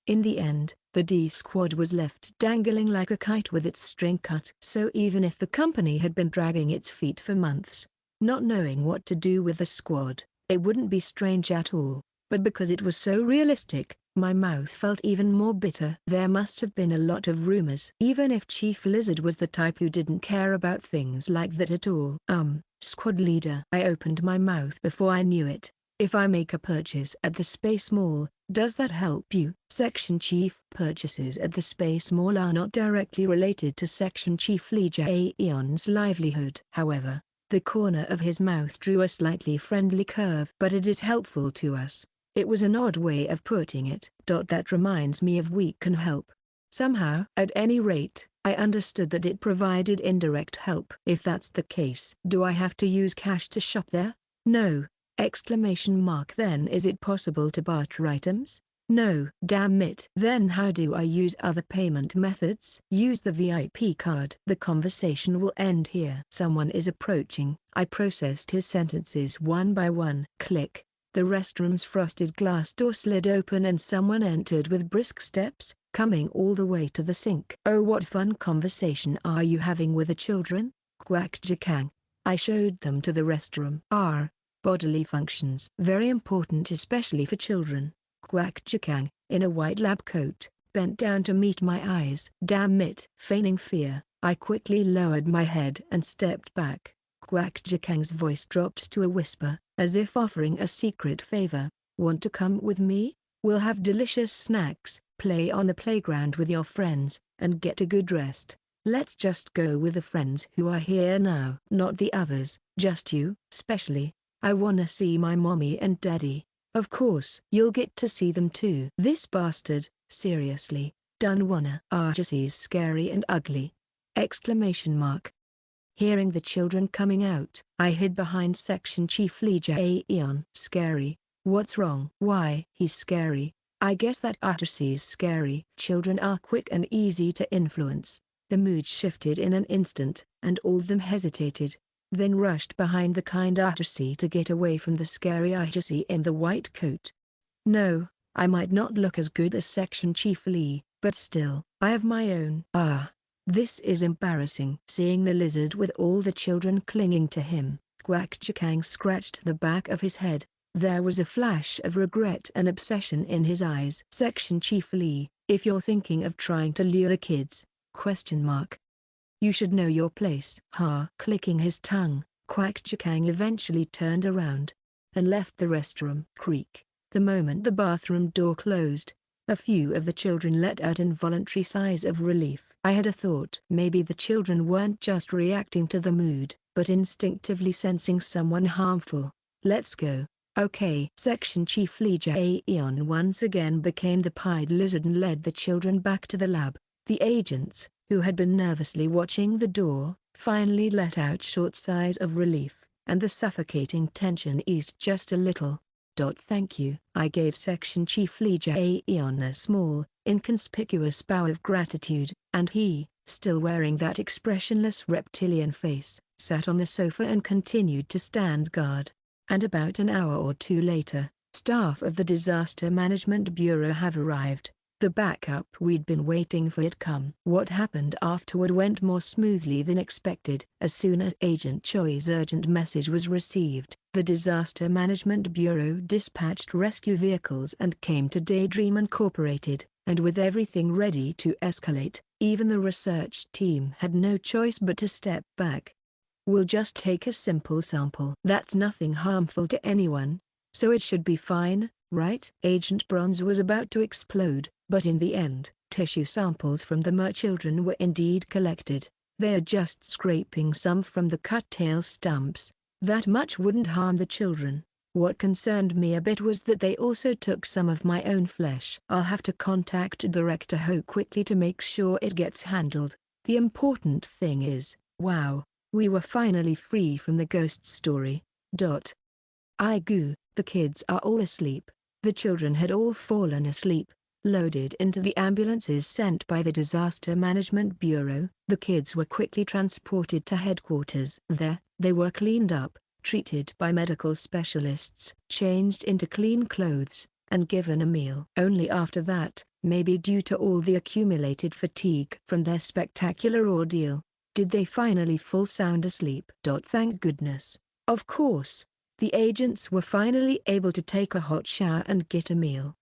In the end, the D squad was left dangling like a kite with its string cut. So even if the company had been dragging its feet for months, not knowing what to do with the squad, it wouldn't be strange at all. But because it was so realistic, my mouth felt even more bitter. There must have been a lot of rumors. Even if Chief Lizard was the type who didn't care about things like that at all. Squad leader. I opened my mouth before I knew it. If I make a purchase at the Space Mall, does that help you? Section Chief. Purchases at the Space Mall are not directly related to Section Chief Lee Jae-eon's livelihood. However, the corner of his mouth drew a slightly friendly curve. But it is helpful to us. It was an odd way of putting it. That reminds me of we can help. Somehow. At any rate, I understood that it provided indirect help. If that's the case, do I have to use cash to shop there? No. Then is it possible to barter items? No. Damn it. Then how do I use other payment methods? Use the VIP card. The conversation will end here. Someone is approaching. I processed his sentences one by one. Click. The restroom's frosted glass door slid open and someone entered with brisk steps, coming all the way to the sink. Oh, what fun conversation are you having with the children? Quack Jikang. I showed them to the restroom. Bodily functions. Very important especially for children. Quack Jikang, in a white lab coat, bent down to meet my eyes. Damn it. Feigning fear, I quickly lowered my head and stepped back. Quack Jikang's voice dropped to a whisper, as if offering a secret favor. Want to come with me? We'll have delicious snacks, play on the playground with your friends, and get a good rest. Let's just go with the friends who are here now. Not the others, just you. Especially, I wanna see my mommy and daddy. Of course. You'll get to see them too. This bastard, seriously, done wanna. She's scary and ugly. Exclamation mark. Hearing the children coming out, I hid behind Section Chief Lee Jae-yeon. Scary? What's wrong? Why? He's scary. I guess that She's scary. Children are quick and easy to influence. The mood shifted in an instant, and all of them hesitated, then rushed behind the kind She to get away from the scary She in the white coat. No, I might not look as good as Section Chief Lee, but still, I have my own. This is embarrassing. Seeing the lizard with all the children clinging to him, Kwak Chakang scratched the back of his head. There was a flash of regret and obsession in his eyes. Section Chief Lee, if you're thinking of trying to lure the kids, ? You should know your place. Clicking his tongue, Kwak Chakang eventually turned around and left the restroom. Creak. The moment the bathroom door closed, a few of the children let out involuntary sighs of relief. I had a thought. Maybe the children weren't just reacting to the mood, but instinctively sensing someone harmful. Let's go. Okay. Section Chief Lee Jae-yeon once again became the pied lizard and led the children back to the lab. The agents, who had been nervously watching the door, finally let out short sighs of relief, and the suffocating tension eased just a little. Thank you. I gave Section Chief Lee Jae-yeon a small, inconspicuous bow of gratitude, and he, still wearing that expressionless reptilian face, sat on the sofa and continued to stand guard. And about an hour or two later, staff of the Disaster Management Bureau have arrived. The backup we'd been waiting for had come. What happened afterward went more smoothly than expected. As soon as Agent Choi's urgent message was received, the Disaster Management Bureau dispatched rescue vehicles and came to Daydream Incorporated, and with everything ready to escalate, even the research team had no choice but to step back. We'll just take a simple sample. That's nothing harmful to anyone, so it should be fine, right? Agent Bronze was about to explode, but in the end, tissue samples from the children were indeed collected. They're just scraping some from the cut tail stumps. That much wouldn't harm the children. What concerned me a bit was that they also took some of my own flesh. I'll have to contact Director Ho quickly to make sure it gets handled. The important thing is, wow, we were finally free from the ghost story. The kids are all asleep. The children had all fallen asleep. Loaded into the ambulances sent by the Disaster Management Bureau, the kids were quickly transported to headquarters. There, they were cleaned up, treated by medical specialists, changed into clean clothes, and given a meal. Only after that, maybe due to all the accumulated fatigue from their spectacular ordeal, did they finally fall sound asleep. Thank goodness. Of course, the agents were finally able to take a hot shower and get a meal.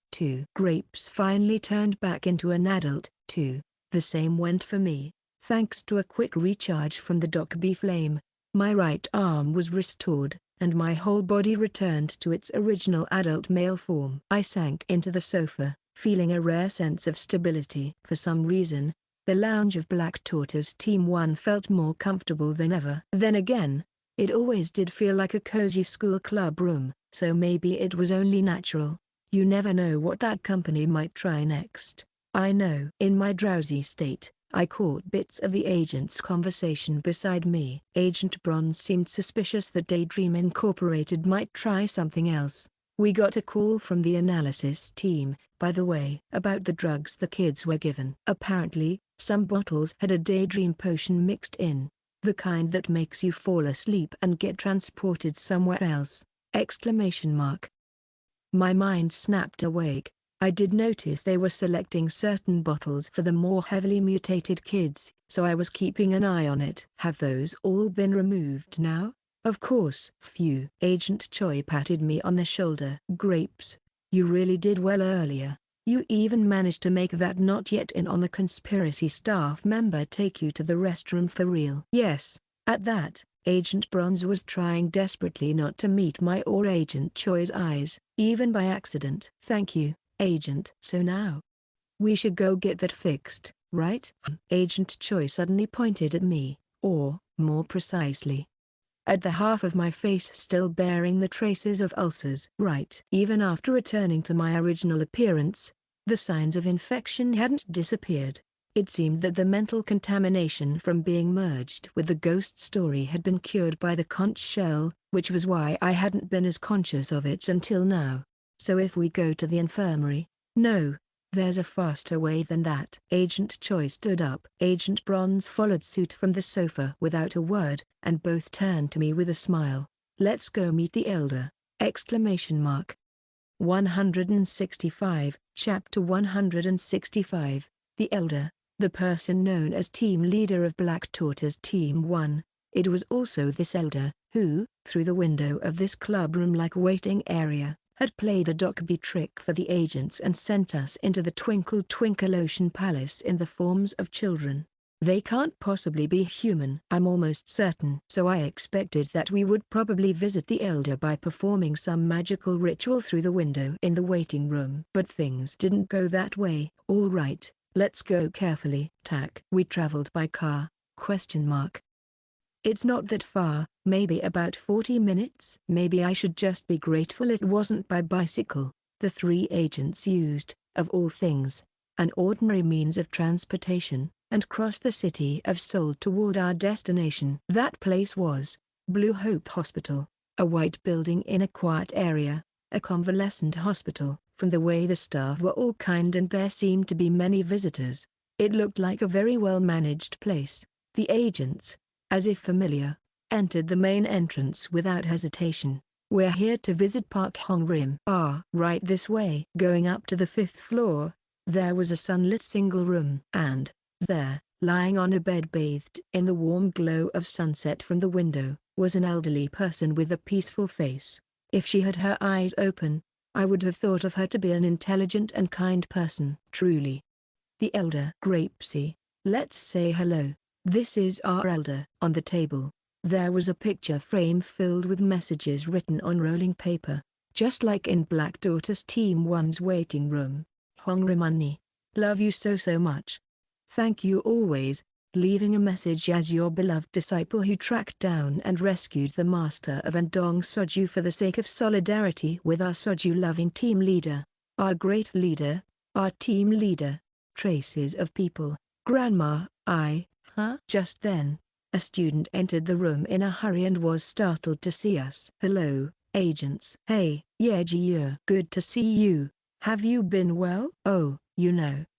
Grapes finally turned back into an adult, too. The same went for me. Thanks to a quick recharge from the Doc B flame, my right arm was restored, and my whole body returned to its original adult male form. I sank into the sofa, feeling a rare sense of stability. For some reason, the lounge of Black Tortoise Team 1 felt more comfortable than ever. Then again, it always did feel like a cozy school club room, so maybe it was only natural. You never know what that company might try next. I know. In my drowsy state, I caught bits of the agent's conversation beside me. Agent Bronze seemed suspicious that Daydream Incorporated might try something else. We got a call from the analysis team, by the way, about the drugs the kids were given. Apparently, some bottles had a daydream potion mixed in. The kind that makes you fall asleep and get transported somewhere else. Exclamation mark. My mind snapped awake. I did notice they were selecting certain bottles for the more heavily mutated kids, so I was keeping an eye on it. Have those all been removed now? Of course. Phew. Agent Choi patted me on the shoulder. Grapes, you really did well earlier. You even managed to make that not yet in on the conspiracy staff member take you to the restroom for real. Yes. At that, Agent Bronze was trying desperately not to meet my or Agent Choi's eyes, even by accident. Thank you, Agent. So now, we should go get that fixed, right? Agent Choi suddenly pointed at me, or, more precisely, at the half of my face still bearing the traces of ulcers. Right. Even after returning to my original appearance, the signs of infection hadn't disappeared. It seemed that the mental contamination from being merged with the ghost story had been cured by the conch shell, which was why I hadn't been as conscious of it until now. So if we go to the infirmary, no, there's a faster way than that. Agent Choi stood up. Agent Bronze followed suit from the sofa without a word, and both turned to me with a smile. Let's go meet the elder! Exclamation mark. 165, Chapter 165, The Elder, the person known as team leader of Black Tortoise Team 1. It was also this elder, who, through the window of this clubroom-like waiting area, had played a Docby trick for the agents and sent us into the Twinkle Twinkle Ocean Palace in the forms of children. They can't possibly be human, I'm almost certain. So I expected that we would probably visit the elder by performing some magical ritual through the window in the waiting room. But things didn't go that way. All right, let's go carefully. Tack. We traveled by car? Question mark. It's not that far, maybe about 40 minutes. Maybe I should just be grateful it wasn't by bicycle. The three agents used, of all things, an ordinary means of transportation, and crossed the city of Seoul toward our destination. That place was Blue Hope Hospital, a white building in a quiet area, a convalescent hospital. From the way the staff were all kind and there seemed to be many visitors, it looked like a very well-managed place. The agents, as if familiar, entered the main entrance without hesitation. We're here to visit Park Hong-rim. Ah, right this way. Going up to the 5th floor, there was a sunlit single room. And there, lying on a bed bathed in the warm glow of sunset from the window, was an elderly person with a peaceful face. If she had her eyes open, I would have thought of her to be an intelligent and kind person. Truly. The elder. Grapesy. Let's say hello. This is our elder. On the table, there was a picture frame filled with messages written on rolling paper, just like in Black Tortoise Team 1's waiting room. Hongrimani, love you so much. Thank you always, leaving a message as your beloved disciple who tracked down and rescued the master of Andong Soju for the sake of solidarity with our Soju-loving team leader, our great leader, our team leader. Traces of people, Grandma, Huh? Just then, a student entered the room in a hurry and was startled to see us. Hello, agents. Hey, Yeji. Good to see you. Have you been well? Oh,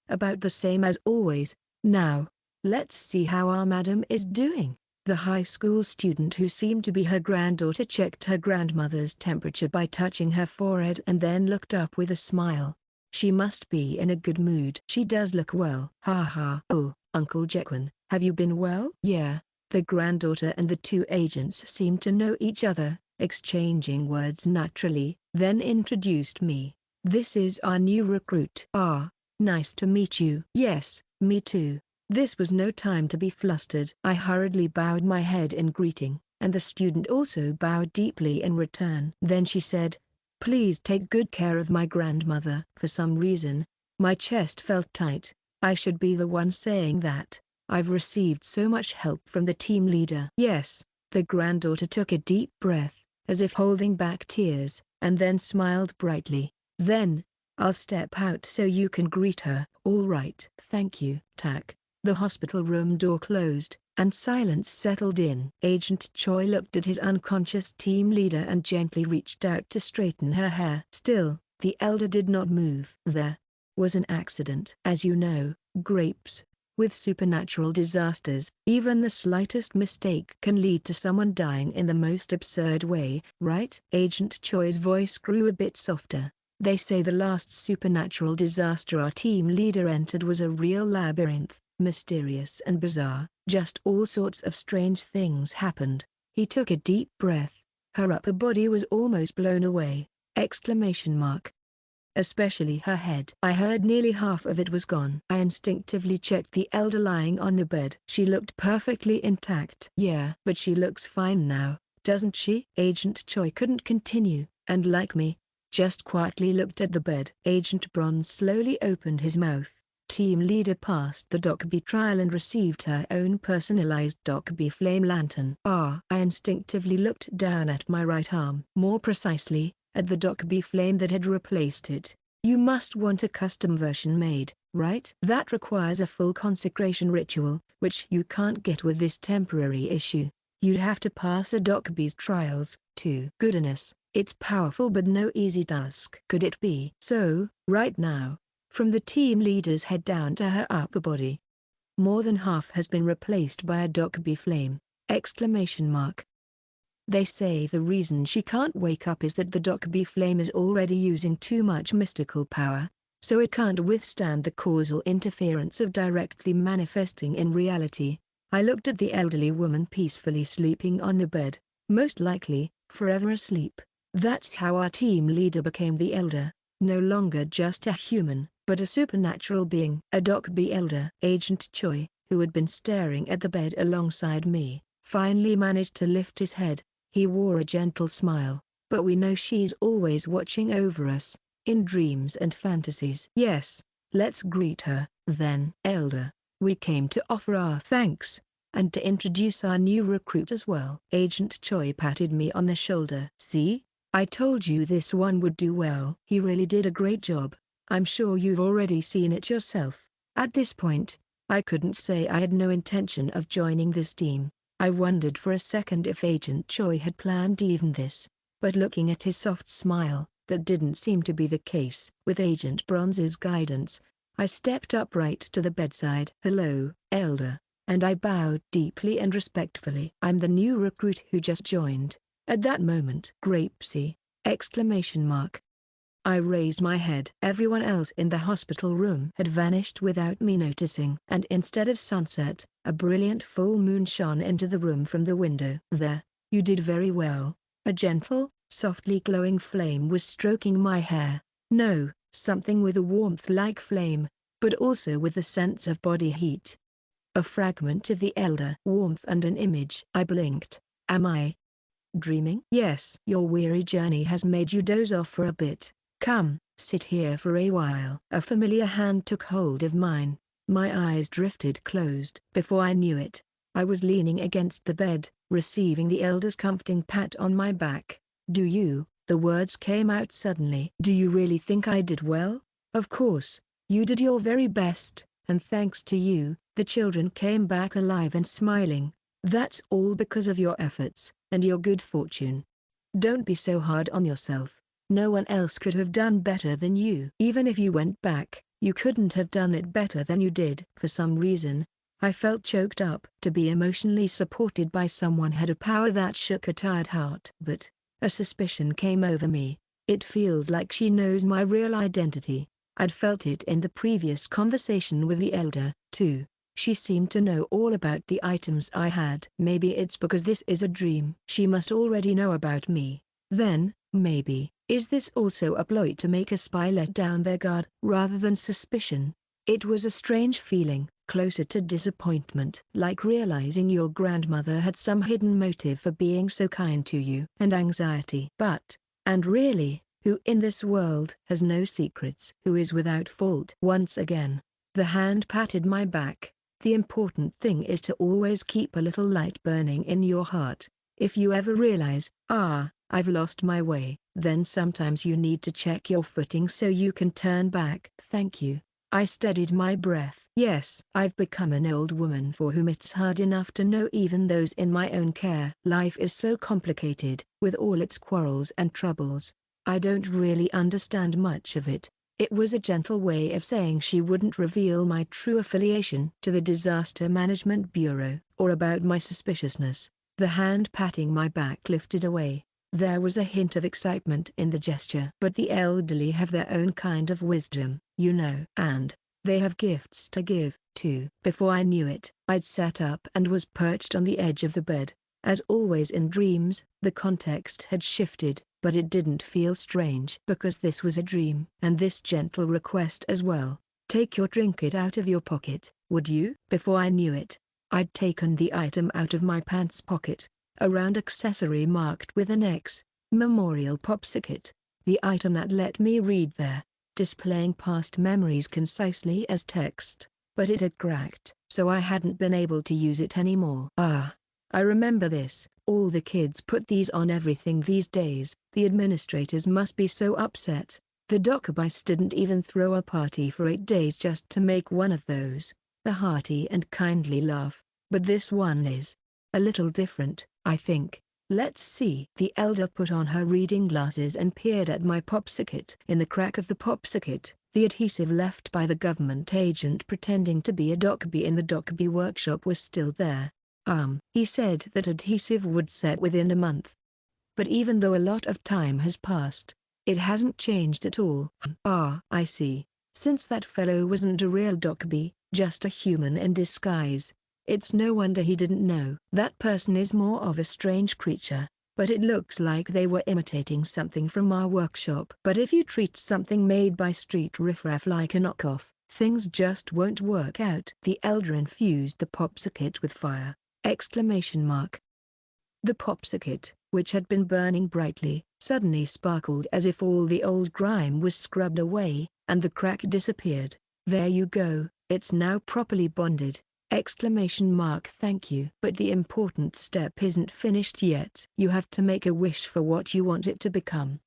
about the same as always. Now, let's see how our madam is doing. The high school student who seemed to be her granddaughter checked her grandmother's temperature by touching her forehead and then looked up with a smile. She must be in a good mood. She does look well. Ha ha. Oh, Uncle Jekwin, have you been well? Yeah. The granddaughter and the two agents seemed to know each other, exchanging words naturally, then introduced me. This is our new recruit. Ah, nice to meet you. Yes, me too. This was no time to be flustered. I hurriedly bowed my head in greeting, and the student also bowed deeply in return. Then she said, "Please take good care of my grandmother." For some reason, my chest felt tight. I should be the one saying that. I've received so much help from the team leader. Yes, the granddaughter took a deep breath, as if holding back tears, and then smiled brightly. Then, I'll step out so you can greet her. All right. Thank you. Tack. The hospital room door closed, and silence settled in. Agent Choi looked at his unconscious team leader and gently reached out to straighten her hair. Still, the elder did not move. There was an accident. As you know, Grapes, with supernatural disasters, even the slightest mistake can lead to someone dying in the most absurd way, right? Agent Choi's voice grew a bit softer. They say the last supernatural disaster our team leader entered was a real labyrinth, mysterious and bizarre. Just all sorts of strange things happened. He took a deep breath. Her upper body was almost blown away. Exclamation mark. Especially her head. I heard nearly half of it was gone. I instinctively checked the elder lying on the bed. She looked perfectly intact. Yeah, but she looks fine now, doesn't she? Agent Choi couldn't continue, and like me, just quietly looked at the bed. Agent Bronze slowly opened his mouth. Team leader passed the Docby trial and received her own personalized Docby flame lantern. I instinctively looked down at my right arm. More precisely, at the Docby flame that had replaced it. You must want a custom version made, right? That requires a full consecration ritual, which you can't get with this temporary issue. You'd have to pass a Docby's trials, too. Goodness, it's powerful but no easy task. Could it be? So, right now, from the team leader's head down to her upper body, more than half has been replaced by a Docby flame! Exclamation mark. They say the reason she can't wake up is that the Docby flame is already using too much mystical power, so it can't withstand the causal interference of directly manifesting in reality. I looked at the elderly woman peacefully sleeping on the bed, most likely, forever asleep. That's how our team leader became the Elder, no longer just a human, but a supernatural being. A Docby Elder. Agent Choi, who had been staring at the bed alongside me, finally managed to lift his head. He wore a gentle smile, but we know she's always watching over us, in dreams and fantasies. Yes, let's greet her, then. Elder, we came to offer our thanks, and to introduce our new recruit as well. Agent Choi patted me on the shoulder. See? I told you this one would do well. He really did a great job. I'm sure you've already seen it yourself. At this point, I couldn't say I had no intention of joining this team. I wondered for a second if Agent Choi had planned even this, but looking at his soft smile, that didn't seem to be the case. With Agent Bronze's guidance, I stepped upright to the bedside. Hello, Elder, and I bowed deeply and respectfully. I'm the new recruit who just joined. At that moment, Grapesy! Exclamation mark. I raised my head. Everyone else in the hospital room had vanished without me noticing. And instead of sunset, a brilliant full moon shone into the room from the window. There, you did very well. A gentle, softly glowing flame was stroking my hair. No, something with a warmth like flame, but also with a sense of body heat. A fragment of the Elder. Warmth and an image. I blinked. Am I dreaming? Yes. Your weary journey has made you doze off for a bit. Come, sit here for a while. A familiar hand took hold of mine. My eyes drifted closed. Before I knew it, I was leaning against the bed, receiving the Elder's comforting pat on my back. Do you? The words came out suddenly. Do you really think I did well? Of course, you did your very best, and thanks to you, the children came back alive and smiling. That's all because of your efforts, and your good fortune. Don't be so hard on yourself. No one else could have done better than you. Even if you went back, you couldn't have done it better than you did. For some reason, I felt choked up. To be emotionally supported by someone had a power that shook a tired heart. But a suspicion came over me. It feels like she knows my real identity. I'd felt it in the previous conversation with the Elder, too. She seemed to know all about the items I had. Maybe it's because this is a dream. She must already know about me. Then, maybe, is this also a ploy to make a spy let down their guard? Rather than suspicion, it was a strange feeling, closer to disappointment. Like realizing your grandmother had some hidden motive for being so kind to you. And anxiety. And really, who in this world has no secrets? Who is without fault? Once again, the hand patted my back. The important thing is to always keep a little light burning in your heart. If you ever realize, I've lost my way, then sometimes you need to check your footing so you can turn back. Thank you. I steadied my breath. Yes, I've become an old woman for whom it's hard enough to know even those in my own care. Life is so complicated, with all its quarrels and troubles. I don't really understand much of it. It was a gentle way of saying she wouldn't reveal my true affiliation to the Disaster Management Bureau, or about my suspiciousness. The hand patting my back lifted away. There was a hint of excitement in the gesture. But the elderly have their own kind of wisdom, you know. And they have gifts to give, too. Before I knew it, I'd sat up and was perched on the edge of the bed. As always in dreams, the context had shifted, but it didn't feel strange because this was a dream. And this gentle request as well. Take your trinket out of your pocket, would you? Before I knew it, I'd taken the item out of my pants pocket, a round accessory marked with an X, memorial popsicle. the item that let me read there, displaying past memories concisely as text, but it had cracked, so I hadn't been able to use it anymore. Ah, I remember this. All the kids put these on everything these days. The administrators must be so upset. The Dockerbites didn't even throw a party for 8 days just to make one of those. The hearty and kindly laugh. But this one is a little different, I think. Let's see. The elder put on her reading glasses and peered at my popsicle. In the crack of the popsicle, the adhesive left by the government agent pretending to be a Dockerby in the Dockerby workshop was still there. He said that adhesive would set within a month. But even though a lot of time has passed, it hasn't changed at all. I see. Since that fellow wasn't a real Dockerby, just a human in disguise, it's no wonder he didn't know. That person is more of a strange creature, but it looks like they were imitating something from our workshop. But if you treat something made by street riffraff like a knockoff, things just won't work out. The elder infused the popsicle with fire! The popsicle, which had been burning brightly, suddenly sparkled as if all the old grime was scrubbed away, and the crack disappeared. There you go, it's now properly bonded! Thank you. But the important step isn't finished yet. You have to make a wish for what you want it to become!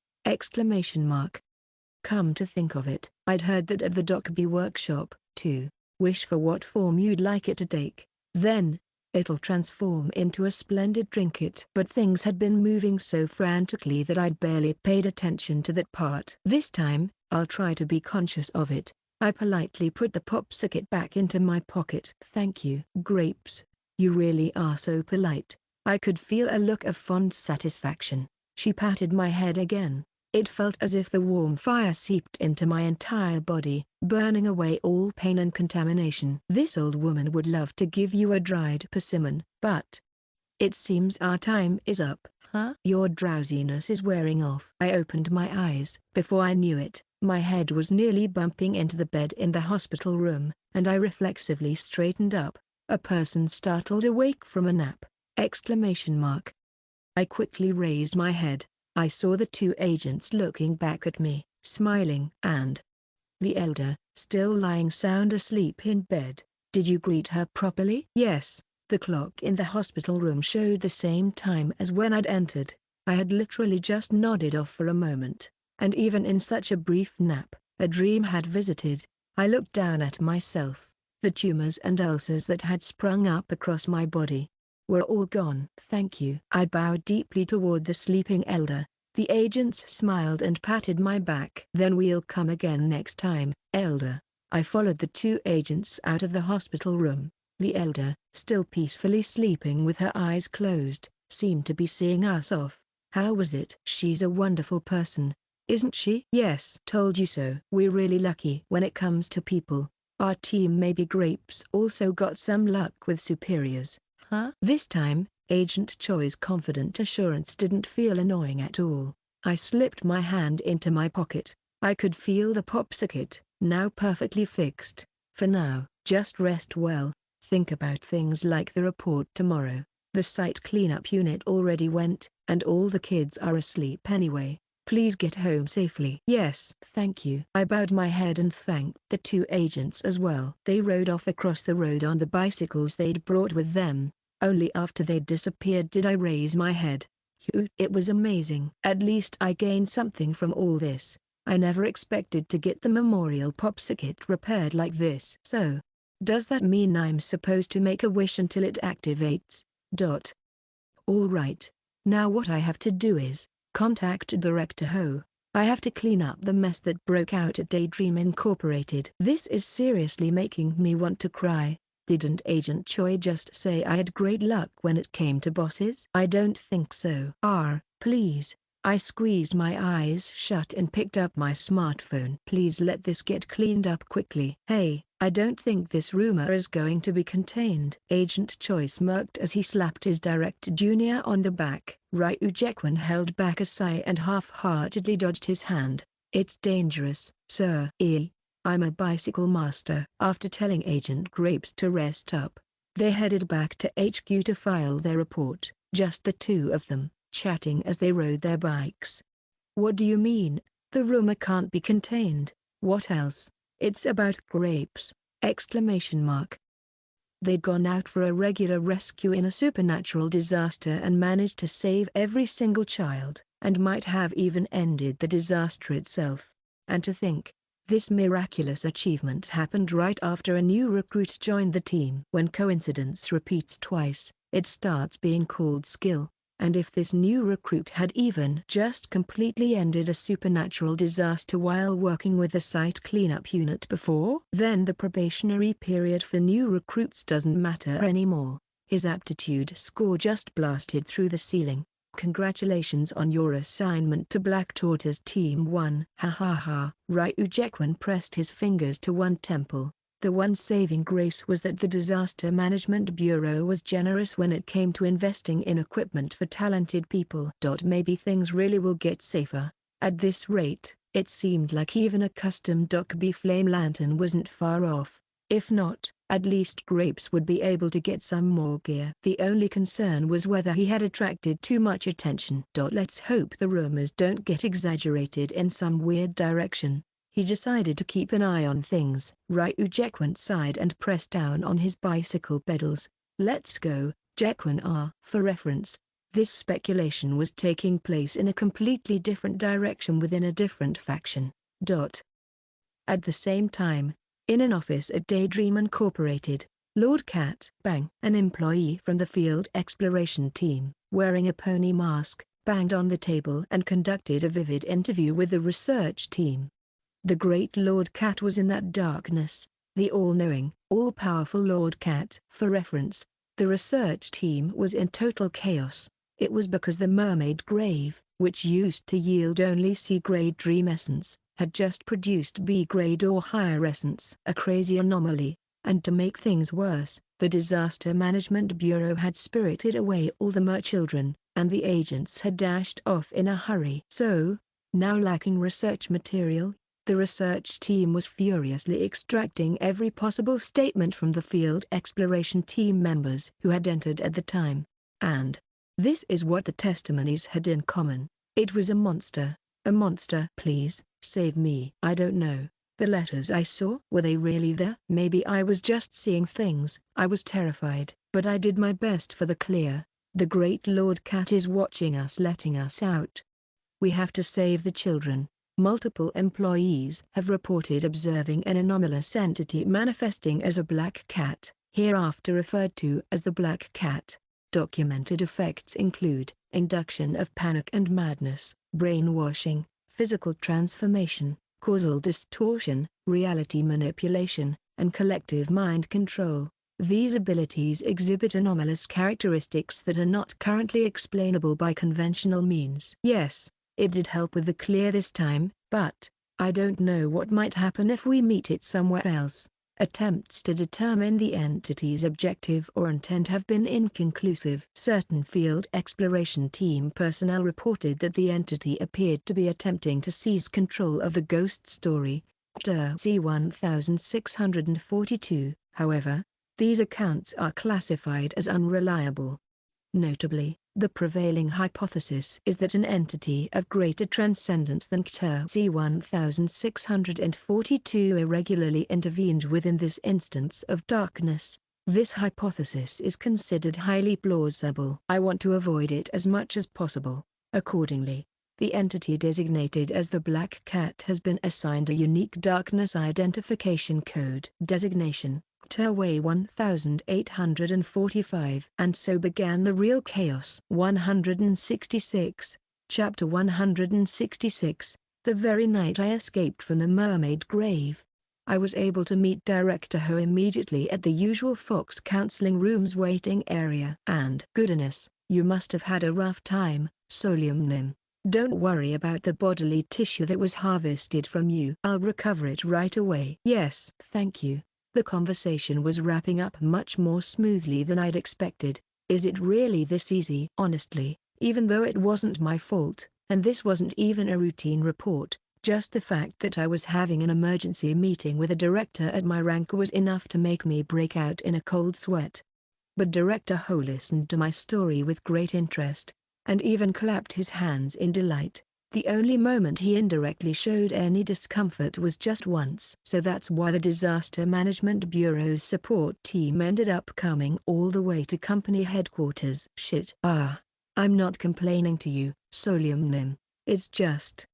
Come to think of it, I'd heard that at the Dockerby workshop, too. Wish for what form you'd like it to take. Then, it'll transform into a splendid trinket. But things had been moving so frantically that I'd barely paid attention to that part. This time, I'll try to be conscious of it. I politely put the popsicle back into my pocket. Thank you. Grapes, you really are so polite. I could feel a look of fond satisfaction. She patted my head again. It felt as if the warm fire seeped into my entire body, burning away all pain and contamination. This old woman would love to give you a dried persimmon, but it seems our time is up. Your drowsiness is wearing off. I opened my eyes. Before I knew it, my head was nearly bumping into the bed in the hospital room, and I reflexively straightened up. A person startled awake from a nap! I quickly raised my head. I saw the 2 agents looking back at me, smiling, and the elder, still lying sound asleep in bed. Did you greet her properly? Yes. The clock in the hospital room showed the same time as when I'd entered. I had literally just nodded off for a moment, and even in such a brief nap, a dream had visited. I looked down at myself. The tumors and ulcers that had sprung up across my body were all gone. Thank you. I bowed deeply toward the sleeping elder. The agents smiled and patted my back. Then we'll come again next time, elder. I followed the 2 agents out of the hospital room. The elder, still peacefully sleeping with her eyes closed, seemed to be seeing us off. How was it? She's a wonderful person, isn't she? Yes. Told you so. We're really lucky when it comes to people. Our team maybe Grapes also got some luck with superiors. This time, Agent Choi's confident assurance didn't feel annoying at all. I slipped my hand into my pocket. I could feel the popsicle, now perfectly fixed. For now, just rest well. Think about things like the report tomorrow. The site cleanup unit already went, and all the kids are asleep anyway. Please get home safely. Yes. Thank you. I bowed my head and thanked the 2 agents as well. They rode off across the road on the bicycles they'd brought with them. Only after they'd disappeared did I raise my head. It was amazing. At least I gained something from all this. I never expected to get the memorial popsicle repaired like this. So, does that mean I'm supposed to make a wish until it activates? All right. Now what I have to do is contact Director Ho. I have to clean up the mess that broke out at Daydream Incorporated. This is seriously making me want to cry. Didn't Agent Choi just say I had great luck when it came to bosses? I don't think so. Please. I squeezed my eyes shut and picked up my smartphone. Please let this get cleaned up quickly. Hey, I don't think this rumor is going to be contained. Agent Choi smirked as he slapped his director junior on the back. Ryu Jaekwon held back a sigh and half-heartedly dodged his hand. It's dangerous, sir. I'm a bicycle master. After telling Agent Grapes to rest up, they headed back to HQ to file their report, just the 2 of them, chatting as they rode their bikes. What do you mean? The rumor can't be contained. What else? It's about grapes! Exclamation mark. They'd gone out for a regular rescue in a supernatural disaster and managed to save every single child, and might have even ended the disaster itself. And to think, this miraculous achievement happened right after a new recruit joined the team. When coincidence repeats twice, it starts being called skill. And if this new recruit had even just completely ended a supernatural disaster while working with the site cleanup unit before, then the probationary period for new recruits doesn't matter anymore. His aptitude score just blasted through the ceiling. Congratulations on your assignment to Black Tortoise Team 1. Ha ha ha. Ryujekwon pressed his fingers to one temple. The one saving grace was that the Disaster Management Bureau was generous when it came to investing in equipment for talented people. Maybe things really will get safer. At this rate, it seemed like even a custom Dokkaebi flame lantern wasn't far off. If not, at least Grapes would be able to get some more gear. The only concern was whether he had attracted too much attention. Let's hope the rumors don't get exaggerated in some weird direction. He decided to keep an eye on things. Ryujekwon sighed and pressed down on his bicycle pedals. Let's go, Jekwon. For reference, this speculation was taking place in a completely different direction within a different faction. At the same time, in an office at Daydream Incorporated, Lord Cat Bang, an employee from the field exploration team, wearing a pony mask, banged on the table and conducted a vivid interview with the research team. The great Lord Cat was in that darkness, the all-knowing, all-powerful Lord Cat. For reference, the research team was in total chaos. It was because the mermaid grave, which used to yield only C-grade dream essence, had just produced B-grade or higher essence. A crazy anomaly, and to make things worse, the Disaster Management Bureau had spirited away all the mer-children, and the agents had dashed off in a hurry. So, now lacking research material, the research team was furiously extracting every possible statement from the field exploration team members who had entered at the time. And this is what the testimonies had in common. It was a monster. A monster. Please, save me. I don't know. The letters I saw, were they really there? Maybe I was just seeing things. I was terrified, but I did my best for the clear. The great Lord Cat is watching us, letting us out. We have to save the children. Multiple employees have reported observing an anomalous entity manifesting as a black cat, hereafter referred to as the Black Cat. Documented effects include induction of panic and madness, brainwashing, physical transformation, causal distortion, reality manipulation, and collective mind control. These abilities exhibit anomalous characteristics that are not currently explainable by conventional means. Yes, it did help with the clear this time, but I don't know what might happen if we meet it somewhere else. Attempts to determine the entity's objective or intent have been inconclusive. Certain field exploration team personnel reported that the entity appeared to be attempting to seize control of the ghost story, C-1642. However, these accounts are classified as unreliable. Notably, the prevailing hypothesis is that an entity of greater transcendence than C-1642 irregularly intervened within this instance of darkness. This hypothesis is considered highly plausible. I want to avoid it as much as possible. Accordingly, the entity designated as the Black Cat has been assigned a unique darkness identification code designation. Terway 1845. And so began the real chaos. 166. Chapter 166. The very night I escaped from the mermaid grave, I was able to meet Director Ho immediately at the usual Fox counseling room's waiting area. And goodness, you must have had a rough time, Solyumnim. Don't worry about the bodily tissue that was harvested from you. I'll recover it right away. Yes, thank you. The conversation was wrapping up much more smoothly than I'd expected. Is it really this easy? Honestly, even though it wasn't my fault, and this wasn't even a routine report, just the fact that I was having an emergency meeting with a director at my rank was enough to make me break out in a cold sweat. But Director Ho listened to my story with great interest, and even clapped his hands in delight. The only moment he indirectly showed any discomfort was just once. So that's why the Disaster Management Bureau's support team ended up coming all the way to company headquarters. Shit. I'm not complaining to you, Solyumnim. It's just,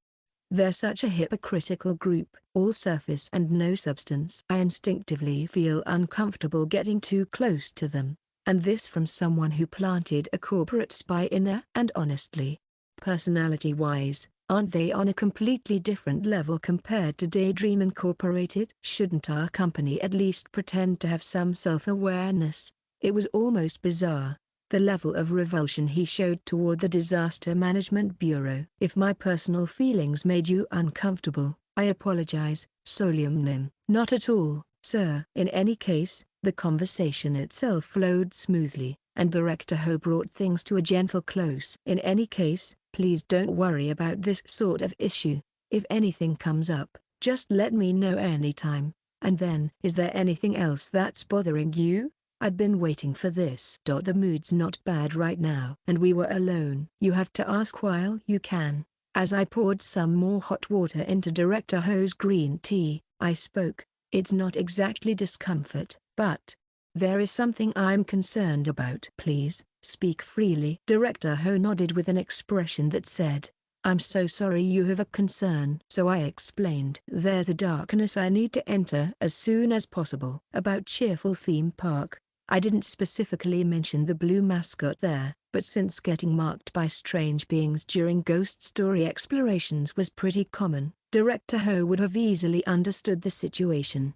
they're such a hypocritical group, all surface and no substance. I instinctively feel uncomfortable getting too close to them. And this from someone who planted a corporate spy in there. And honestly, personality-wise, aren't they on a completely different level compared to Daydream Incorporated? Shouldn't our company at least pretend to have some self-awareness? It was almost bizarre, the level of revulsion he showed toward the Disaster Management Bureau. If my personal feelings made you uncomfortable, I apologize, Solyumnim. Not at all, sir. In any case, the conversation itself flowed smoothly, and Director Ho brought things to a gentle close. In any case, please don't worry about this sort of issue. If anything comes up, just let me know anytime. And then, is there anything else that's bothering you? I'd been waiting for this. The mood's not bad right now. And we were alone. You have to ask while you can. As I poured some more hot water into Director Ho's green tea, I spoke. It's not exactly discomfort, but there is something I'm concerned about. Please, speak freely. Director Ho nodded with an expression that said, I'm so sorry you have a concern. So I explained. There's a darkness I need to enter as soon as possible. About Cheerful Theme Park. I didn't specifically mention the blue mascot there, but since getting marked by strange beings during ghost story explorations was pretty common, Director Ho would have easily understood the situation.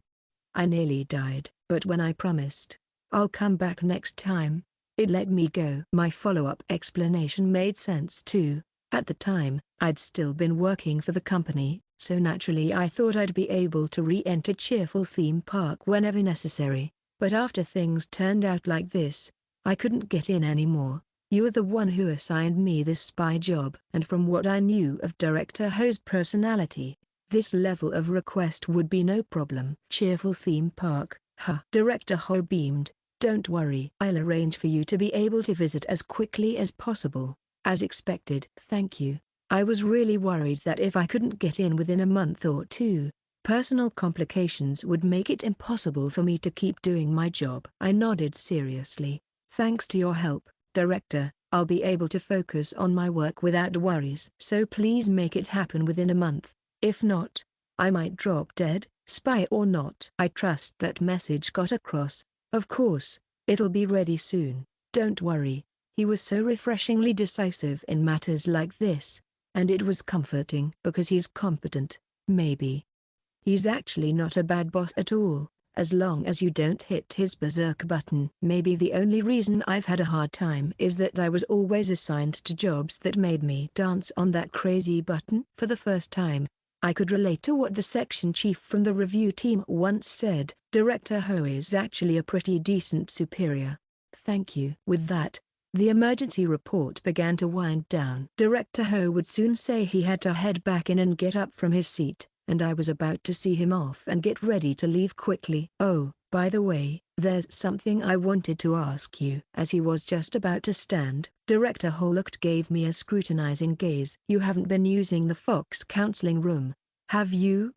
I nearly died, but when I promised, I'll come back next time, it let me go. My follow-up explanation made sense too. At the time, I'd still been working for the company, so naturally I thought I'd be able to re-enter Cheerful Theme Park whenever necessary. But after things turned out like this, I couldn't get in anymore. You were the one who assigned me this spy job. And from what I knew of Director Ho's personality, this level of request would be no problem. Cheerful Theme Park, huh? Director Ho beamed. Don't worry. I'll arrange for you to be able to visit as quickly as possible. As expected. Thank you. I was really worried that if I couldn't get in within a month or two, personal complications would make it impossible for me to keep doing my job. I nodded seriously. Thanks to your help, Director, I'll be able to focus on my work without worries. So please make it happen within a month. If not, I might drop dead, spy or not. I trust that message got across. Of course, it'll be ready soon. Don't worry. He was so refreshingly decisive in matters like this, and it was comforting because he's competent, maybe. He's actually not a bad boss at all, as long as you don't hit his berserk button. Maybe the only reason I've had a hard time is that I was always assigned to jobs that made me dance on that crazy button. For the first time, I could relate to what the section chief from the review team once said. Director Ho is actually a pretty decent superior. Thank you. With that, the emergency report began to wind down. Director Ho would soon say he had to head back in and get up from his seat, and I was about to see him off and get ready to leave quickly. Oh, by the way, there's something I wanted to ask you. As he was just about to stand, Director Ho gave me a scrutinizing gaze. You haven't been using the Fox counseling room, have you?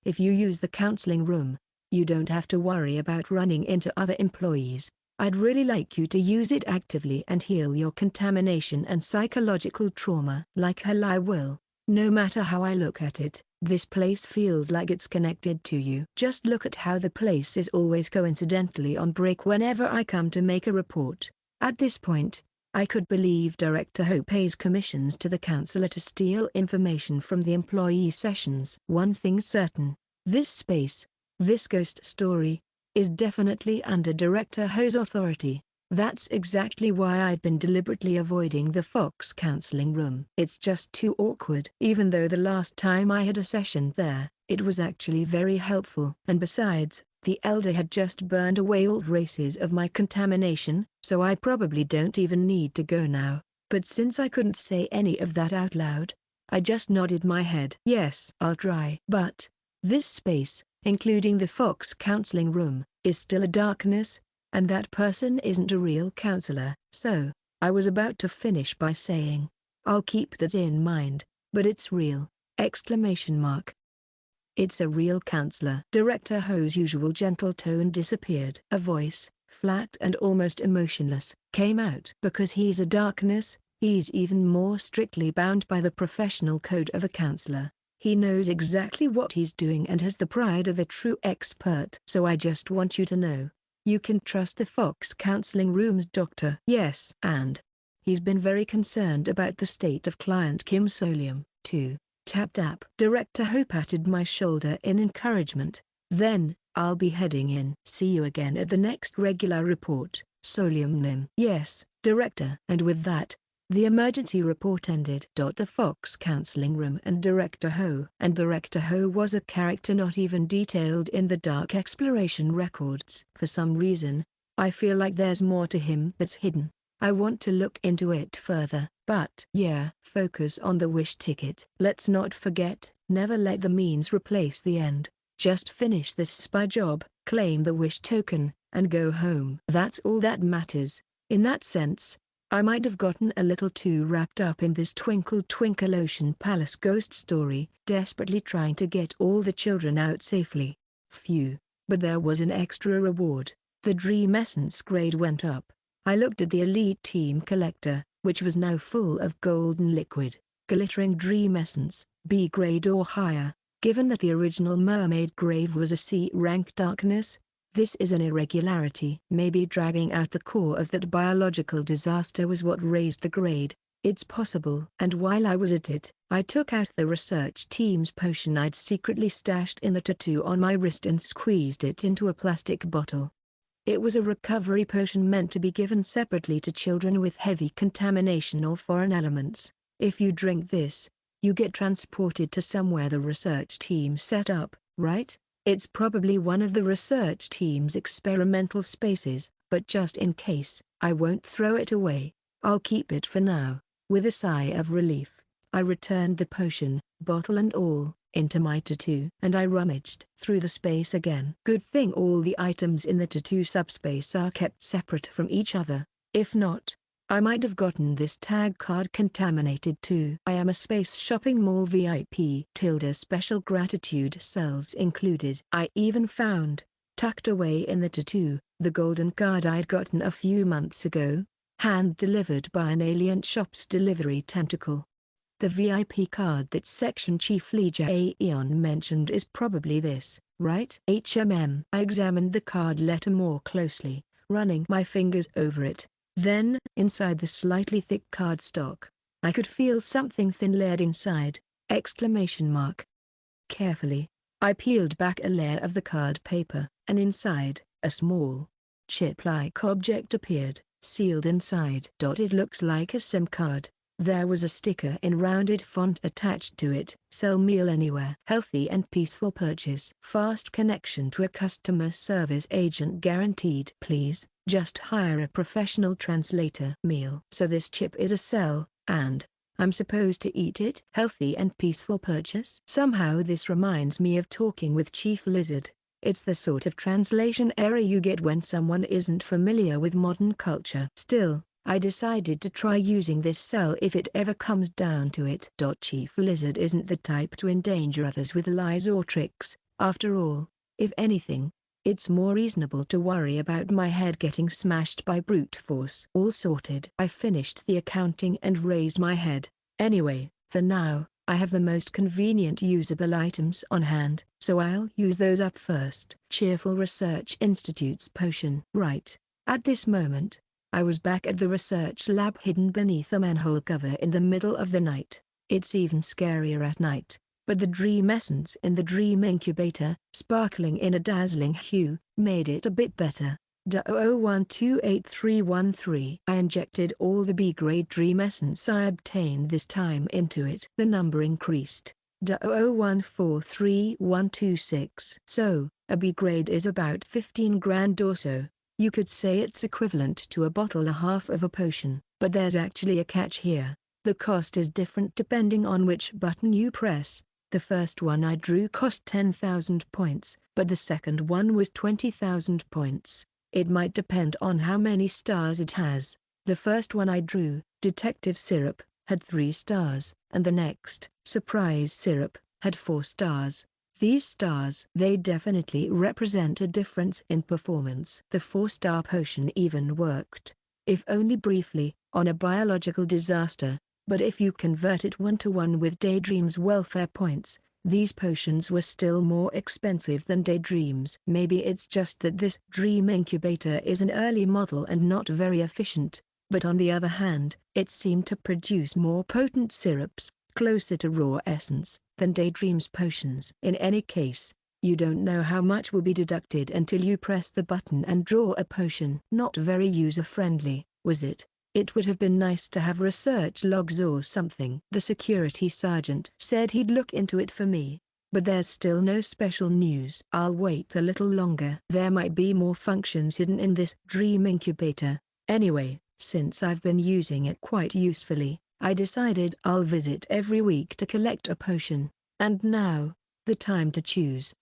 If you use the counseling room, you don't have to worry about running into other employees. I'd really like you to use it actively and heal your contamination and psychological trauma. Like hell I will. No matter how I look at it, this place feels like it's connected to you. Just look at how the place is always coincidentally on break whenever I come to make a report. At this point, I could believe Director Ho pays commissions to the counselor to steal information from the employee sessions. One thing's certain, this space, this ghost story, is definitely under Director Ho's authority. That's exactly why I'd been deliberately avoiding the Fox counseling room. It's just too awkward. Even though the last time I had a session there, it was actually very helpful. And besides, the Elder had just burned away all traces of my contamination, so I probably don't even need to go now. But since I couldn't say any of that out loud, I just nodded my head. Yes, I'll try. But this space, including the Fox counseling room, is still a darkness, and that person isn't a real counselor. So, I was about to finish by saying, I'll keep that in mind, But it's real! Exclamation mark. It's a real counselor. Director Ho's usual gentle tone disappeared. A voice, flat and almost emotionless, came out. Because he's a darkness, he's even more strictly bound by the professional code of a counselor. He knows exactly what he's doing and has the pride of a true expert. So I just want you to know, you can trust the Fox Counseling Room's doctor. Yes. And he's been very concerned about the state of client Kim Solium, too. Tap tap. Director Ho patted my shoulder in encouragement. Then, I'll be heading in. See you again at the next regular report, Solium Nim. Yes, Director. And with that, the emergency report ended. The Fox Counseling Room and Director Ho. And Director Ho was a character not even detailed in the Dark Exploration records. For some reason, I feel like there's more to him that's hidden. I want to look into it further. But yeah, focus on the wish ticket. Let's not forget, never let the means replace the end. Just finish this spy job, claim the wish token, and go home. That's all that matters. In that sense, I might have gotten a little too wrapped up in this Twinkle Twinkle Ocean Palace ghost story, desperately trying to get all the children out safely. Phew, but there was an extra reward. The Dream Essence grade went up. I looked at the Elite Team Collector, which was now full of golden liquid, glittering Dream Essence, B grade or higher. Given that the original Mermaid Grave was a C-rank darkness, this is an irregularity. Maybe dragging out the core of that biological disaster was what raised the grade. It's possible. And while I was at it, I took out the research team's potion I'd secretly stashed in the tattoo on my wrist and squeezed it into a plastic bottle. It was a recovery potion meant to be given separately to children with heavy contamination or foreign elements. If you drink this, you get transported to somewhere the research team set up, right? It's probably one of the research team's experimental spaces, but just in case, I won't throw it away. I'll keep it for now. With a sigh of relief, I returned the potion, bottle and all, into my tattoo. And I rummaged through the space again. Good thing all the items in the tattoo subspace are kept separate from each other. If not, I might have gotten this tag card contaminated too. I am a space shopping mall VIP. Special gratitude cells included. I even found, tucked away in the tattoo, the golden card I'd gotten a few months ago, hand-delivered by an alien shop's delivery tentacle. The VIP card that Section Chief Lee Jae-eon mentioned is probably this, right? I examined the card letter more closely, running my fingers over it. Then, inside the slightly thick cardstock, I could feel something thin layered inside, exclamation mark. Carefully, I peeled back a layer of the card paper, and inside, a small, chip-like object appeared, sealed inside. It looks like a SIM card. There was a sticker in rounded font attached to it. Sell meal anywhere. Healthy and peaceful purchase. Fast connection to a customer service agent guaranteed. Please, just hire a professional translator. Meal. So this chip is a cell, and I'm supposed to eat it? Healthy and peaceful purchase? Somehow this reminds me of Talking with Chief Lizard. It's the sort of translation error you get when someone isn't familiar with modern culture. Still, I decided to try using this cell if it ever comes down to it. Chief Lizard isn't the type to endanger others with lies or tricks. After all, if anything, it's more reasonable to worry about my head getting smashed by brute force. All sorted. I finished the accounting and raised my head. Anyway, for now, I have the most convenient usable items on hand, so I'll use those up first. Cheerful Research Institute's potion. Right. At this moment, I was back at the research lab hidden beneath a manhole cover in the middle of the night. It's even scarier at night, but the dream essence in the dream incubator, sparkling in a dazzling hue, made it a bit better. 001281313. I injected all the B-grade dream essence I obtained this time into it. The number increased. 0014326. So, a B-grade is about 15 grand or so. You could say it's equivalent to a bottle and a half of a potion, but there's actually a catch here. The cost is different depending on which button you press. The first one I drew cost 10,000 points, but the second one was 20,000 points. It might depend on how many stars it has. The first one I drew, Detective Syrup, had 3 stars, and the next, surprise syrup, had 4 stars. These stars, they definitely represent a difference in performance. The 4-star potion even worked, if only briefly, on a biological disaster, but if you convert it 1-to-1 with Daydream's welfare points, these potions were still more expensive than Daydream's. Maybe it's just that this dream incubator is an early model and not very efficient, but on the other hand, it seemed to produce more potent syrups, closer to raw essence, than Daydream's potions. In any case, you don't know how much will be deducted until you press the button and draw a potion. Not very user-friendly, was it? It would have been nice to have research logs or something. The security sergeant said he'd look into it for me, but there's still no special news. I'll wait a little longer. There might be more functions hidden in this dream incubator. Anyway, since I've been using it quite usefully, I decided I'll visit every week to collect a potion. And now, the time to choose.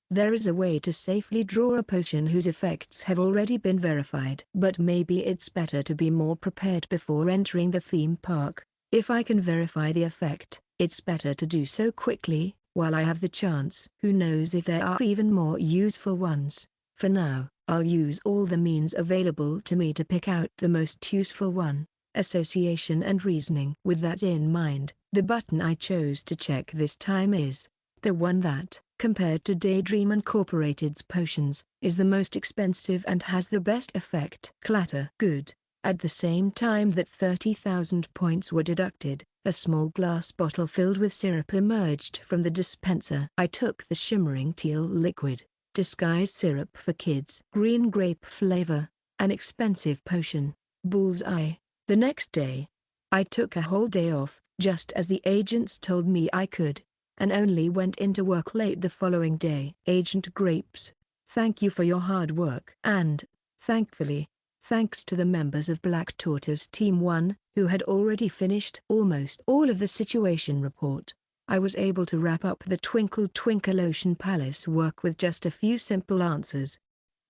There is a way to safely draw a potion whose effects have already been verified. But maybe it's better to be more prepared before entering the theme park. If I can verify the effect, it's better to do so quickly, while I have the chance. Who knows if there are even more useful ones. For now, I'll use all the means available to me to pick out the most useful one. Association and reasoning. With that in mind, the button I chose to check this time is the one that, compared to Daydream Incorporated's potions, is the most expensive and has the best effect. Clatter. Good. At the same time that 30,000 points were deducted, a small glass bottle filled with syrup emerged from the dispenser. I took the shimmering teal liquid, disguised syrup for kids. Green grape flavor, an expensive potion. Bullseye. The next day, I took a whole day off, just as the agents told me I could, and only went into work late the following day. Agent Grapes, thank you for your hard work. And, thankfully, thanks to the members of Black Tortoise Team 1, who had already finished almost all of the situation report, I was able to wrap up the Twinkle Twinkle Ocean Palace work with just a few simple answers.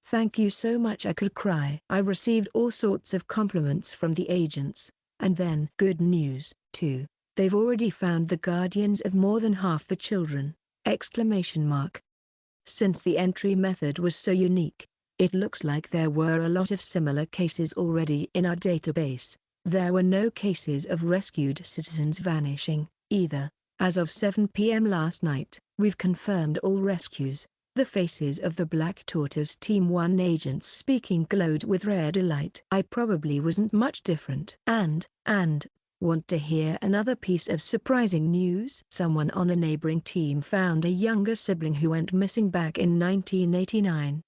Thank you so much, I could cry. I received all sorts of compliments from the agents, and then good news, too. They've already found the guardians of more than half the children! Since the entry method was so unique, it looks like there were a lot of similar cases already in our database. There were no cases of rescued citizens vanishing, either. As of 7 p.m. last night, we've confirmed all rescues. The faces of the Black Tortoise Team 1 agents speaking glowed with rare delight. I probably wasn't much different. And, want to hear another piece of surprising news? Someone on a neighboring team found a younger sibling who went missing back in 1989!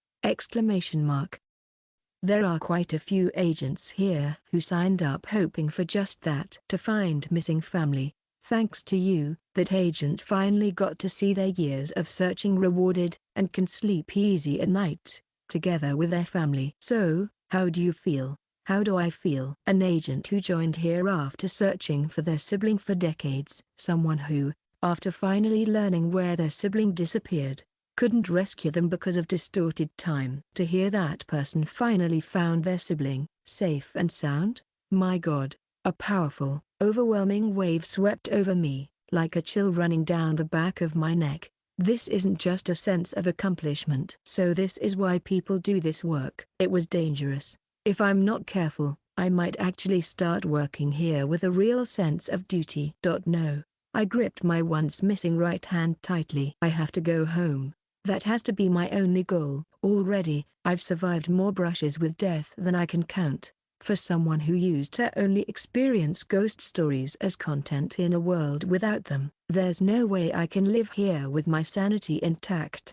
There are quite a few agents here who signed up hoping for just that. To find missing family. Thanks to you, that agent finally got to see their years of searching rewarded, and can sleep easy at night, together with their family. So, how do you feel? How do I feel? An agent who joined here after searching for their sibling for decades. Someone who, after finally learning where their sibling disappeared, couldn't rescue them because of distorted time. To hear that person finally found their sibling, safe and sound? My God. A powerful, overwhelming wave swept over me, like a chill running down the back of my neck. This isn't just a sense of accomplishment. So this is why people do this work. It was dangerous. If I'm not careful, I might actually start working here with a real sense of duty. No. I gripped my once missing right hand tightly. I have to go home. That has to be my only goal. Already, I've survived more brushes with death than I can count. For someone who used to only experience ghost stories as content in a world without them, there's no way I can live here with my sanity intact.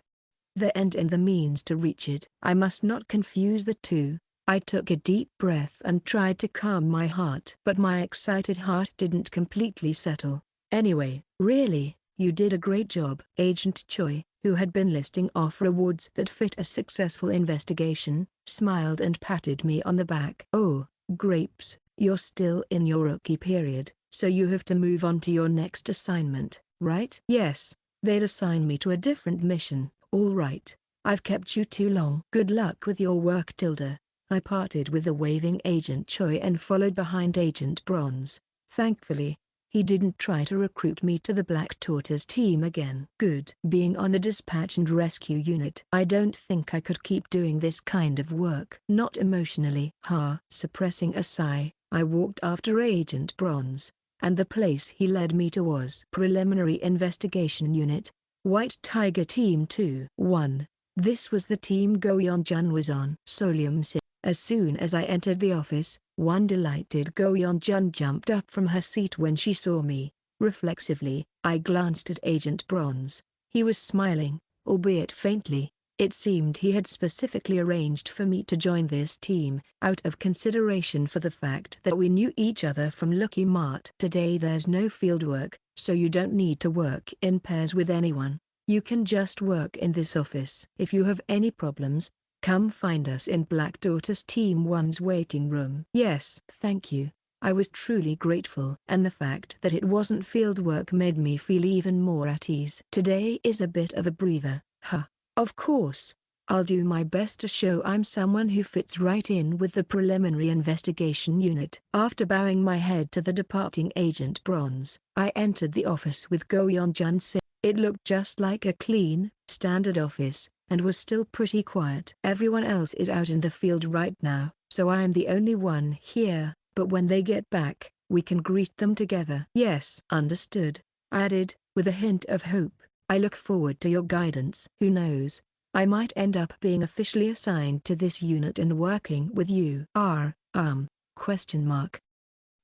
The end and the means to reach it. I must not confuse the two. I took a deep breath and tried to calm my heart. But my excited heart didn't completely settle. Anyway, really, you did a great job. Agent Choi, who had been listing off rewards that fit a successful investigation, smiled and patted me on the back. Oh, Grapes, you're still in your rookie period, so you have to move on to your next assignment, right? Yes, they'd assign me to a different mission. All right, I've kept you too long. Good luck with your work, Tilda. I parted with the waving Agent Choi and followed behind Agent Bronze. Thankfully, He didn't try to recruit me to the Black Tortoise team again. Good. Being on a dispatch and rescue unit. I don't think I could keep doing this kind of work. Not emotionally. Suppressing a sigh, I walked after Agent Bronze, and the place he led me to was Preliminary Investigation Unit, White Tiger Team 2-1. This was the team Go Yeon-jun was on. Solium said. As soon as I entered the office, one delighted Go Yeon-jun jumped up from her seat when she saw me. Reflexively, I glanced at Agent Bronze. He was smiling, albeit faintly. It seemed he had specifically arranged for me to join this team, out of consideration for the fact that we knew each other from Lucky Mart. Today there's no fieldwork, so you don't need to work in pairs with anyone. You can just work in this office. If you have any problems, come find us in Black Tortoise Team 1's waiting room. Yes, thank you. I was truly grateful, and the fact that it wasn't fieldwork made me feel even more at ease. Today is a bit of a breather. Of course. I'll do my best to show I'm someone who fits right in with the Preliminary Investigation Unit. After bowing my head to the departing Agent Bronze, I entered the office with Go Yeon-jun. It looked just like a clean, standard office, and was still pretty quiet. Everyone else is out in the field right now, so I am the only one here, but when they get back, we can greet them together. Yes, understood, I added, with a hint of hope. I look forward to your guidance. Who knows, I might end up being officially assigned to this unit and working with you. Question mark.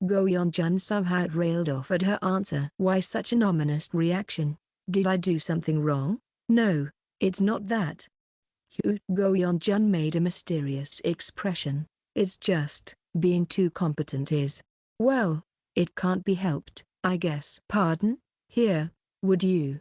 Go Yeon-jun somehow railed off at her answer. Why such an ominous reaction? Did I do something wrong? No, it's not that. Go Yeon-jun made a mysterious expression. It's just, being too competent is. Well, it can't be helped, I guess. Pardon? Here, would you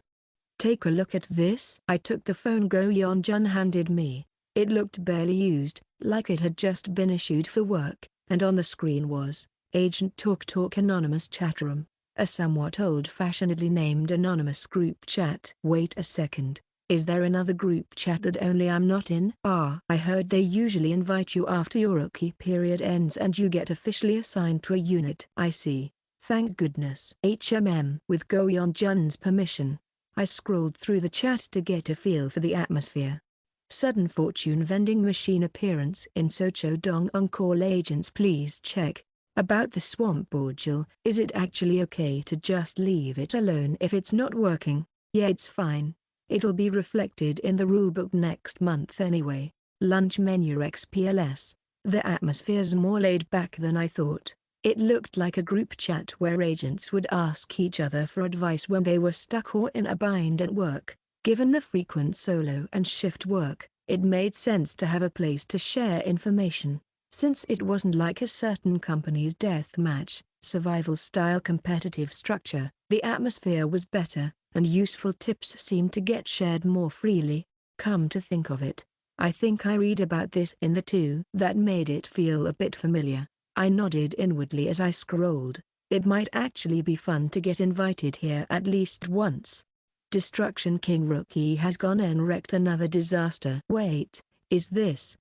take a look at this? I took the phone Go Yeon-jun handed me. It looked barely used, like it had just been issued for work, and on the screen was, Agent Talk Anonymous Chatroom, a somewhat old-fashionedly named anonymous group chat. Wait a second, is there another group chat that only I'm not in? I heard they usually invite you after your rookie period ends and you get officially assigned to a unit. I see, thank goodness. With Go Yeon-jun's permission, I scrolled through the chat to get a feel for the atmosphere. Sudden fortune vending machine appearance in Socho Dong. On call agents, please check. About the swamp Borgil, is it actually okay to just leave it alone if it's not working? Yeah, it's fine. It'll be reflected in the rulebook next month anyway. Lunch menu XPLS. The atmosphere's more laid back than I thought. It looked like a group chat where agents would ask each other for advice when they were stuck or in a bind at work. Given the frequent solo and shift work, it made sense to have a place to share information. Since it wasn't like a certain company's deathmatch, survival-style competitive structure, the atmosphere was better, and useful tips seemed to get shared more freely. Come to think of it, I think I read about this in the 2. That made it feel a bit familiar. I nodded inwardly as I scrolled. It might actually be fun to get invited here at least once. Destruction King Rookie has gone and wrecked another disaster. Wait, is this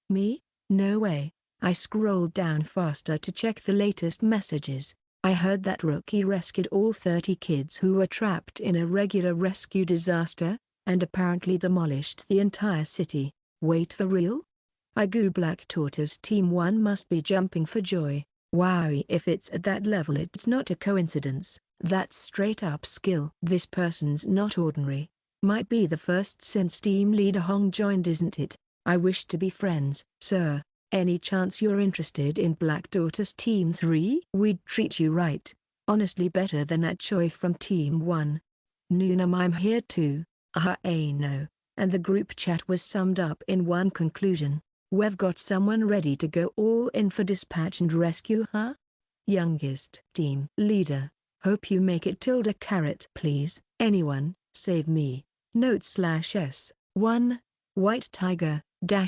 me? No way. I scrolled down faster to check the latest messages. I heard that Rookie rescued all 30 kids who were trapped in a regular rescue disaster, and apparently demolished the entire city. Wait, for real? I go Black Tortoise Team 1 must be jumping for joy. Wow, if it's at that level it's not a coincidence, that's straight up skill. This person's not ordinary. Might be the first since team leader Hong joined, isn't it? I wish to be friends. Sir, any chance you're interested in Black Tortoise Team 3? We'd treat you right. Honestly better than that Choi from Team 1. Noonam, I'm here too. No. And the group chat was summed up in one conclusion. We've got someone ready to go all in for dispatch and rescue, Youngest team leader, hope you make it ~, please. Anyone, save me. Note/S1, White Tiger,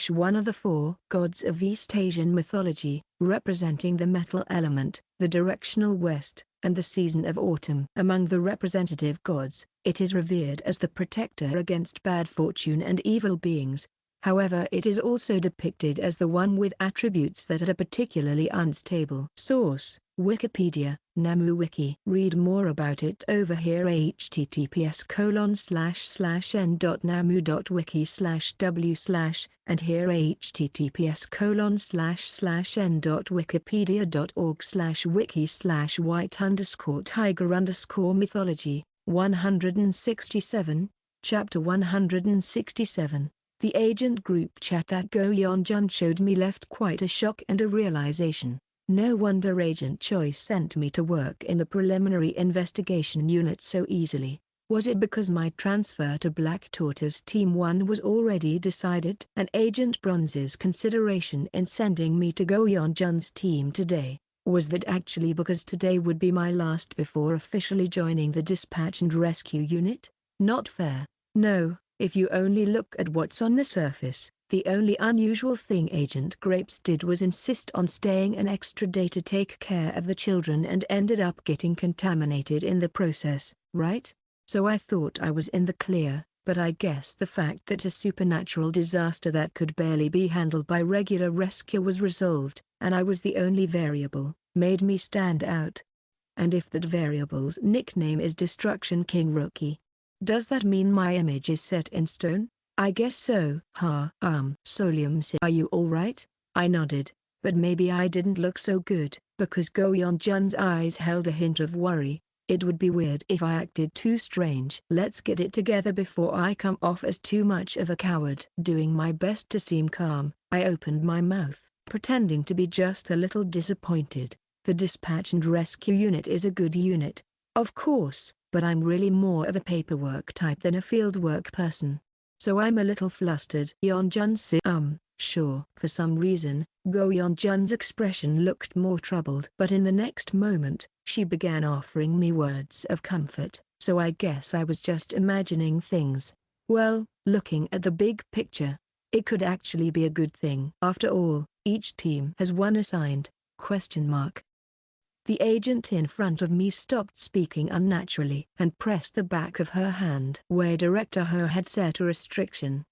one of the 4 gods of East Asian mythology, representing the metal element, the directional west, and the season of autumn. Among the representative gods, it is revered as the protector against bad fortune and evil beings. However, it is also depicted as the one with attributes that are particularly unstable. Source: Wikipedia, Namu Wiki. Read more about it over here. https://n.namu.wiki/w/ and here https://n.wikipedia.org/wiki/white_tiger_mythology. 167, Chapter 167. The agent group chat that Go Yeon-jun showed me left quite a shock and a realization. No wonder Agent Choi sent me to work in the preliminary investigation unit so easily. Was it because my transfer to Black Tortoise Team 1 was already decided? And Agent Bronze's consideration in sending me to Go Yeon-jun's team today, was that actually because today would be my last before officially joining the dispatch and rescue unit? Not fair. No, if you only look at what's on the surface. The only unusual thing Agent Grapes did was insist on staying an extra day to take care of the children and ended up getting contaminated in the process, right? So I thought I was in the clear, but I guess the fact that a supernatural disaster that could barely be handled by regular rescue was resolved, and I was the only variable, made me stand out. And if that variable's nickname is Destruction King Rookie, does that mean my image is set in stone? I guess so. Solium said, "Are you alright?" I nodded, but maybe I didn't look so good, because Go Yeon-jun's eyes held a hint of worry. It would be weird if I acted too strange. Let's get it together before I come off as too much of a coward. Doing my best to seem calm, I opened my mouth, pretending to be just a little disappointed. The dispatch and rescue unit is a good unit, of course, but I'm really more of a paperwork type than a fieldwork person. So I'm a little flustered. Yeon-jun said, sure. For some reason, Go Yeon-jun's expression looked more troubled. But in the next moment, she began offering me words of comfort, so I guess I was just imagining things. Well, looking at the big picture, it could actually be a good thing. After all, each team has one assigned, ? The agent in front of me stopped speaking unnaturally and pressed the back of her hand where Director Ho had set a restriction!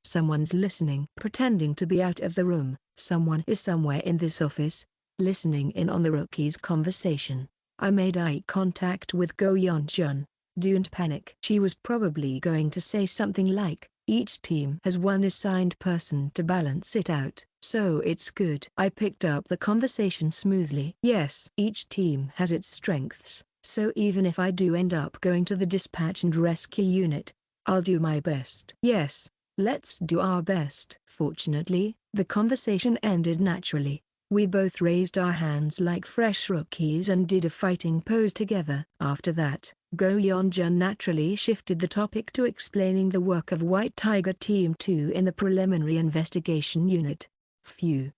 Someone's listening. Pretending to be out of the room, someone is somewhere in this office, listening in on the rookie's conversation. I made eye contact with Go Yeon-jun. Don't panic. She was probably going to say something like, each team has one assigned person to balance it out, so it's good. I picked up the conversation smoothly. Yes, each team has its strengths, so even if I do end up going to the dispatch and rescue unit, I'll do my best. Yes, let's do our best. Fortunately, the conversation ended naturally. We both raised our hands like fresh rookies and did a fighting pose together. After that, Go Yeon-jun naturally shifted the topic to explaining the work of White Tiger Team 2 in the preliminary investigation unit.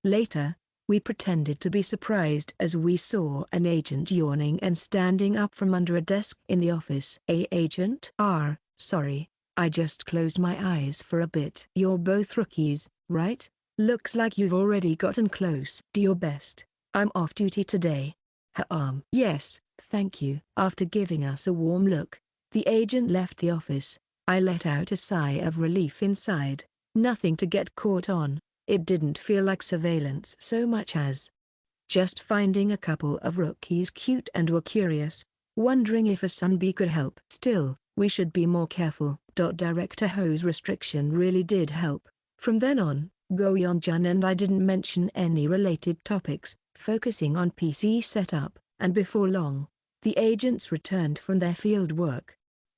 Later, we pretended to be surprised as we saw an agent yawning and standing up from under a desk in the office. Agent? Sorry, I just closed my eyes for a bit. You're both rookies, right? Looks like you've already gotten close. Do your best. I'm off duty today. Yes, thank you. After giving us a warm look, the agent left the office. I let out a sigh of relief inside. Nothing to get caught on. It didn't feel like surveillance so much as just finding a couple of rookies cute and were curious, wondering if a sunbee could help. Still, we should be more careful. Director Ho's restriction really did help. From then on, Go Yeon-jun and I didn't mention any related topics, focusing on PC setup, and before long, the agents returned from their field work.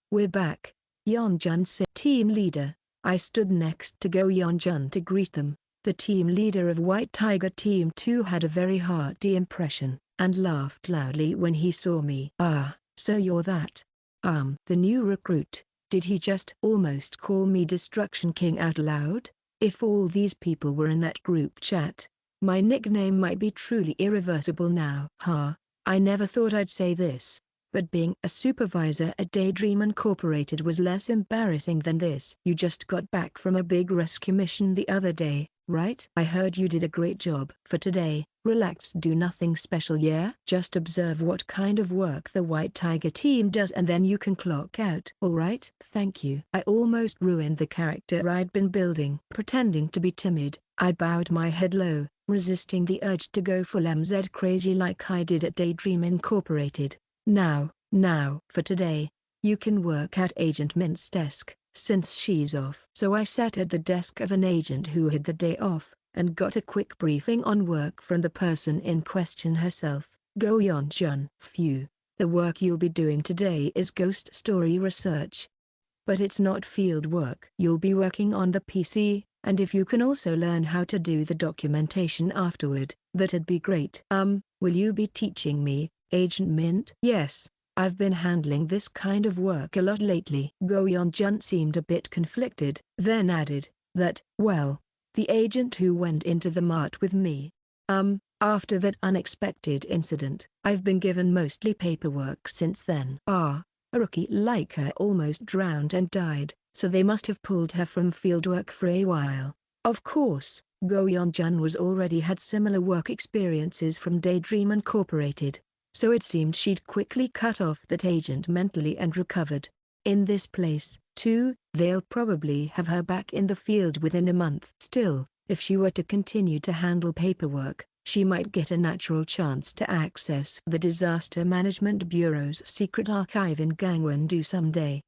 We're back, Yeon-jun said. Team leader. I stood next to Go Yeon-jun to greet them. The team leader of White Tiger Team 2 had a very hearty impression, and laughed loudly when he saw me. So you're that. The new recruit. Did he just almost call me Destruction King out loud? If all these people were in that group chat, my nickname might be truly irreversible now. I never thought I'd say this, but being a supervisor at Daydream Incorporated was less embarrassing than this. You just got back from a big rescue mission the other day, right? I heard you did a great job. For today, relax, do nothing special, yeah? Just observe what kind of work the White Tiger team does and then you can clock out. Alright? Thank you. I almost ruined the character I'd been building. Pretending to be timid, I bowed my head low, resisting the urge to go full MZ crazy like I did at Daydream Incorporated. Now, for today, you can work at Agent Mint's desk, since she's off. So I sat at the desk of an agent who had the day off, and got a quick briefing on work from the person in question herself, Go Yeon-jun. Phew, the work you'll be doing today is ghost story research. But it's not field work. You'll be working on the PC, and if you can also learn how to do the documentation afterward, that'd be great. Will you be teaching me, Agent Mint? Yes, I've been handling this kind of work a lot lately. Go Yeon-jun seemed a bit conflicted, then added, that, well, the agent who went into the mart with me. After that unexpected incident, I've been given mostly paperwork since then. A rookie like her almost drowned and died, so they must have pulled her from fieldwork for a while. Of course, Go Yeon-jun was already had similar work experiences from Daydream Incorporated, so it seemed she'd quickly cut off that agent mentally and recovered. In this place, too, they'll probably have her back in the field within a month. Still, if she were to continue to handle paperwork, she might get a natural chance to access the Disaster Management Bureau's secret archive in Gangwon-do someday.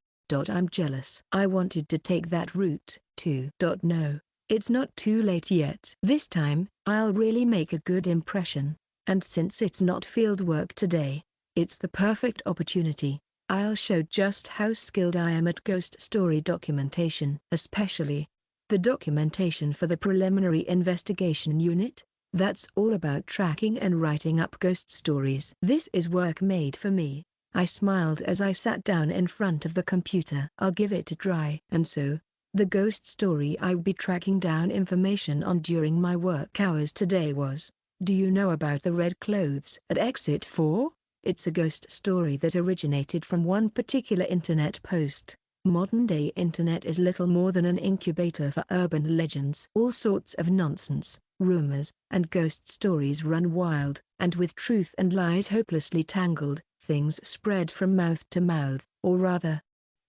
I'm jealous. I wanted to take that route, too. No, it's not too late yet. This time, I'll really make a good impression, and since it's not field work today, it's the perfect opportunity. I'll show just how skilled I am at ghost story documentation. Especially the documentation for the Preliminary Investigation Unit. That's all about tracking and writing up ghost stories. This is work made for me. I smiled as I sat down in front of the computer. I'll give it a try. And so, the ghost story I'll be tracking down information on during my work hours today was, do you know about the red clothes at Exit 4? It's a ghost story that originated from one particular internet post. Modern-day internet is little more than an incubator for urban legends. All sorts of nonsense, rumors, and ghost stories run wild, and with truth and lies hopelessly tangled, things spread from mouth to mouth, or rather,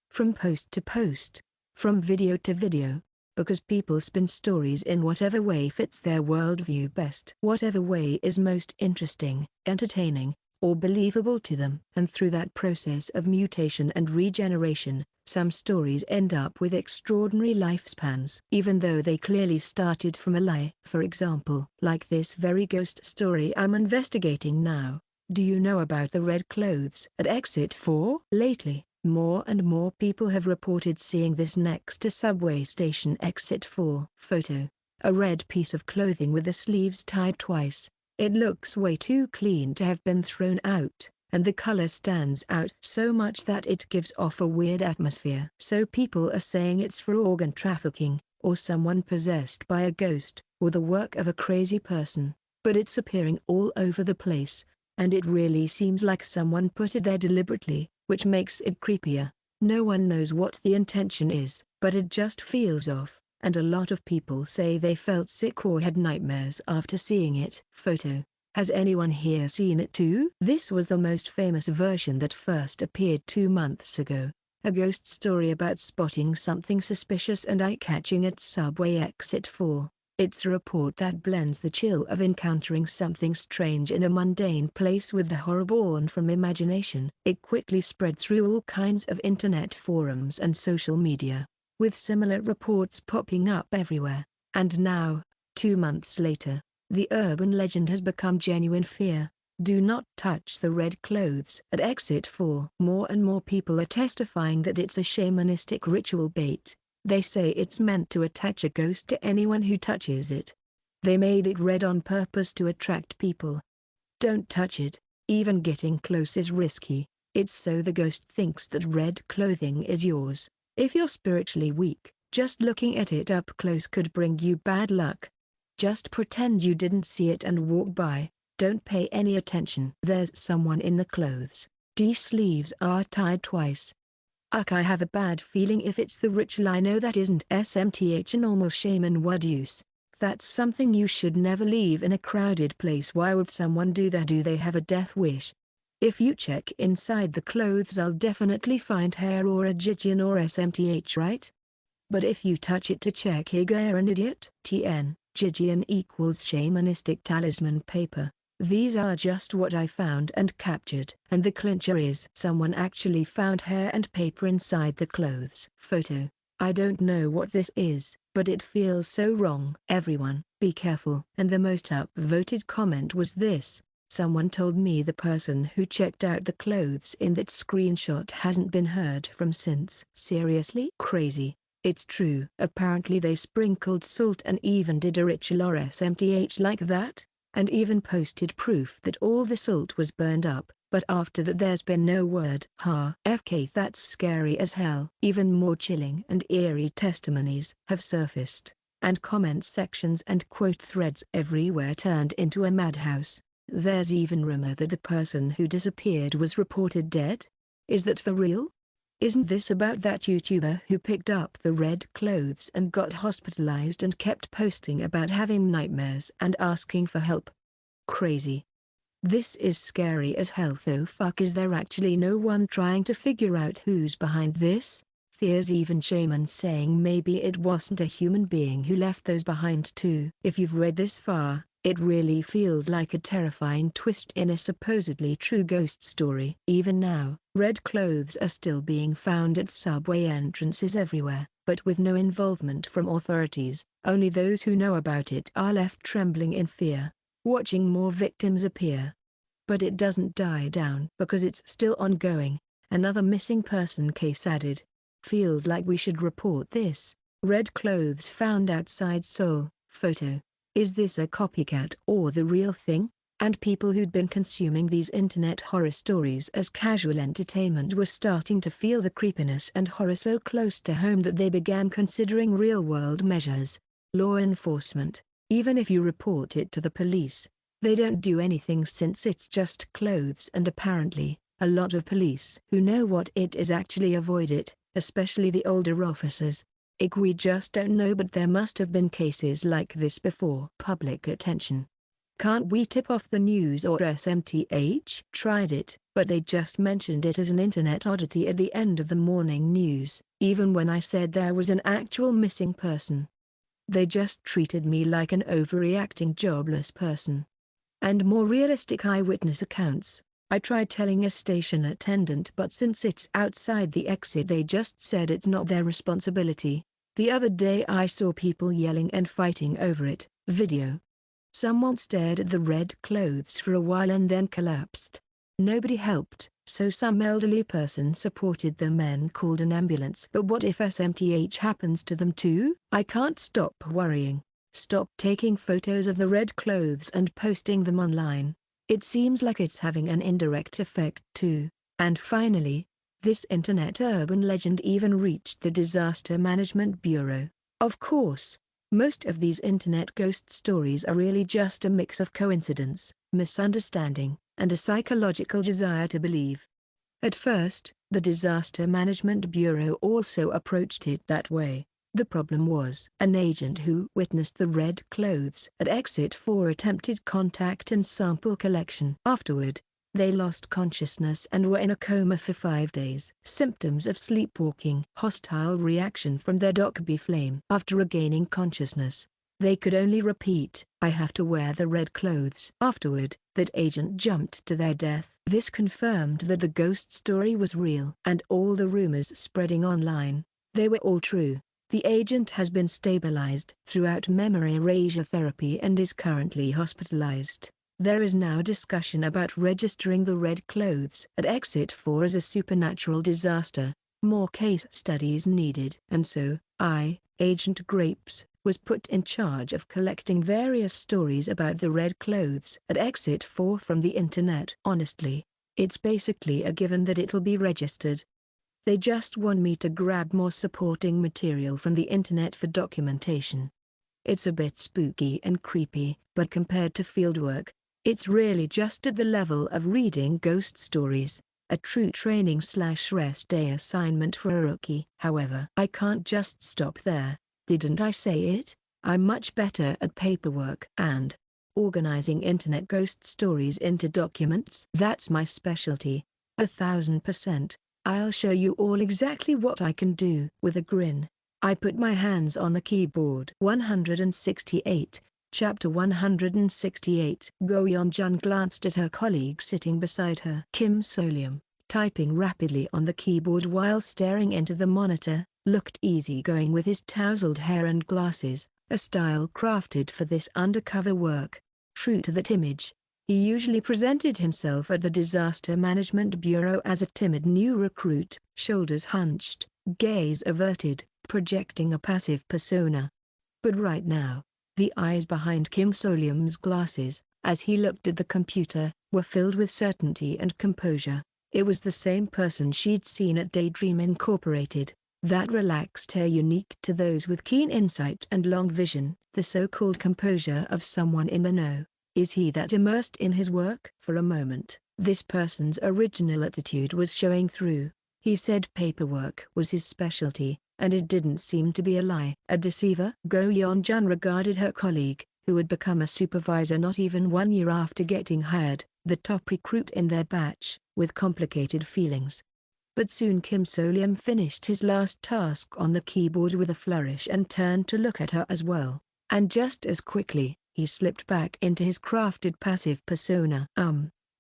from post to post, from video to video, because people spin stories in whatever way fits their worldview best. Whatever way is most interesting, entertaining, or believable to them. And through that process of mutation and regeneration, some stories end up with extraordinary lifespans. Even though they clearly started from a lie. For example, like this very ghost story I'm investigating now. Do you know about the red clothes at Exit 4? Lately, more and more people have reported seeing this next to subway station Exit 4. Photo: a red piece of clothing with the sleeves tied twice. It looks way too clean to have been thrown out, and the color stands out so much that it gives off a weird atmosphere. So people are saying it's for organ trafficking, or someone possessed by a ghost, or the work of a crazy person. But it's appearing all over the place, and it really seems like someone put it there deliberately, which makes it creepier. No one knows what the intention is, but it just feels off. And a lot of people say they felt sick or had nightmares after seeing it. Photo: has anyone here seen it too? This was the most famous version that first appeared 2 months ago. A ghost story about spotting something suspicious and eye-catching at subway Exit 4. It's a report that blends the chill of encountering something strange in a mundane place with the horror born from imagination. It quickly spread through all kinds of internet forums and social media, with similar reports popping up everywhere. And now, 2 months later, the urban legend has become genuine fear. Do not touch the red clothes at Exit 4. More and more people are testifying that it's a shamanistic ritual bait. They say it's meant to attach a ghost to anyone who touches it. They made it red on purpose to attract people. Don't touch it. Even getting close is risky. It's so the ghost thinks that red clothing is yours. If you're spiritually weak, just looking at it up close could bring you bad luck. Just pretend you didn't see it and walk by. Don't pay any attention. There's someone in the clothes. The sleeves are tied twice. I have a bad feeling if it's the ritual. I know that isn't SMTH a normal shaman word use. That's something you should never leave in a crowded place. Why would someone do that? Do they have a death wish? If you check inside the clothes, I'll definitely find hair or a Jijian or SMTH, right? But if you touch it to check, you're an idiot. TN. Jijian equals shamanistic talisman paper. These are just what I found and captured. And the clincher is someone actually found hair and paper inside the clothes. Photo. I don't know what this is, but it feels so wrong. Everyone, be careful. And the most upvoted comment was this. Someone told me the person who checked out the clothes in that screenshot hasn't been heard from since. Seriously? Crazy. It's true. Apparently they sprinkled salt and even did a ritual or SMTH like that, and even posted proof that all the salt was burned up, but after that there's been no word. FK, that's scary as hell. Even more chilling and eerie testimonies have surfaced, and comment sections and quote threads everywhere turned into a madhouse. There's even rumor that the person who disappeared was reported dead. Is that for real? Isn't this about that YouTuber who picked up the red clothes and got hospitalized and kept posting about having nightmares and asking for help? Crazy. This is scary as hell though. Fuck, is there actually no one trying to figure out who's behind this? There's even shamans saying maybe it wasn't a human being who left those behind too. If you've read this far, it really feels like a terrifying twist in a supposedly true ghost story. Even now, red clothes are still being found at subway entrances everywhere, but with no involvement from authorities. Only those who know about it are left trembling in fear, watching more victims appear. But it doesn't die down because it's still ongoing. Another missing person case added. Feels like we should report this. Red clothes found outside Seoul. Photo. Is this a copycat or the real thing? And people who'd been consuming these internet horror stories as casual entertainment were starting to feel the creepiness and horror so close to home that they began considering real-world measures. Law enforcement, even if you report it to the police, they don't do anything since it's just clothes, and apparently, a lot of police who know what it is actually avoid it, especially the older officers. We just don't know, but there must have been cases like this before. Public attention. Can't we tip off the news or SMTH? Tried it, but they just mentioned it as an internet oddity at the end of the morning news, even when I said there was an actual missing person. They just treated me like an overreacting jobless person. And more realistic eyewitness accounts. I tried telling a station attendant, but since it's outside the exit they just said it's not their responsibility. The other day I saw people yelling and fighting over it. Video. Someone stared at the red clothes for a while and then collapsed. Nobody helped, so some elderly person supported them and called an ambulance. But what if SMTH happens to them too? I can't stop worrying. Stop taking photos of the red clothes and posting them online. It seems like it's having an indirect effect too. And finally, this internet urban legend even reached the Disaster Management Bureau. Of course, most of these internet ghost stories are really just a mix of coincidence, misunderstanding, and a psychological desire to believe. At first, the Disaster Management Bureau also approached it that way. The problem was an agent who witnessed the red clothes at Exit 4 attempted contact and sample collection. Afterward, they lost consciousness and were in a coma for 5 days. Symptoms of sleepwalking. Hostile reaction from their Docby flame. After regaining consciousness, they could only repeat, "I have to wear the red clothes." Afterward, that agent jumped to their death. This confirmed that the ghost story was real. And all the rumors spreading online, they were all true. The agent has been stabilized throughout memory erasure therapy and is currently hospitalized. There is now discussion about registering the red clothes at Exit 4 as a supernatural disaster. More case studies needed. And so, Agent Grapes, was put in charge of collecting various stories about the red clothes at Exit 4 from the internet. Honestly, it's basically a given that it'll be registered. They just want me to grab more supporting material from the internet for documentation. It's a bit spooky and creepy, but compared to fieldwork, it's really just at the level of reading ghost stories, a true training/rest day assignment for a rookie. However, I can't just stop there. Didn't I say it? I'm much better at paperwork and organizing internet ghost stories into documents. That's my specialty. 1000%. I'll show you all exactly what I can do. With a grin, I put my hands on the keyboard. 168. Chapter 168. Go Yeon-jun glanced at her colleague sitting beside her. Kim So-lium, typing rapidly on the keyboard while staring into the monitor, looked easygoing with his tousled hair and glasses, a style crafted for this undercover work. True to that image, he usually presented himself at the Disaster Management Bureau as a timid new recruit, shoulders hunched, gaze averted, projecting a passive persona. But right now, the eyes behind Kim So-lium's glasses, as he looked at the computer, were filled with certainty and composure. It was the same person she'd seen at Daydream Incorporated. That relaxed hair unique to those with keen insight and long vision, the so-called composure of someone in the know. Is he that immersed in his work? For a moment, this person's original attitude was showing through. He said paperwork was his specialty, and it didn't seem to be a lie. A deceiver? Go Yeon-jun regarded her colleague, who had become a supervisor not even 1 year after getting hired, the top recruit in their batch, with complicated feelings. But soon Kim So-lium finished his last task on the keyboard with a flourish and turned to look at her as well. And just as quickly, he slipped back into his crafted passive persona.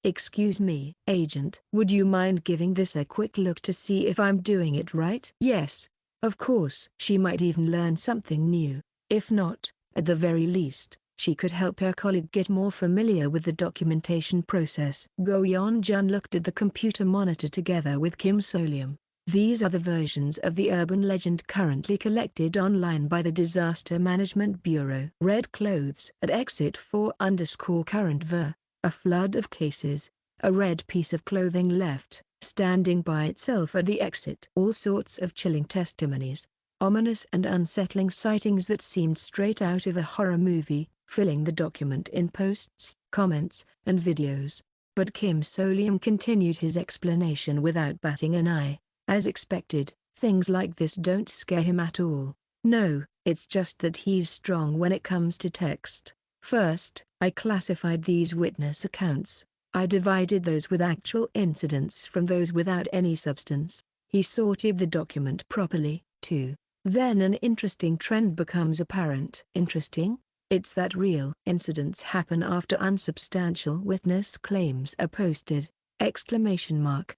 Excuse me, agent. Would you mind giving this a quick look to see if I'm doing it right? Yes, of course. She might even learn something new. If not, at the very least, she could help her colleague get more familiar with the documentation process. Go Yeon-jun looked at the computer monitor together with Kim So-lium. These are the versions of the urban legend currently collected online by the Disaster Management Bureau. Red clothes at exit 4_current ver. A flood of cases. A red piece of clothing left, standing by itself at the exit. All sorts of chilling testimonies. Ominous and unsettling sightings that seemed straight out of a horror movie, filling the document in posts, comments, and videos. But Kim So-lium continued his explanation without batting an eye. As expected, things like this don't scare him at all. No, it's just that he's strong when it comes to text. First, I classified these witness accounts. I divided those with actual incidents from those without any substance. He sorted the document properly, too. Then an interesting trend becomes apparent. Interesting? It's that real incidents happen after unsubstantial witness claims are posted! Exclamation mark.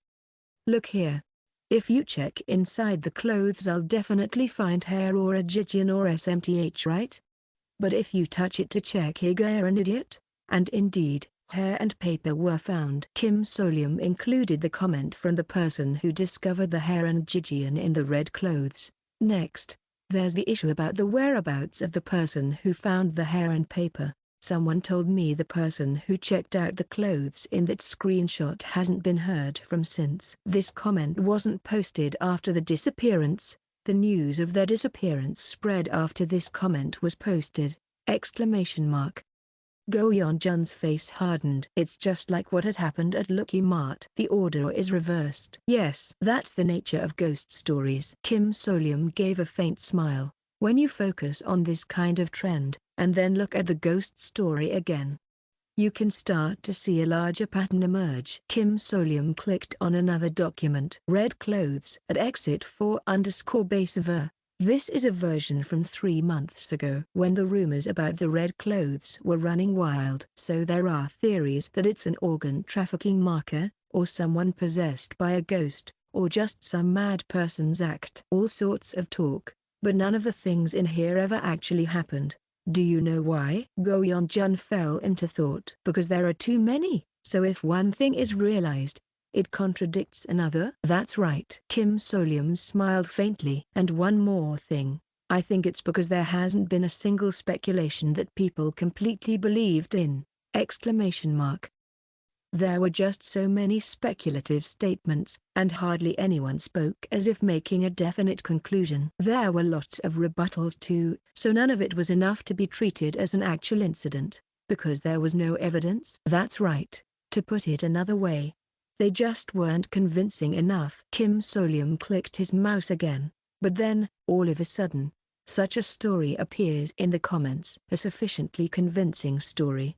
Look here. If you check inside the clothes, I'll definitely find hair or a jijian or SMTH, right? But if you touch it to check, you're an idiot. And indeed, hair and paper were found. Kim So-lium included the comment from the person who discovered the hair and jijian in the red clothes. Next, there's the issue about the whereabouts of the person who found the hair and paper. Someone told me the person who checked out the clothes in that screenshot hasn't been heard from since. This comment wasn't posted after the disappearance. The news of their disappearance spread after this comment was posted! Exclamation mark. Go Yeon-jun's face hardened. It's just like what had happened at Lucky Mart. The order is reversed. Yes, that's the nature of ghost stories. Kim So-lium gave a faint smile. When you focus on this kind of trend, and then look at the ghost story again, you can start to see a larger pattern emerge. Kim So-lium clicked on another document. Red clothes at exit 4_base ver. This is a version from 3 months ago, when the rumors about the red clothes were running wild. So there are theories that it's an organ trafficking marker, or someone possessed by a ghost, or just some mad person's act. All sorts of talk, but none of the things in here ever actually happened. Do you know why? Go Yeon-jun fell into thought. Because there are too many, so if one thing is realized, it contradicts another? That's right. Kim So-lium smiled faintly. And one more thing. I think it's because there hasn't been a single speculation that people completely believed in! Exclamation mark. There were just so many speculative statements, and hardly anyone spoke as if making a definite conclusion. There were lots of rebuttals too, so none of it was enough to be treated as an actual incident, because there was no evidence. That's right. To put it another way, they just weren't convincing enough. Kim So-lium clicked his mouse again, but then, all of a sudden, such a story appears in the comments. A sufficiently convincing story.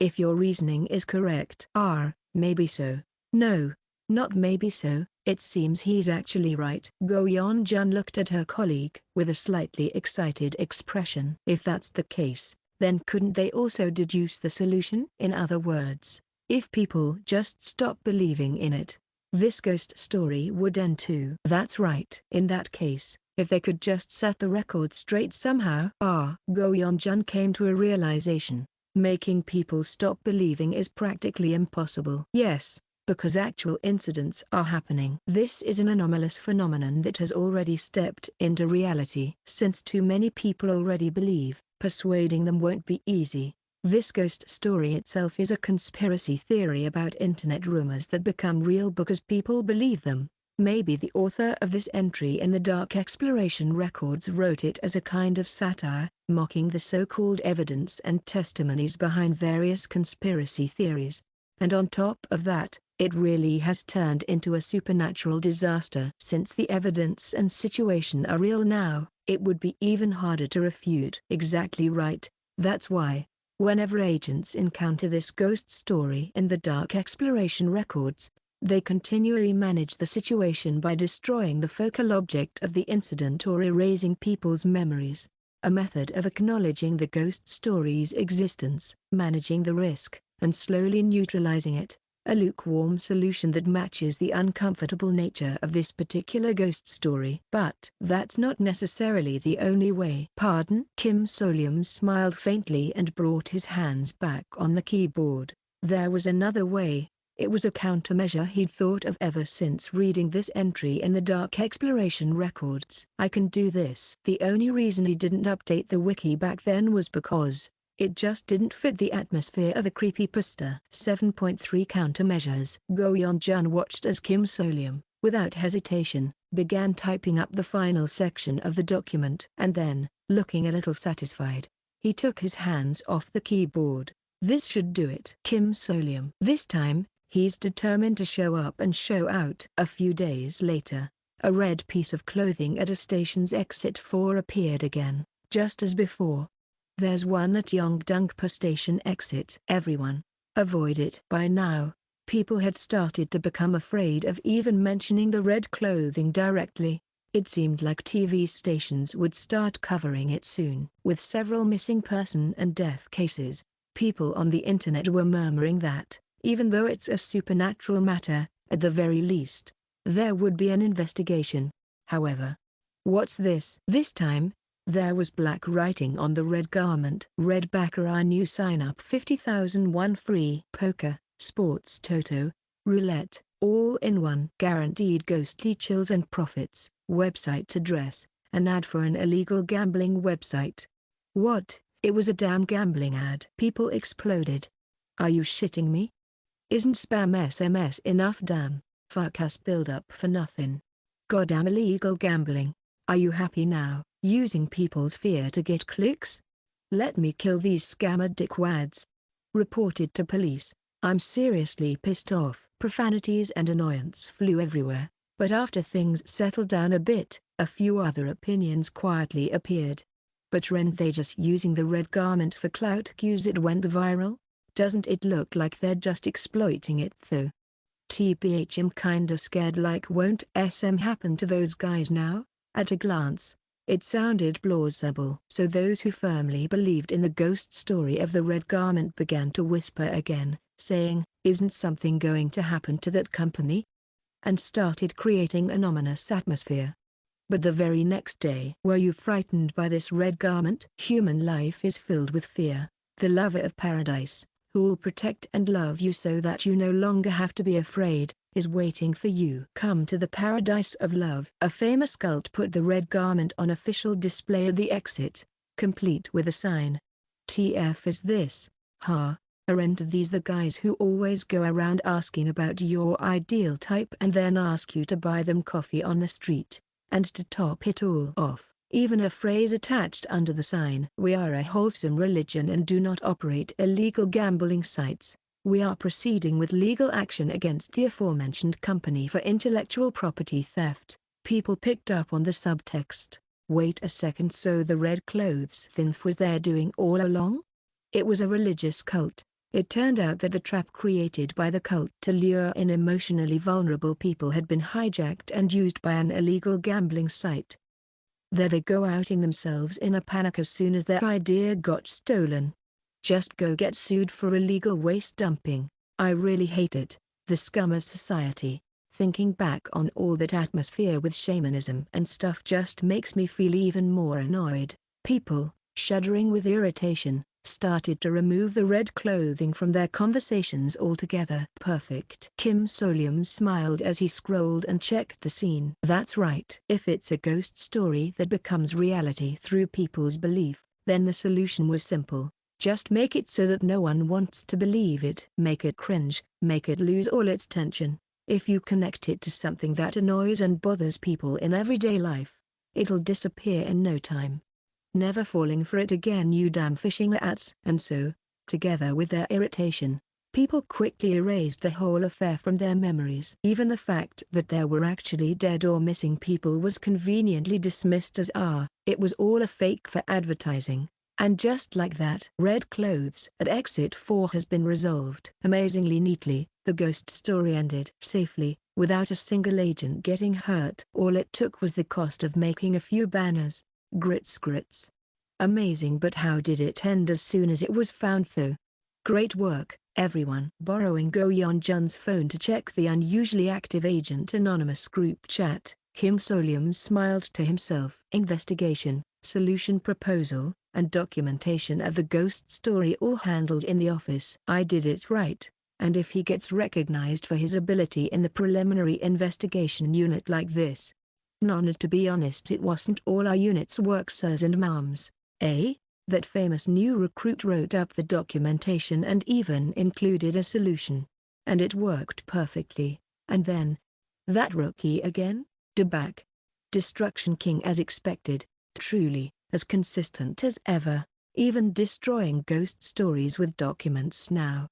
If your reasoning is correct. Maybe so. No, not maybe so, it seems he's actually right. Go Yeon-jun looked at her colleague with a slightly excited expression. If that's the case, then couldn't they also deduce the solution? In other words, if people just stop believing in it, this ghost story would end too. That's right. In that case, if they could just set the record straight somehow. Go Yeon-jun came to a realization. Making people stop believing is practically impossible. Yes, because actual incidents are happening. This is an anomalous phenomenon that has already stepped into reality. Since too many people already believe, persuading them won't be easy. This ghost story itself is a conspiracy theory about internet rumors that become real because people believe them. Maybe the author of this entry in the Dark Exploration Records wrote it as a kind of satire, mocking the so-called evidence and testimonies behind various conspiracy theories. And on top of that, it really has turned into a supernatural disaster. Since the evidence and situation are real now, it would be even harder to refute. Exactly right. That's why, whenever agents encounter this ghost story in the Dark Exploration Records, they continually manage the situation by destroying the focal object of the incident or erasing people's memories. A method of acknowledging the ghost story's existence, managing the risk, and slowly neutralizing it. A lukewarm solution that matches the uncomfortable nature of this particular ghost story. But that's not necessarily the only way. Pardon? Kim Solium smiled faintly and brought his hands back on the keyboard. There was another way. It was a countermeasure he'd thought of ever since reading this entry in the Dark Exploration Records. I can do this. The only reason he didn't update the wiki back then was because it just didn't fit the atmosphere of a creepypasta. 7.3 Countermeasures. Go Yeon-jun watched as Kim Solium, without hesitation, began typing up the final section of the document. And then, looking a little satisfied, he took his hands off the keyboard. This should do it. Kim Solium. This time, he's determined to show up and show out. A few days later, a red piece of clothing at a station's exit 4 appeared again, just as before. There's one at Yongdongpa station exit. Everyone, avoid it. By now, people had started to become afraid of even mentioning the red clothing directly. It seemed like TV stations would start covering it soon. With several missing person and death cases, people on the internet were murmuring that, even though it's a supernatural matter, at the very least, there would be an investigation. However, what's this? This time, there was black writing on the red garment. Red Baccarat new sign up 50,001 free. Poker, sports toto, roulette, all in one. Guaranteed ghostly chills and profits. Website address, an ad for an illegal gambling website. What? It was a damn gambling ad. People exploded. Are you shitting me? Isn't spam SMS enough? Damn, fuck us build up for nothing. Goddamn illegal gambling. Are you happy now, using people's fear to get clicks? Let me kill these scammer dickwads. Reported to police. I'm seriously pissed off. Profanities and annoyance flew everywhere, but after things settled down a bit, a few other opinions quietly appeared. But weren't they just using the red garment for clout? Cues it went viral? Doesn't it look like they're just exploiting it though? TBH, I'm kinda scared. Like, won't SM happen to those guys now? At a glance, it sounded plausible. So those who firmly believed in the ghost story of the red garment began to whisper again, saying, isn't something going to happen to that company? And started creating an ominous atmosphere. But the very next day, were you frightened by this red garment? Human life is filled with fear. The lover of paradise, who'll protect and love you so that you no longer have to be afraid, is waiting for you. Come to the paradise of love. A famous cult put the red garment on official display at the exit, complete with a sign. TF is this? Aren't these the guys who always go around asking about your ideal type and then ask you to buy them coffee on the street? And to top it all off, even a phrase attached under the sign. We are a wholesome religion and do not operate illegal gambling sites. We are proceeding with legal action against the aforementioned company for intellectual property theft. People picked up on the subtext. Wait a second, so the red clothes thief was there doing all along? It was a religious cult. It turned out that the trap created by the cult to lure in emotionally vulnerable people had been hijacked and used by an illegal gambling site. There they go, outing themselves in a panic as soon as their idea got stolen. Just go get sued for illegal waste dumping. I really hate it, the scum of society. Thinking back on all that atmosphere with shamanism and stuff just makes me feel even more annoyed. People, shuddering with irritation, started to remove the red clothing from their conversations altogether. Perfect. Kim Solium smiled as he scrolled and checked the scene. That's right. If it's a ghost story that becomes reality through people's belief, then the solution was simple. Just make it so that no one wants to believe it. Make it cringe, make it lose all its tension. If you connect it to something that annoys and bothers people in everyday life, it'll disappear in no time. Never falling for it again, you damn fishing rats. And so, together with their irritation, people quickly erased the whole affair from their memories. Even the fact that there were actually dead or missing people was conveniently dismissed as it was all a fake for advertising. And just like that, red clothes at Exit 4 has been resolved. Amazingly neatly, the ghost story ended safely, without a single agent getting hurt. All it took was the cost of making a few banners. Grits. Amazing, but how did it end as soon as it was found though? Great work, everyone. Borrowing Go Yeon-jun's phone to check the unusually active Agent Anonymous group chat, Kim Solium smiled to himself. Investigation, solution proposal, and documentation of the ghost story all handled in the office. I did it right, and if he gets recognized for his ability in the preliminary investigation unit like this. None, to be honest, it wasn't all our unit's work, sirs and ma'ams. That famous new recruit wrote up the documentation and even included a solution. And it worked perfectly. And then, that rookie again? Deback. Destruction King as expected, truly, as consistent as ever, even destroying ghost stories with documents now, ?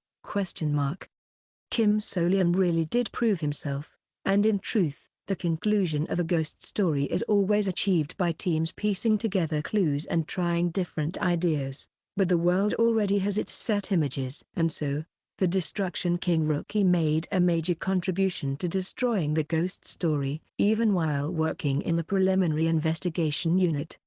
Kim Solium really did prove himself, and in truth, the conclusion of a ghost story is always achieved by teams piecing together clues and trying different ideas, but the world already has its set images. And so, the Destruction King rookie made a major contribution to destroying the ghost story, even while working in the preliminary investigation unit.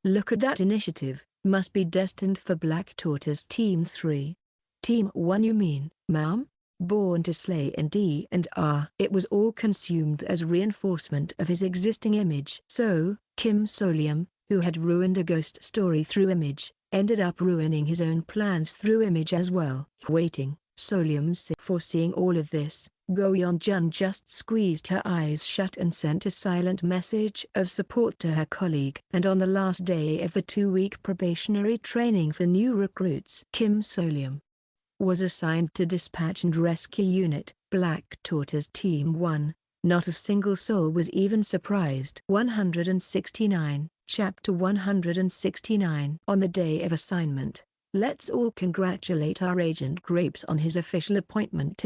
Look at that initiative, must be destined for Black Tortoise Team 3. Team 1 you mean, ma'am? Born to slay in D&R. It was all consumed as reinforcement of his existing image. So, Kim Solium, who had ruined a ghost story through image, ended up ruining his own plans through image as well. Waiting, Solium foreseeing all of this, Go Yeon-jun just squeezed her eyes shut and sent a silent message of support to her colleague. And on the last day of the 2-week probationary training for new recruits, Kim Solium was assigned to Dispatch and Rescue Unit, Black Tortoise Team 1. Not a single soul was even surprised. 169, Chapter 169. On the day of assignment, let's all congratulate our Agent Grapes on his official appointment.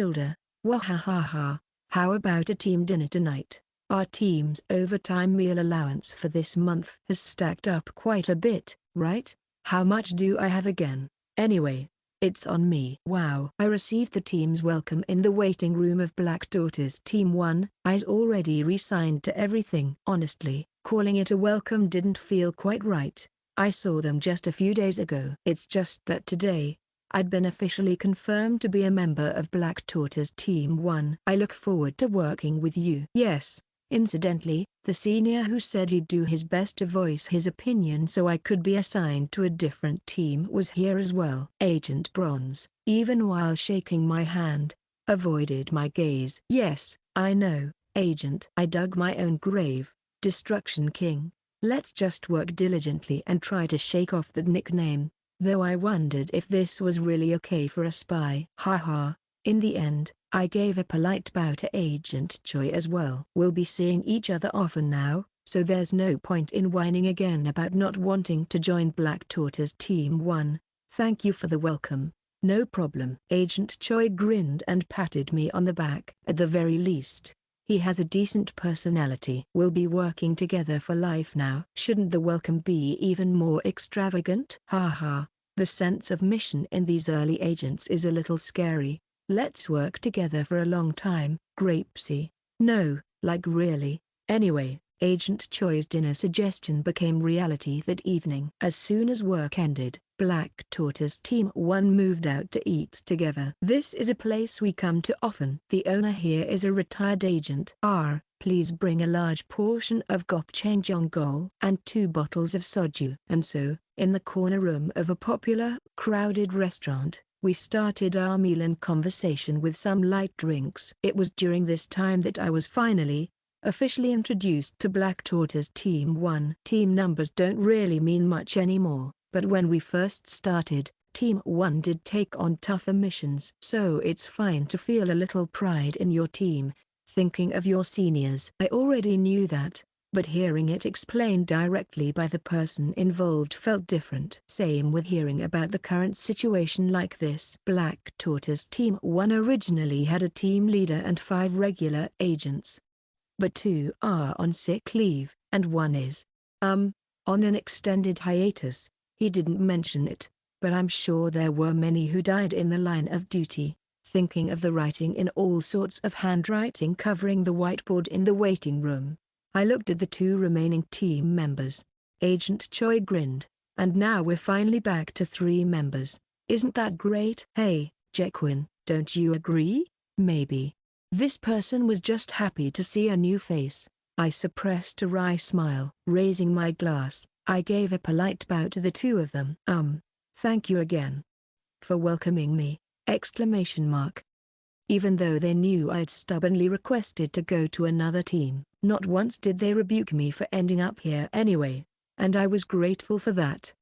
Wahahaha, how about a team dinner tonight? Our team's overtime meal allowance for this month has stacked up quite a bit, right? How much do I have again? Anyway, it's on me. Wow. I received the team's welcome in the waiting room of Black Tortoise Team 1. I's already resigned to everything. Honestly, calling it a welcome didn't feel quite right. I saw them just a few days ago. It's just that today, I'd been officially confirmed to be a member of Black Tortoise Team 1. I look forward to working with you. Yes. Incidentally, the senior who said he'd do his best to voice his opinion so I could be assigned to a different team was here as well. Agent Bronze, even while shaking my hand, avoided my gaze. Yes, I know, Agent. I dug my own grave. Destruction King. Let's just work diligently and try to shake off that nickname, though I wondered if this was really okay for a spy. Haha. In the end, I gave a polite bow to Agent Choi as well. We'll be seeing each other often now, so there's no point in whining again about not wanting to join Black Tortoise Team 1. Thank you for the welcome. No problem. Agent Choi grinned and patted me on the back. At the very least, he has a decent personality. We'll be working together for life now. Shouldn't the welcome be even more extravagant? Haha. The sense of mission in these early agents is a little scary. Let's work together for a long time, Grapesy. No, like really. Anyway, Agent Choi's dinner suggestion became reality that evening. As soon as work ended, Black Tortoise Team 1 moved out to eat together. This is a place we come to often. The owner here is a retired agent. Please bring a large portion of gopchang and 2 bottles of soju. And so, in the corner room of a popular, crowded restaurant, we started our meal and conversation with some light drinks. It was during this time that I was officially introduced to Black Tortoise Team 1. Team numbers don't really mean much anymore, but when we first started, Team 1 did take on tougher missions. So it's fine to feel a little pride in your team, thinking of your seniors. I already knew that, but hearing it explained directly by the person involved felt different. Same with hearing about the current situation like this. Black Tortoise Team 1 originally had a team leader and 5 regular agents. But 2 are on sick leave, and 1 is, on an extended hiatus. He didn't mention it, but I'm sure there were many who died in the line of duty. Thinking of the writing in all sorts of handwriting covering the whiteboard in the waiting room, I looked at the 2 remaining team members. Agent Choi grinned, and now we're finally back to 3 members. Isn't that great? Hey, Jequin, don't you agree? Maybe. This person was just happy to see a new face. I suppressed a wry smile. Raising my glass, I gave a polite bow to the 2 of them. Thank you again for welcoming me! Even though they knew I'd stubbornly requested to go to another team, not once did they rebuke me for ending up here anyway, and I was grateful for that.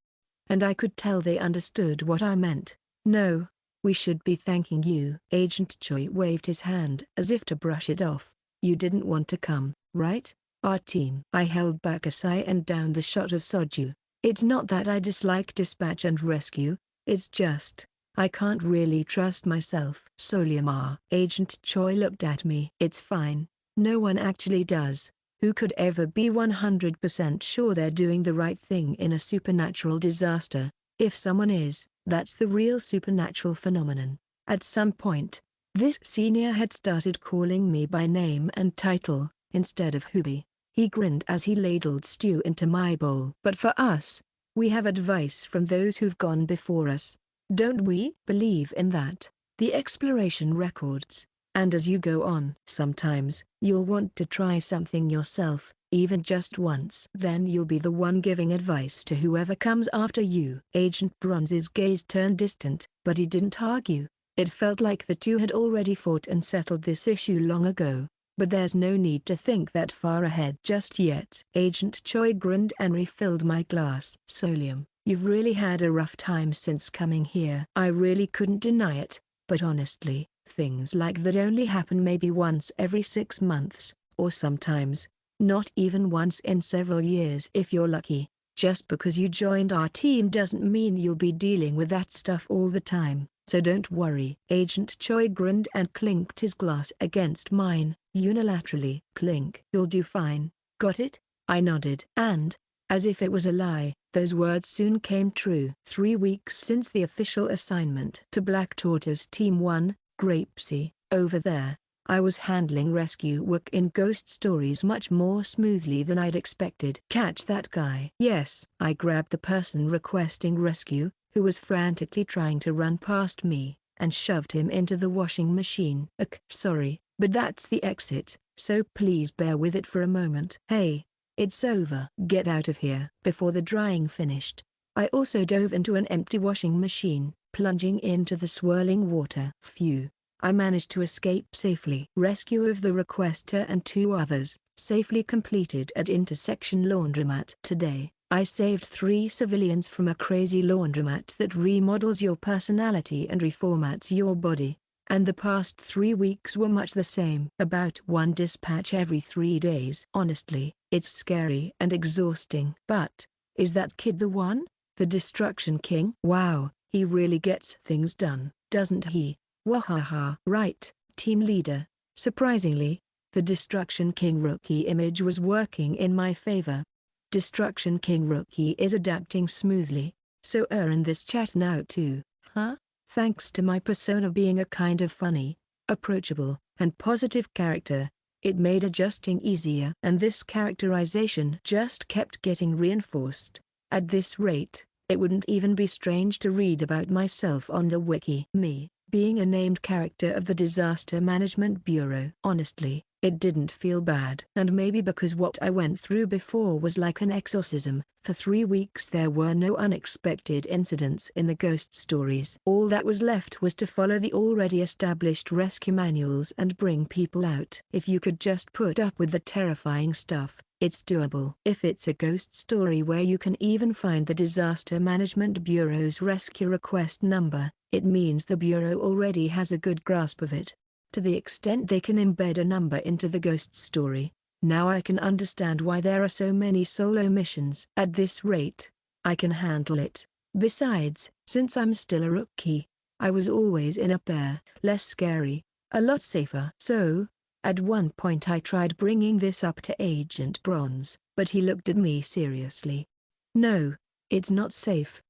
And I could tell they understood what I meant. No, we should be thanking you. Agent Choi waved his hand as if to brush it off. You didn't want to come, right? Our team. I held back a sigh and downed the shot of soju. It's not that I dislike dispatch and rescue, it's just, I can't really trust myself. Solyamar. Agent Choi looked at me. It's fine, no one actually does. Who could ever be 100% sure they're doing the right thing in a supernatural disaster? If someone is, that's the real supernatural phenomenon. At some point, this senior had started calling me by name and title, instead of Hubie. He grinned as he ladled stew into my bowl. But for us, we have advice from those who've gone before us. Don't we? Believe in that. The exploration records. And as you go on, sometimes, you'll want to try something yourself, even just once. Then you'll be the one giving advice to whoever comes after you. Agent Bronze's gaze turned distant, but he didn't argue. It felt like the 2 had already fought and settled this issue long ago. But there's no need to think that far ahead just yet. Agent Choi grinned and refilled my glass. Solium, you've really had a rough time since coming here. I really couldn't deny it, but honestly, things like that only happen maybe once every 6 months, or sometimes, not even once in several years if you're lucky. Just because you joined our team doesn't mean you'll be dealing with that stuff all the time, so don't worry. Agent Choi grinned and clinked his glass against mine, unilaterally. Clink. You'll do fine, got it? I nodded. And, as if it was a lie, those words soon came true. 3 weeks since the official assignment to Black Tortoise Team 1, Grapesy, over there, I was handling rescue work in Ghost Stories much more smoothly than I'd expected. Catch that guy. Yes. I grabbed the person requesting rescue, who was frantically trying to run past me, and shoved him into the washing machine. Sorry, but that's the exit, so please bear with it for a moment. Hey, it's over. Get out of here. Before the drying finished, I also dove into an empty washing machine, plunging into the swirling water. Phew. I managed to escape safely. Rescue of the requester and 2 others, safely completed at Intersection Laundromat. Today, I saved 3 civilians from a crazy laundromat that remodels your personality and reformats your body. And the past 3 weeks were much the same. About 1 dispatch every 3 days. Honestly, it's scary and exhausting. But, is that kid the one? The Destruction King? Wow, he really gets things done, doesn't he? Wahaha. Right, team leader. Surprisingly, the Destruction King rookie image was working in my favor. Destruction King rookie is adapting smoothly. So in this chat now too, huh? Thanks to my persona being a kind of funny, approachable, and positive character, it made adjusting easier. And this characterization just kept getting reinforced. At this rate, it wouldn't even be strange to read about myself on the wiki. Me, being a named character of the Disaster Management Bureau. Honestly, it didn't feel bad. And maybe because what I went through before was like an exorcism. For 3 weeks there were no unexpected incidents in the ghost stories. All that was left was to follow the already established rescue manuals and bring people out. If you could just put up with the terrifying stuff, it's doable. If it's a ghost story where you can even find the Disaster Management Bureau's rescue request number, it means the Bureau already has a good grasp of it. To the extent they can embed a number into the ghost story, now I can understand why there are so many solo missions. At this rate, I can handle it. Besides, since I'm still a rookie, I was always in a pair. Less scary, a lot safer. So, at one point I tried bringing this up to Agent Bronze, but he looked at me seriously. No, it's not safe.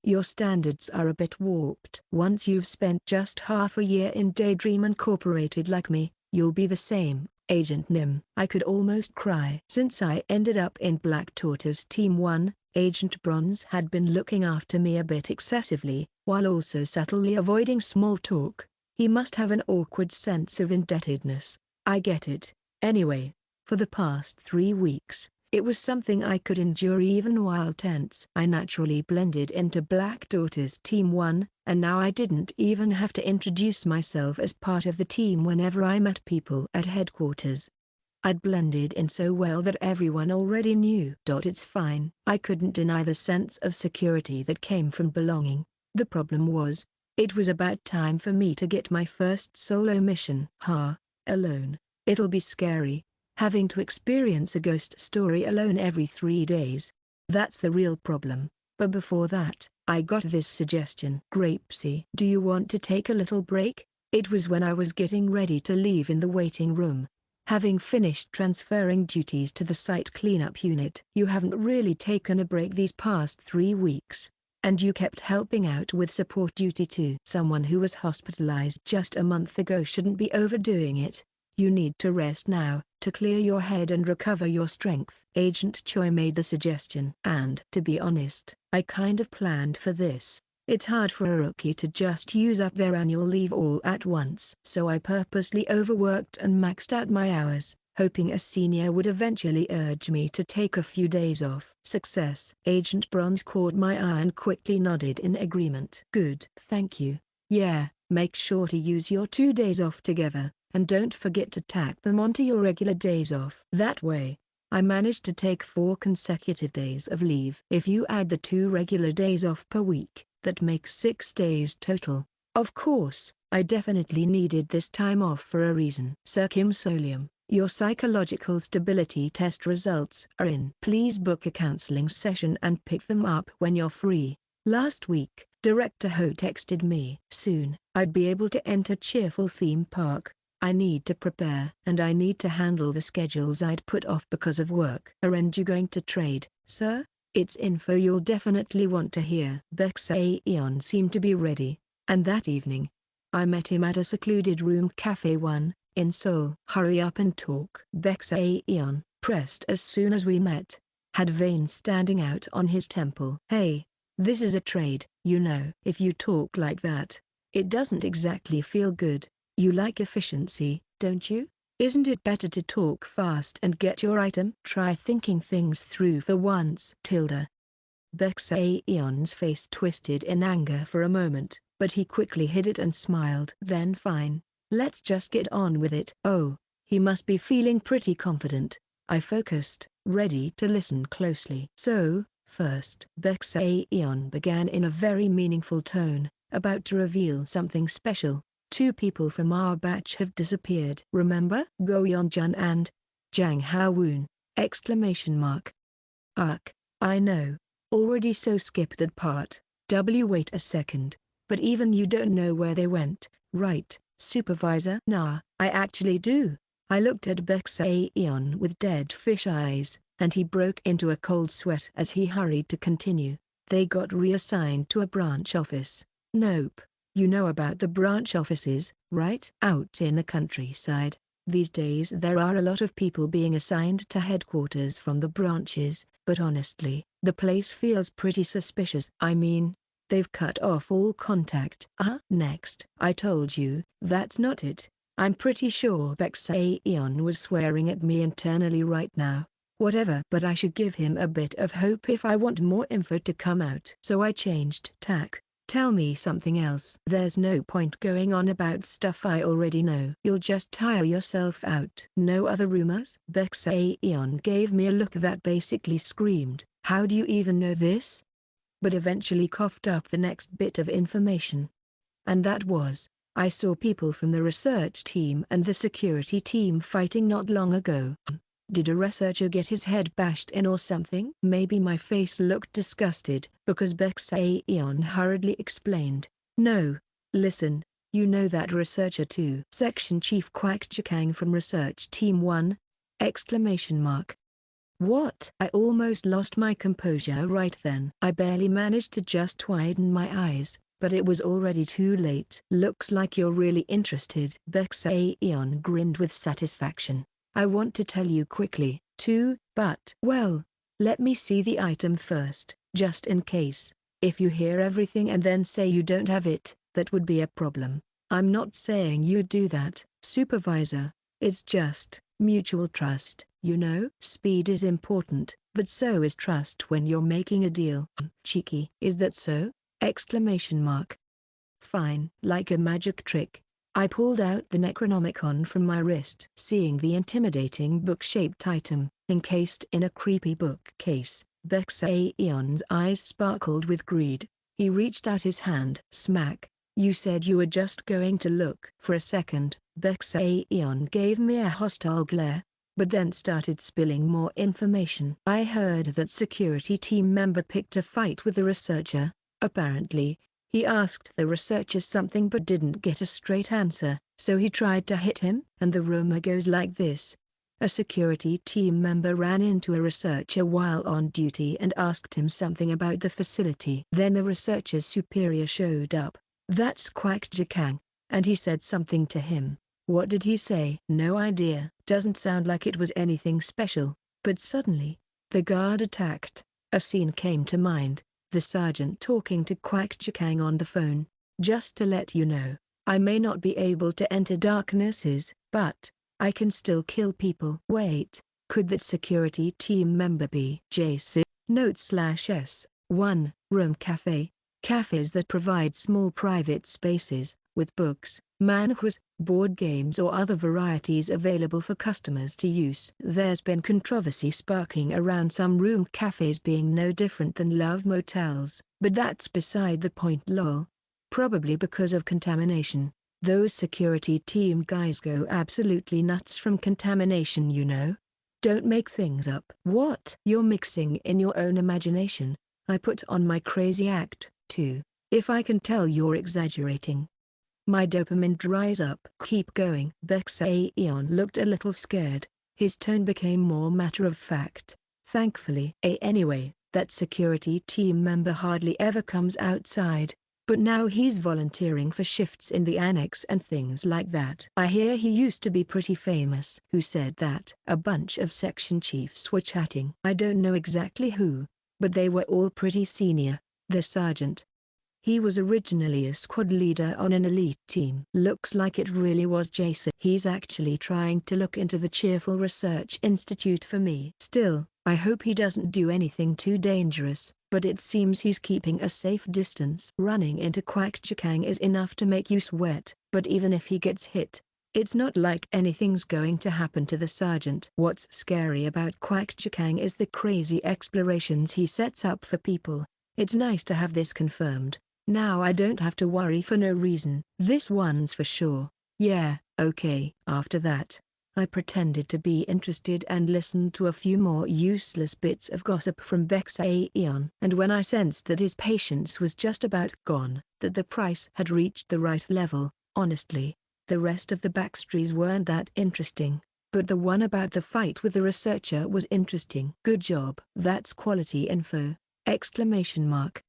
Your standards are a bit warped. Once you've spent just half a year in Daydream Incorporated like me, you'll be the same, Agent Nim. I could almost cry. Since I ended up in Black Tortoise Team 1, Agent Bronze had been looking after me a bit excessively, while also subtly avoiding small talk. He must have an awkward sense of indebtedness. I get it. Anyway, for the past 3 weeks, it was something I could endure even while tense. I naturally blended into Black Daughter's Team 1, and now I didn't even have to introduce myself as part of the team whenever I met people at headquarters. I'd blended in so well that everyone already knew. It's fine. I couldn't deny the sense of security that came from belonging. The problem was, it was about time for me to get my first solo mission. Alone. It'll be scary, having to experience a ghost story alone every 3 days. That's the real problem. But before that, I got this suggestion. Grapesy, do you want to take a little break? It was when I was getting ready to leave in the waiting room, having finished transferring duties to the site cleanup unit. You haven't really taken a break these past 3 weeks, and you kept helping out with support duty too. Someone who was hospitalized just a month ago shouldn't be overdoing it. You need to rest now, to clear your head and recover your strength. Agent Choi made the suggestion. And to be honest, I kind of planned for this. It's hard for a rookie to just use up their annual leave all at once. So I purposely overworked and maxed out my hours, hoping a senior would eventually urge me to take a few days off. Success. Agent Bronze caught my eye and quickly nodded in agreement. Good. Thank you. Yeah, make sure to use your 2 days off together. And don't forget to tack them onto your regular days off. That way, I managed to take 4 consecutive days of leave. If you add the 2 regular days off per week, that makes 6 days total. Of course, I definitely needed this time off for a reason. Sir Kim Solium, your psychological stability test results are in. Please book a counseling session and pick them up when you're free. Last week, Director Ho texted me. Soon, I'd be able to enter Cheerful Theme Park. I need to prepare. And I need to handle the schedules I'd put off because of work. Aren't you going to trade, sir? It's info you'll definitely want to hear. Bexaeon seemed to be ready, and that evening, I met him at a secluded room Cafe 1, in Seoul. Hurry up and talk. Bexaeon, pressed as soon as we met, had veins standing out on his temple. Hey, this is a trade, you know. If you talk like that, it doesn't exactly feel good. You like efficiency, don't you? Isn't it better to talk fast and get your item? Try thinking things through for once. Bexaeon's face twisted in anger for a moment, but he quickly hid it and smiled. Then fine, let's just get on with it. Oh, he must be feeling pretty confident. I focused, ready to listen closely. So, first, Bexaeon began in a very meaningful tone, about to reveal something special. 2 people from our batch have disappeared. Remember? Go Yeonjun and Jang Hawoon! I know. Already, so skip that part. Wait a second. But even you don't know where they went, right, Supervisor? Nah, I actually do. I looked at Bexaeon with dead fish eyes, and he broke into a cold sweat as he hurried to continue. They got reassigned to a branch office. Nope. You know about the branch offices, right? Out in the countryside. These days there are a lot of people being assigned to headquarters from the branches, but honestly, the place feels pretty suspicious. I mean, they've cut off all contact. Next. I told you, that's not it. I'm pretty sure Bexaeon was swearing at me internally right now. Whatever. But I should give him a bit of hope if I want more info to come out. So I changed tack. Tell me something else. There's no point going on about stuff I already know. You'll just tire yourself out. No other rumors? Bexaeon gave me a look that basically screamed, "How do you even know this?" But eventually coughed up the next bit of information. And that was, I saw people from the research team and the security team fighting not long ago. Did a researcher get his head bashed in or something? Maybe my face looked disgusted, because Bexaeon hurriedly explained. No. Listen, you know that researcher too. Section Chief Quack Chakang from Research Team 1? Exclamation mark. What? I almost lost my composure right then. I barely managed to just widen my eyes, but it was already too late. Looks like you're really interested. Bexaeon grinned with satisfaction. I want to tell you quickly, too, but well, let me see the item first, just in case. If you hear everything and then say you don't have it, that would be a problem. I'm not saying you'd do that, Supervisor. It's just mutual trust, you know? Speed is important, but so is trust when you're making a deal. Cheeky. Is that so? Exclamation mark. Fine. Like a magic trick. I pulled out the Necronomicon from my wrist. Seeing the intimidating book-shaped item, encased in a creepy bookcase, Bexaeon's eyes sparkled with greed. He reached out his hand. Smack. You said you were just going to look. For a second, Bexaeon gave me a hostile glare, but then started spilling more information. I heard that security team member picked a fight with the researcher. Apparently, he asked the researcher something but didn't get a straight answer, so he tried to hit him. And the rumor goes like this. A security team member ran into a researcher while on duty and asked him something about the facility. Then the researcher's superior showed up. That's Quack Jakang, and he said something to him. What did he say? No idea. Doesn't sound like it was anything special. But suddenly, the guard attacked. A scene came to mind. The sergeant talking to Quack Chakang on the phone. Just to let you know, I may not be able to enter darknesses, but I can still kill people. Wait, could that security team member be Jason? Note/S. 1. Room Cafe. Cafes that provide small private spaces, with books, manhwas, board games or other varieties available for customers to use. There's been controversy sparking around some room cafes being no different than love motels, but that's beside the point lol. Probably because of contamination. Those security team guys go absolutely nuts from contamination, you know. Don't make things up. What? You're mixing in your own imagination. I put on my crazy act, too. If I can tell you're exaggerating. My dopamine dries up. Keep going. Bexaeon looked a little scared. His tone became more matter-of-fact. Thankfully. Anyway, that security team member hardly ever comes outside. But now he's volunteering for shifts in the annex and things like that. I hear he used to be pretty famous. Who said that? A bunch of section chiefs were chatting. I don't know exactly who, but they were all pretty senior. The sergeant. He was originally a squad leader on an elite team. Looks like it really was Jason. He's actually trying to look into the Cheerful Research Institute for me. Still, I hope he doesn't do anything too dangerous, but it seems he's keeping a safe distance. Running into Quack Chakang is enough to make you sweat, but even if he gets hit, it's not like anything's going to happen to the sergeant. What's scary about Quack Chakang is the crazy explorations he sets up for people. It's nice to have this confirmed. Now I don't have to worry for no reason. This one's for sure. Yeah, okay. After that, I pretended to be interested and listened to a few more useless bits of gossip from Bexaeon. And when I sensed that his patience was just about gone, that the price had reached the right level, honestly, the rest of the backstories weren't that interesting. But the one about the fight with the researcher was interesting. Good job. That's quality info. Exclamation mark.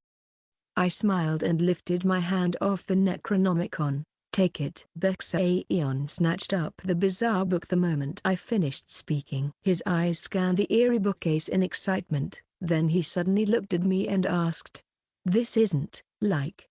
I smiled and lifted my hand off the Necronomicon. Take it. Bexaeon snatched up the bizarre book the moment I finished speaking. His eyes scanned the eerie bookcase in excitement, then he suddenly looked at me and asked, "This isn't, like,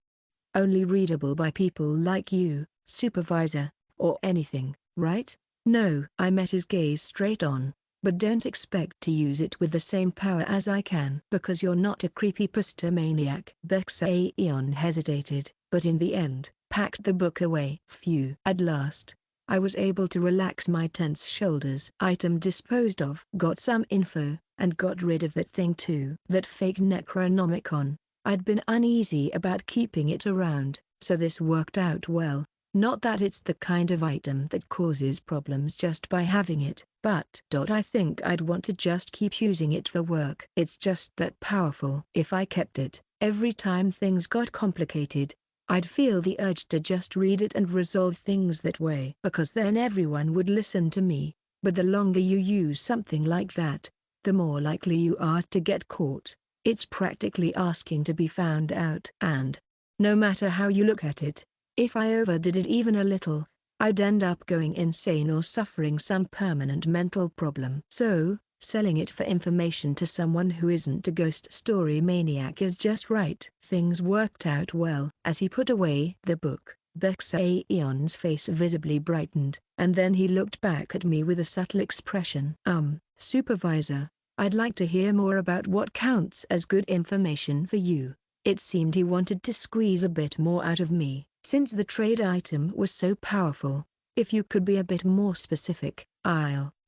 only readable by people like you, Supervisor, or anything, right?" "No." I met his gaze straight on. "But don't expect to use it with the same power as I can. Because you're not a creepypasta maniac." Bexaeon hesitated, but in the end, packed the book away. Phew. At last, I was able to relax my tense shoulders. Item disposed of. Got some info, and got rid of that thing too. That fake Necronomicon. I'd been uneasy about keeping it around, so this worked out well. Not that it's the kind of item that causes problems just by having it, but I think I'd want to just keep using it for work. It's just that powerful. If I kept it, every time things got complicated, I'd feel the urge to just read it and resolve things that way. Because then everyone would listen to me. But the longer you use something like that, the more likely you are to get caught. It's practically asking to be found out. And, no matter how you look at it, if I overdid it even a little, I'd end up going insane or suffering some permanent mental problem. So, selling it for information to someone who isn't a ghost story maniac is just right. Things worked out well. As he put away the book, Bexaeon's face visibly brightened, and then he looked back at me with a subtle expression. Supervisor, I'd like to hear more about what counts as good information for you." It seemed he wanted to squeeze a bit more out of me. Since the trade item was so powerful, if you could be a bit more specific.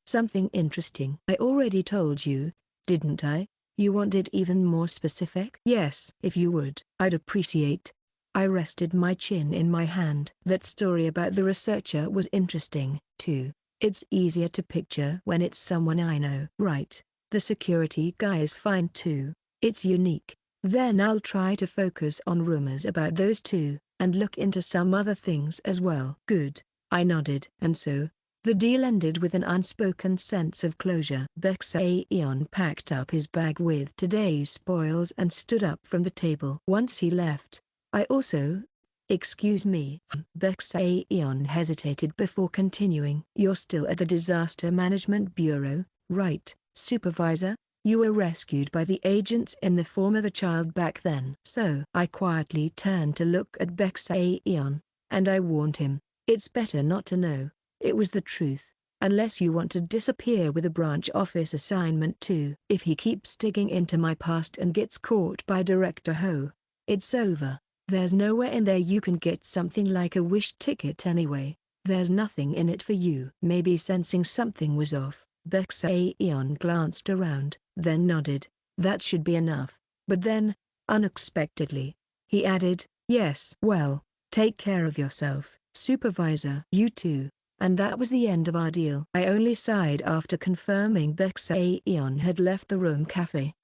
Something interesting. I already told you, didn't I? You want it even more specific? Yes. If you would, I'd appreciate. I rested my chin in my hand. That story about the researcher was interesting, too. It's easier to picture when it's someone I know. Right. The security guy is fine too. It's unique. Then I'll try to focus on rumors about those two, and look into some other things as well. Good. I nodded. And so, the deal ended with an unspoken sense of closure. Bexaeon packed up his bag with today's spoils and stood up from the table. Once he left, I also... "Excuse me." Bexaeon hesitated before continuing. "You're still at the Disaster Management Bureau, right, Supervisor? You were rescued by the agents in the form of a child back then." So I quietly turned to look at Bexaeon, and I warned him, "It's better not to know. It was the truth, unless you want to disappear with a branch office assignment too." If he keeps digging into my past and gets caught by Director Ho, it's over. There's nowhere in there you can get something like a wish ticket anyway. There's nothing in it for you. Maybe sensing something was off, Bexaeon glanced around, then nodded. "That should be enough." But then, unexpectedly, he added, "Yes." "Well, take care of yourself, Supervisor." "You too." And that was the end of our deal. I only sighed after confirming Bexaeon had left the room cafe.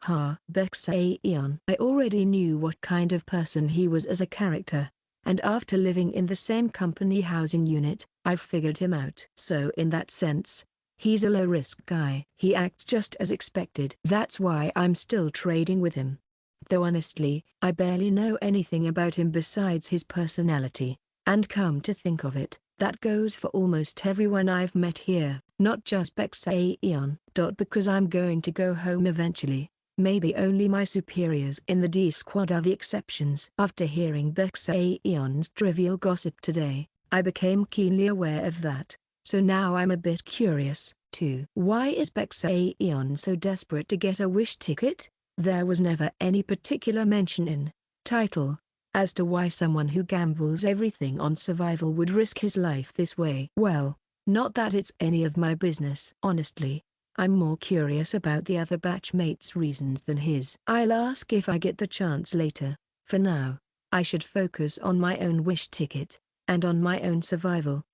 Bexaeon. I already knew what kind of person he was as a character, and after living in the same company housing unit, I've figured him out. So in that sense, he's a low-risk guy. He acts just as expected. That's why I'm still trading with him. Though honestly, I barely know anything about him besides his personality. And come to think of it, that goes for almost everyone I've met here, not just Bexaeon. Because I'm going to go home eventually, maybe only my superiors in the D Squad are the exceptions. After hearing Bexaeon's trivial gossip today, I became keenly aware of that, so now I'm a bit curious, too. Why is Bexaeon so desperate to get a wish ticket? There was never any particular mention in title as to why someone who gambles everything on survival would risk his life this way. Well, not that it's any of my business. Honestly, I'm more curious about the other batchmates' reasons than his. I'll ask if I get the chance later. For now, I should focus on my own wish ticket, and on my own survival.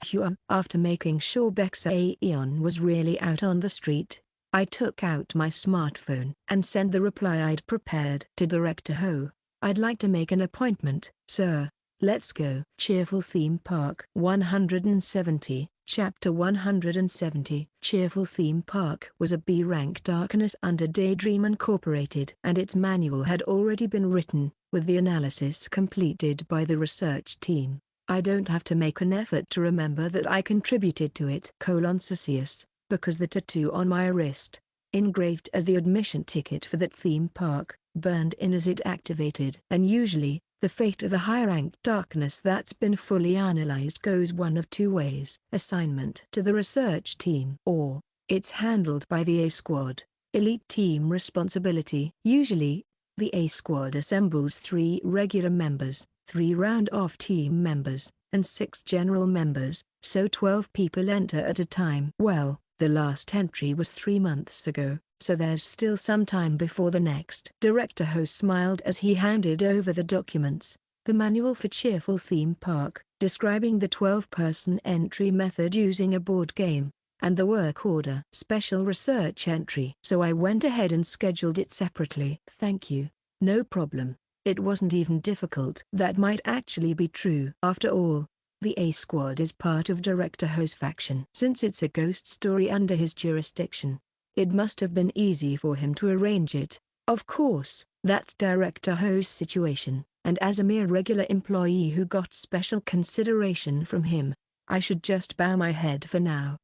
After making sure Bexaeon was really out on the street, I took out my smartphone and sent the reply I'd prepared to Director Ho. "I'd like to make an appointment, sir. Let's go." Cheerful theme park. 170. Chapter 170. Cheerful Theme Park was a B-rank darkness under Daydream Incorporated, and its manual had already been written, with the analysis completed by the research team. I don't have to make an effort to remember that I contributed to it. Celsius, because the tattoo on my wrist, engraved as the admission ticket for that theme park, burned in as it activated. And usually, the fate of a high-ranked darkness that's been fully analyzed goes one of two ways: assignment to the research team, or it's handled by the A Squad, elite team responsibility. Usually, the A Squad assembles 3 regular members, 3 round-off team members, and 6 general members, so 12 people enter at a time. Well, the last entry was 3 months ago, so there's still some time before the next. Director Ho smiled as he handed over the documents, the manual for Cheerful Theme Park, describing the 12-person entry method using a board game, and the work order. Special research entry. So I went ahead and scheduled it separately. Thank you. No problem. It wasn't even difficult. That might actually be true. After all, the A Squad is part of Director Ho's faction. Since it's a ghost story under his jurisdiction, it must have been easy for him to arrange it. Of course, that's Director Ho's situation, and as a mere regular employee who got special consideration from him, I should just bow my head for now.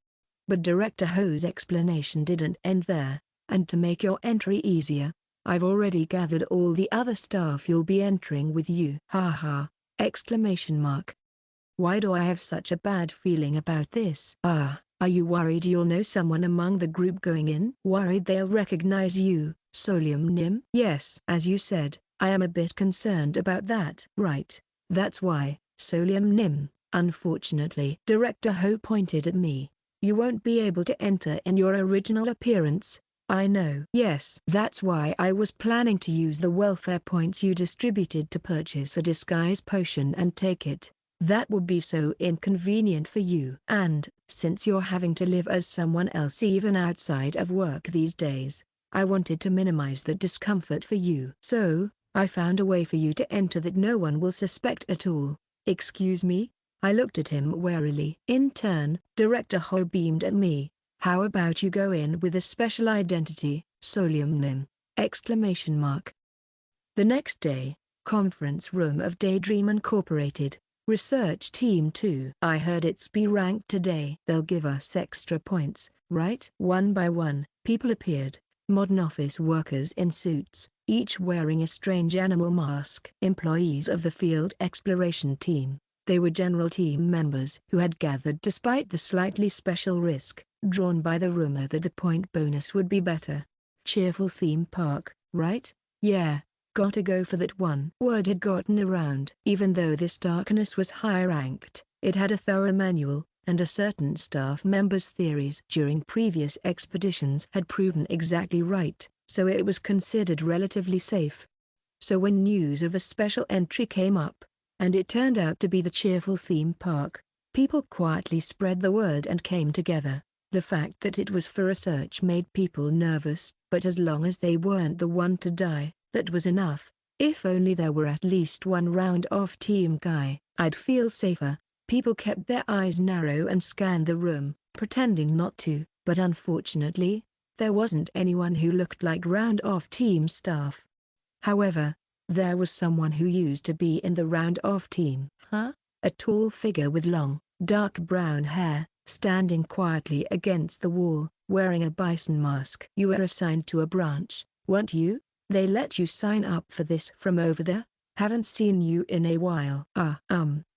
But Director Ho's explanation didn't end there, and to make your entry easier, I've already gathered all the other staff you'll be entering with you. Haha! Exclamation mark. Why do I have such a bad feeling about this? Are you worried you'll know someone among the group going in? Worried they'll recognize you, Solium Nim? Yes. As you said, I am a bit concerned about that. Right. That's why, Solium Nim, unfortunately. Director Ho pointed at me. You won't be able to enter in your original appearance. I know. Yes. That's why I was planning to use the welfare points you distributed to purchase a disguise potion and take it. That would be so inconvenient for you. And, since you're having to live as someone else even outside of work these days, I wanted to minimize the discomfort for you. So, I found a way for you to enter that no one will suspect at all. Excuse me? I looked at him warily. In turn, Director Ho beamed at me. How about you go in with a special identity, Solium Nim? Exclamation mark. The next day, conference room of Daydream Incorporated. Research Team 2. I heard it's B-ranked today. They'll give us extra points, right? One by one, people appeared, modern office workers in suits, each wearing a strange animal mask. Employees of the field exploration team. They were general team members who had gathered despite the slightly special risk, drawn by the rumor that the point bonus would be better. Cheerful Theme Park, right? Yeah. Gotta go for that one. Word had gotten around. Even though this darkness was high-ranked, it had a thorough manual, and a certain staff member's theories during previous expeditions had proven exactly right, so it was considered relatively safe. So when news of a special entry came up, and it turned out to be the Cheerful Theme Park, people quietly spread the word and came together. The fact that it was for research made people nervous, but as long as they weren't the one to die, that was enough. If only there were at least one round-off team guy, I'd feel safer. People kept their eyes narrow and scanned the room, pretending not to, but unfortunately, there wasn't anyone who looked like round-off team staff. However, there was someone who used to be in the round-off team. Huh? A tall figure with long, dark brown hair, standing quietly against the wall, wearing a bison mask. You were assigned to a branch, weren't you? They let you sign up for this from over there? Haven't seen you in a while.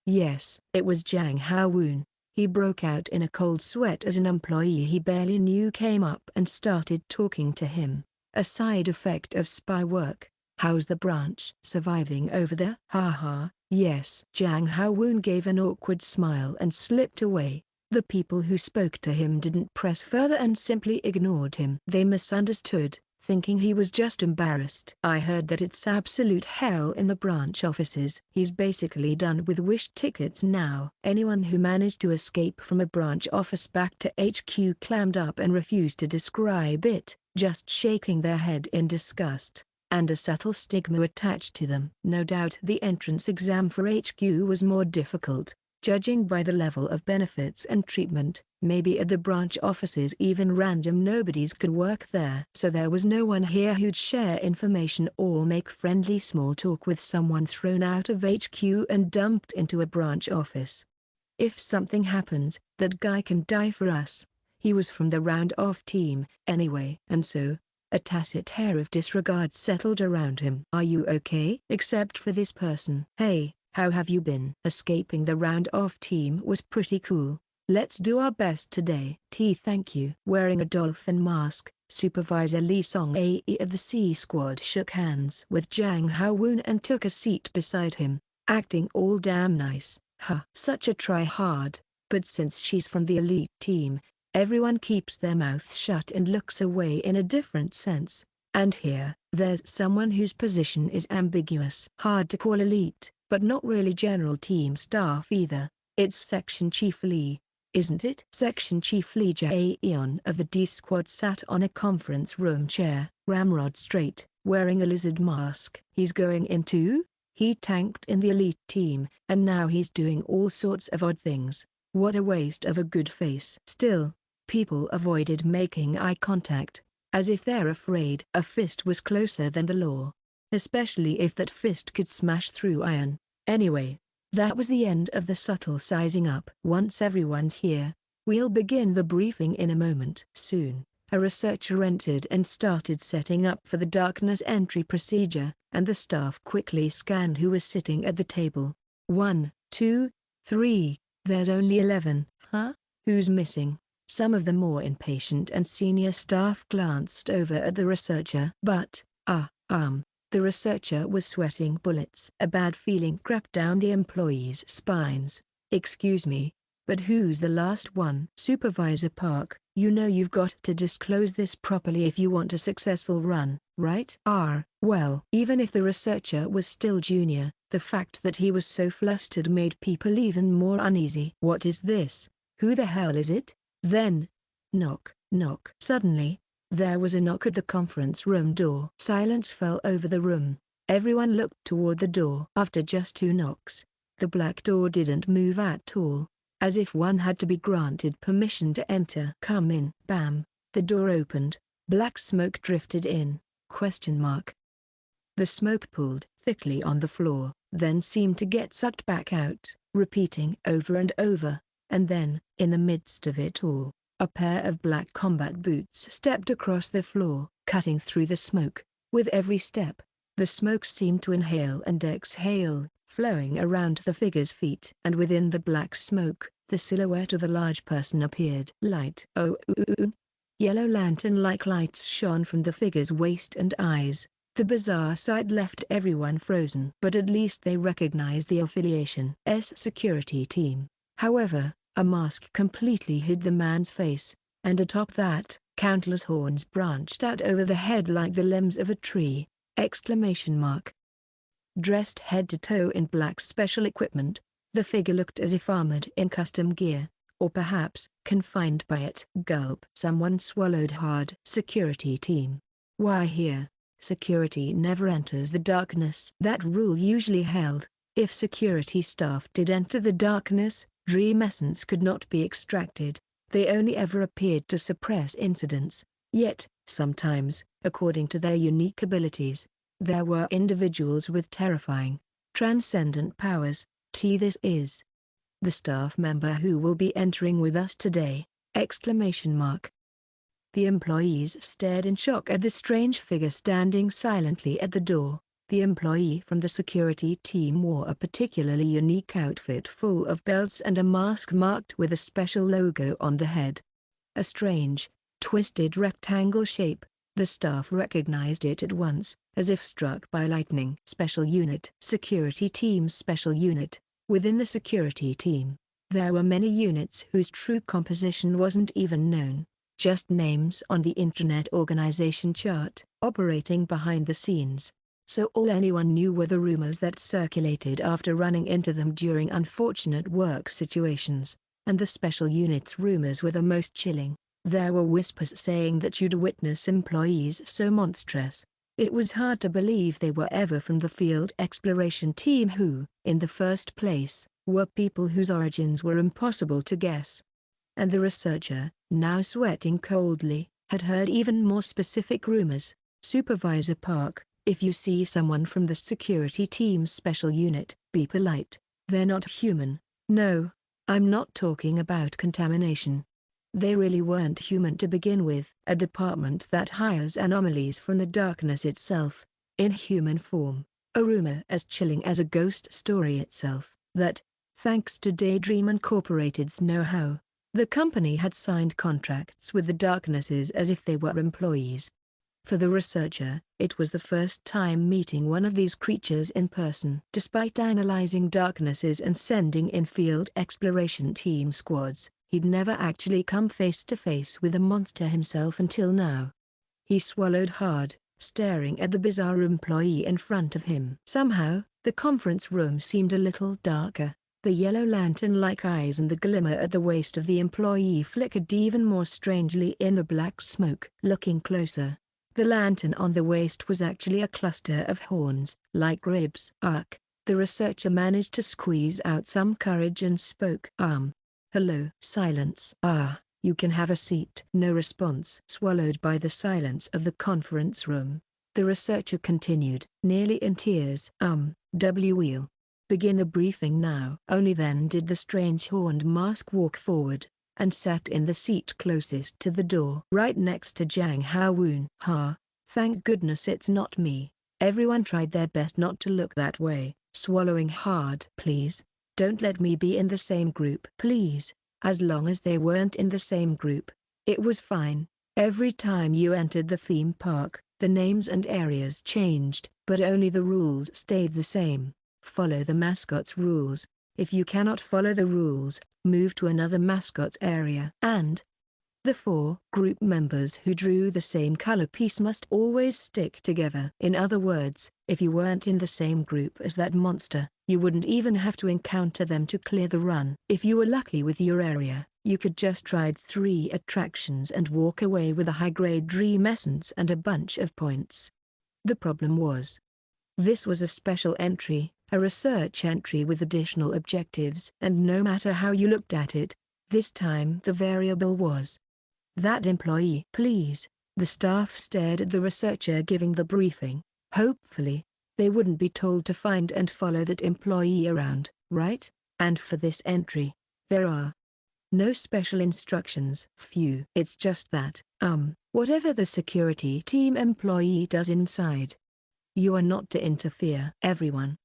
Yes. It was Jang Hao-woon. He broke out in a cold sweat as an employee he barely knew came up and started talking to him. A side effect of spy work. How's the branch? Surviving over there? Haha, yes. Jang Hao-woon gave an awkward smile and slipped away. The people who spoke to him didn't press further and simply ignored him. They misunderstood, thinking he was just embarrassed. I heard that it's absolute hell in the branch offices. He's basically done with wish tickets now. Anyone who managed to escape from a branch office back to HQ clammed up and refused to describe it, just shaking their head in disgust, and a subtle stigma attached to them. No doubt the entrance exam for HQ was more difficult. Judging by the level of benefits and treatment, maybe at the branch offices even random nobodies could work there. So there was no one here who'd share information or make friendly small talk with someone thrown out of HQ and dumped into a branch office. If something happens, that guy can die for us. He was from the round-off team, anyway. And so, a tacit air of disregard settled around him. Are you okay? Except for this person. Hey, how have you been? Escaping the round-off team was pretty cool. Let's do our best today. Thank you. Wearing a dolphin mask, Supervisor Lee Song-ae of the C Squad shook hands with Jang Hao-woon and took a seat beside him, acting all damn nice. Such a try-hard, but since she's from the elite team, everyone keeps their mouths shut and looks away in a different sense. And here, there's someone whose position is ambiguous. Hard to call elite, but not really general team staff either. It's Section Chief Lee, isn't it? Section Chief Lee Jae-eon of the D Squad sat on a conference room chair, ramrod straight, wearing a lizard mask. He's going into? He tanked in the elite team, and now he's doing all sorts of odd things. What a waste of a good face. Still, people avoided making eye contact, as if they're afraid a fist was closer than the law. Especially if that fist could smash through iron. Anyway, that was the end of the subtle sizing up. Once everyone's here, we'll begin the briefing in a moment. Soon, a researcher entered and started setting up for the darkness entry procedure, and the staff quickly scanned who was sitting at the table. 1, 2, 3, there's only 11, huh? Who's missing? Some of the more impatient and senior staff glanced over at the researcher. But, the researcher was sweating bullets. A bad feeling crept down the employees' spines. Excuse me, but who's the last one? Supervisor Park, you know you've got to disclose this properly if you want a successful run, right? Well, even if the researcher was still junior, the fact that he was so flustered made people even more uneasy. What is this? Who the hell is it? Then, knock, knock. Suddenly, there was a knock at the conference room door. Silence fell over the room. Everyone looked toward the door. After just 2 knocks, the black door didn't move at all, as if one had to be granted permission to enter. Come in. Bam, the door opened. Black smoke drifted in. ? The smoke pooled thickly on the floor, then seemed to get sucked back out, repeating over and over, and then, in the midst of it all, a pair of black combat boots stepped across the floor, cutting through the smoke. With every step, the smoke seemed to inhale and exhale, flowing around the figure's feet. And within the black smoke, the silhouette of a large person appeared. Light. Yellow lantern-like lights shone from the figure's waist and eyes. The bizarre sight left everyone frozen. But at least they recognized the affiliation's security team. However, a mask completely hid the man's face, and atop that, countless horns branched out over the head like the limbs of a tree! Dressed head to toe in black special equipment, the figure looked as if armored in custom gear, or perhaps, confined by it. Gulp. Someone swallowed hard. Security team. Why here? Security never enters the darkness. That rule usually held, if security staff did enter the darkness, dream essence could not be extracted. They only ever appeared to suppress incidents. Yet, sometimes, according to their unique abilities, there were individuals with terrifying, transcendent powers. This is the staff member who will be entering with us today! The employees stared in shock at the strange figure standing silently at the door. The employee from the security team wore a particularly unique outfit full of belts and a mask marked with a special logo on the head. A strange, twisted rectangle shape. The staff recognized it at once, as if struck by lightning. Special Unit. Security Team's Special Unit. Within the security team, there were many units whose true composition wasn't even known, just names on the Intranet organization chart, operating behind the scenes. So all anyone knew were the rumors that circulated after running into them during unfortunate work situations, and the special unit's rumors were the most chilling. There were whispers saying that you'd witness employees so monstrous, it was hard to believe they were ever from the field exploration team who, in the first place, were people whose origins were impossible to guess. And the researcher, now sweating coldly, had heard even more specific rumors. Supervisor Park, if you see someone from the security team's special unit, be polite. They're not human. No, I'm not talking about contamination. They really weren't human to begin with. A department that hires anomalies from the darkness itself, in human form. A rumor as chilling as a ghost story itself, that, thanks to Daydream Incorporated's know-how, the company had signed contracts with the Darknesses as if they were employees. For the researcher, it was the first time meeting one of these creatures in person. Despite analyzing Darknesses and sending in field exploration team squads, he'd never actually come face to face with a monster himself until now. He swallowed hard, staring at the bizarre employee in front of him. Somehow, the conference room seemed a little darker. The yellow lantern-like eyes and the glimmer at the waist of the employee flickered even more strangely in the black smoke. Looking closer, the lantern on the waist was actually a cluster of horns, like ribs. Ugh. The researcher managed to squeeze out some courage and spoke. Hello. Silence. You can have a seat. No response. Swallowed by the silence of the conference room, the researcher continued, nearly in tears. We'll begin the briefing now. Only then did the strange horned mask walk forward, and sat in the seat closest to the door. Right next to Jang Hao-woon. Thank goodness it's not me. Everyone tried their best not to look that way, swallowing hard. Please, don't let me be in the same group. Please, as long as they weren't in the same group, it was fine. Every time you entered the theme park, the names and areas changed, but only the rules stayed the same. Follow the mascot's rules. If you cannot follow the rules, move to another mascot's area. And the 4 group members who drew the same color piece must always stick together. In other words, if you weren't in the same group as that monster, you wouldn't even have to encounter them to clear the run. If you were lucky with your area, you could just ride 3 attractions and walk away with a high-grade dream essence and a bunch of points. The problem was, this was a special entry, a research entry with additional objectives, and no matter how you looked at it, this time the variable was that employee. Please, the staff stared at the researcher giving the briefing. Hopefully, they wouldn't be told to find and follow that employee around, right? And for this entry, there are no special instructions. Phew. It's just that, whatever the security team employee does inside, you are not to interfere. Everyone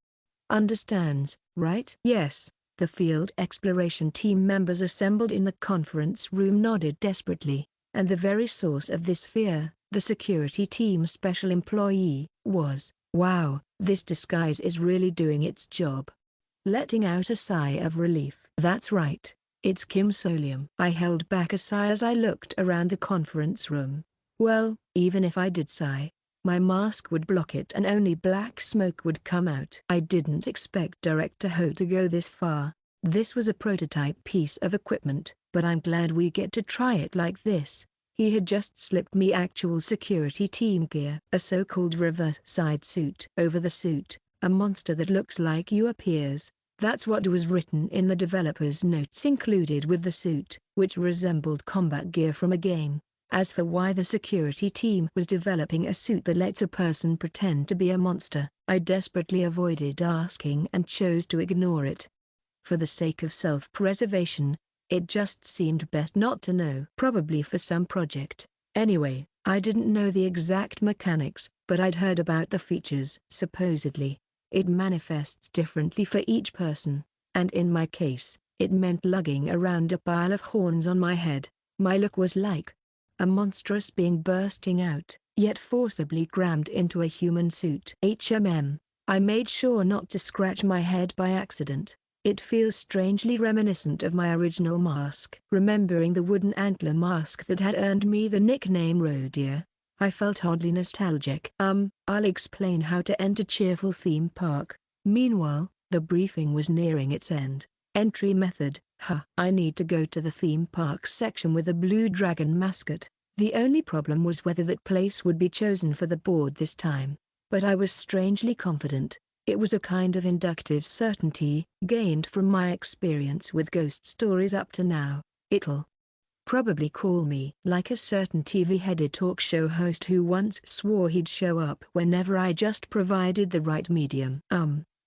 understands, right? Yes. The field exploration team members assembled in the conference room nodded desperately, and the very source of this fear, the security team special employee, was, wow, this disguise is really doing its job. Letting out a sigh of relief. That's right, it's Kim Solium. I held back a sigh as I looked around the conference room. Well, even if I did sigh, my mask would block it and only black smoke would come out. I didn't expect Director Ho to go this far. This was a prototype piece of equipment, but I'm glad we get to try it like this. He had just slipped me actual security team gear. A so-called reverse side suit. Over the suit, a monster that looks like you appears. That's what was written in the developer's notes included with the suit, which resembled combat gear from a game. As for why the security team was developing a suit that lets a person pretend to be a monster, I desperately avoided asking and chose to ignore it. For the sake of self-preservation, it just seemed best not to know. Probably for some project. Anyway, I didn't know the exact mechanics, but I'd heard about the features. Supposedly, it manifests differently for each person, and in my case, it meant lugging around a pile of horns on my head. My look was like a monstrous being bursting out, yet forcibly crammed into a human suit. I made sure not to scratch my head by accident. It feels strangely reminiscent of my original mask. Remembering the wooden antler mask that had earned me the nickname Rodeer, I felt oddly nostalgic. I'll explain how to enter Cheerful Theme Park. Meanwhile, the briefing was nearing its end. Entry method. I need to go to the theme park section with a blue dragon mascot. The only problem was whether that place would be chosen for the board this time. But I was strangely confident. It was a kind of inductive certainty, gained from my experience with ghost stories up to now. It'll probably call me like a certain TV-headed talk show host who once swore he'd show up whenever I just provided the right medium.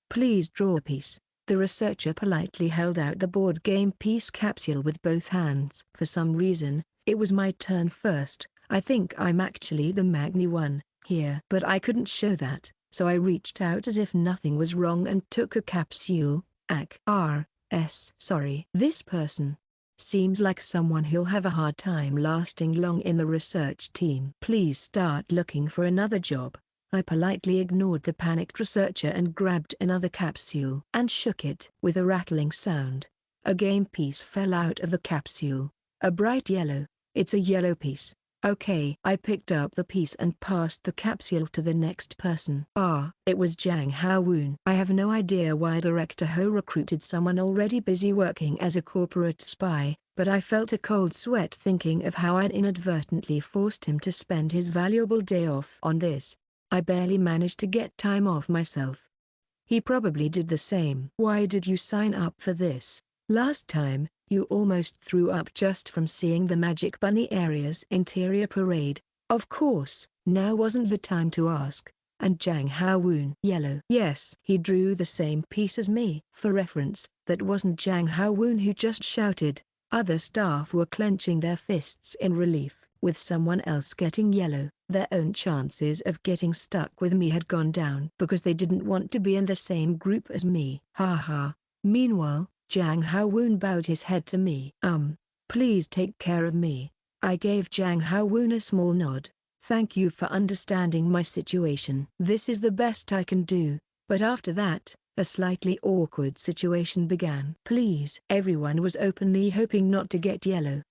Please draw a piece. The researcher politely held out the board game piece capsule with both hands. For some reason, it was my turn first. I think I'm actually the Magni one here. But I couldn't show that, so I reached out as if nothing was wrong and took a capsule. Sorry. This person seems like someone who'll have a hard time lasting long in the research team. Please start looking for another job. I politely ignored the panicked researcher and grabbed another capsule and shook it. With a rattling sound, a game piece fell out of the capsule. A bright yellow. It's a yellow piece. Okay. I picked up the piece and passed the capsule to the next person. It was Jang Ha-woon. I have no idea why Director Ho recruited someone already busy working as a corporate spy, but I felt a cold sweat thinking of how I'd inadvertently forced him to spend his valuable day off on this. I barely managed to get time off myself. He probably did the same. Why did you sign up for this? Last time, you almost threw up just from seeing the Magic Bunny area's interior parade. Of course, now wasn't the time to ask. And Jang Ha-woon. Yellow. Yes. He drew the same piece as me. For reference, that wasn't Jang Ha-woon who just shouted. Other staff were clenching their fists in relief. With someone else getting yellow, their own chances of getting stuck with me had gone down because they didn't want to be in the same group as me. Haha. Meanwhile, Jang Ha-woon bowed his head to me. Please take care of me. I gave Jang Ha-woon a small nod. Thank you for understanding my situation. This is the best I can do. But after that, a slightly awkward situation began. Please. Everyone was openly hoping not to get yellow.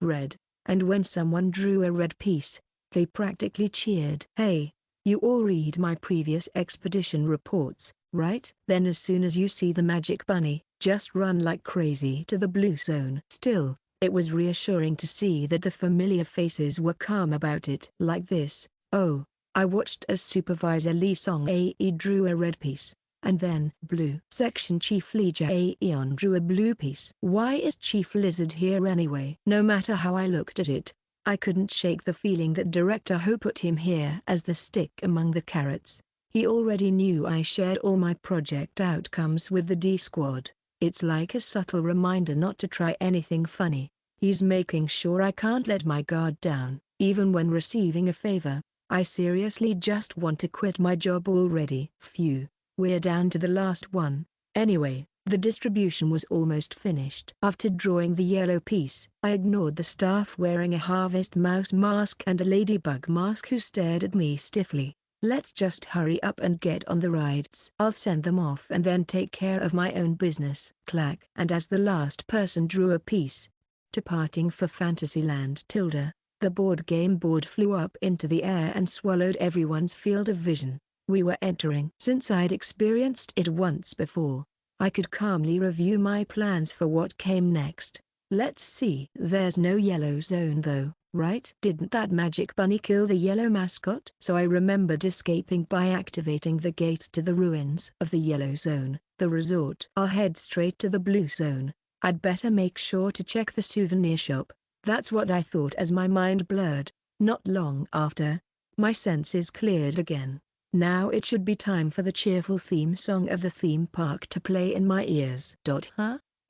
Red. And when someone drew a red piece, they practically cheered. Hey, you all read my previous expedition reports, right? Then as soon as you see the Magic Bunny, just run like crazy to the blue zone. Still, it was reassuring to see that the familiar faces were calm about it. Like this. I watched as Supervisor Lee Song-ae drew a red piece. And then, blue. Section Chief Lee Jae-yeon drew a blue piece. Why is Chief Lizard here anyway? No matter how I looked at it, I couldn't shake the feeling that Director Ho put him here as the stick among the carrots. He already knew I shared all my project outcomes with the D Squad. It's like a subtle reminder not to try anything funny. He's making sure I can't let my guard down, even when receiving a favor. I seriously just want to quit my job already. Phew. We're down to the last one. Anyway, the distribution was almost finished. After drawing the yellow piece, I ignored the staff wearing a harvest mouse mask and a ladybug mask who stared at me stiffly. Let's just hurry up and get on the rides. I'll send them off and then take care of my own business. Clack. And as the last person drew a piece, departing for Fantasyland the board game board flew up into the air and swallowed everyone's field of vision. We were entering. Since I'd experienced it once before, I could calmly review my plans for what came next. Let's see. There's no yellow zone though, right? Didn't that Magic Bunny kill the yellow mascot? So I remembered escaping by activating the gate to the ruins of the yellow zone, the resort. I'll head straight to the blue zone. I'd better make sure to check the souvenir shop. That's what I thought as my mind blurred. Not long after, my senses cleared again. Now it should be time for the cheerful theme song of the theme park to play in my ears.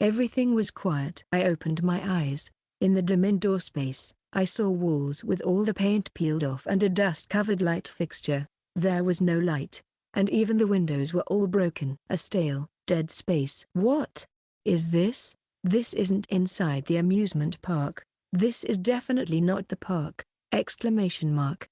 Everything was quiet. I opened my eyes. In the dim indoor space, I saw walls with all the paint peeled off and a dust-covered light fixture. There was no light, and even the windows were all broken. A stale, dead space. What is this? This isn't inside the amusement park. This is definitely not the park! Exclamation mark.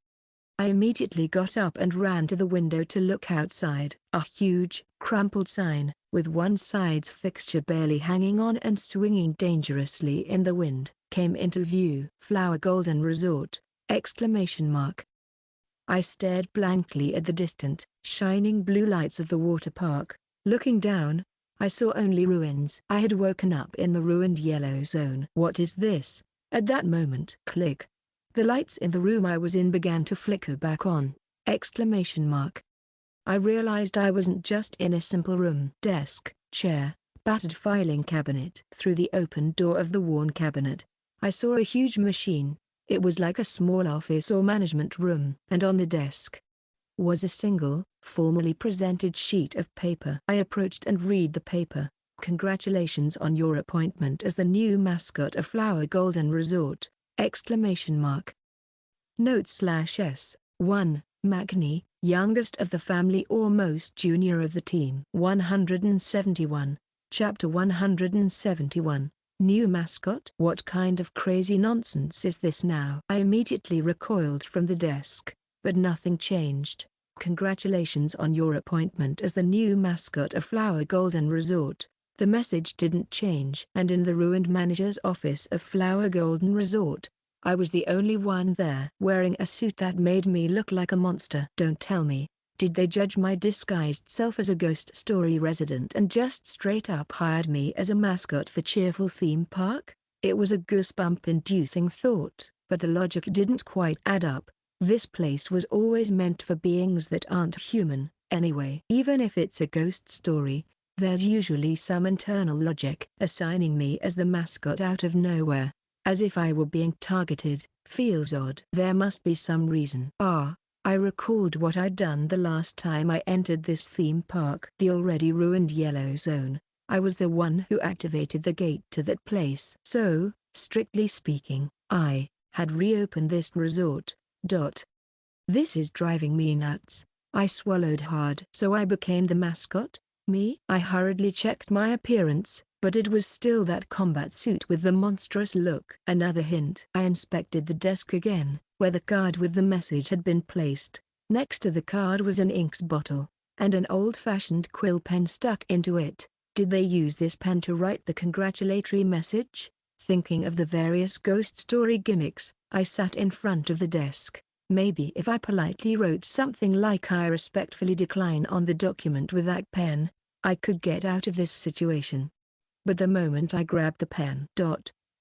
I immediately got up and ran to the window to look outside. A huge, crumpled sign, with one side's fixture barely hanging on and swinging dangerously in the wind, came into view. Flower Golden Resort! Exclamation mark. I stared blankly at the distant, shining blue lights of the water park. Looking down, I saw only ruins. I had woken up in the ruined yellow zone. What is this? At that moment, click. The lights in the room I was in began to flicker back on. Exclamation mark. I realized I wasn't just in a simple room. Desk, chair, battered filing cabinet. Through the open door of the worn cabinet, I saw a huge machine. It was like a small office or management room. And on the desk was a single, formally presented sheet of paper. I approached and read the paper. "Congratulations on your appointment as the new mascot of Flower Golden Resort! Exclamation mark. Note/S. 1. Magni, youngest of the family or most junior of the team. 171. Chapter 171. New mascot? What kind of crazy nonsense is this now? I immediately recoiled from the desk, but nothing changed. Congratulations on your appointment as the new mascot of Flower Golden Resort. The message didn't change. And in the ruined manager's office of Flower Golden Resort, I was the only one there wearing a suit that made me look like a monster. Don't tell me, did they judge my disguised self as a ghost story resident and just straight up hired me as a mascot for cheerful theme park? It was a goosebump-inducing thought, but the logic didn't quite add up. This place was always meant for beings that aren't human, anyway. Even if it's a ghost story, there's usually some internal logic. Assigning me as the mascot out of nowhere, as if I were being targeted, feels odd. There must be some reason. I recalled what I'd done the last time I entered this theme park. The already ruined yellow zone. I was the one who activated the gate to that place. So, strictly speaking, I had reopened this resort. This is driving me nuts. I swallowed hard. So I became the mascot? Me? I hurriedly checked my appearance, but it was still that combat suit with the monstrous look. Another hint. I inspected the desk again, where the card with the message had been placed. Next to the card was an inks bottle, and an old-fashioned quill pen stuck into it. Did they use this pen to write the congratulatory message? Thinking of the various ghost story gimmicks, I sat in front of the desk. Maybe if I politely wrote something like "I respectfully decline" on the document with that pen, I could get out of this situation. But the moment I grabbed the pen,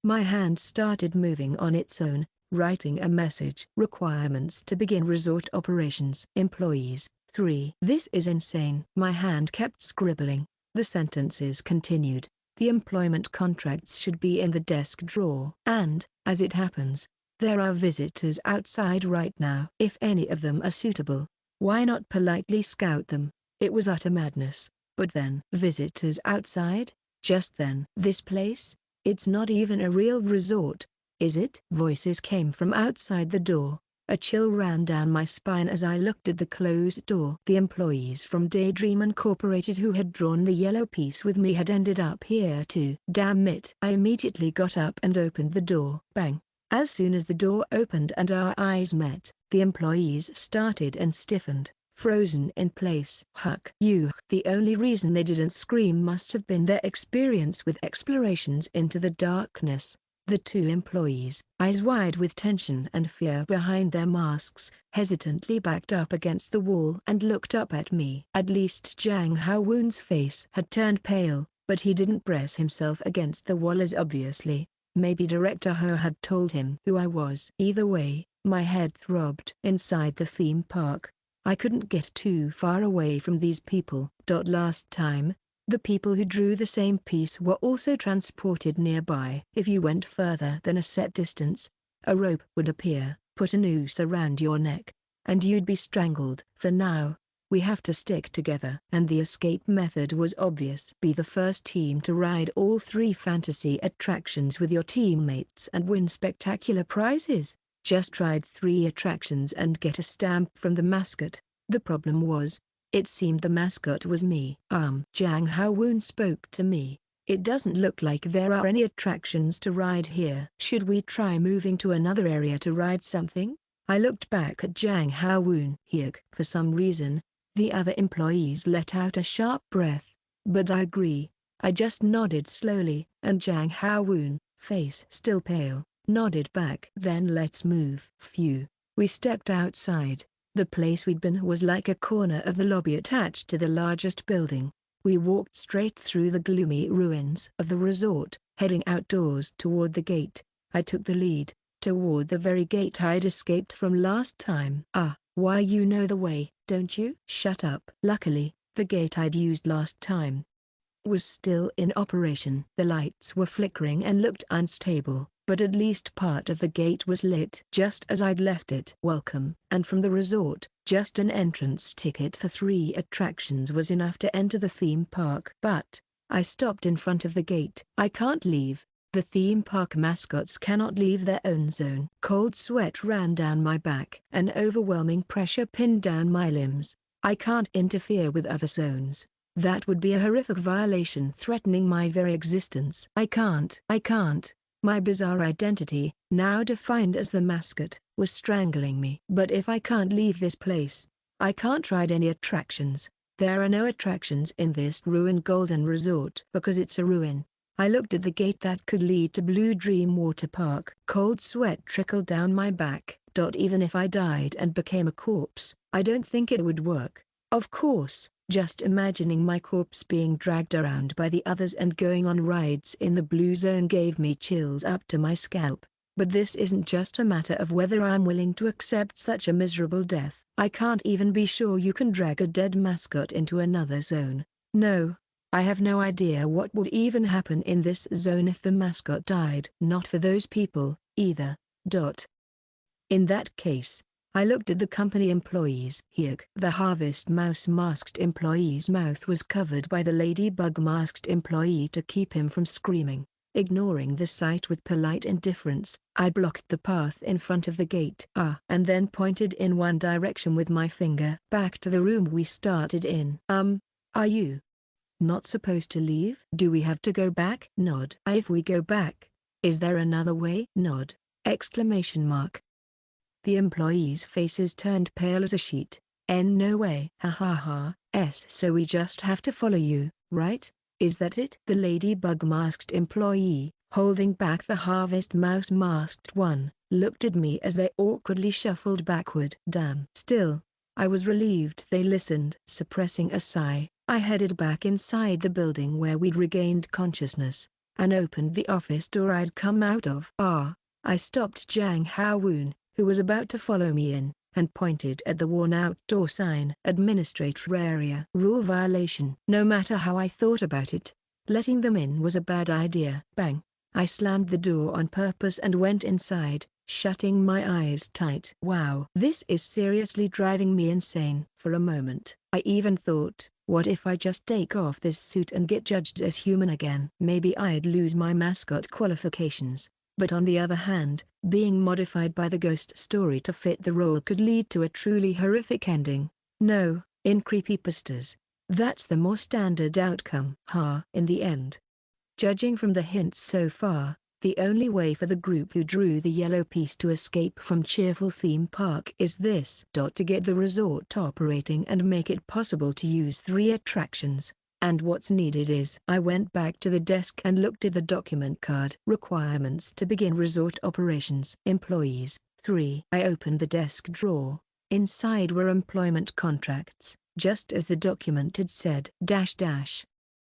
my hand started moving on its own, writing a message. Requirements to begin resort operations. Employees, 3. This is insane. My hand kept scribbling. The sentences continued. The employment contracts should be in the desk drawer. And, as it happens, there are visitors outside right now. If any of them are suitable, why not politely scout them? It was utter madness. But then, visitors outside? Just then. This place? It's not even a real resort, is it? Voices came from outside the door. A chill ran down my spine as I looked at the closed door. The employees from Daydream Incorporated who had drawn the yellow piece with me had ended up here too. Damn it. I immediately got up and opened the door. Bang. As soon as the door opened and our eyes met, the employees started and stiffened, frozen in place. Huck you. The only reason they didn't scream must have been their experience with explorations into the darkness. The two employees, eyes wide with tension and fear behind their masks, hesitantly backed up against the wall and looked up at me. At least Jang Hao-woon's face had turned pale, but he didn't press himself against the wall as obviously. Maybe Director Ho had told him who I was. Either way, my head throbbed. Inside the theme park, I couldn't get too far away from these people. Last time, the people who drew the same piece were also transported nearby. If you went further than a set distance, a rope would appear, put a noose around your neck, and you'd be strangled. For now, we have to stick together. And the escape method was obvious. Be the first team to ride all 3 fantasy attractions with your teammates and win spectacular prizes. Just ride 3 attractions and get a stamp from the mascot. The problem was, it seemed the mascot was me. Jang Hao-woon spoke to me. It doesn't look like there are any attractions to ride here. Should we try moving to another area to ride something? I looked back at Jang Hao-woon. For some reason, the other employees let out a sharp breath. But I agree. I just nodded slowly, and Jang Hao-woon, face still pale, nodded back. Then let's move. Phew. We stepped outside. The place we'd been was like a corner of the lobby attached to the largest building. We walked straight through the gloomy ruins of the resort, heading outdoors toward the gate. I took the lead, toward the very gate I'd escaped from last time. Why, you know the way, don't you? Shut up. Luckily, the gate I'd used last time was still in operation. The lights were flickering and looked unstable, but at least part of the gate was lit just as I'd left it. Welcome. And from the resort, just an entrance ticket for 3 attractions was enough to enter the theme park. But I stopped in front of the gate. I can't leave. The theme park mascots cannot leave their own zone. Cold sweat ran down my back. An overwhelming pressure pinned down my limbs. I can't interfere with other zones. That would be a horrific violation threatening my very existence. I can't. My bizarre identity, now defined as the mascot, was strangling me. But if I can't leave this place, I can't ride any attractions. There are no attractions in this ruined Golden Resort because it's a ruin. I looked at the gate that could lead to Blue Dream Water Park. Cold sweat trickled down my back. Even if I died and became a corpse, I don't think it would work. Of course, just imagining my corpse being dragged around by the others and going on rides in the blue zone gave me chills up to my scalp. But this isn't just a matter of whether I'm willing to accept such a miserable death. I can't even be sure you can drag a dead mascot into another zone. No. I have no idea what would even happen in this zone if the mascot died. Not for those people, either. In that case, I looked at the company employees. The Harvest Mouse masked employee's mouth was covered by the Ladybug masked employee to keep him from screaming. Ignoring the sight with polite indifference, I blocked the path in front of the gate. And then pointed in one direction with my finger. Back to the room we started in. Are you not supposed to leave? Do we have to go back? Nod. If we go back, is there another way? Nod. Exclamation mark. The employees' faces turned pale as a sheet. No way. So we just have to follow you, right? Is that it? The Ladybug masked employee, holding back the Harvest Mouse masked one, looked at me as they awkwardly shuffled backward. Damn. Still, I was relieved they listened. Suppressing a sigh, I headed back inside the building where we'd regained consciousness, and opened the office door I'd come out of. I stopped Jang Hao-woon, who was about to follow me in, and pointed at the worn-out door sign. Administrator area. Rule violation. No matter how I thought about it, letting them in was a bad idea. Bang. I slammed the door on purpose and went inside, shutting my eyes tight. Wow. This is seriously driving me insane. For a moment, I even thought, what if I just take off this suit and get judged as human again? Maybe I'd lose my mascot qualifications. But on the other hand, being modified by the ghost story to fit the role could lead to a truly horrific ending. No, in creepypastas, that's the more standard outcome. In the end, judging from the hints so far, the only way for the group who drew the yellow piece to escape from Cheerful Theme Park is this. To get the resort operating and make it possible to use 3 attractions. And what's needed is. I went back to the desk and looked at the document card. Requirements to begin resort operations. Employees, 3. I opened the desk drawer. Inside were employment contracts, just as the document had said.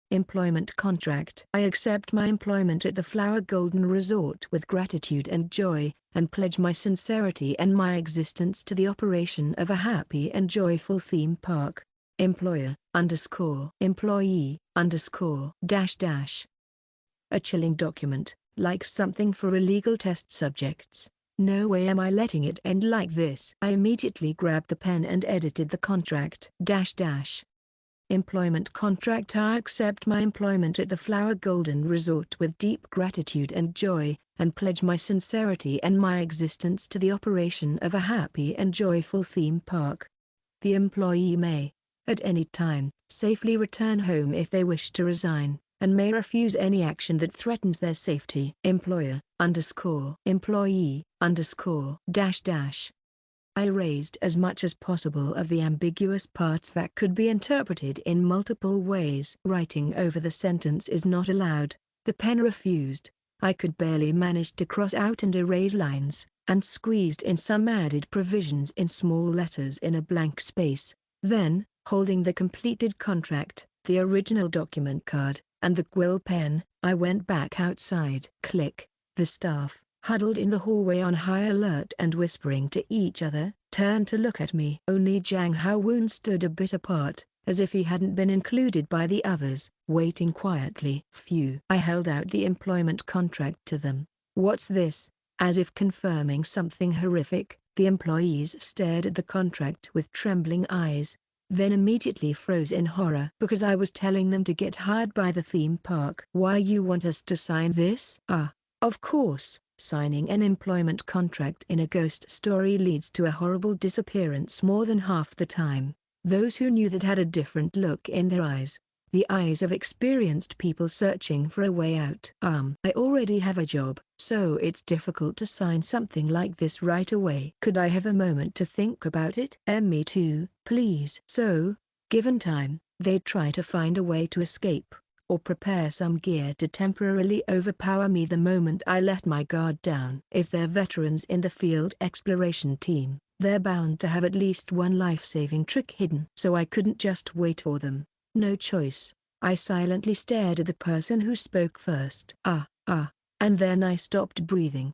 Employment contract. I accept my employment at the Flower Golden Resort with gratitude and joy, and pledge my sincerity and my existence to the operation of a happy and joyful theme park. Employer, employee, A chilling document, like something for illegal test subjects. No way am I letting it end like this. I immediately grabbed the pen and edited the contract. Employment contract. I accept my employment at the Flower Golden Resort with deep gratitude and joy, and pledge my sincerity and my existence to the operation of a happy and joyful theme park. The employee may, at any time, safely return home if they wish to resign, and may refuse any action that threatens their safety. Employer, employee, I erased as much as possible of the ambiguous parts that could be interpreted in multiple ways. Writing over the sentence is not allowed. The pen refused. I could barely manage to cross out and erase lines, and squeezed in some added provisions in small letters in a blank space. Then, holding the completed contract, the original document card, and the quill pen, I went back outside. Click. The staff, huddled in the hallway on high alert and whispering to each other, turned to look at me. Only Jang Hao-woon stood a bit apart, as if he hadn't been included by the others, waiting quietly. Phew. I held out the employment contract to them. What's this? As if confirming something horrific, the employees stared at the contract with trembling eyes, then immediately froze in horror. Because I was telling them to get hired by the theme park. Why you want us to sign this? Of course, signing an employment contract in a ghost story leads to a horrible disappearance more than half the time. Those who knew that had a different look in their eyes. The eyes of experienced people searching for a way out. I already have a job, so it's difficult to sign something like this right away. Could I have a moment to think about it? Me too, please. So, given time, they'd try to find a way to escape, or prepare some gear to temporarily overpower me the moment I let my guard down. If they're veterans in the field exploration team, they're bound to have at least one life-saving trick hidden. So I couldn't just wait for them. No choice. I silently stared at the person who spoke first. And then I stopped breathing!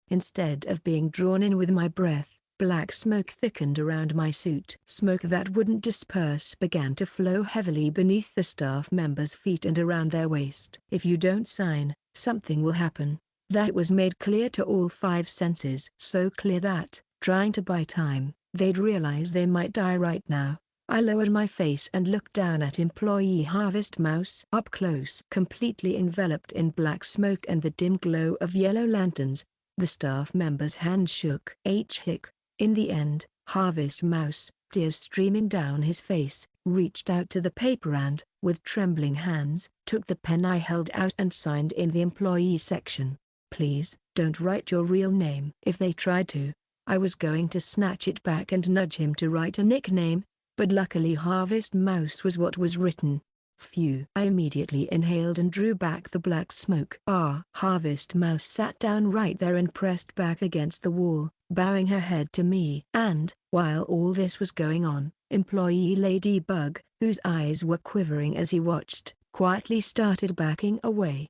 Instead of being drawn in with my breath, black smoke thickened around my suit. Smoke that wouldn't disperse began to flow heavily beneath the staff members' feet and around their waist. If you don't sign, something will happen. That was made clear to all 5 senses. So clear that, trying to buy time, they'd realize they might die right now. I lowered my face and looked down at employee Harvest Mouse. Up close, completely enveloped in black smoke and the dim glow of yellow lanterns, the staff member's hand shook. In the end, Harvest Mouse, tears streaming down his face, reached out to the paper and, with trembling hands, took the pen I held out and signed in the employee section. Please, don't write your real name. If they tried to, I was going to snatch it back and nudge him to write a nickname, but luckily Harvest Mouse was what was written. Phew. I immediately inhaled and drew back the black smoke. Harvest Mouse sat down right there and pressed back against the wall, bowing her head to me. And, while all this was going on, employee Ladybug, whose eyes were quivering as he watched, quietly started backing away.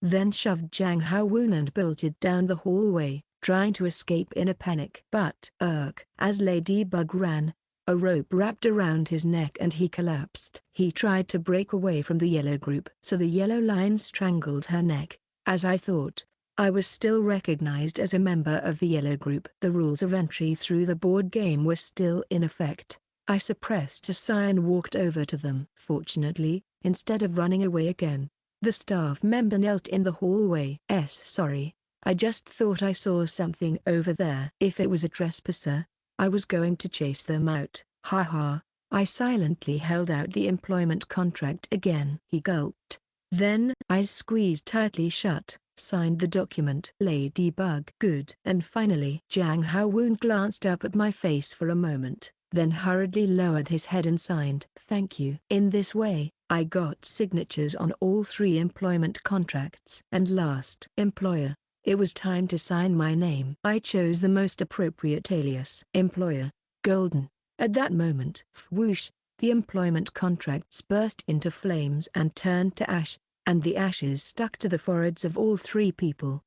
Then shoved Jang Hao-woon and bolted down the hallway, trying to escape in a panic. But, as Ladybug ran, a rope wrapped around his neck and he collapsed. He tried to break away from the yellow group. So the yellow line strangled her neck. As I thought, I was still recognized as a member of the yellow group. The rules of entry through the board game were still in effect. I suppressed a sigh and walked over to them. Fortunately, instead of running away again, the staff member knelt in the hallway. Sorry, I just thought I saw something over there. If it was a trespasser, I was going to chase them out. Haha. I silently held out the employment contract again. He gulped. Then, eyes squeezed tightly shut, signed the document. Ladybug. Good. And finally, Jang Hao-woon glanced up at my face for a moment, then hurriedly lowered his head and signed. Thank you. In this way, I got signatures on all 3 employment contracts. And last, employer. It was time to sign my name. I chose the most appropriate alias. Employer, Golden. At that moment, whoosh, the employment contracts burst into flames and turned to ash, and the ashes stuck to the foreheads of all 3 people.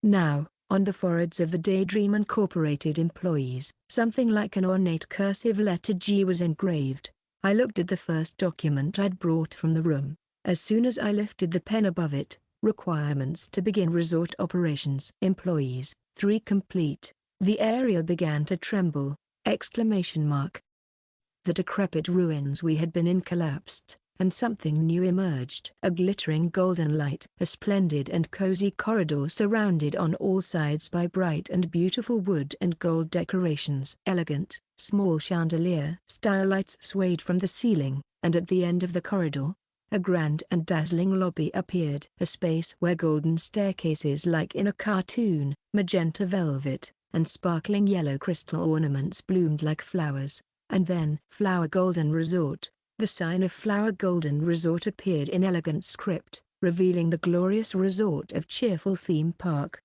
Now, on the foreheads of the Daydream Incorporated employees, something like an ornate cursive letter G was engraved. I looked at the first document I'd brought from the room. As soon as I lifted the pen above it, requirements to begin resort operations. Employees, 3 complete. The area began to tremble! The decrepit ruins we had been in collapsed, and something new emerged. A glittering golden light. A splendid and cozy corridor surrounded on all sides by bright and beautiful wood and gold decorations. Elegant, small chandelier style lights swayed from the ceiling, and at the end of the corridor, a grand and dazzling lobby appeared. A space where golden staircases like in a cartoon, magenta velvet, and sparkling yellow crystal ornaments bloomed like flowers. And then, Flower Golden Resort. The sign of Flower Golden Resort appeared in elegant script, revealing the glorious resort of cheerful theme park!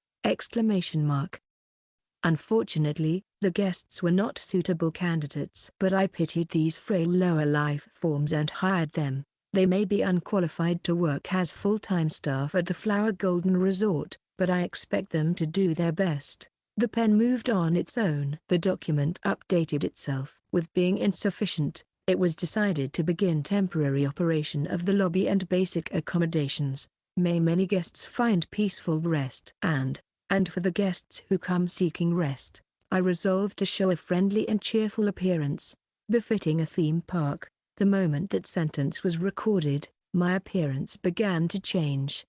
Unfortunately, the guests were not suitable candidates. But I pitied these frail lower life forms and hired them. They may be unqualified to work as full-time staff at the Flower Golden Resort, but I expect them to do their best. The pen moved on its own. The document updated itself. With being insufficient, it was decided to begin temporary operation of the lobby and basic accommodations. May many guests find peaceful rest. And for the guests who come seeking rest, I resolved to show a friendly and cheerful appearance, befitting a theme park. The moment that sentence was recorded, my appearance began to change!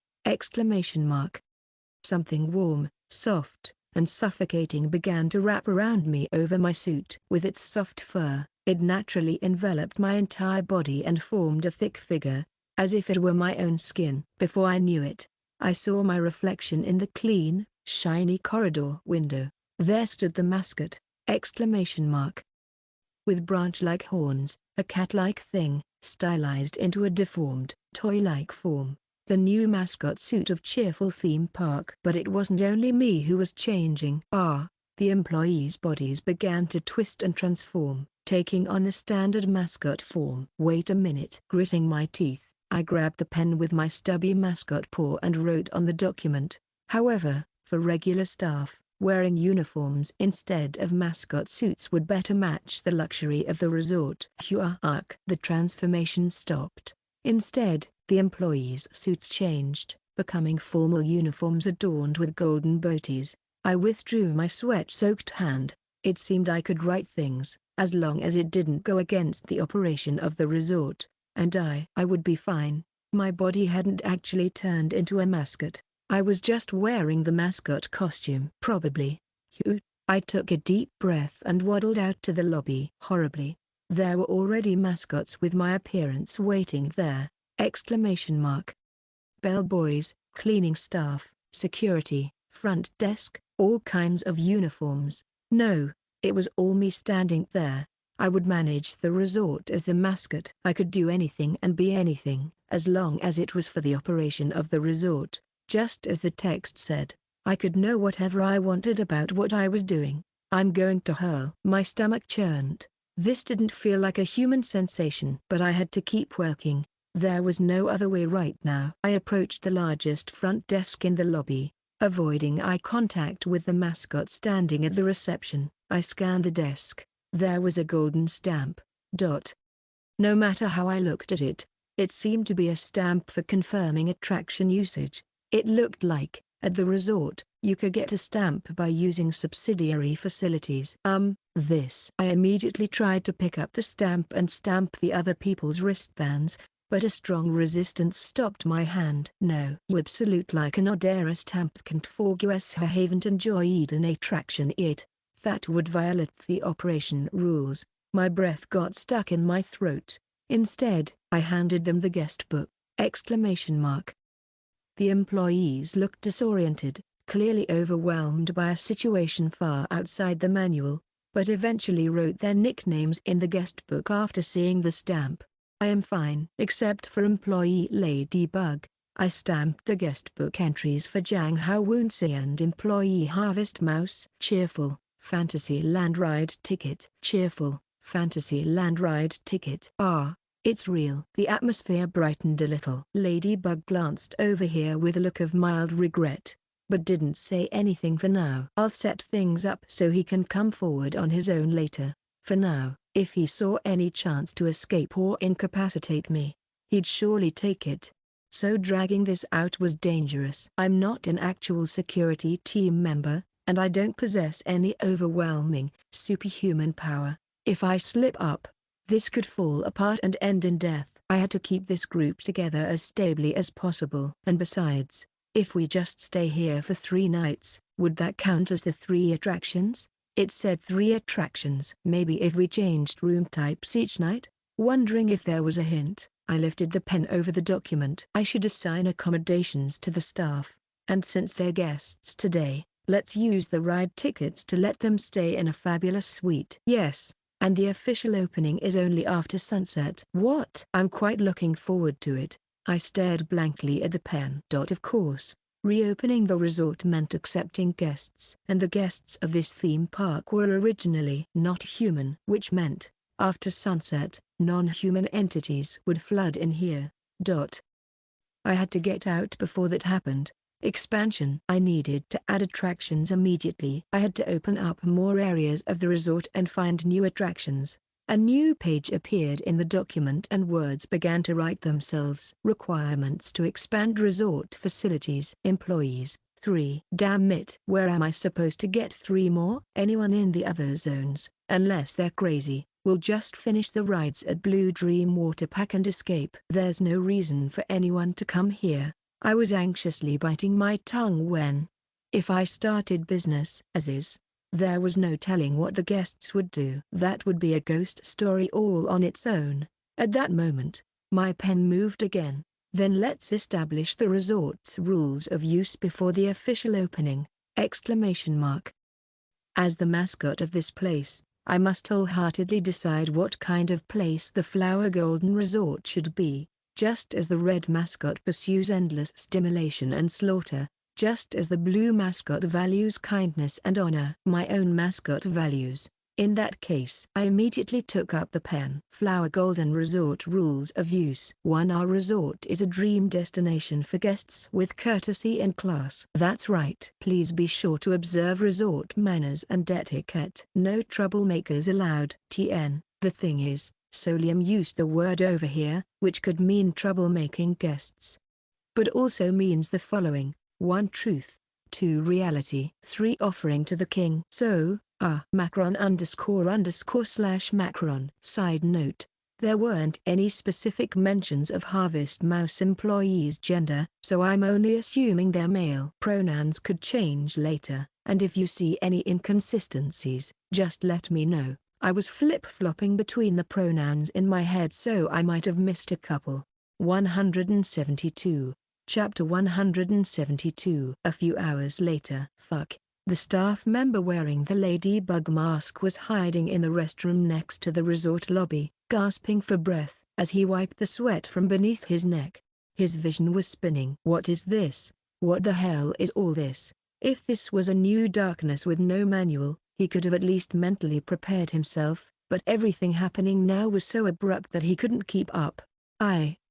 Something warm, soft, and suffocating began to wrap around me over my suit. With its soft fur, it naturally enveloped my entire body and formed a thick figure, as if it were my own skin. Before I knew it, I saw my reflection in the clean, shiny corridor window. There stood the mascot! With branch-like horns, a cat-like thing, stylized into a deformed, toy-like form. The new mascot suit of cheerful theme park. But it wasn't only me who was changing. The employees' bodies began to twist and transform, taking on a standard mascot form. Wait a minute. Gritting my teeth, I grabbed the pen with my stubby mascot paw and wrote on the document. However, for regular staff, wearing uniforms instead of mascot suits would better match the luxury of the resort. The transformation stopped. Instead, the employees' suits changed, becoming formal uniforms adorned with golden boaties. I withdrew my sweat-soaked hand. It seemed I could write things, as long as it didn't go against the operation of the resort, and I would be fine. My body hadn't actually turned into a mascot. I was just wearing the mascot costume. Probably. I took a deep breath and waddled out to the lobby. Horribly, there were already mascots with my appearance waiting there! Bellboys, cleaning staff, security, front desk, all kinds of uniforms. No, it was all me standing there. I would manage the resort as the mascot. I could do anything and be anything, as long as it was for the operation of the resort. Just as the text said, I could know whatever I wanted about what I was doing. I'm going to hurl. My stomach churned. This didn't feel like a human sensation. But I had to keep working. There was no other way right now. I approached the largest front desk in the lobby, avoiding eye contact with the mascot standing at the reception. I scanned the desk. There was a golden stamp. No matter how I looked at it, it seemed to be a stamp for confirming attraction usage. It looked like, at the resort, you could get a stamp by using subsidiary facilities. I immediately tried to pick up the stamp and stamp the other people's wristbands, but a strong resistance stopped my hand. No. Absolute like an odera stamp can't forgues her haven't enjoyed an attraction it. That would violate the operation rules. My breath got stuck in my throat. Instead, I handed them the guest book! The employees looked disoriented, clearly overwhelmed by a situation far outside the manual, but eventually wrote their nicknames in the guest book after seeing the stamp. I am fine. Except for employee Ladybug, I stamped the guest book entries for Jang Hao Woonsei and employee Harvest Mouse. Cheerful, Fantasyland ride ticket. Cheerful, Fantasyland ride ticket. It's real. The atmosphere brightened a little. Ladybug glanced over here with a look of mild regret, but didn't say anything for now. I'll set things up so he can come forward on his own later. For now, if he saw any chance to escape or incapacitate me, he'd surely take it. So dragging this out was dangerous. I'm not an actual security team member, and I don't possess any overwhelming, superhuman power. If I slip up, this could fall apart and end in death. I had to keep this group together as stably as possible. And besides, if we just stay here for 3 nights, would that count as the 3 attractions? It said 3 attractions. Maybe if we changed room types each night? Wondering if there was a hint, I lifted the pen over the document. I should assign accommodations to the staff, and since they're guests today, let's use the ride tickets to let them stay in a fabulous suite. Yes. And the official opening is only after sunset. What? I'm quite looking forward to it. I stared blankly at the pen. Of course, reopening the resort meant accepting guests. And the guests of this theme park were originally not human. Which meant, after sunset, non-human entities would flood in here. I had to get out before that happened. Expansion. I needed to add attractions immediately. I had to open up more areas of the resort and find new attractions. A new page appeared in the document and words began to write themselves. Requirements to expand resort facilities. Employees, 3. Damn it. Where am I supposed to get 3 more? Anyone in the other zones, unless they're crazy, will just finish the rides at Blue Dream Water Park and escape. There's no reason for anyone to come here. I was anxiously biting my tongue when, if I started business as is, there was no telling what the guests would do. That would be a ghost story all on its own. At that moment, my pen moved again. Then let's establish the resort's rules of use before the official opening! Exclamation mark. As the mascot of this place, I must wholeheartedly decide what kind of place the Flower Golden Resort should be, just as the red mascot pursues endless stimulation and slaughter. Just as the blue mascot values kindness and honor. My own mascot values. In that case, I immediately took up the pen. Flower Golden Resort Rules of Use. 1. Our resort is a dream destination for guests with courtesy and class. That's right. Please be sure to observe resort manners and etiquette. No troublemakers allowed. TN. The thing is, Solium used the word over here, which could mean troublemaking guests, but also means the following. 1. Truth. 2. Reality. 3. Offering to the king. So, Macron __/ Macron. Side note. There weren't any specific mentions of Harvest Mouse employees' gender, so I'm only assuming they're male. Pronouns could change later, and if you see any inconsistencies, just let me know. I was flip-flopping between the pronouns in my head, so I might have missed a couple. 172. Chapter 172. A few hours later. The staff member wearing the ladybug mask was hiding in the restroom next to the resort lobby, gasping for breath as he wiped the sweat from beneath his neck. His vision was spinning. What is this? What the hell is all this? If this was a new darkness with no manual, he could have at least mentally prepared himself, but everything happening now was so abrupt that he couldn't keep up.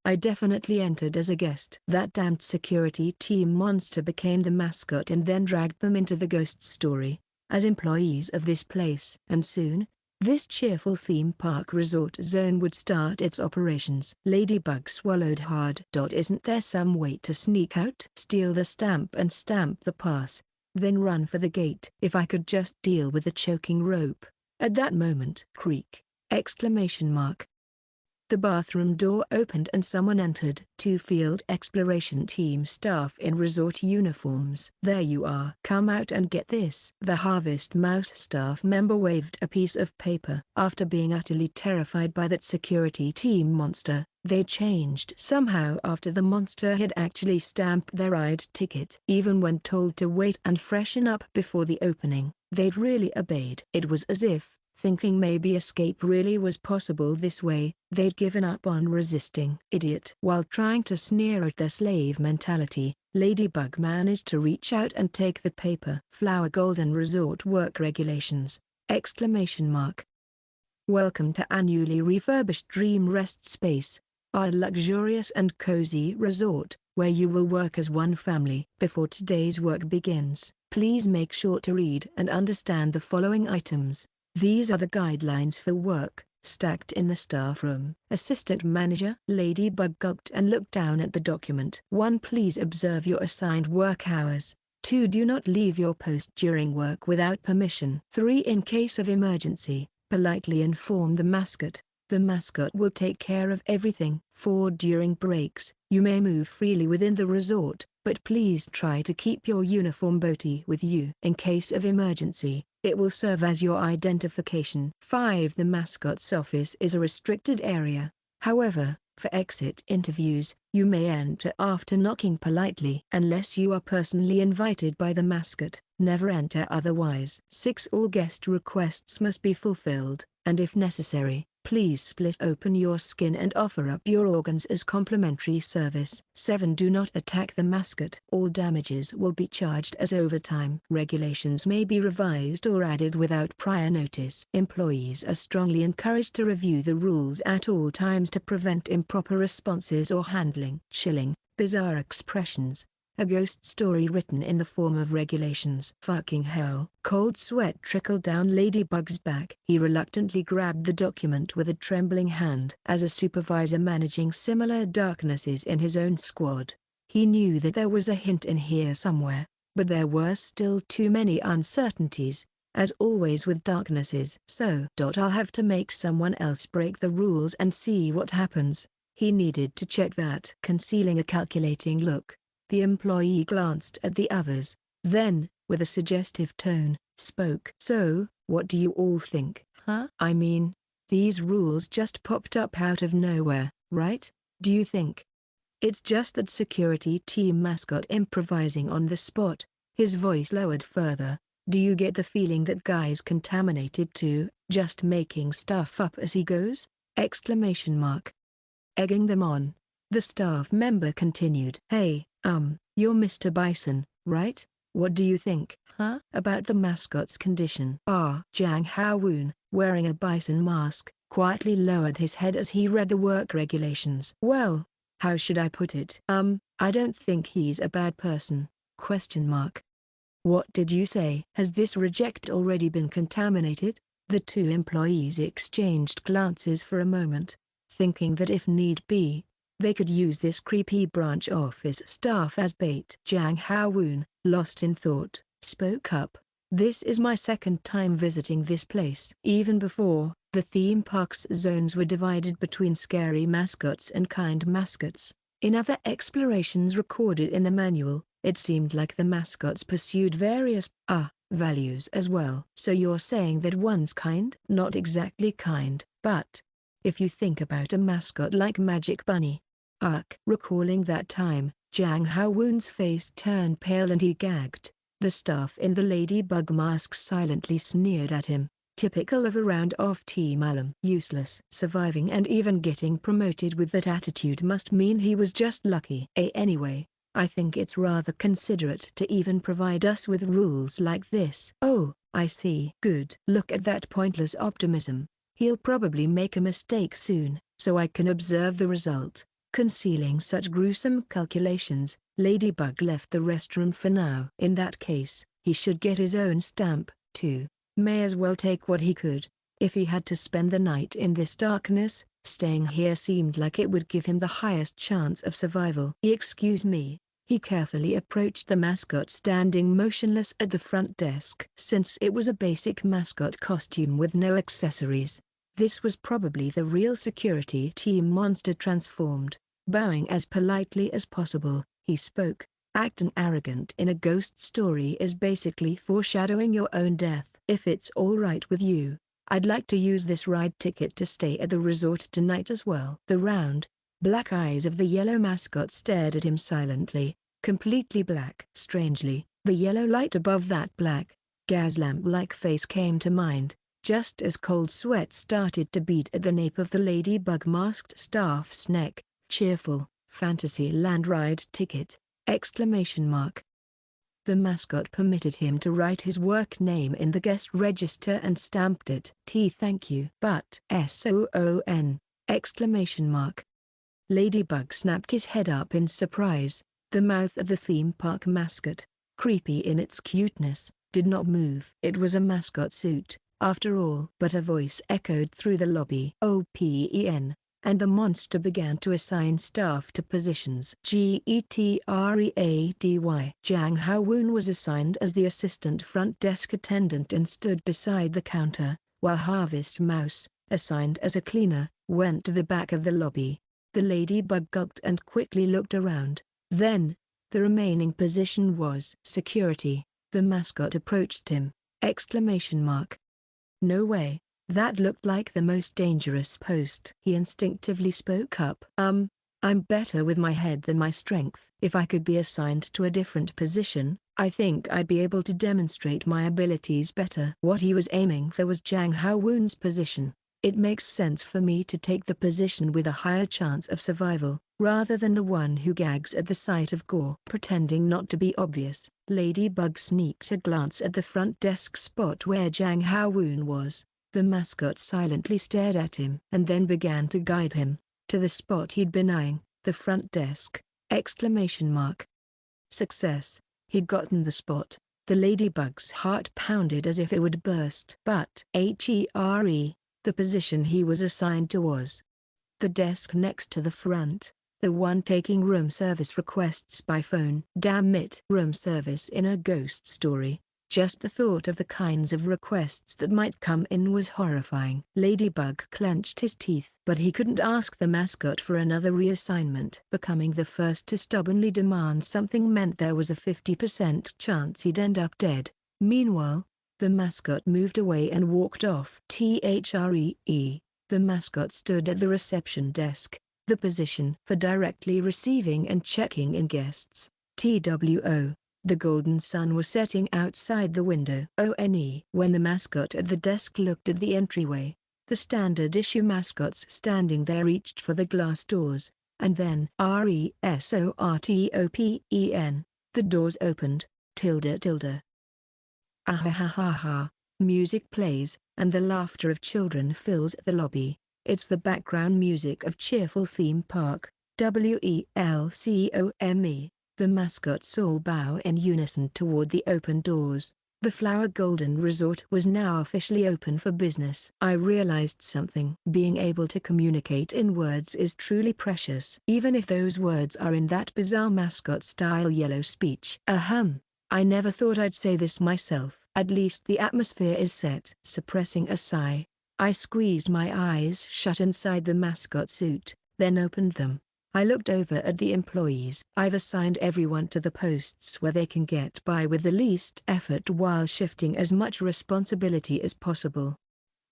I definitely entered as a guest. That damned security team monster became the mascot and then dragged them into the ghost story, as employees of this place. And soon, this cheerful theme park resort zone would start its operations. Ladybug swallowed hard. Isn't there some way to sneak out? Steal the stamp and stamp the pass, then run for the gate. If I could just deal with the choking rope. At that moment. Creak! Exclamation mark. The bathroom door opened and someone entered. 2 field exploration team staff in resort uniforms. There you are. Come out and get this. The Harvest Mouse staff member waved a piece of paper. After being utterly terrified by that security team monster, they changed somehow after the monster had actually stamped their ride ticket. Even when told to wait and freshen up before the opening, they'd really obeyed. It was as if, thinking maybe escape really was possible this way, they'd given up on resisting. Idiot. While trying to sneer at their slave mentality, Ladybug managed to reach out and take the paper. Flower Golden Resort Work Regulations! Exclamation mark. Welcome to annually refurbished Dream Rest Space, our luxurious and cozy resort, where you will work as one family. Before today's work begins, please make sure to read and understand the following items. These are the guidelines for work, stacked in the staff room. Assistant Manager Ladybug gulped and looked down at the document. 1. Please observe your assigned work hours. 2. Do not leave your post during work without permission. 3. In case of emergency, politely inform the mascot. The mascot will take care of everything. 4. During breaks, you may move freely within the resort, but please try to keep your uniform booty with you. In case of emergency, it will serve as your identification. 5. The mascot's office is a restricted area. However, for exit interviews, you may enter after knocking politely. Unless you are personally invited by the mascot, never enter otherwise. 6. All guest requests must be fulfilled, and if necessary, please split open your skin and offer up your organs as complimentary service. 7. Do not attack the mascot. All damages will be charged as overtime. Regulations may be revised or added without prior notice. Employees are strongly encouraged to review the rules at all times to prevent improper responses or handling. Chilling, bizarre expressions, A ghost story written in the form of regulations. Fucking hell. Cold sweat trickled down Ladybug's back. He reluctantly grabbed the document with a trembling hand. As a supervisor managing similar darknesses in his own squad, he knew that there was a hint in here somewhere, but there were still too many uncertainties, as always with darknesses. So I'll have to make someone else break the rules and see what happens. He needed to check that. Concealing a calculating look, the employee glanced at the others, then, with a suggestive tone, spoke. So, what do you all think? Huh? I mean, these rules just popped up out of nowhere, right? Do you think? It's just that security team mascot improvising on the spot. His voice lowered further. Do you get the feeling that guy's contaminated too, just making stuff up as he goes? Exclamation mark. Egging them on, the staff member continued. Hey, you're Mr. Bison, right? What do you think, huh? About the mascot's condition? Jiang Haowen, wearing a bison mask, quietly lowered his head as he read the work regulations. Well, how should I put it? I don't think he's a bad person. Question mark. What did you say? Has this reject already been contaminated? The two employees exchanged glances for a moment, thinking that if need be, they could use this creepy branch office staff as bait. Jiang Haowen, lost in thought, spoke up. This is my second time visiting this place. Even before, the theme park's zones were divided between scary mascots and kind mascots. In other explorations recorded in the manual, it seemed like the mascots pursued various values as well. So you're saying that one's kind? Not exactly kind, but if you think about a mascot like Magic Bunny. Recalling that time, Jiang Haowen's face turned pale and he gagged. The staff in the ladybug masks silently sneered at him, typical of a round-off team alum. Useless. Surviving and even getting promoted with that attitude must mean he was just lucky. Anyway, I think it's rather considerate to even provide us with rules like this. Oh, I see. Good. Look at that pointless optimism. He'll probably make a mistake soon, so I can observe the result. Concealing such gruesome calculations, Ladybug left the restroom for now. In that case, he should get his own stamp, too. May as well take what he could. If he had to spend the night in this darkness, staying here seemed like it would give him the highest chance of survival. Excuse me. He carefully approached the mascot standing motionless at the front desk. Since it was a basic mascot costume with no accessories, this was probably the real security team monster transformed. Bowing as politely as possible, he spoke. Acting arrogant in a ghost story is basically foreshadowing your own death. If it's all right with you, I'd like to use this ride ticket to stay at the resort tonight as well. The round, black eyes of the yellow mascot stared at him silently, completely black. Strangely, the yellow light above that black, gas lamp-like face came to mind, just as cold sweat started to beat at the nape of the ladybug masked staff's neck. Cheerful, Fantasyland ride ticket! Exclamation mark. The mascot permitted him to write his work name in the guest register and stamped it. Thank you. But SOON! Exclamation mark. Ladybug snapped his head up in surprise. The mouth of the theme park mascot, creepy in its cuteness, did not move. It was a mascot suit, after all. But a voice echoed through the lobby. OPEN. And the monster began to assign staff to positions. GETREADY. Jiang Haowen was assigned as the assistant front desk attendant and stood beside the counter, while Harvest Mouse, assigned as a cleaner, went to the back of the lobby. The ladybug gulped and quickly looked around. Then, the remaining position was security. The mascot approached him. Exclamation mark. No way. That looked like the most dangerous post. He instinctively spoke up. I'm better with my head than my strength. If I could be assigned to a different position, I think I'd be able to demonstrate my abilities better. What he was aiming for was Jiang Haowen's position. It makes sense for me to take the position with a higher chance of survival, rather than the one who gags at the sight of gore. Pretending not to be obvious, Ladybug sneaked a glance at the front desk spot where Jiang Haowen was. The mascot silently stared at him and then began to guide him to the spot he'd been eyeing, the front desk. Exclamation mark. Success. He'd gotten the spot. The ladybug's heart pounded as if it would burst. But the position he was assigned to was the desk next to the front, the one taking room service requests by phone. Damn it. Room service in a ghost story. Just the thought of the kinds of requests that might come in was horrifying. Ladybug clenched his teeth. But he couldn't ask the mascot for another reassignment. Becoming the first to stubbornly demand something meant there was a 50% chance he'd end up dead. Meanwhile, the mascot moved away and walked off. The mascot stood at the reception desk, the position for directly receiving and checking in guests. TWO. The golden sun was setting outside the window. When the mascot at the desk looked at the entryway, the standard issue mascots standing there reached for the glass doors, and then RESORTOPEN, the doors opened, Ahahaha. Music plays, and the laughter of children fills the lobby. It's the background music of cheerful theme park. WELCOME. The mascots all bow in unison toward the open doors. The Flower Golden Resort was now officially open for business. I realized something. Being able to communicate in words is truly precious. Even if those words are in that bizarre mascot-style yellow speech. I never thought I'd say this myself. At least the atmosphere is set. Suppressing a sigh, I squeezed my eyes shut inside the mascot suit, then opened them. I looked over at the employees. I've assigned everyone to the posts where they can get by with the least effort while shifting as much responsibility as possible.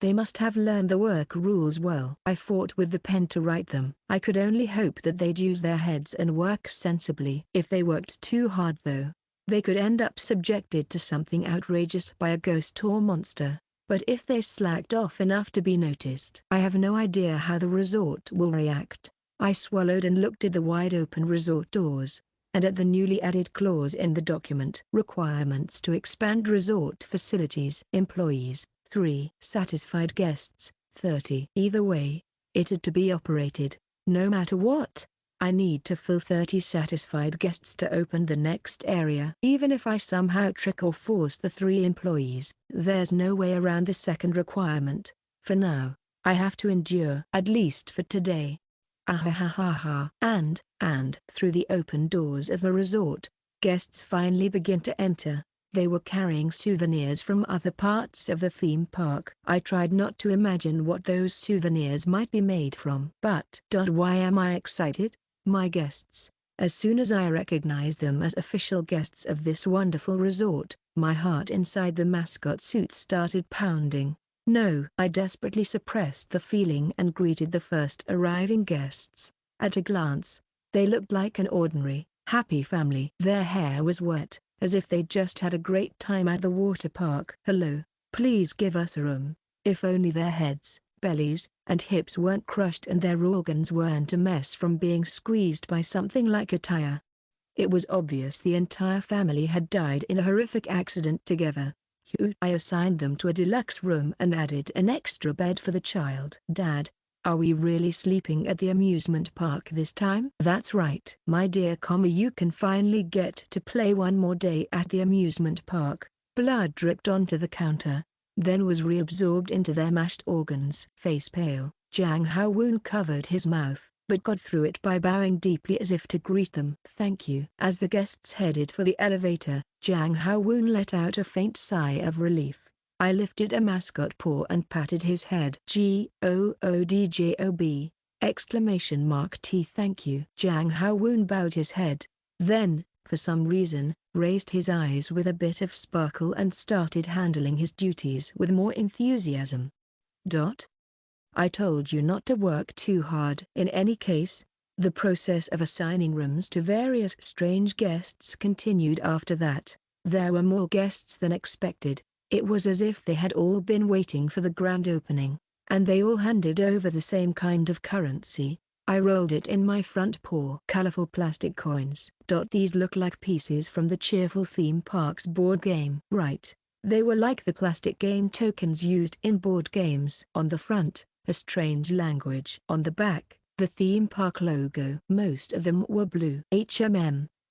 They must have learned the work rules well. I fought with the pen to write them. I could only hope that they'd use their heads and work sensibly. If they worked too hard though, they could end up subjected to something outrageous by a ghost or monster. But if they slacked off enough to be noticed, I have no idea how the resort will react. I swallowed and looked at the wide-open resort doors, and at the newly added clause in the document. Requirements to expand resort facilities. Employees, 3. Satisfied guests, 30. Either way, it had to be operated, no matter what. I need to fill 30 satisfied guests to open the next area. Even if I somehow trick or force the 3 employees, there's no way around the second requirement. For now, I have to endure. At least for today. Ahahaha. And through the open doors of the resort, guests finally begin to enter. They were carrying souvenirs from other parts of the theme park. I tried not to imagine what those souvenirs might be made from. But why am I excited? My guests. As soon as I recognized them as official guests of this wonderful resort, my heart inside the mascot suit started pounding. No, I desperately suppressed the feeling and greeted the first arriving guests. At a glance, they looked like an ordinary, happy family. Their hair was wet, as if they'd just had a great time at the water park. Hello, please give us a room. If only their heads, bellies, and hips weren't crushed and their organs weren't a mess from being squeezed by something like a tire. It was obvious the entire family had died in a horrific accident together. I assigned them to a deluxe room and added an extra bed for the child. Dad, are we really sleeping at the amusement park this time? That's right. My dear, you can finally get to play one more day at the amusement park. Blood dripped onto the counter, then was reabsorbed into their mashed organs. Face pale, Jang Hao-woon covered his mouth, but got through it by bowing deeply as if to greet them. Thank you. As the guests headed for the elevator, Jang Hao-woon let out a faint sigh of relief. I lifted a mascot paw and patted his head. GOODJOB! Exclamation mark T. Thank you. Jang Hao-woon bowed his head, then, for some reason, raised his eyes with a bit of sparkle and started handling his duties with more enthusiasm. I told you not to work too hard. In any case, the process of assigning rooms to various strange guests continued after that. There were more guests than expected. It was as if they had all been waiting for the grand opening, and they all handed over the same kind of currency. I rolled it in my front paw. Colorful plastic coins. These look like pieces from the cheerful theme park's board game. Right. They were like the plastic game tokens used in board games. On the front, a strange language. On the back, the theme park logo. Most of them were blue.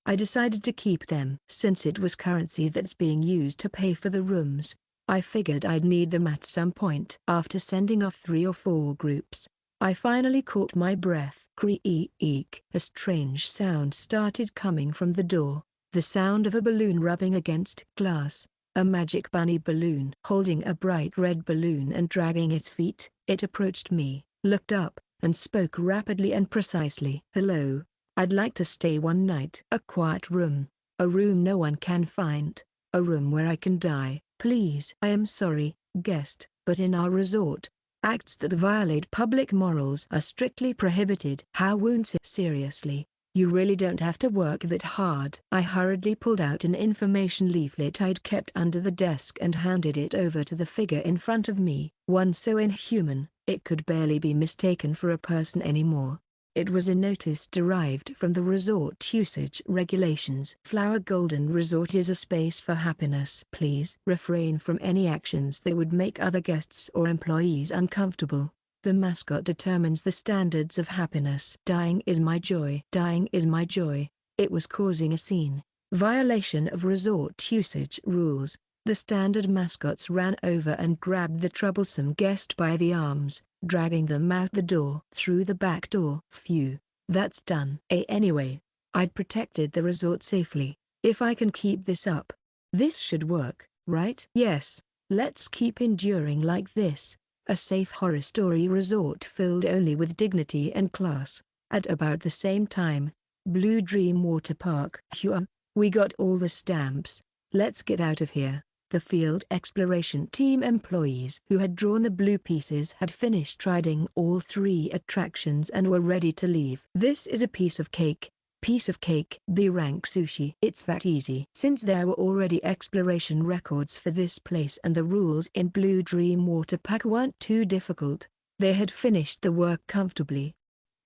I decided to keep them since it was currency that's being used to pay for the rooms. I figured I'd need them at some point. After sending off 3 or 4 groups, I finally caught my breath. Creak. A strange sound started coming from the door. The sound of a balloon rubbing against glass. A magic bunny balloon holding a bright red balloon and dragging its feet. It approached me, looked up, and spoke rapidly and precisely. Hello. I'd like to stay one night. A quiet room. A room no one can find. A room where I can die, please. I am sorry, guest, but in our resort, acts that violate public morals are strictly prohibited. How wounds? Seriously, you really don't have to work that hard. I hurriedly pulled out an information leaflet I'd kept under the desk and handed it over to the figure in front of me. One so inhuman, it could barely be mistaken for a person anymore. It was a notice derived from the resort usage regulations. Flower Golden Resort is a space for happiness. Please refrain from any actions that would make other guests or employees uncomfortable. The mascot determines the standards of happiness. Dying is my joy. Dying is my joy. It was causing a scene. Violation of resort usage rules. The standard mascots ran over and grabbed the troublesome guest by the arms, dragging them out the door. Through the back door. Phew. That's done. Anyway, I'd protected the resort safely. If I can keep this up, this should work, right? Yes. Let's keep enduring like this. A safe horror story resort filled only with dignity and class. At about the same time, Blue Dream Water Park. Phew. We got all the stamps. Let's get out of here. The field exploration team employees who had drawn the blue pieces had finished riding all 3 attractions and were ready to leave. This is a piece of cake. Piece of cake. B-rank sushi. It's that easy. Since there were already exploration records for this place and the rules in Blue Dream Water Park weren't too difficult, they had finished the work comfortably.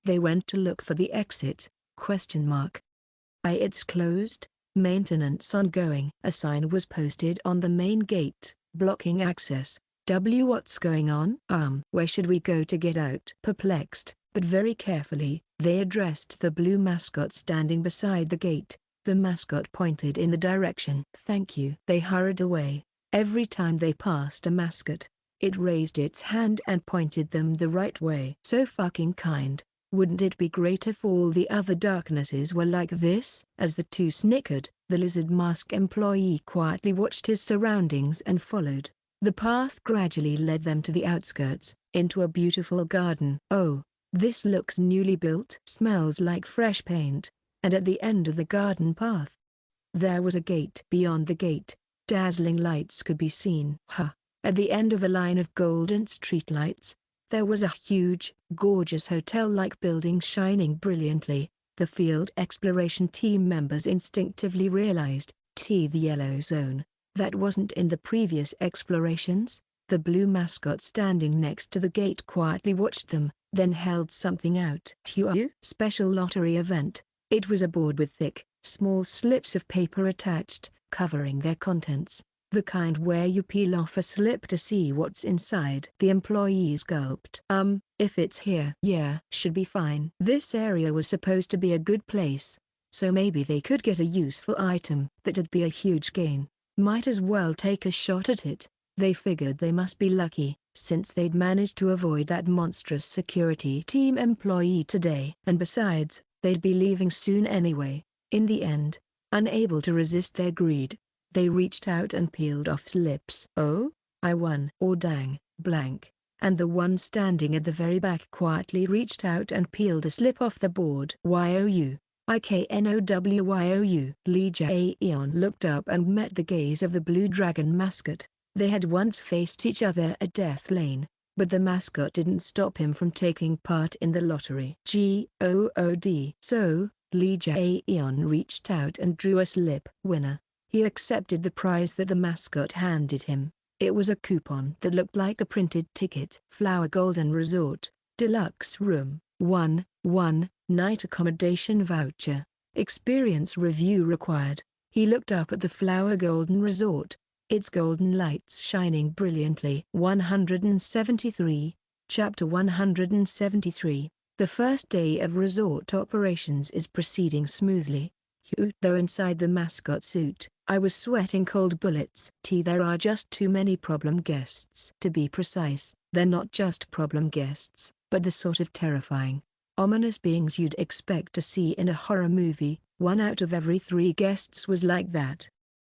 They went to look for the exit. It's closed. Maintenance ongoing. A sign was posted on the main gate, blocking access. What's going on? Where should we go to get out? Perplexed, but very carefully, they addressed the blue mascot standing beside the gate. The mascot pointed in the direction. Thank you. They hurried away. Every time they passed a mascot, it raised its hand and pointed them the right way. So fucking kind. Wouldn't it be great if all the other darknesses were like this? As the 2 snickered, the lizard mask employee quietly watched his surroundings and followed. The path gradually led them to the outskirts, into a beautiful garden. Oh, this looks newly built. Smells like fresh paint. And at the end of the garden path, there was a gate. Beyond the gate, dazzling lights could be seen. At the end of a line of golden streetlights, there was a huge, gorgeous hotel-like building shining brilliantly. The field exploration team members instinctively realized, the yellow zone, that wasn't in the previous explorations. The blue mascot standing next to the gate quietly watched them, then held something out. Special lottery event. It was a board with thick, small slips of paper attached, covering their contents. The kind where you peel off a slip to see what's inside. The employees gulped. If it's here. Yeah, should be fine. This area was supposed to be a good place, so maybe they could get a useful item. That'd be a huge gain. Might as well take a shot at it. They figured they must be lucky, since they'd managed to avoid that monstrous security team employee today. And besides, they'd be leaving soon anyway. In the end, unable to resist their greed, they reached out and peeled off slips. Oh, I won. Oh dang, blank. And the one standing at the very back quietly reached out and peeled a slip off the board. IKNOWYOU. Lee Jae-eon looked up and met the gaze of the blue dragon mascot. They had once faced each other at Death Lane, but the mascot didn't stop him from taking part in the lottery. GOOD. So, Lee Jae-eon reached out and drew a slip. Winner. He accepted the prize that the mascot handed him. It was a coupon that looked like a printed ticket. Flower Golden Resort, Deluxe Room, 1 night accommodation voucher. Experience review required. He looked up at the Flower Golden Resort, its golden lights shining brilliantly. 173, Chapter 173. The first day of resort operations is proceeding smoothly. Though inside the mascot suit, I was sweating cold bullets. There are just too many problem guests. To be precise, they're not just problem guests, but the sort of terrifying, ominous beings you'd expect to see in a horror movie. 1 out of every 3 guests was like that.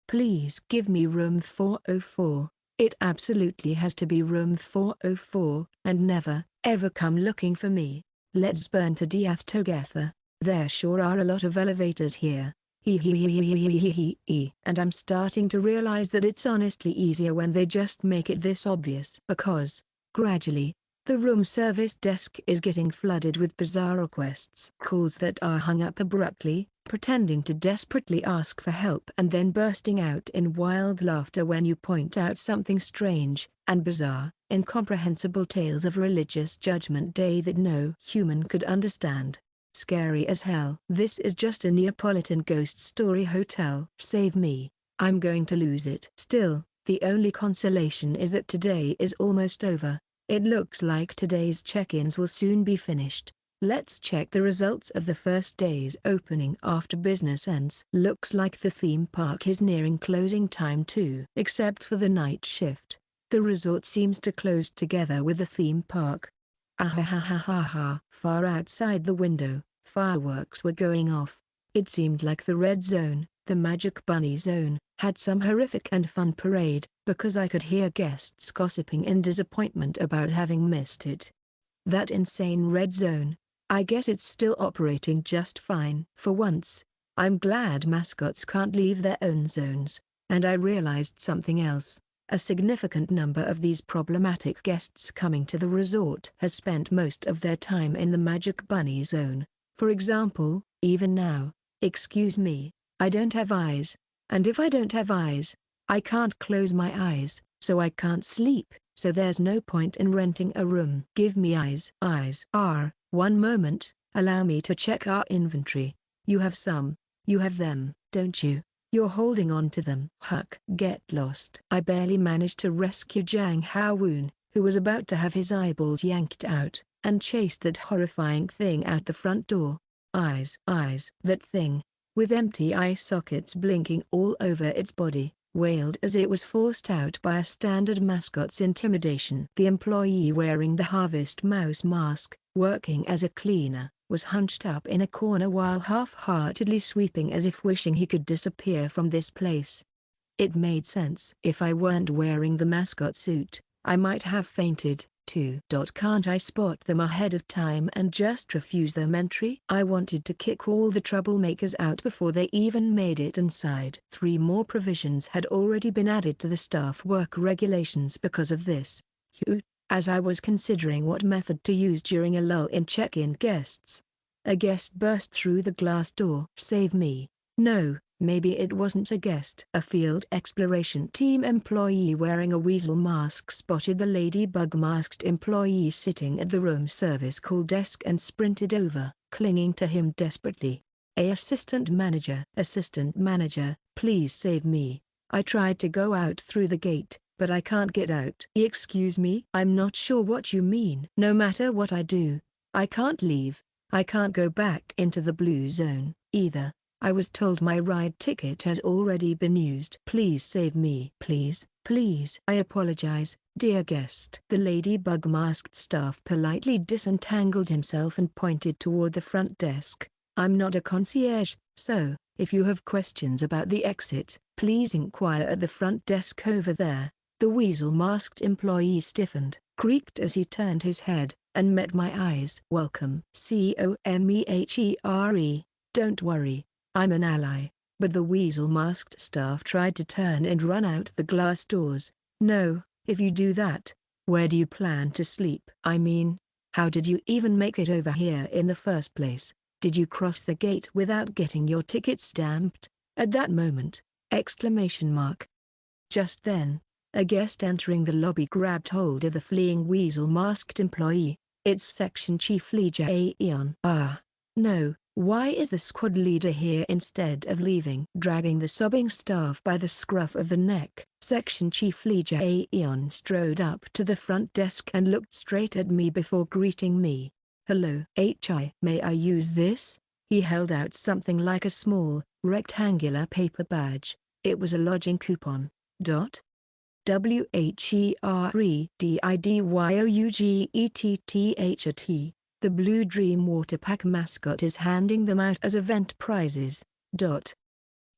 Please give me room 404. It absolutely has to be room 404, and never, ever come looking for me. Let's burn to death together. There sure are a lot of elevators here. And I'm starting to realize that it's honestly easier when they just make it this obvious. Because, gradually, the room service desk is getting flooded with bizarre requests. Calls that are hung up abruptly, pretending to desperately ask for help and then bursting out in wild laughter when you point out something strange and bizarre, incomprehensible tales of religious judgment day that no human could understand. Scary as hell. This is just a Neapolitan ghost story hotel. Save me. I'm going to lose it. Still, the only consolation is that today is almost over. It looks like today's check-ins will soon be finished. Let's check the results of the first day's opening after business ends. Looks like the theme park is nearing closing time too. Except for the night shift. The resort seems to close together with the theme park. Ahahahaha. Far outside the window, fireworks were going off. It seemed like the red zone, the Magic Bunny zone, had some horrific and fun parade, because I could hear guests gossiping in disappointment about having missed it. That insane red zone, I guess it's still operating just fine. For once, I'm glad mascots can't leave their own zones, and I realized something else. A significant number of these problematic guests coming to the resort has spent most of their time in the Magic Bunny zone. For example, even now, excuse me, I don't have eyes, and if I don't have eyes, I can't close my eyes, so I can't sleep, so there's no point in renting a room. Give me eyes. Eyes are, one moment, allow me to check our inventory. You have some, you have them, don't you? You're holding on to them. Huck. Get lost. I barely managed to rescue Jang Hao-woon, who was about to have his eyeballs yanked out, and chased that horrifying thing out the front door. Eyes. Eyes. That thing, with empty eye sockets blinking all over its body, wailed as it was forced out by a standard mascot's intimidation. The employee wearing the Harvest Mouse mask, working as a cleaner, was hunched up in a corner while half-heartedly sweeping as if wishing he could disappear from this place. It made sense. If I weren't wearing the mascot suit, I might have fainted, too. Can't I spot them ahead of time and just refuse them entry? I wanted to kick all the troublemakers out before they even made it inside. 3 more provisions had already been added to the staff work regulations because of this. As I was considering what method to use during a lull in check-in guests, a guest burst through the glass door. Save me. No, maybe it wasn't a guest. A field exploration team employee wearing a weasel mask spotted the ladybug-masked employee sitting at the room service call desk and sprinted over, clinging to him desperately. Assistant manager, please save me. I tried to go out through the gate, but I can't get out. Excuse me? I'm not sure what you mean. No matter what I do, I can't leave. I can't go back into the blue zone, either. I was told my ride ticket has already been used. Please save me. Please, please. I apologize, dear guest. The ladybug-masked staff politely disentangled himself and pointed toward the front desk. I'm not a concierge, so, if you have questions about the exit, please inquire at the front desk over there. The weasel-masked employee stiffened, creaked as he turned his head, and met my eyes. Welcome. Commehere. Don't worry, I'm an ally. But the weasel-masked staff tried to turn and run out the glass doors. No, if you do that, where do you plan to sleep? I mean, how did you even make it over here in the first place? Did you cross the gate without getting your ticket stamped? At that moment, exclamation mark. Just then, a guest entering the lobby grabbed hold of the fleeing weasel-masked employee. It's Section Chief Lee Jae-yeon. Ah, no, why is the squad leader here instead of leaving? Dragging the sobbing staff by the scruff of the neck, Section Chief Lee Jae-yeon strode up to the front desk and looked straight at me before greeting me. Hello. May I use this? He held out something like a small, rectangular paper badge. It was a lodging coupon. WHEREDIDYOUGETTHAT. The Blue Dream Water Pack mascot is handing them out as event prizes.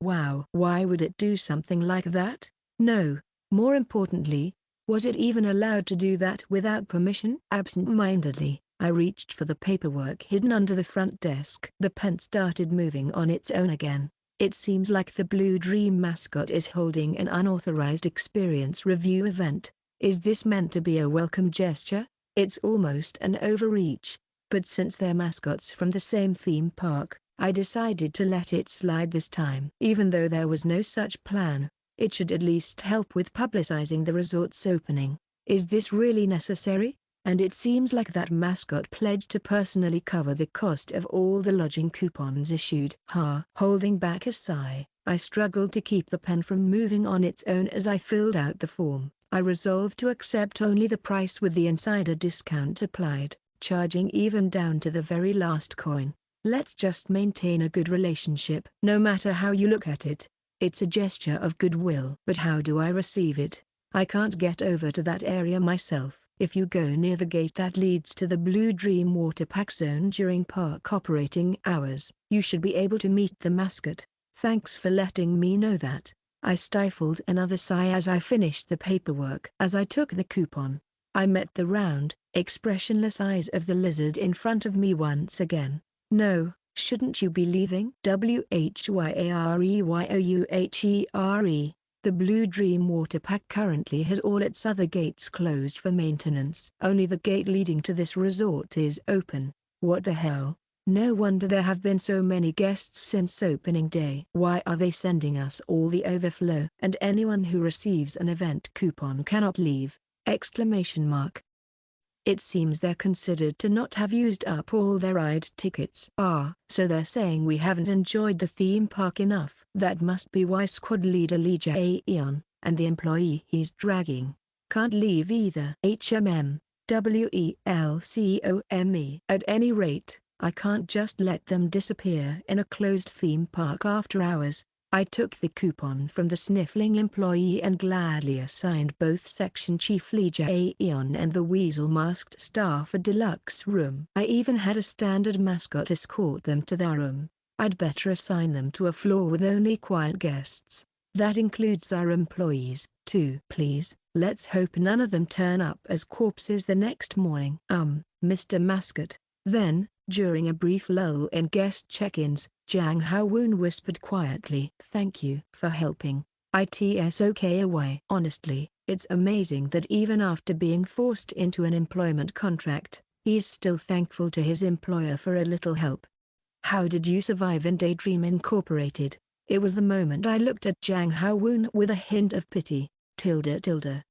Wow. Why would it do something like that? No. More importantly, was it even allowed to do that without permission? Absent-mindedly, I reached for the paperwork hidden under the front desk. The pen started moving on its own again. It seems like the Blue Dream mascot is holding an unauthorized experience review event. Is this meant to be a welcome gesture? It's almost an overreach, but since they're mascots from the same theme park, I decided to let it slide this time. Even though there was no such plan, it should at least help with publicizing the resort's opening. Is this really necessary? And it seems like that mascot pledged to personally cover the cost of all the lodging coupons issued. Holding back a sigh, I struggled to keep the pen from moving on its own as I filled out the form. I resolved to accept only the price with the insider discount applied, charging even down to the very last coin. Let's just maintain a good relationship. No matter how you look at it, it's a gesture of goodwill. But how do I receive it? I can't get over to that area myself. If you go near the gate that leads to the Blue Dream Water Pack zone during park operating hours, you should be able to meet the mascot. Thanks for letting me know that. I stifled another sigh as I finished the paperwork. As I took the coupon, I met the round, expressionless eyes of the lizard in front of me once again. No, shouldn't you be leaving? WHYAREYOUHERE. The Blue Dream Water Pack currently has all its other gates closed for maintenance. Only the gate leading to this resort is open. What the hell? No wonder there have been so many guests since opening day. Why are they sending us all the overflow? And anyone who receives an event coupon cannot leave! Exclamation mark. It seems they're considered to not have used up all their ride tickets. So they're saying we haven't enjoyed the theme park enough. That must be why squad leader Leisure Aeon, and the employee he's dragging, can't leave either. WELCOME. At any rate, I can't just let them disappear in a closed theme park after hours. I took the coupon from the sniffling employee and gladly assigned both Section Chief Leisure Aeon and the weasel-masked staff a deluxe room. I even had a standard mascot escort them to their room. I'd better assign them to a floor with only quiet guests. That includes our employees, too. Please, let's hope none of them turn up as corpses the next morning. Mr. Mascot. Then, during a brief lull in guest check-ins, Jang Ha-woon whispered quietly. Thank you for helping. ITSOKAY. Honestly, it's amazing that even after being forced into an employment contract, he's still thankful to his employer for a little help. How did you survive in Daydream Incorporated? It was the moment I looked at Jang Ha-woon with a hint of pity. The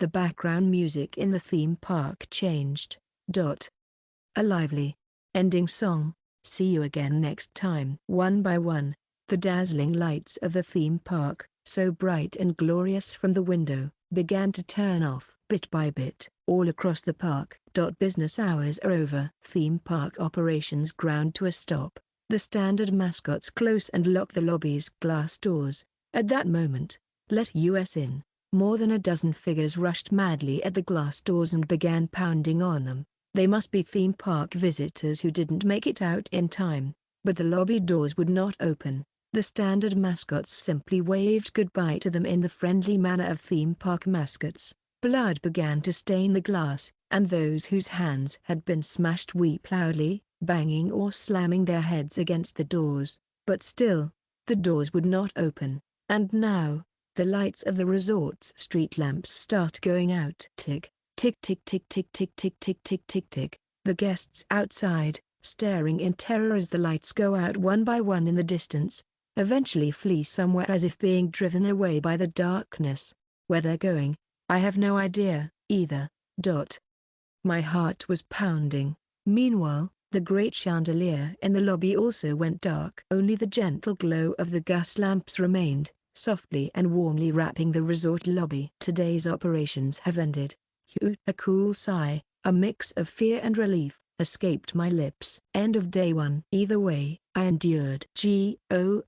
background music in the theme park changed. A lively ending song. See you again next time. One by one, the dazzling lights of the theme park, so bright and glorious from the window, began to turn off. Bit by bit, all across the park. Business hours are over. Theme park operations ground to a stop. The standard mascots close and lock the lobby's glass doors. At that moment, let us in. More than a dozen figures rushed madly at the glass doors and began pounding on them. They must be theme park visitors who didn't make it out in time, but the lobby doors would not open. The standard mascots simply waved goodbye to them in the friendly manner of theme park mascots. Blood began to stain the glass, and those whose hands had been smashed wept loudly, banging or slamming their heads against the doors. But still, the doors would not open. And now, the lights of the resort's street lamps start going out. Tick, tick tick tick tick tick tick tick tick tick tick. The guests outside, staring in terror as the lights go out one by one in the distance, eventually flee somewhere as if being driven away by the darkness. Where they're going, I have no idea, either. My heart was pounding. Meanwhile, the great chandelier in the lobby also went dark. Only the gentle glow of the gas lamps remained, softly and warmly wrapping the resort lobby. Today's operations have ended. A cool sigh, a mix of fear and relief, escaped my lips. End of day one. Either way, I endured. GOODJOB.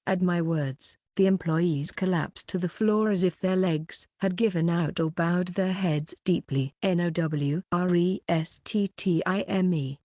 At my words, the employees collapsed to the floor as if their legs had given out or bowed their heads deeply. NOWRESTTIME.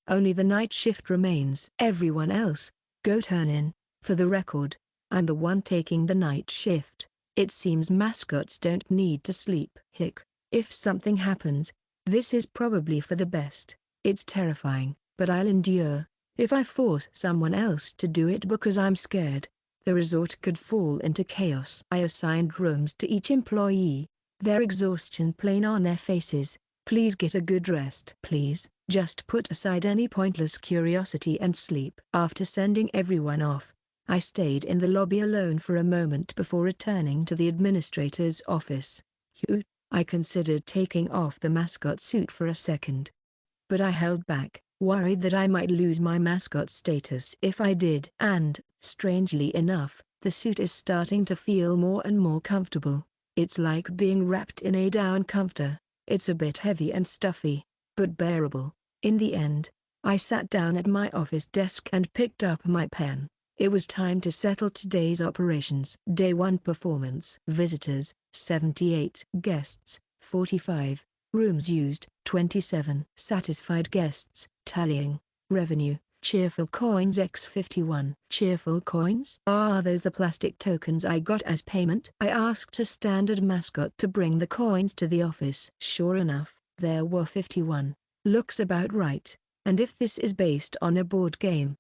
Only the night shift remains. Everyone else, go turn in. For the record, I'm the one taking the night shift. It seems mascots don't need to sleep. Hick. If something happens, this is probably for the best. It's terrifying, but I'll endure. If I force someone else to do it because I'm scared, the resort could fall into chaos. I assigned rooms to each employee, their exhaustion plain on their faces. Please get a good rest. Please, just put aside any pointless curiosity and sleep. After sending everyone off, I stayed in the lobby alone for a moment before returning to the administrator's office. I considered taking off the mascot suit for a second, but I held back, worried that I might lose my mascot status if I did. And, strangely enough, the suit is starting to feel more and more comfortable. It's like being wrapped in a down comforter. It's a bit heavy and stuffy, but bearable. In the end, I sat down at my office desk and picked up my pen. It was time to settle today's operations. Day 1 performance. Visitors, 78. Guests, 45. Rooms used, 27. Satisfied guests, tallying. Revenue, cheerful coins x 51. Cheerful coins? Are those the plastic tokens I got as payment? I asked a standard mascot to bring the coins to the office. Sure enough, there were 51. Looks about right. And if this is based on a board game,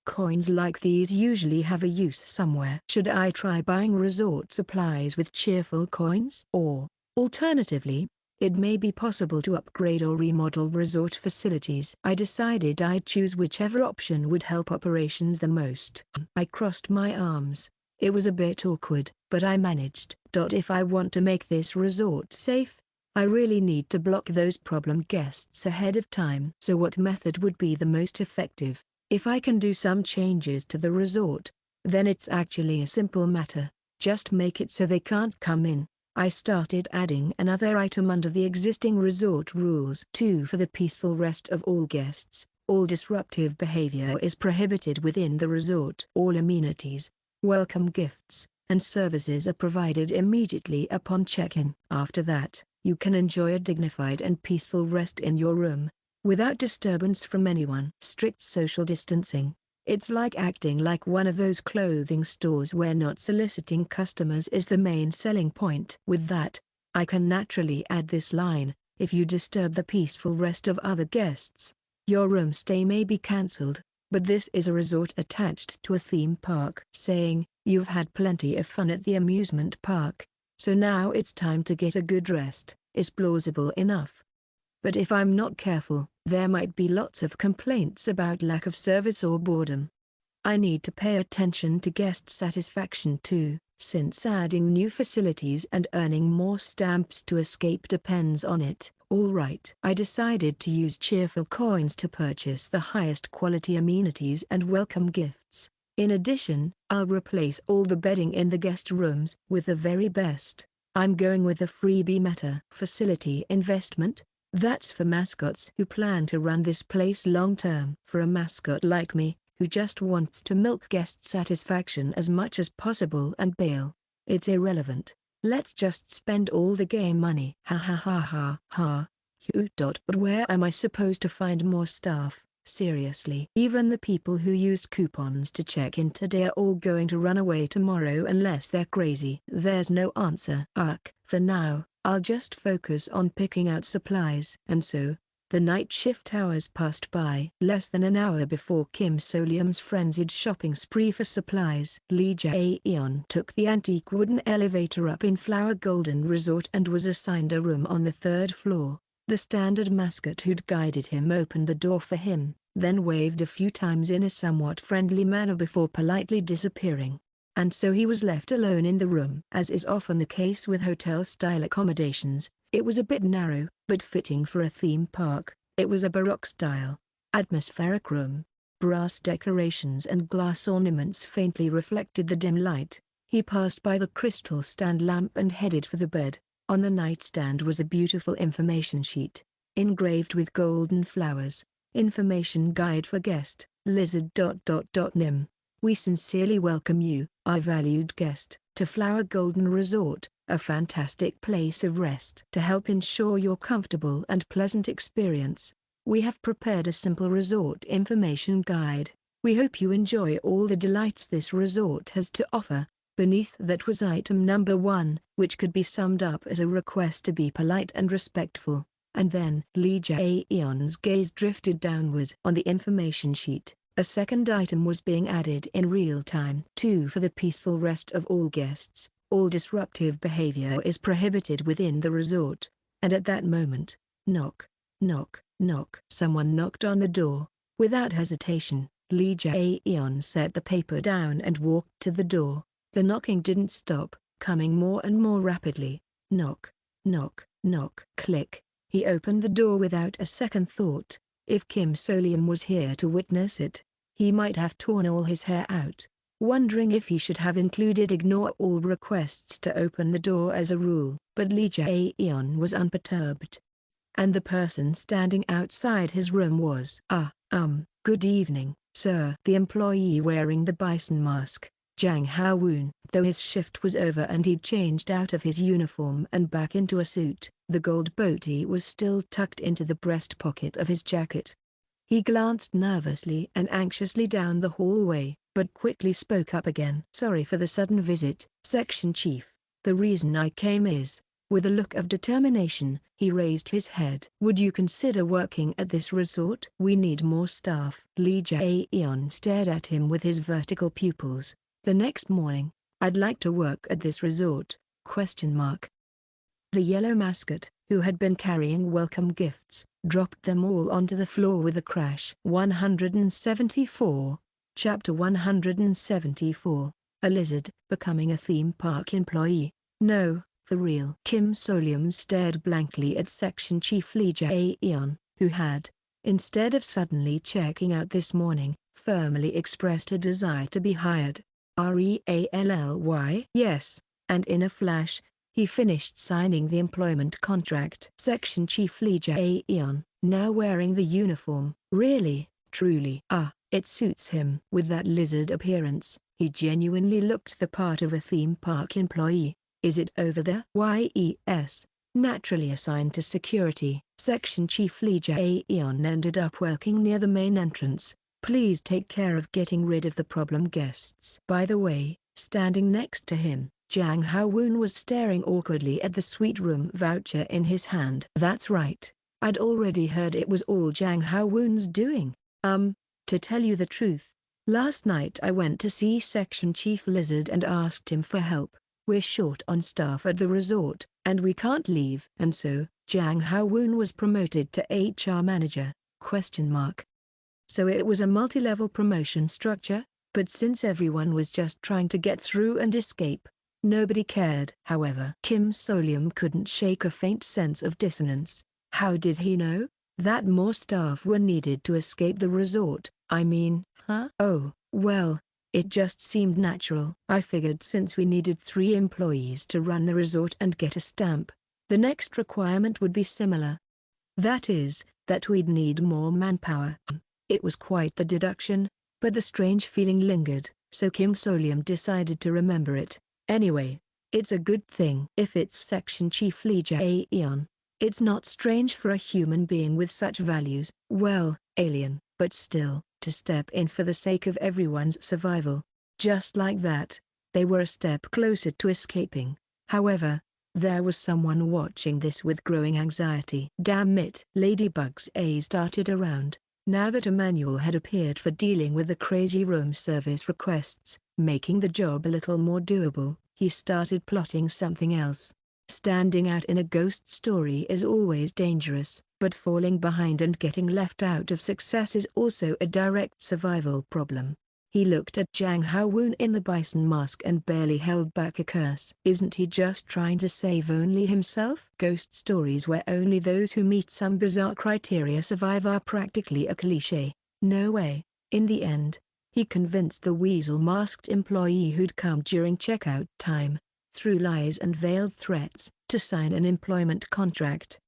coins like these usually have a use somewhere. Should I try buying resort supplies with cheerful coins? Or, alternatively, it may be possible to upgrade or remodel resort facilities. I decided I'd choose whichever option would help operations the most. I crossed my arms. It was a bit awkward, but I managed. If I want to make this resort safe, I really need to block those problem guests ahead of time. So what method would be the most effective? If I can do some changes to the resort, then it's actually a simple matter. Just make it so they can't come in. I started adding another item under the existing resort rules. 2. For the peaceful rest of all guests, all disruptive behavior is prohibited within the resort. All amenities, welcome gifts, and services are provided immediately upon check-in. After that, you can enjoy a dignified and peaceful rest in your room, without disturbance from anyone. Strict social distancing. It's like acting like one of those clothing stores where not soliciting customers is the main selling point. With that, I can naturally add this line: if you disturb the peaceful rest of other guests, your room stay may be cancelled. But this is a resort attached to a theme park. Saying, you've had plenty of fun at the amusement park, so now it's time to get a good rest, is plausible enough. But if I'm not careful, there might be lots of complaints about lack of service or boredom. I need to pay attention to guest satisfaction too, since adding new facilities and earning more stamps to escape depends on it. Alright. I decided to use cheerful coins to purchase the highest quality amenities and welcome gifts. In addition, I'll replace all the bedding in the guest rooms with the very best. I'm going with the freebie meta. Facility investment. That's for mascots who plan to run this place long term. For a mascot like me, who just wants to milk guest satisfaction as much as possible and bail, it's irrelevant. Let's just spend all the game money. Ha ha ha ha ha. But where am I supposed to find more staff? Seriously. Even the people who used coupons to check in today are all going to run away tomorrow unless they're crazy. There's no answer. For now, I'll just focus on picking out supplies. And so, the night shift hours passed by. Less than an hour before Kim Solium's frenzied shopping spree for supplies, Lee Jae-eon took the antique wooden elevator up in Flower Golden Resort and was assigned a room on the 3rd floor. The standard mascot who'd guided him opened the door for him, then waved a few times in a somewhat friendly manner before politely disappearing. And so he was left alone in the room. As is often the case with hotel-style accommodations, it was a bit narrow, but fitting for a theme park. It was a Baroque-style, atmospheric room. Brass decorations and glass ornaments faintly reflected the dim light. He passed by the crystal stand lamp and headed for the bed. On the nightstand was a beautiful information sheet, engraved with golden flowers. Information guide for guest, Lizard. We sincerely welcome you, our valued guest, to Flower Golden Resort, a fantastic place of rest. To help ensure your comfortable and pleasant experience, we have prepared a simple resort information guide. We hope you enjoy all the delights this resort has to offer. Beneath that was item number 1, which could be summed up as a request to be polite and respectful. And then Lee Jae-yeon's gaze drifted downward on the information sheet. A second item was being added in real time. 2. For the peaceful rest of all guests, all disruptive behavior is prohibited within the resort. And at that moment, knock, knock, knock. Someone knocked on the door. Without hesitation, Lee Jae-yeon set the paper down and walked to the door. The knocking didn't stop, coming more and more rapidly. Knock, knock, knock. Click. He opened the door without a second thought. If Kim So-leum was here to witness it, he might have torn all his hair out, wondering if he should have included ignore all requests to open the door as a rule. But Lee Jae-yeon was unperturbed. And the person standing outside his room was good evening, sir. The employee wearing the bison mask, Jang Ha-woon. Though his shift was over and he'd changed out of his uniform and back into a suit, the gold bootie was still tucked into the breast pocket of his jacket. He glanced nervously and anxiously down the hallway, but quickly spoke up again. Sorry for the sudden visit, Section Chief. The reason I came is, with a look of determination, he raised his head. Would you consider working at this resort? We need more staff. Lee Jae-yeon stared at him with his vertical pupils. The next morning, I'd like to work at this resort, ? The yellow mascot, who had been carrying welcome gifts, dropped them all onto the floor with a crash. 174, Chapter 174, A Lizard Becoming a Theme Park Employee. No, for real. Kim So-leum stared blankly at Section Chief Lee Jae-yeon, who had, instead of suddenly checking out this morning, firmly expressed a desire to be hired. Really? Yes, and in a flash, he finished signing the employment contract. Section Chief Lee Jae-yeon, now wearing the uniform. Really, truly. It suits him. With that lizard appearance, he genuinely looked the part of a theme park employee. Is it over there? Yes, naturally assigned to security. Section Chief Lee Jae-yeon ended up working near the main entrance. Please take care of getting rid of the problem guests. By the way, standing next to him, Jang Ha-woon was staring awkwardly at the suite room voucher in his hand. That's right. I'd already heard it was all Jang Ha-woon's doing. To tell you the truth, last night I went to see Section Chief Lizard and asked him for help. We're short on staff at the resort, and we can't leave. And so, Jang Ha-woon was promoted to HR manager? So it was a multi-level promotion structure, but since everyone was just trying to get through and escape, nobody cared. However, Kim So-leum couldn't shake a faint sense of dissonance. How did he know that more staff were needed to escape the resort? Oh, well, it just seemed natural. I figured since we needed 3 employees to run the resort and get a stamp, the next requirement would be similar. That is, that we'd need more manpower. It was quite the deduction, but the strange feeling lingered, so Kim So-leum decided to remember it. Anyway, it's a good thing. If it's Section Chief Lee Jae-yeon, it's not strange for a human being with such values, well, alien, but still, to step in for the sake of everyone's survival. Just like that, they were a step closer to escaping. However, there was someone watching this with growing anxiety. Damn it! Ladybug's started around. Now that a manual had appeared for dealing with the crazy room service requests, making the job a little more doable, he started plotting something else. Standing out in a ghost story is always dangerous, but falling behind and getting left out of success is also a direct survival problem. He looked at Jang Ha-woon in the bison mask and barely held back a curse. Isn't he just trying to save only himself? Ghost stories where only those who meet some bizarre criteria survive are practically a cliché. No way. In the end, he convinced the weasel-masked employee who'd come during checkout time, through lies and veiled threats, to sign an employment contract.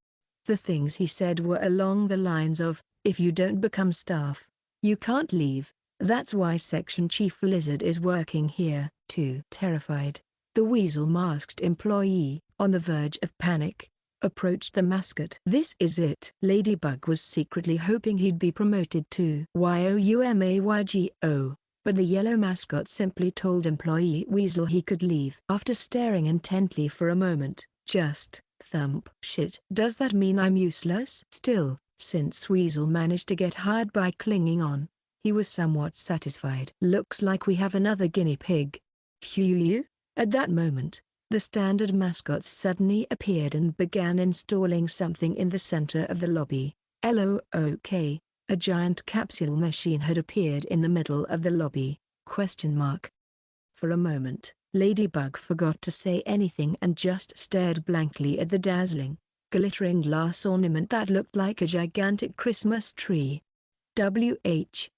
The things he said were along the lines of, if you don't become staff, You can't leave. That's why Section Chief Lizard is working here, too. Terrified, the weasel-masked employee, on the verge of panic, approached the mascot. This is it. Ladybug was secretly hoping he'd be promoted to YOUMAYGO, but the yellow mascot simply told employee Weasel he could leave. After staring intently for a moment, just thump. Shit. Does that mean I'm useless? Still, since Weasel managed to get hired by clinging on, he was somewhat satisfied. Looks like we have another guinea pig. Phew. At that moment, the standard mascots suddenly appeared and began installing something in the center of the lobby. LOOK, a giant capsule machine had appeared in the middle of the lobby. For a moment, Ladybug forgot to say anything and just stared blankly at the dazzling, glittering glass ornament that looked like a gigantic Christmas tree.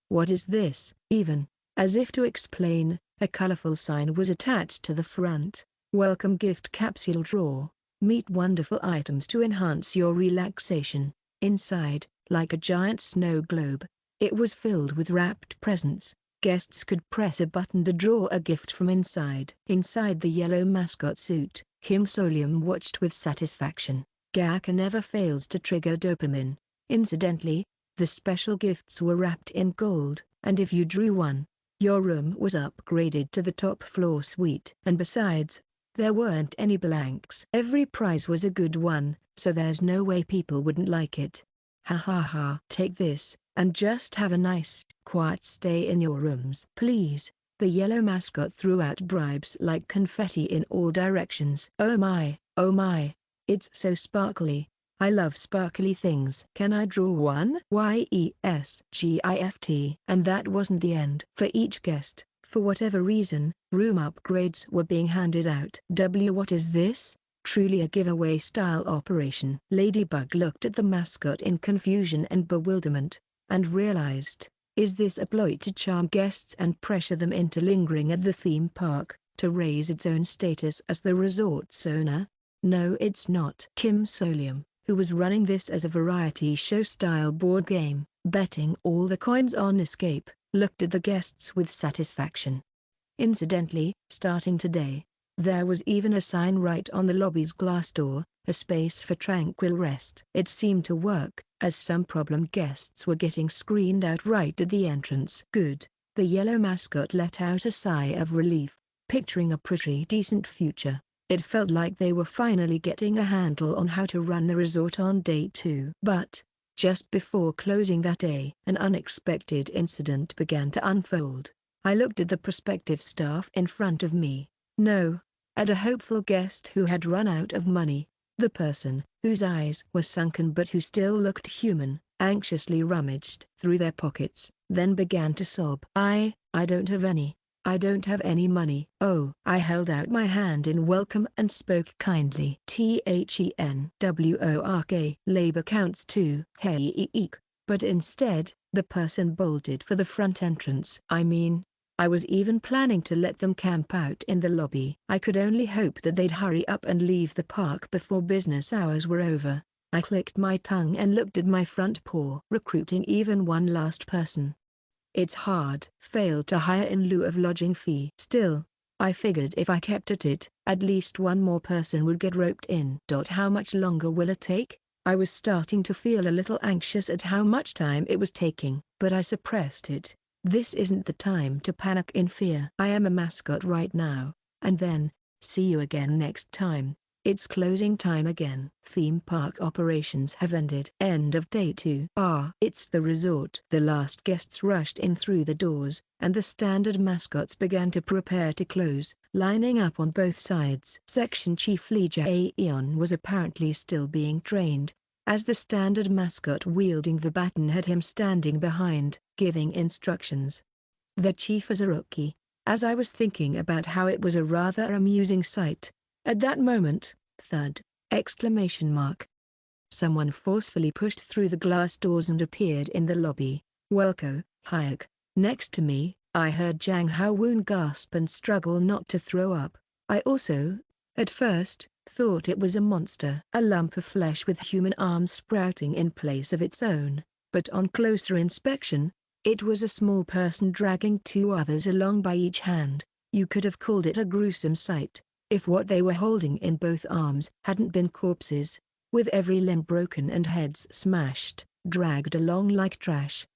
What is this? Even, as if to explain, a colorful sign was attached to the front. Welcome gift capsule drawer. Meet wonderful items to enhance your relaxation. Inside, like a giant snow globe, it was filled with wrapped presents. Guests could press a button to draw a gift from inside. Inside the yellow mascot suit, Kim Solium watched with satisfaction. Gaka never fails to trigger dopamine. Incidentally, the special gifts were wrapped in gold, and if you drew one, your room was upgraded to the top floor suite. And besides, there weren't any blanks. Every prize was a good one, so there's no way people wouldn't like it. Ha ha ha. Take this, and just have a nice, quiet stay in your rooms. Please. The yellow mascot threw out bribes like confetti in all directions. Oh my, it's so sparkly. I love sparkly things. Can I draw one? YESGIFT. And that wasn't the end. For each guest, for whatever reason, room upgrades were being handed out. What is this? Truly a giveaway-style operation. Ladybug looked at the mascot in confusion and bewilderment, and realized, is this a ploy to charm guests and pressure them into lingering at the theme park, to raise its own status as the resort's owner? No, it's not. Kim Solium, who was running this as a variety show-style board game, betting all the coins on escape, looked at the guests with satisfaction. Incidentally, starting today, there was even a sign right on the lobby's glass door, a space for tranquil rest. It seemed to work, as some problem guests were getting screened out right at the entrance. Good. The yellow mascot let out a sigh of relief, picturing a pretty decent future. It felt like they were finally getting a handle on how to run the resort on day 2. But, just before closing that day, an unexpected incident began to unfold. I looked at the prospective staff in front of me. No, at a hopeful guest who had run out of money. The person, whose eyes were sunken but who still looked human, anxiously rummaged through their pockets, then began to sob. I don't have any. I don't have any money. Oh. I held out my hand in welcome and spoke kindly. THENWORK. Labor counts too. Hey eek. But instead, the person bolted for the front entrance. I was even planning to let them camp out in the lobby. I could only hope that they'd hurry up and leave the park before business hours were over. I clicked my tongue and looked at my front paw. Recruiting even one last person. It's hard. Failed to hire in lieu of lodging fee. Still, I figured if I kept at it, at least one more person would get roped in. How much longer will it take? I was starting to feel a little anxious at how much time it was taking, but I suppressed it. This isn't the time to panic in fear. I am a mascot right now, and then, see you again next time. It's closing time again. Theme park operations have ended. End of day 2. It's the resort. The last guests rushed in through the doors, and the standard mascots began to prepare to close, lining up on both sides. Section Chief Leja Aeon was apparently still being trained, as the standard mascot wielding the baton had him standing behind, giving instructions. The chief is a rookie. As I was thinking about how it was a rather amusing sight, at that moment, thud! Someone forcefully pushed through the glass doors and appeared in the lobby. Welko, Hayek. Next to me, I heard Jang Hao-woon gasp and struggle not to throw up. I also, at first, thought it was a monster. A lump of flesh with human arms sprouting in place of its own, but on closer inspection, It was a small person dragging two others along by each hand. You could have called it a gruesome sight, if what they were holding in both arms hadn't been corpses, with every limb broken and heads smashed, dragged along like trash.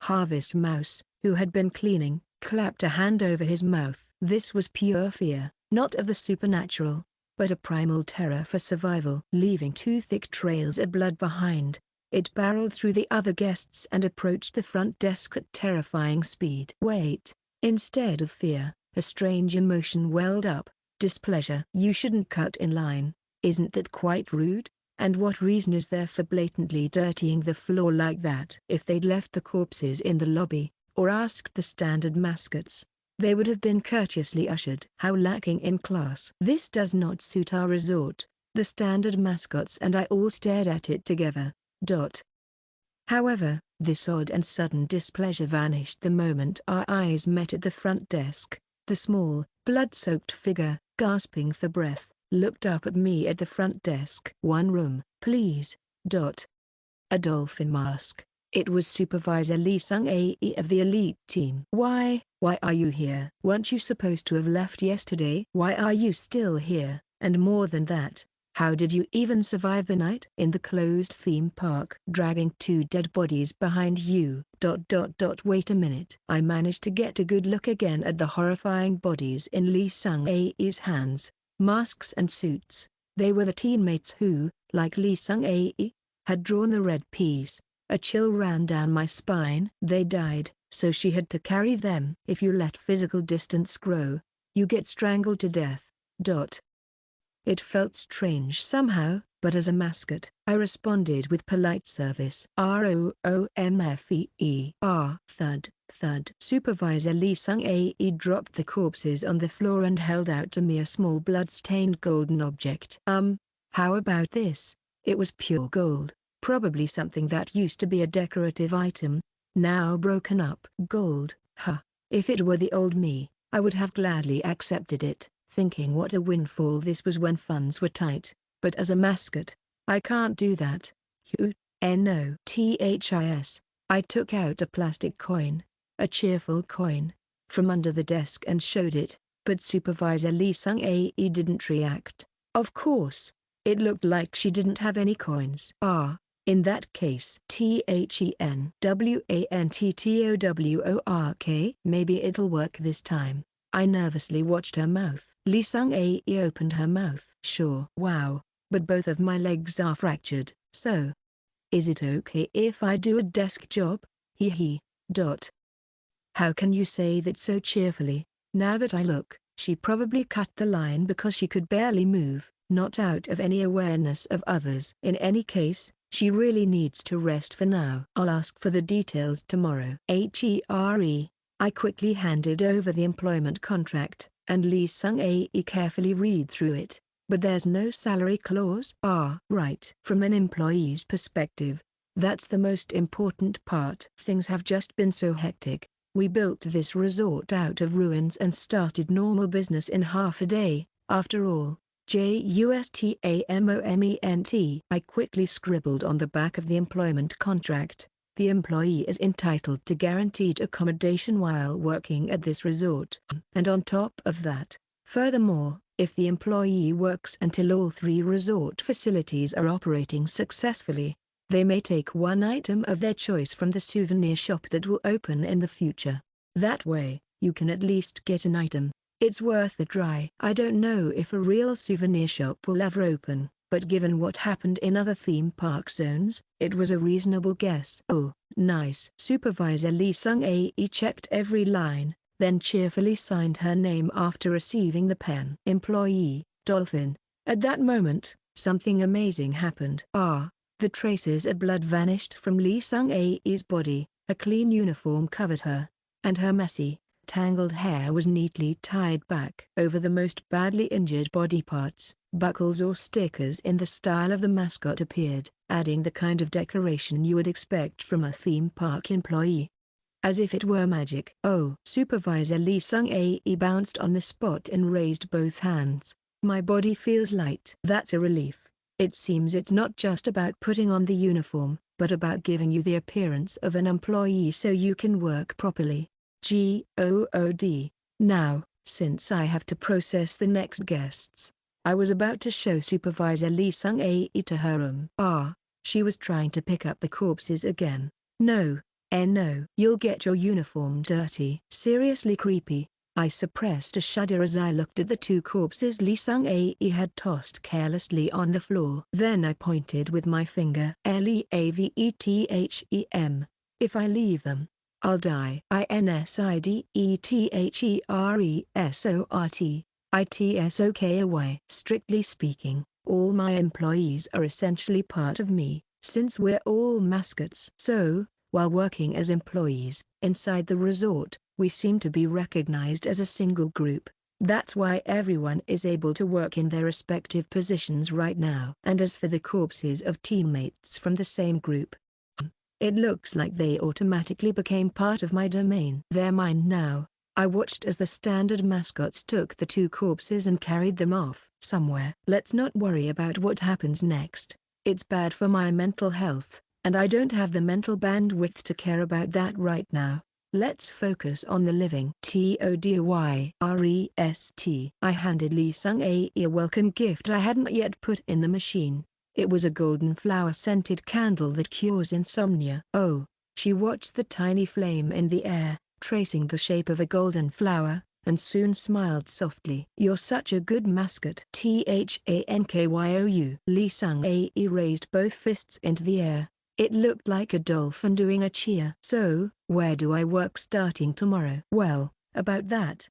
Harvest Mouse, who had been cleaning, clapped a hand over his mouth. This was pure fear, not of the supernatural, but a primal terror for survival. Leaving two thick trails of blood behind, it barreled through the other guests and approached the front desk at terrifying speed. Wait. Instead of fear, a strange emotion welled up, displeasure. You shouldn't cut in line, isn't that quite rude? And what reason is there for blatantly dirtying the floor like that? If they'd left the corpses in the lobby, or asked the standard mascots, they would have been courteously ushered. How lacking in class. This does not suit our resort. The standard mascots and I all stared at it together. However, this odd and sudden displeasure vanished the moment our eyes met at the front desk. The small, blood-soaked figure, gasping for breath, looked up at me at the front desk. One room, please. A dolphin mask. It was Supervisor Lee Sung-ae of the elite team. Why are you here? Weren't you supposed to have left yesterday? Why are you still here? And more than that, how did you even survive the night in the closed theme park? Dragging two dead bodies behind you. Wait a minute. I managed to get a good look again at the horrifying bodies in Lee Sung-ae's hands, masks and suits. They were the teammates who, like Lee Sung-ae, had drawn the red piece. A chill ran down my spine. They died, so she had to carry them. If you let physical distance grow, you get strangled to death. It felt strange somehow, but as a mascot, I responded with polite service. Thud, thud. Supervisor Lee Sung-ae dropped the corpses on the floor and held out to me a small blood-stained golden object. How about this? It was pure gold, probably something that used to be a decorative item, now broken up. Gold, huh. If it were the old me, I would have gladly accepted it, thinking what a windfall this was when funds were tight, but as a mascot, I can't do that. I took out a plastic coin, a cheerful coin, from under the desk and showed it, but Supervisor Lee Sung-ae didn't react. Of course, it looked like she didn't have any coins. In that case, THENWANTTOWORK. Maybe it'll work this time. I nervously watched her mouth. Lee Sung-ae opened her mouth. Sure. Wow, but both of my legs are fractured, so. Is it okay if I do a desk job? Hee. How can you say that so cheerfully? Now that I look, she probably cut the line because she could barely move, not out of any awareness of others. In any case, she really needs to rest for now. I'll ask for the details tomorrow. I quickly handed over the employment contract, and Lee Sung-ae carefully read through it. But there's no salary clause? Right. From an employee's perspective, that's the most important part. Things have just been so hectic. We built this resort out of ruins and started normal business in half a day. After all, JUSTAMOMENT. I quickly scribbled on the back of the employment contract. The employee is entitled to guaranteed accommodation while working at this resort. And on top of that, furthermore, if the employee works until all 3 resort facilities are operating successfully, they may take one item of their choice from the souvenir shop that will open in the future. That way, you can at least get an item. It's worth a try. I don't know if a real souvenir shop will ever open, but given what happened in other theme park zones, it was a reasonable guess. Oh, nice. Supervisor Lee Sung-ae checked every line, then cheerfully signed her name after receiving the pen. Employee, Dolphin. At that moment, something amazing happened. The traces of blood vanished from Lee Sung-ae's body, a clean uniform covered her, and her messy, tangled hair was neatly tied back over the most badly injured body parts. Buckles or stickers in the style of the mascot appeared, adding the kind of decoration you would expect from a theme park employee. As if it were magic. Supervisor Lee Sung-ae bounced on the spot and raised both hands. My body feels light. That's a relief. It seems it's not just about putting on the uniform, but about giving you the appearance of an employee so you can work properly. Good. Now, since I have to process the next guests, I was about to show Supervisor Lee Sung-ae to her room. She was trying to pick up the corpses again. No. No. You'll get your uniform dirty. Seriously creepy. I suppressed a shudder as I looked at the two corpses Lee Sung-ae had tossed carelessly on the floor. Then I pointed with my finger. Leavethem. If I leave them, I'll die. Insidetheresort. Itsokay. Strictly speaking, all my employees are essentially part of me, since we're all mascots. So, while working as employees inside the resort, we seem to be recognized as a single group. That's why everyone is able to work in their respective positions right now. And as for the corpses of teammates from the same group, it looks like they automatically became part of my domain. They're mine now. I watched as the standard mascots took the two corpses and carried them off somewhere. Let's not worry about what happens next. It's bad for my mental health, and I don't have the mental bandwidth to care about that right now. Let's focus on the living. Todirest. I handed Lee Sung-ae a welcome gift I hadn't yet put in the machine. It was a golden flower-scented candle that cures insomnia. Oh, she watched the tiny flame in the air, tracing the shape of a golden flower, and soon smiled softly. You're such a good mascot. Thankyou. Lee Sung-ae raised both fists into the air. It looked like a dolphin doing a cheer. So, where do I work starting tomorrow? Well, about that.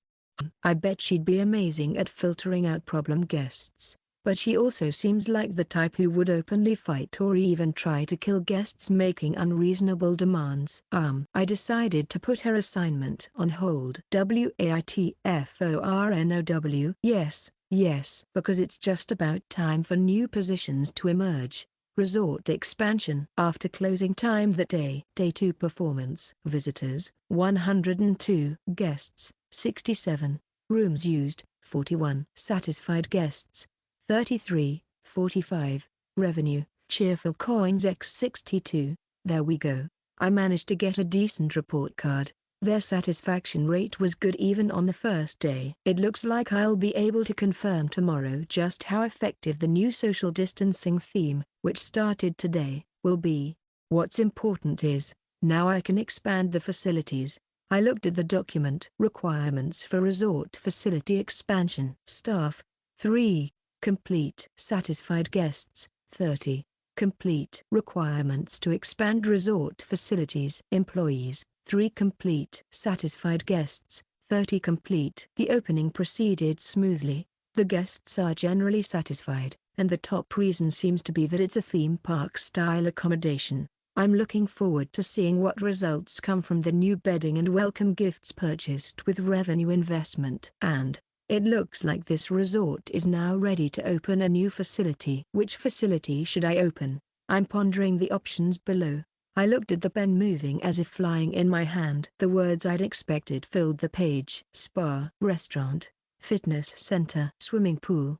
I bet she'd be amazing at filtering out problem guests. But she also seems like the type who would openly fight or even try to kill guests making unreasonable demands. I decided to put her assignment on hold. Waitfornow. Yes, because it's just about time for new positions to emerge. Resort expansion. After closing time that day. Day 2 performance. Visitors, 102. Guests, 67. Rooms used, 41. Satisfied guests, 33, 45. Revenue, cheerful coins x62. There we go. I managed to get a decent report card. Their satisfaction rate was good even on the first day. It looks like I'll be able to confirm tomorrow just how effective the new social distancing theme, which started today, will be. What's important is, now I can expand the facilities. I looked at the document. Requirements for resort facility expansion. Staff, 3. Complete. Satisfied guests, 30. Complete. Requirements to expand resort facilities. Employees, 3. Complete. Satisfied guests, 30. Complete. The opening proceeded smoothly. The guests are generally satisfied, and the top reason seems to be that it's a theme park-style accommodation. I'm looking forward to seeing what results come from the new bedding and welcome gifts purchased with revenue investment. And it looks like this resort is now ready to open a new facility. Which facility should I open? I'm pondering the options below. I looked at the pen moving as if flying in my hand. The words I'd expected filled the page. Spa, restaurant, fitness center, swimming pool.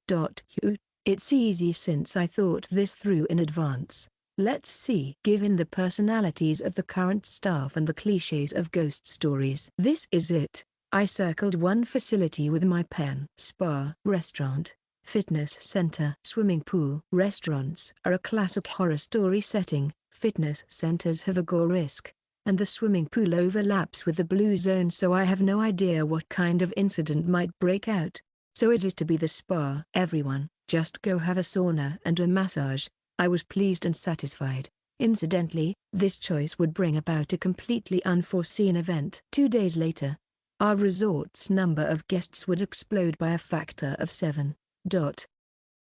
It's easy since I thought this through in advance. Let's see. Given the personalities of the current staff and the cliches of ghost stories, this is it. I circled one facility with my pen. Spa, restaurant, fitness center, swimming pool. Restaurants are a classic horror story setting, fitness centers have a gore risk, and the swimming pool overlaps with the blue zone, so I have no idea what kind of incident might break out. So it is to be the spa. Everyone, just go have a sauna and a massage. I was pleased and satisfied. Incidentally, this choice would bring about a completely unforeseen event. 2 days later, our resort's number of guests would explode by a factor of 7.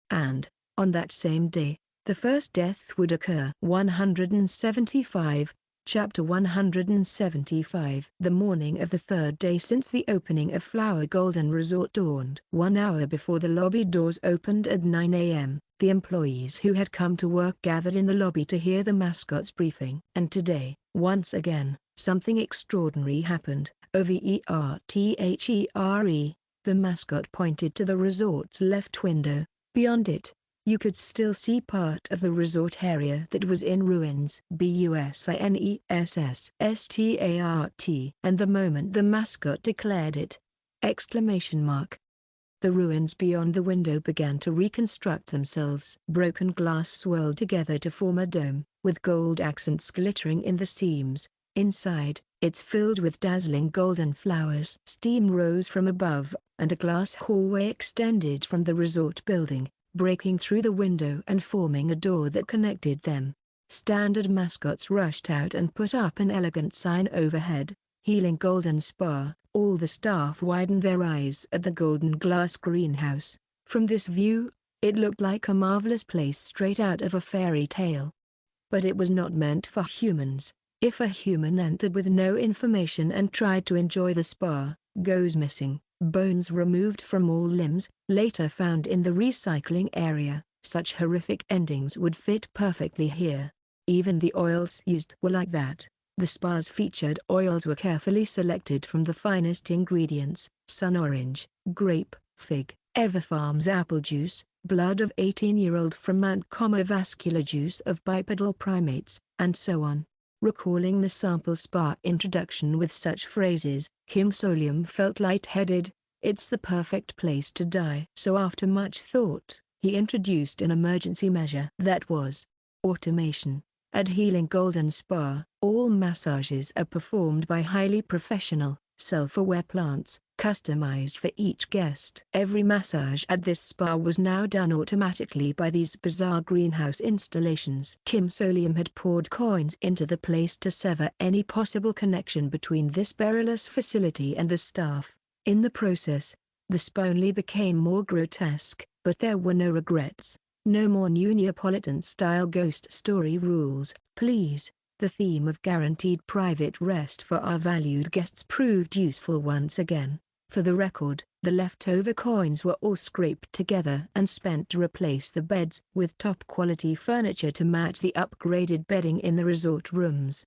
And, on that same day, the first death would occur. 175, Chapter 175. The morning of the third day since the opening of Flower Golden Resort dawned. 1 hour before the lobby doors opened at 9 a.m., the employees who had come to work gathered in the lobby to hear the mascot's briefing. And today, once again, something extraordinary happened. Overthere. The mascot pointed to the resort's left window. Beyond it, You could still see part of the resort area that was in ruins. BUSINESSSTART. And the moment the mascot declared it! Exclamation mark. The ruins beyond the window began to reconstruct themselves. Broken glass swirled together to form a dome, with gold accents glittering in the seams. Inside, it's filled with dazzling golden flowers. Steam rose from above, and a glass hallway extended from the resort building, breaking through the window and forming a door that connected them. Standard mascots rushed out and put up an elegant sign overhead, "Healing Golden Spa." All the staff widened their eyes at the golden glass greenhouse. From this view, it looked like a marvelous place straight out of a fairy tale. But it was not meant for humans. If a human entered with no information and tried to enjoy the spa, goes missing, bones removed from all limbs, later found in the recycling area, such horrific endings would fit perfectly here. Even the oils used were like that. The spa's featured oils were carefully selected from the finest ingredients: sun orange, grape, fig, Everfarm's apple juice, blood of 18-year-old from Mount Como, vascular juice of bipedal primates, and so on. Recalling the sample spa introduction with such phrases, Kim Solium felt lightheaded. It's the perfect place to die. So after much thought, he introduced an emergency measure. That was automation. At Healing Golden Spa, all massages are performed by highly professional, self-aware plants, customized for each guest. Every massage at this spa was now done automatically by these bizarre greenhouse installations. Kim Solium had poured coins into the place to sever any possible connection between this perilous facility and the staff. In the process, the spa only became more grotesque, but there were no regrets. No more new Neapolitan-style ghost story rules, please. The theme of guaranteed private rest for our valued guests proved useful once again. For the record, the leftover coins were all scraped together and spent to replace the beds with top-quality furniture to match the upgraded bedding in the resort rooms.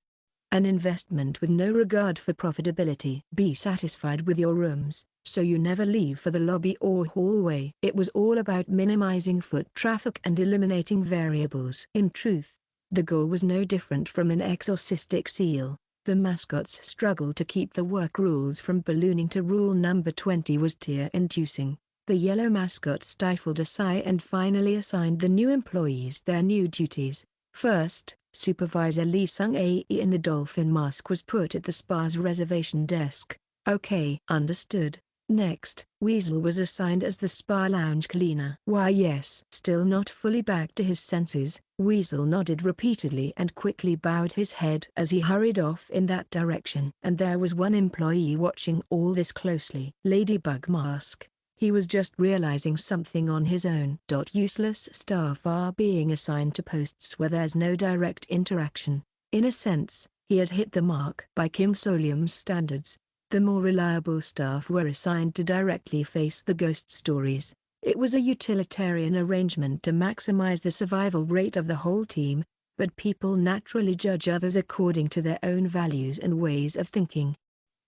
An investment with no regard for profitability. Be satisfied with your rooms, so you never leave for the lobby or hallway. It was all about minimizing foot traffic and eliminating variables. In truth, the goal was no different from an exorcistic seal. The mascots struggled to keep the work rules from ballooning to rule number 20 was tear-inducing. The yellow mascot stifled a sigh and finally assigned the new employees their new duties. First, Supervisor Lee Sung-ae in the dolphin mask was put at the spa's reservation desk. Okay, understood. Next, Weasel was assigned as the spa lounge cleaner. Why yes. Still not fully back to his senses, Weasel nodded repeatedly and quickly bowed his head as he hurried off in that direction. And there was one employee watching all this closely. Ladybug Mask. He was just realizing something on his own. Useless staff are being assigned to posts where there's no direct interaction. In a sense, he had hit the mark. By Kim Solium's standards, the more reliable staff were assigned to directly face the ghost stories. It was a utilitarian arrangement to maximize the survival rate of the whole team, but people naturally judge others according to their own values and ways of thinking.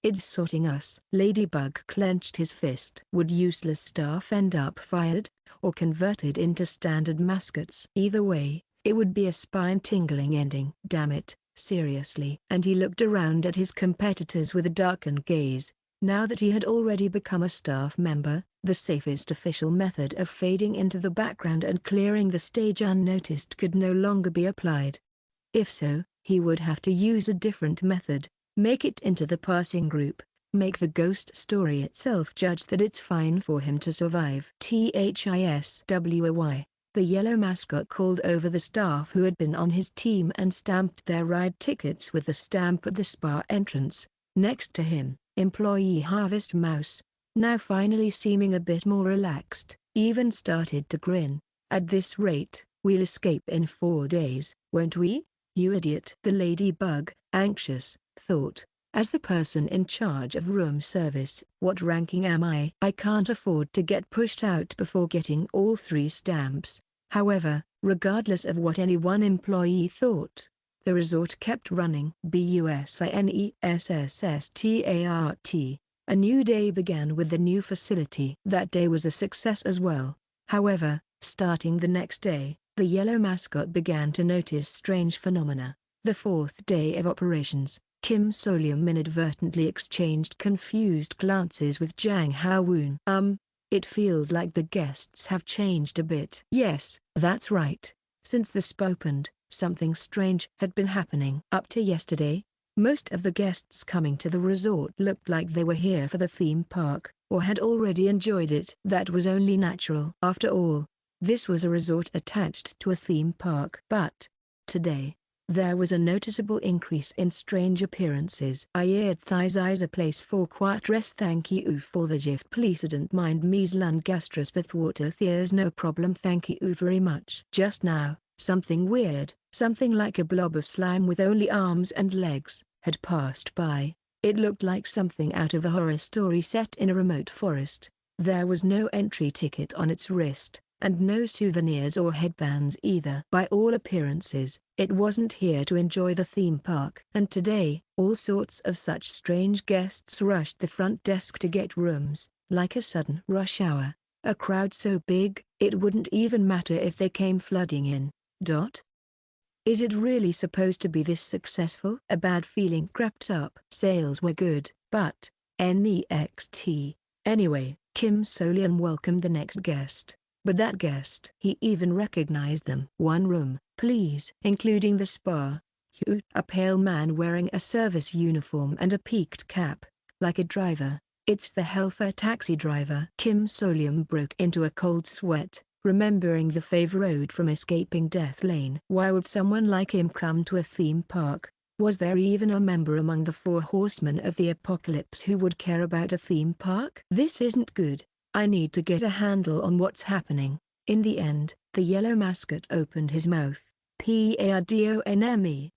It's sorting us. Ladybug clenched his fist. Would useless staff end up fired, or converted into standard mascots? Either way, it would be a spine-tingling ending. Damn it, seriously. And he looked around at his competitors with a darkened gaze. Now that he had already become a staff member, the safest official method of fading into the background and clearing the stage unnoticed could no longer be applied. If so, he would have to use a different method. Make it into the passing group, make the ghost story itself judge that it's fine for him to survive. THISWY. The yellow mascot called over the staff who had been on his team and stamped their ride tickets with the stamp at the spa entrance. Next to him, employee Harvest Mouse, now finally seeming a bit more relaxed, even started to grin. At this rate, we'll escape in 4 days, won't we? You idiot. The ladybug, anxious, thought, as the person in charge of room service. What ranking am I? I can't afford to get pushed out before getting all 3 stamps. However, regardless of what any one employee thought, the resort kept running. BUSINESSSTART. A new day began with the new facility. That day was a success as well. However, Starting the next day, the yellow mascot began to notice strange phenomena. The fourth day of operations, Kim So-leum inadvertently exchanged confused glances with Jang Ha-woon. It feels like the guests have changed a bit. Yes, that's right. Since the spa opened, something strange had been happening. Up to yesterday, most of the guests coming to the resort looked like they were here for the theme park, or had already enjoyed it. That was only natural. After all, this was a resort attached to a theme park. But today, there was a noticeable increase in strange appearances. I aired thighs eyes a place for quiet rest. Thank you for the gift. Please don't mind me's lung gastrus water there's no problem. Thank you very much. Just now, something weird, something like a blob of slime with only arms and legs, had passed by. It looked like something out of a horror story set in a remote forest. There was no entry ticket on its wrist, and no souvenirs or headbands either. By all appearances, it wasn't here to enjoy the theme park. And today, all sorts of such strange guests rushed the front desk to get rooms, like a sudden rush hour. A crowd so big, it wouldn't even matter if they came flooding in. Is it really supposed to be this successful? A bad feeling crept up. Sales were good, but next. Anyway, Kim So-leum welcomed the next guest. But that guest, he even recognized them. One room, please. Including the spa. A pale man wearing a service uniform and a peaked cap, like a driver. It's the helper taxi driver. Kim So-leum broke into a cold sweat, remembering the fave road from escaping Death Lane. Why would someone like him come to a theme park? Was there even a member among the four horsemen of the apocalypse who would care about a theme park? This isn't good. I need to get a handle on what's happening. In the end, the yellow mascot opened his mouth. PARDONME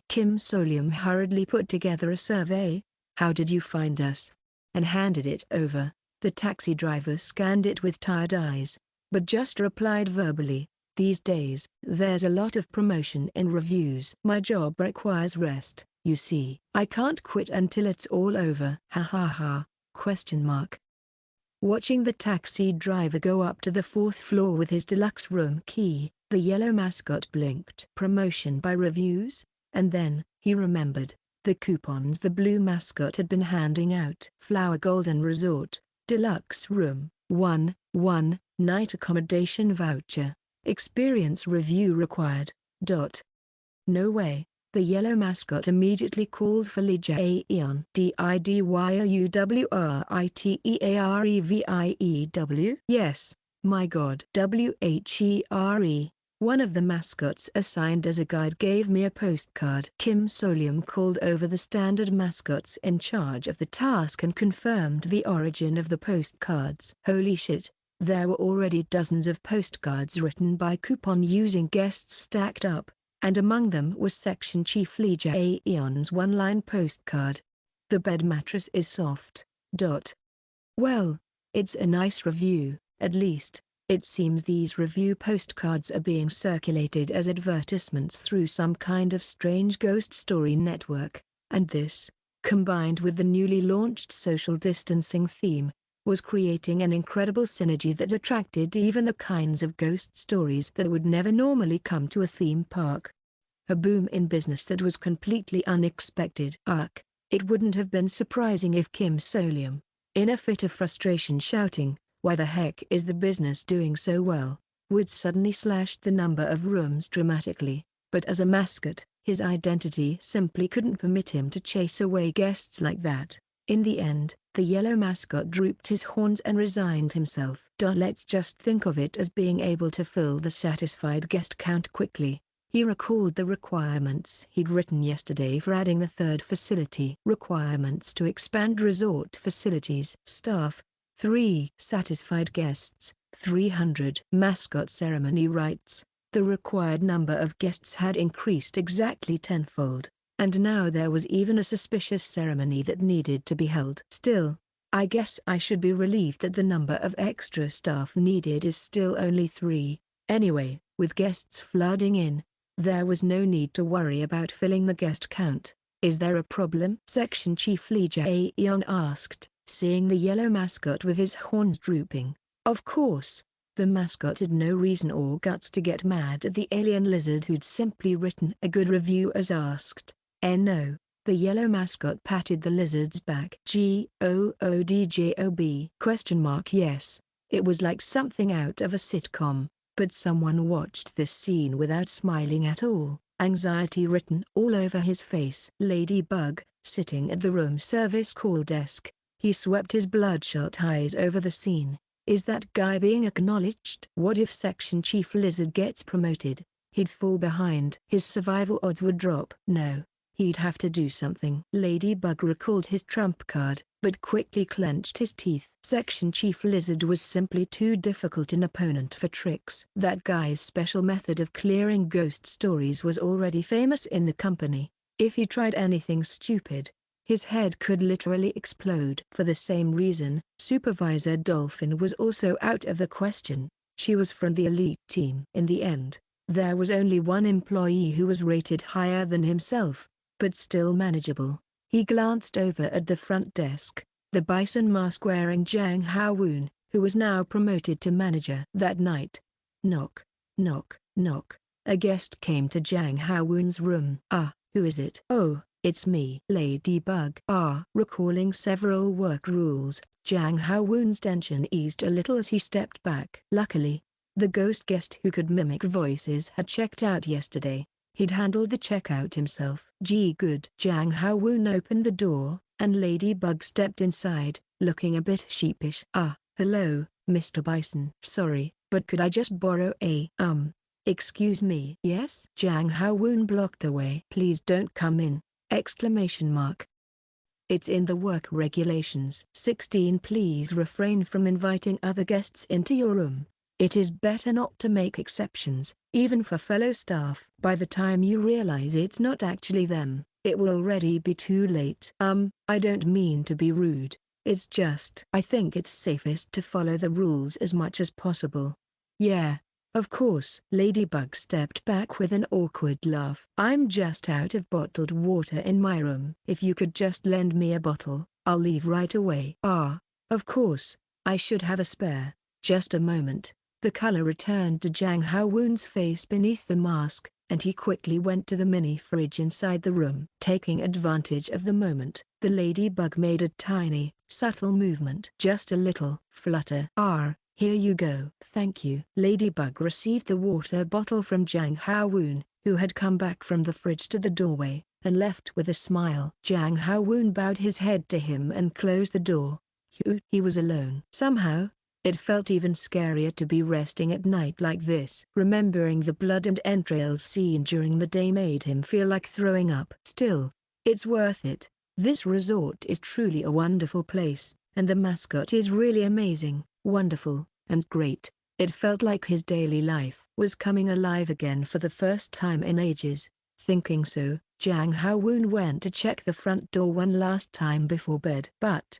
Kim So-leum hurriedly put together a survey. How did you find us? And handed it over. The taxi driver scanned it with tired eyes, but just replied verbally. These days, there's a lot of promotion in reviews. My job requires rest. You see, I can't quit until it's all over. Ha ha ha, ? Watching the taxi driver go up to the fourth floor with his deluxe room key, the yellow mascot blinked. Promotion by reviews? And then, he remembered the coupons the blue mascot had been handing out. Flower Golden Resort, deluxe room, 1 night accommodation voucher, experience review required. No way. The yellow mascot immediately called for Lee Jae-yeon. Didywriteareveiew? Yes, my god. Where? One of the mascots assigned as a guide gave me a postcard. Kim So-leum called over the standard mascots in charge of the task and confirmed the origin of the postcards. Holy shit, there were already dozens of postcards written by coupon using guests stacked up. And among them was Section Chief Lee Jae-yeon's one-line postcard. The bed mattress is soft. Well, it's a nice review, at least. It seems these review postcards are being circulated as advertisements through some kind of strange ghost story network, and this, combined with the newly launched social distancing theme, was creating an incredible synergy that attracted even the kinds of ghost stories that would never normally come to a theme park. A boom in business that was completely unexpected. It wouldn't have been surprising if Kim So-leum, in a fit of frustration shouting, "Why the heck is the business doing so well?" would suddenly slash the number of rooms dramatically. But as a mascot, his identity simply couldn't permit him to chase away guests like that. In the end, the yellow mascot drooped his horns and resigned himself. Let's just think of it as being able to fill the satisfied guest count quickly. He recalled the requirements he'd written yesterday for adding the third facility. Requirements to expand resort facilities. Staff, 3. Satisfied guests, 300. Mascot ceremony rights. The required number of guests had increased exactly tenfold. And now there was even a suspicious ceremony that needed to be held. Still, I guess I should be relieved that the number of extra staff needed is still only 3. Anyway, with guests flooding in, there was no need to worry about filling the guest count. Is there a problem? Section Chief Lee Jae-yeon asked. seeing the yellow mascot with his horns drooping. Of course, the mascot had no reason or guts to get mad at the alien lizard who'd simply written a good review as asked. No. The yellow mascot patted the lizard's back. GOODJOB? Yes. It was like something out of a sitcom, but someone watched this scene without smiling at all, anxiety written all over his face. Ladybug, sitting at the room service call desk, he swept his bloodshot eyes over the scene. Is that guy being acknowledged? What if Section Chief Lizard gets promoted? He'd fall behind. His survival odds would drop. No. He'd have to do something. Ladybug recalled his trump card, but quickly clenched his teeth. Section Chief Lizard was simply too difficult an opponent for tricks. That guy's special method of clearing ghost stories was already famous in the company. If he tried anything stupid, his head could literally explode. For the same reason, Supervisor Dolphin was also out of the question. She was from the elite team. In the end, there was only one employee who was rated higher than himself, but still manageable. He glanced over at the front desk, the bison mask-wearing Jang Ha-woon, who was now promoted to manager. That night, knock, knock, knock, a guest came to Jang Ha-woon's room. Who is it? Oh, it's me. Ladybug. Recalling several work rules, Jang Ha-woon's tension eased a little as he stepped back. Luckily, the ghost guest who could mimic voices had checked out yesterday. He'd handled the checkout himself. Gee good. Jang Ha-woon opened the door, and Ladybug stepped inside, looking a bit sheepish. Hello, Mr. Bison. Sorry, but could I just borrow a, excuse me? Yes? Jang Ha-woon blocked the way. Please don't come in! ! It's in the work regulations. 16 Please refrain from inviting other guests into your room. It is better not to make exceptions, even for fellow staff. By the time you realize it's not actually them, it will already be too late. I don't mean to be rude. It's just I think it's safest to follow the rules as much as possible. Yeah, of course. Ladybug stepped back with an awkward laugh. I'm just out of bottled water in my room. If you could just lend me a bottle, I'll leave right away. Of course, I should have a spare. Just a moment. The color returned to Jang Ha-woon's face beneath the mask, and he quickly went to the mini fridge inside the room. Taking advantage of the moment, the ladybug made a tiny, subtle movement. Just a little flutter. Here you go. Thank you. Ladybug received the water bottle from Jang Ha-woon, who had come back from the fridge to the doorway, and left with a smile. Jang Ha-woon bowed his head to him and closed the door. He was alone. Somehow, it felt even scarier to be resting at night like this. Remembering the blood and entrails scene during the day made him feel like throwing up. Still, it's worth it. This resort is truly a wonderful place, and the mascot is really amazing, wonderful, and great. It felt like his daily life was coming alive again for the first time in ages. Thinking so, Jang Ha-woon went to check the front door one last time before bed. But,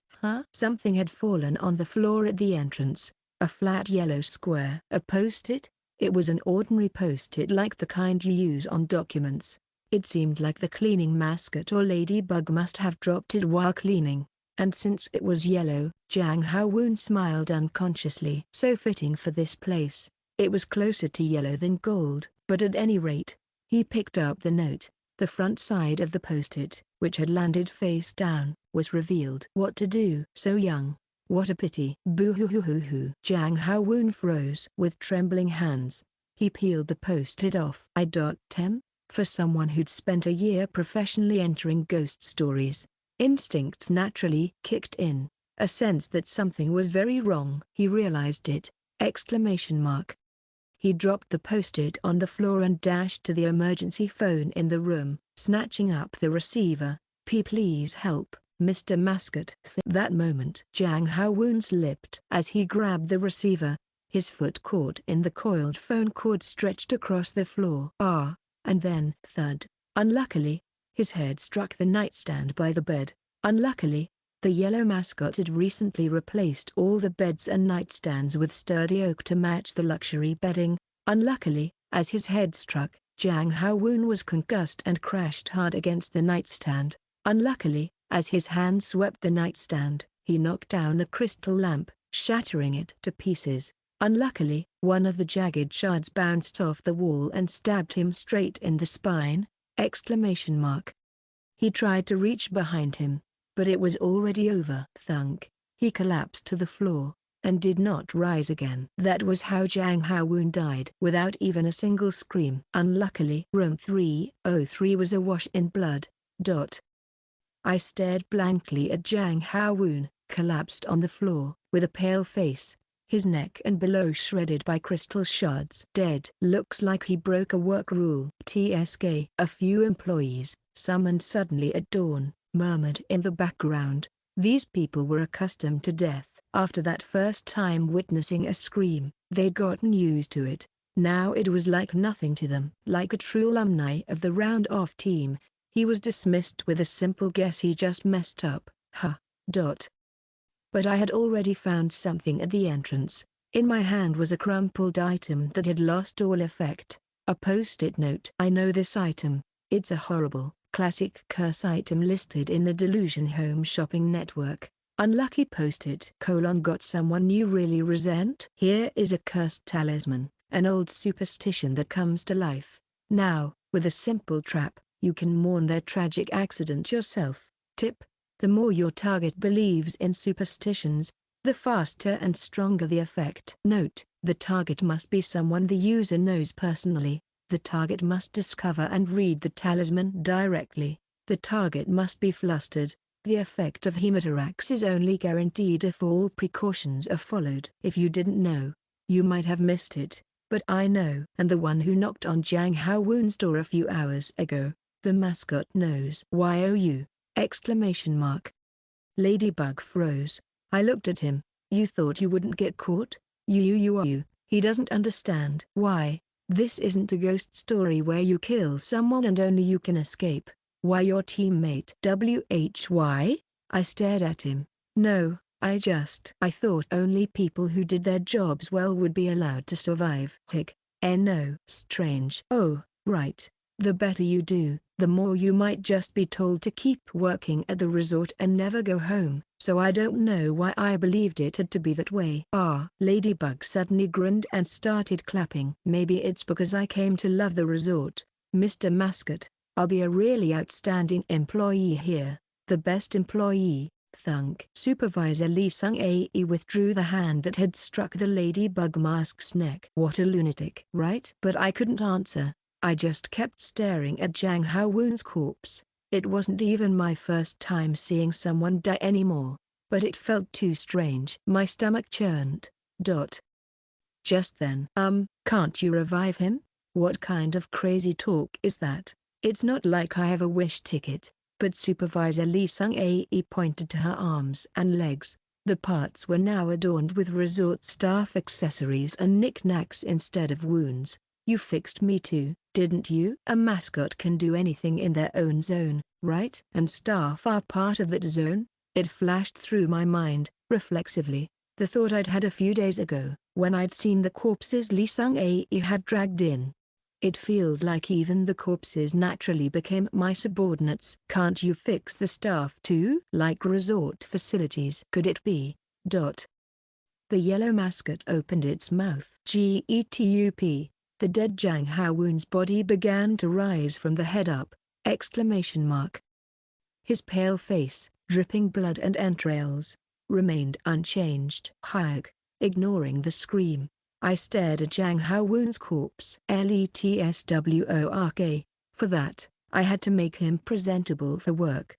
something had fallen on the floor at the entrance. A flat yellow square. A post-it? It was an ordinary post-it like the kind you use on documents. It seemed like the cleaning mascot or ladybug must have dropped it while cleaning. And since it was yellow, Jang Ha-woon smiled unconsciously. So fitting for this place. It was closer to yellow than gold, but at any rate, he picked up the note. The front side of the post-it, which had landed face down, was revealed. What to do? So young. What a pity. Boo-hoo-hoo-hoo-hoo. Jang Ha-woon froze. With trembling hands, he peeled the post-it off. For someone who'd spent a year professionally entering ghost stories, instincts naturally kicked in. A sense that something was very wrong. He realized it! He dropped the post-it on the floor and dashed to the emergency phone in the room, snatching up the receiver. Please help, Mr. Mascot. That moment, Jang Ha-woon slipped. As he grabbed the receiver, his foot caught in the coiled phone cord stretched across the floor. And then, thud. Unluckily, his head struck the nightstand by the bed. Unluckily, the yellow mascot had recently replaced all the beds and nightstands with sturdy oak to match the luxury bedding. Unluckily, as his head struck, Jang Ha-woon was concussed and crashed hard against the nightstand. Unluckily, as his hand swept the nightstand, He knocked down the crystal lamp, shattering it to pieces. Unluckily, one of the jagged shards bounced off the wall and stabbed him straight in the spine! He tried to reach behind him, but it was already over. Thunk. He collapsed to the floor, and did not rise again. That was how Jiang Haowen died, without even a single scream. Unluckily, room 303 was awash in blood. I stared blankly at Jiang Haowen, collapsed on the floor, with a pale face, his neck and below shredded by crystal shards. Dead. Looks like he broke a work rule. TSK. A few employees, summoned suddenly at dawn, murmured in the background. These people were accustomed to death. After that first time witnessing a scream, they'd gotten used to it. Now it was like nothing to them. Like a true alumni of the round-off team, he was dismissed with a simple guess he just messed up. But I had already found something at the entrance. In my hand was a crumpled item that had lost all effect. A post-it note. I know this item. It's a horrible, classic curse item listed in the Delusion Home Shopping Network. Unlucky post-it. Got someone you really resent? Here is a cursed talisman, an old superstition that comes to life. Now, with a simple trap, you can mourn their tragic accident yourself. Tip: the more your target believes in superstitions, the faster and stronger the effect. Note: the target must be someone the user knows personally. The target must discover and read the talisman directly. The target must be flustered. The effect of Hematerax is only guaranteed if all precautions are followed. If you didn't know, you might have missed it, but I know. And the one who knocked on Jiang Haowen's door a few hours ago, the mascot knows. YOU! Ladybug froze. I looked at him. You thought you wouldn't get caught? You. He doesn't understand. Why? This isn't a ghost story where you kill someone and only you can escape. Why your teammate? WHY? I stared at him. No, I thought only people who did their jobs well would be allowed to survive. No. Strange. Oh, right. The better you do, the more you might just be told to keep working at the resort and never go home. So I don't know why I believed it had to be that way. Ladybug suddenly grinned and started clapping. Maybe it's because I came to love the resort. Mr. Mascot, I'll be a really outstanding employee here. The best employee. Thunk. Supervisor Lee Sung-ae withdrew the hand that had struck the ladybug mask's neck. What a lunatic. Right? But I couldn't answer. I just kept staring at Jiang Haowen's corpse. It wasn't even my first time seeing someone die anymore, but it felt too strange. My stomach churned. Just then. Can't you revive him? What kind of crazy talk is that? It's not like I have a wish ticket. But Supervisor Lee Sung-ae pointed to her arms and legs. The parts were now adorned with resort staff accessories and knickknacks instead of wounds. You fixed me too, didn't you? A mascot can do anything in their own zone, right? And staff are part of that zone? It flashed through my mind, reflexively, the thought I'd had a few days ago, when I'd seen the corpses Lee Sung-ae had dragged in. It feels like even the corpses naturally became my subordinates. Can't you fix the staff too? Like resort facilities? Could it be? The yellow mascot opened its mouth. GETUP. The dead Jiang Haowen's body began to rise from the head up! His pale face, dripping blood and entrails, remained unchanged. Ignoring the scream, I stared at Jiang Haowen's corpse. LETSWORK. For that, I had to make him presentable for work!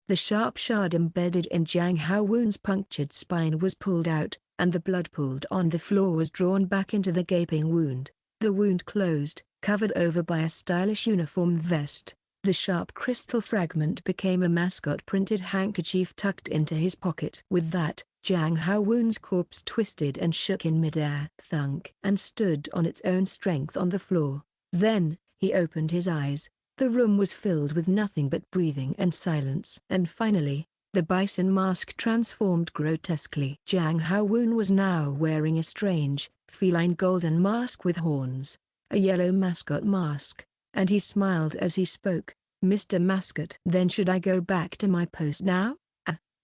The sharp shard embedded in Jiang Haowen's punctured spine was pulled out, and the blood pooled on the floor was drawn back into the gaping wound. The wound closed, covered over by a stylish uniform vest. The sharp crystal fragment became a mascot-printed handkerchief tucked into his pocket. With that, Jiang Haowen's corpse twisted and shook in midair. Thunk. And stood on its own strength on the floor. Then, he opened his eyes. The room was filled with nothing but breathing and silence. And finally, the bison mask transformed grotesquely. Jiang Haowen was now wearing a strange, feline golden mask with horns. A yellow mascot mask. And he smiled as he spoke. Mr. Mascot. Then should I go back to my post now?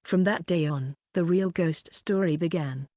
From that day on, the real ghost story began.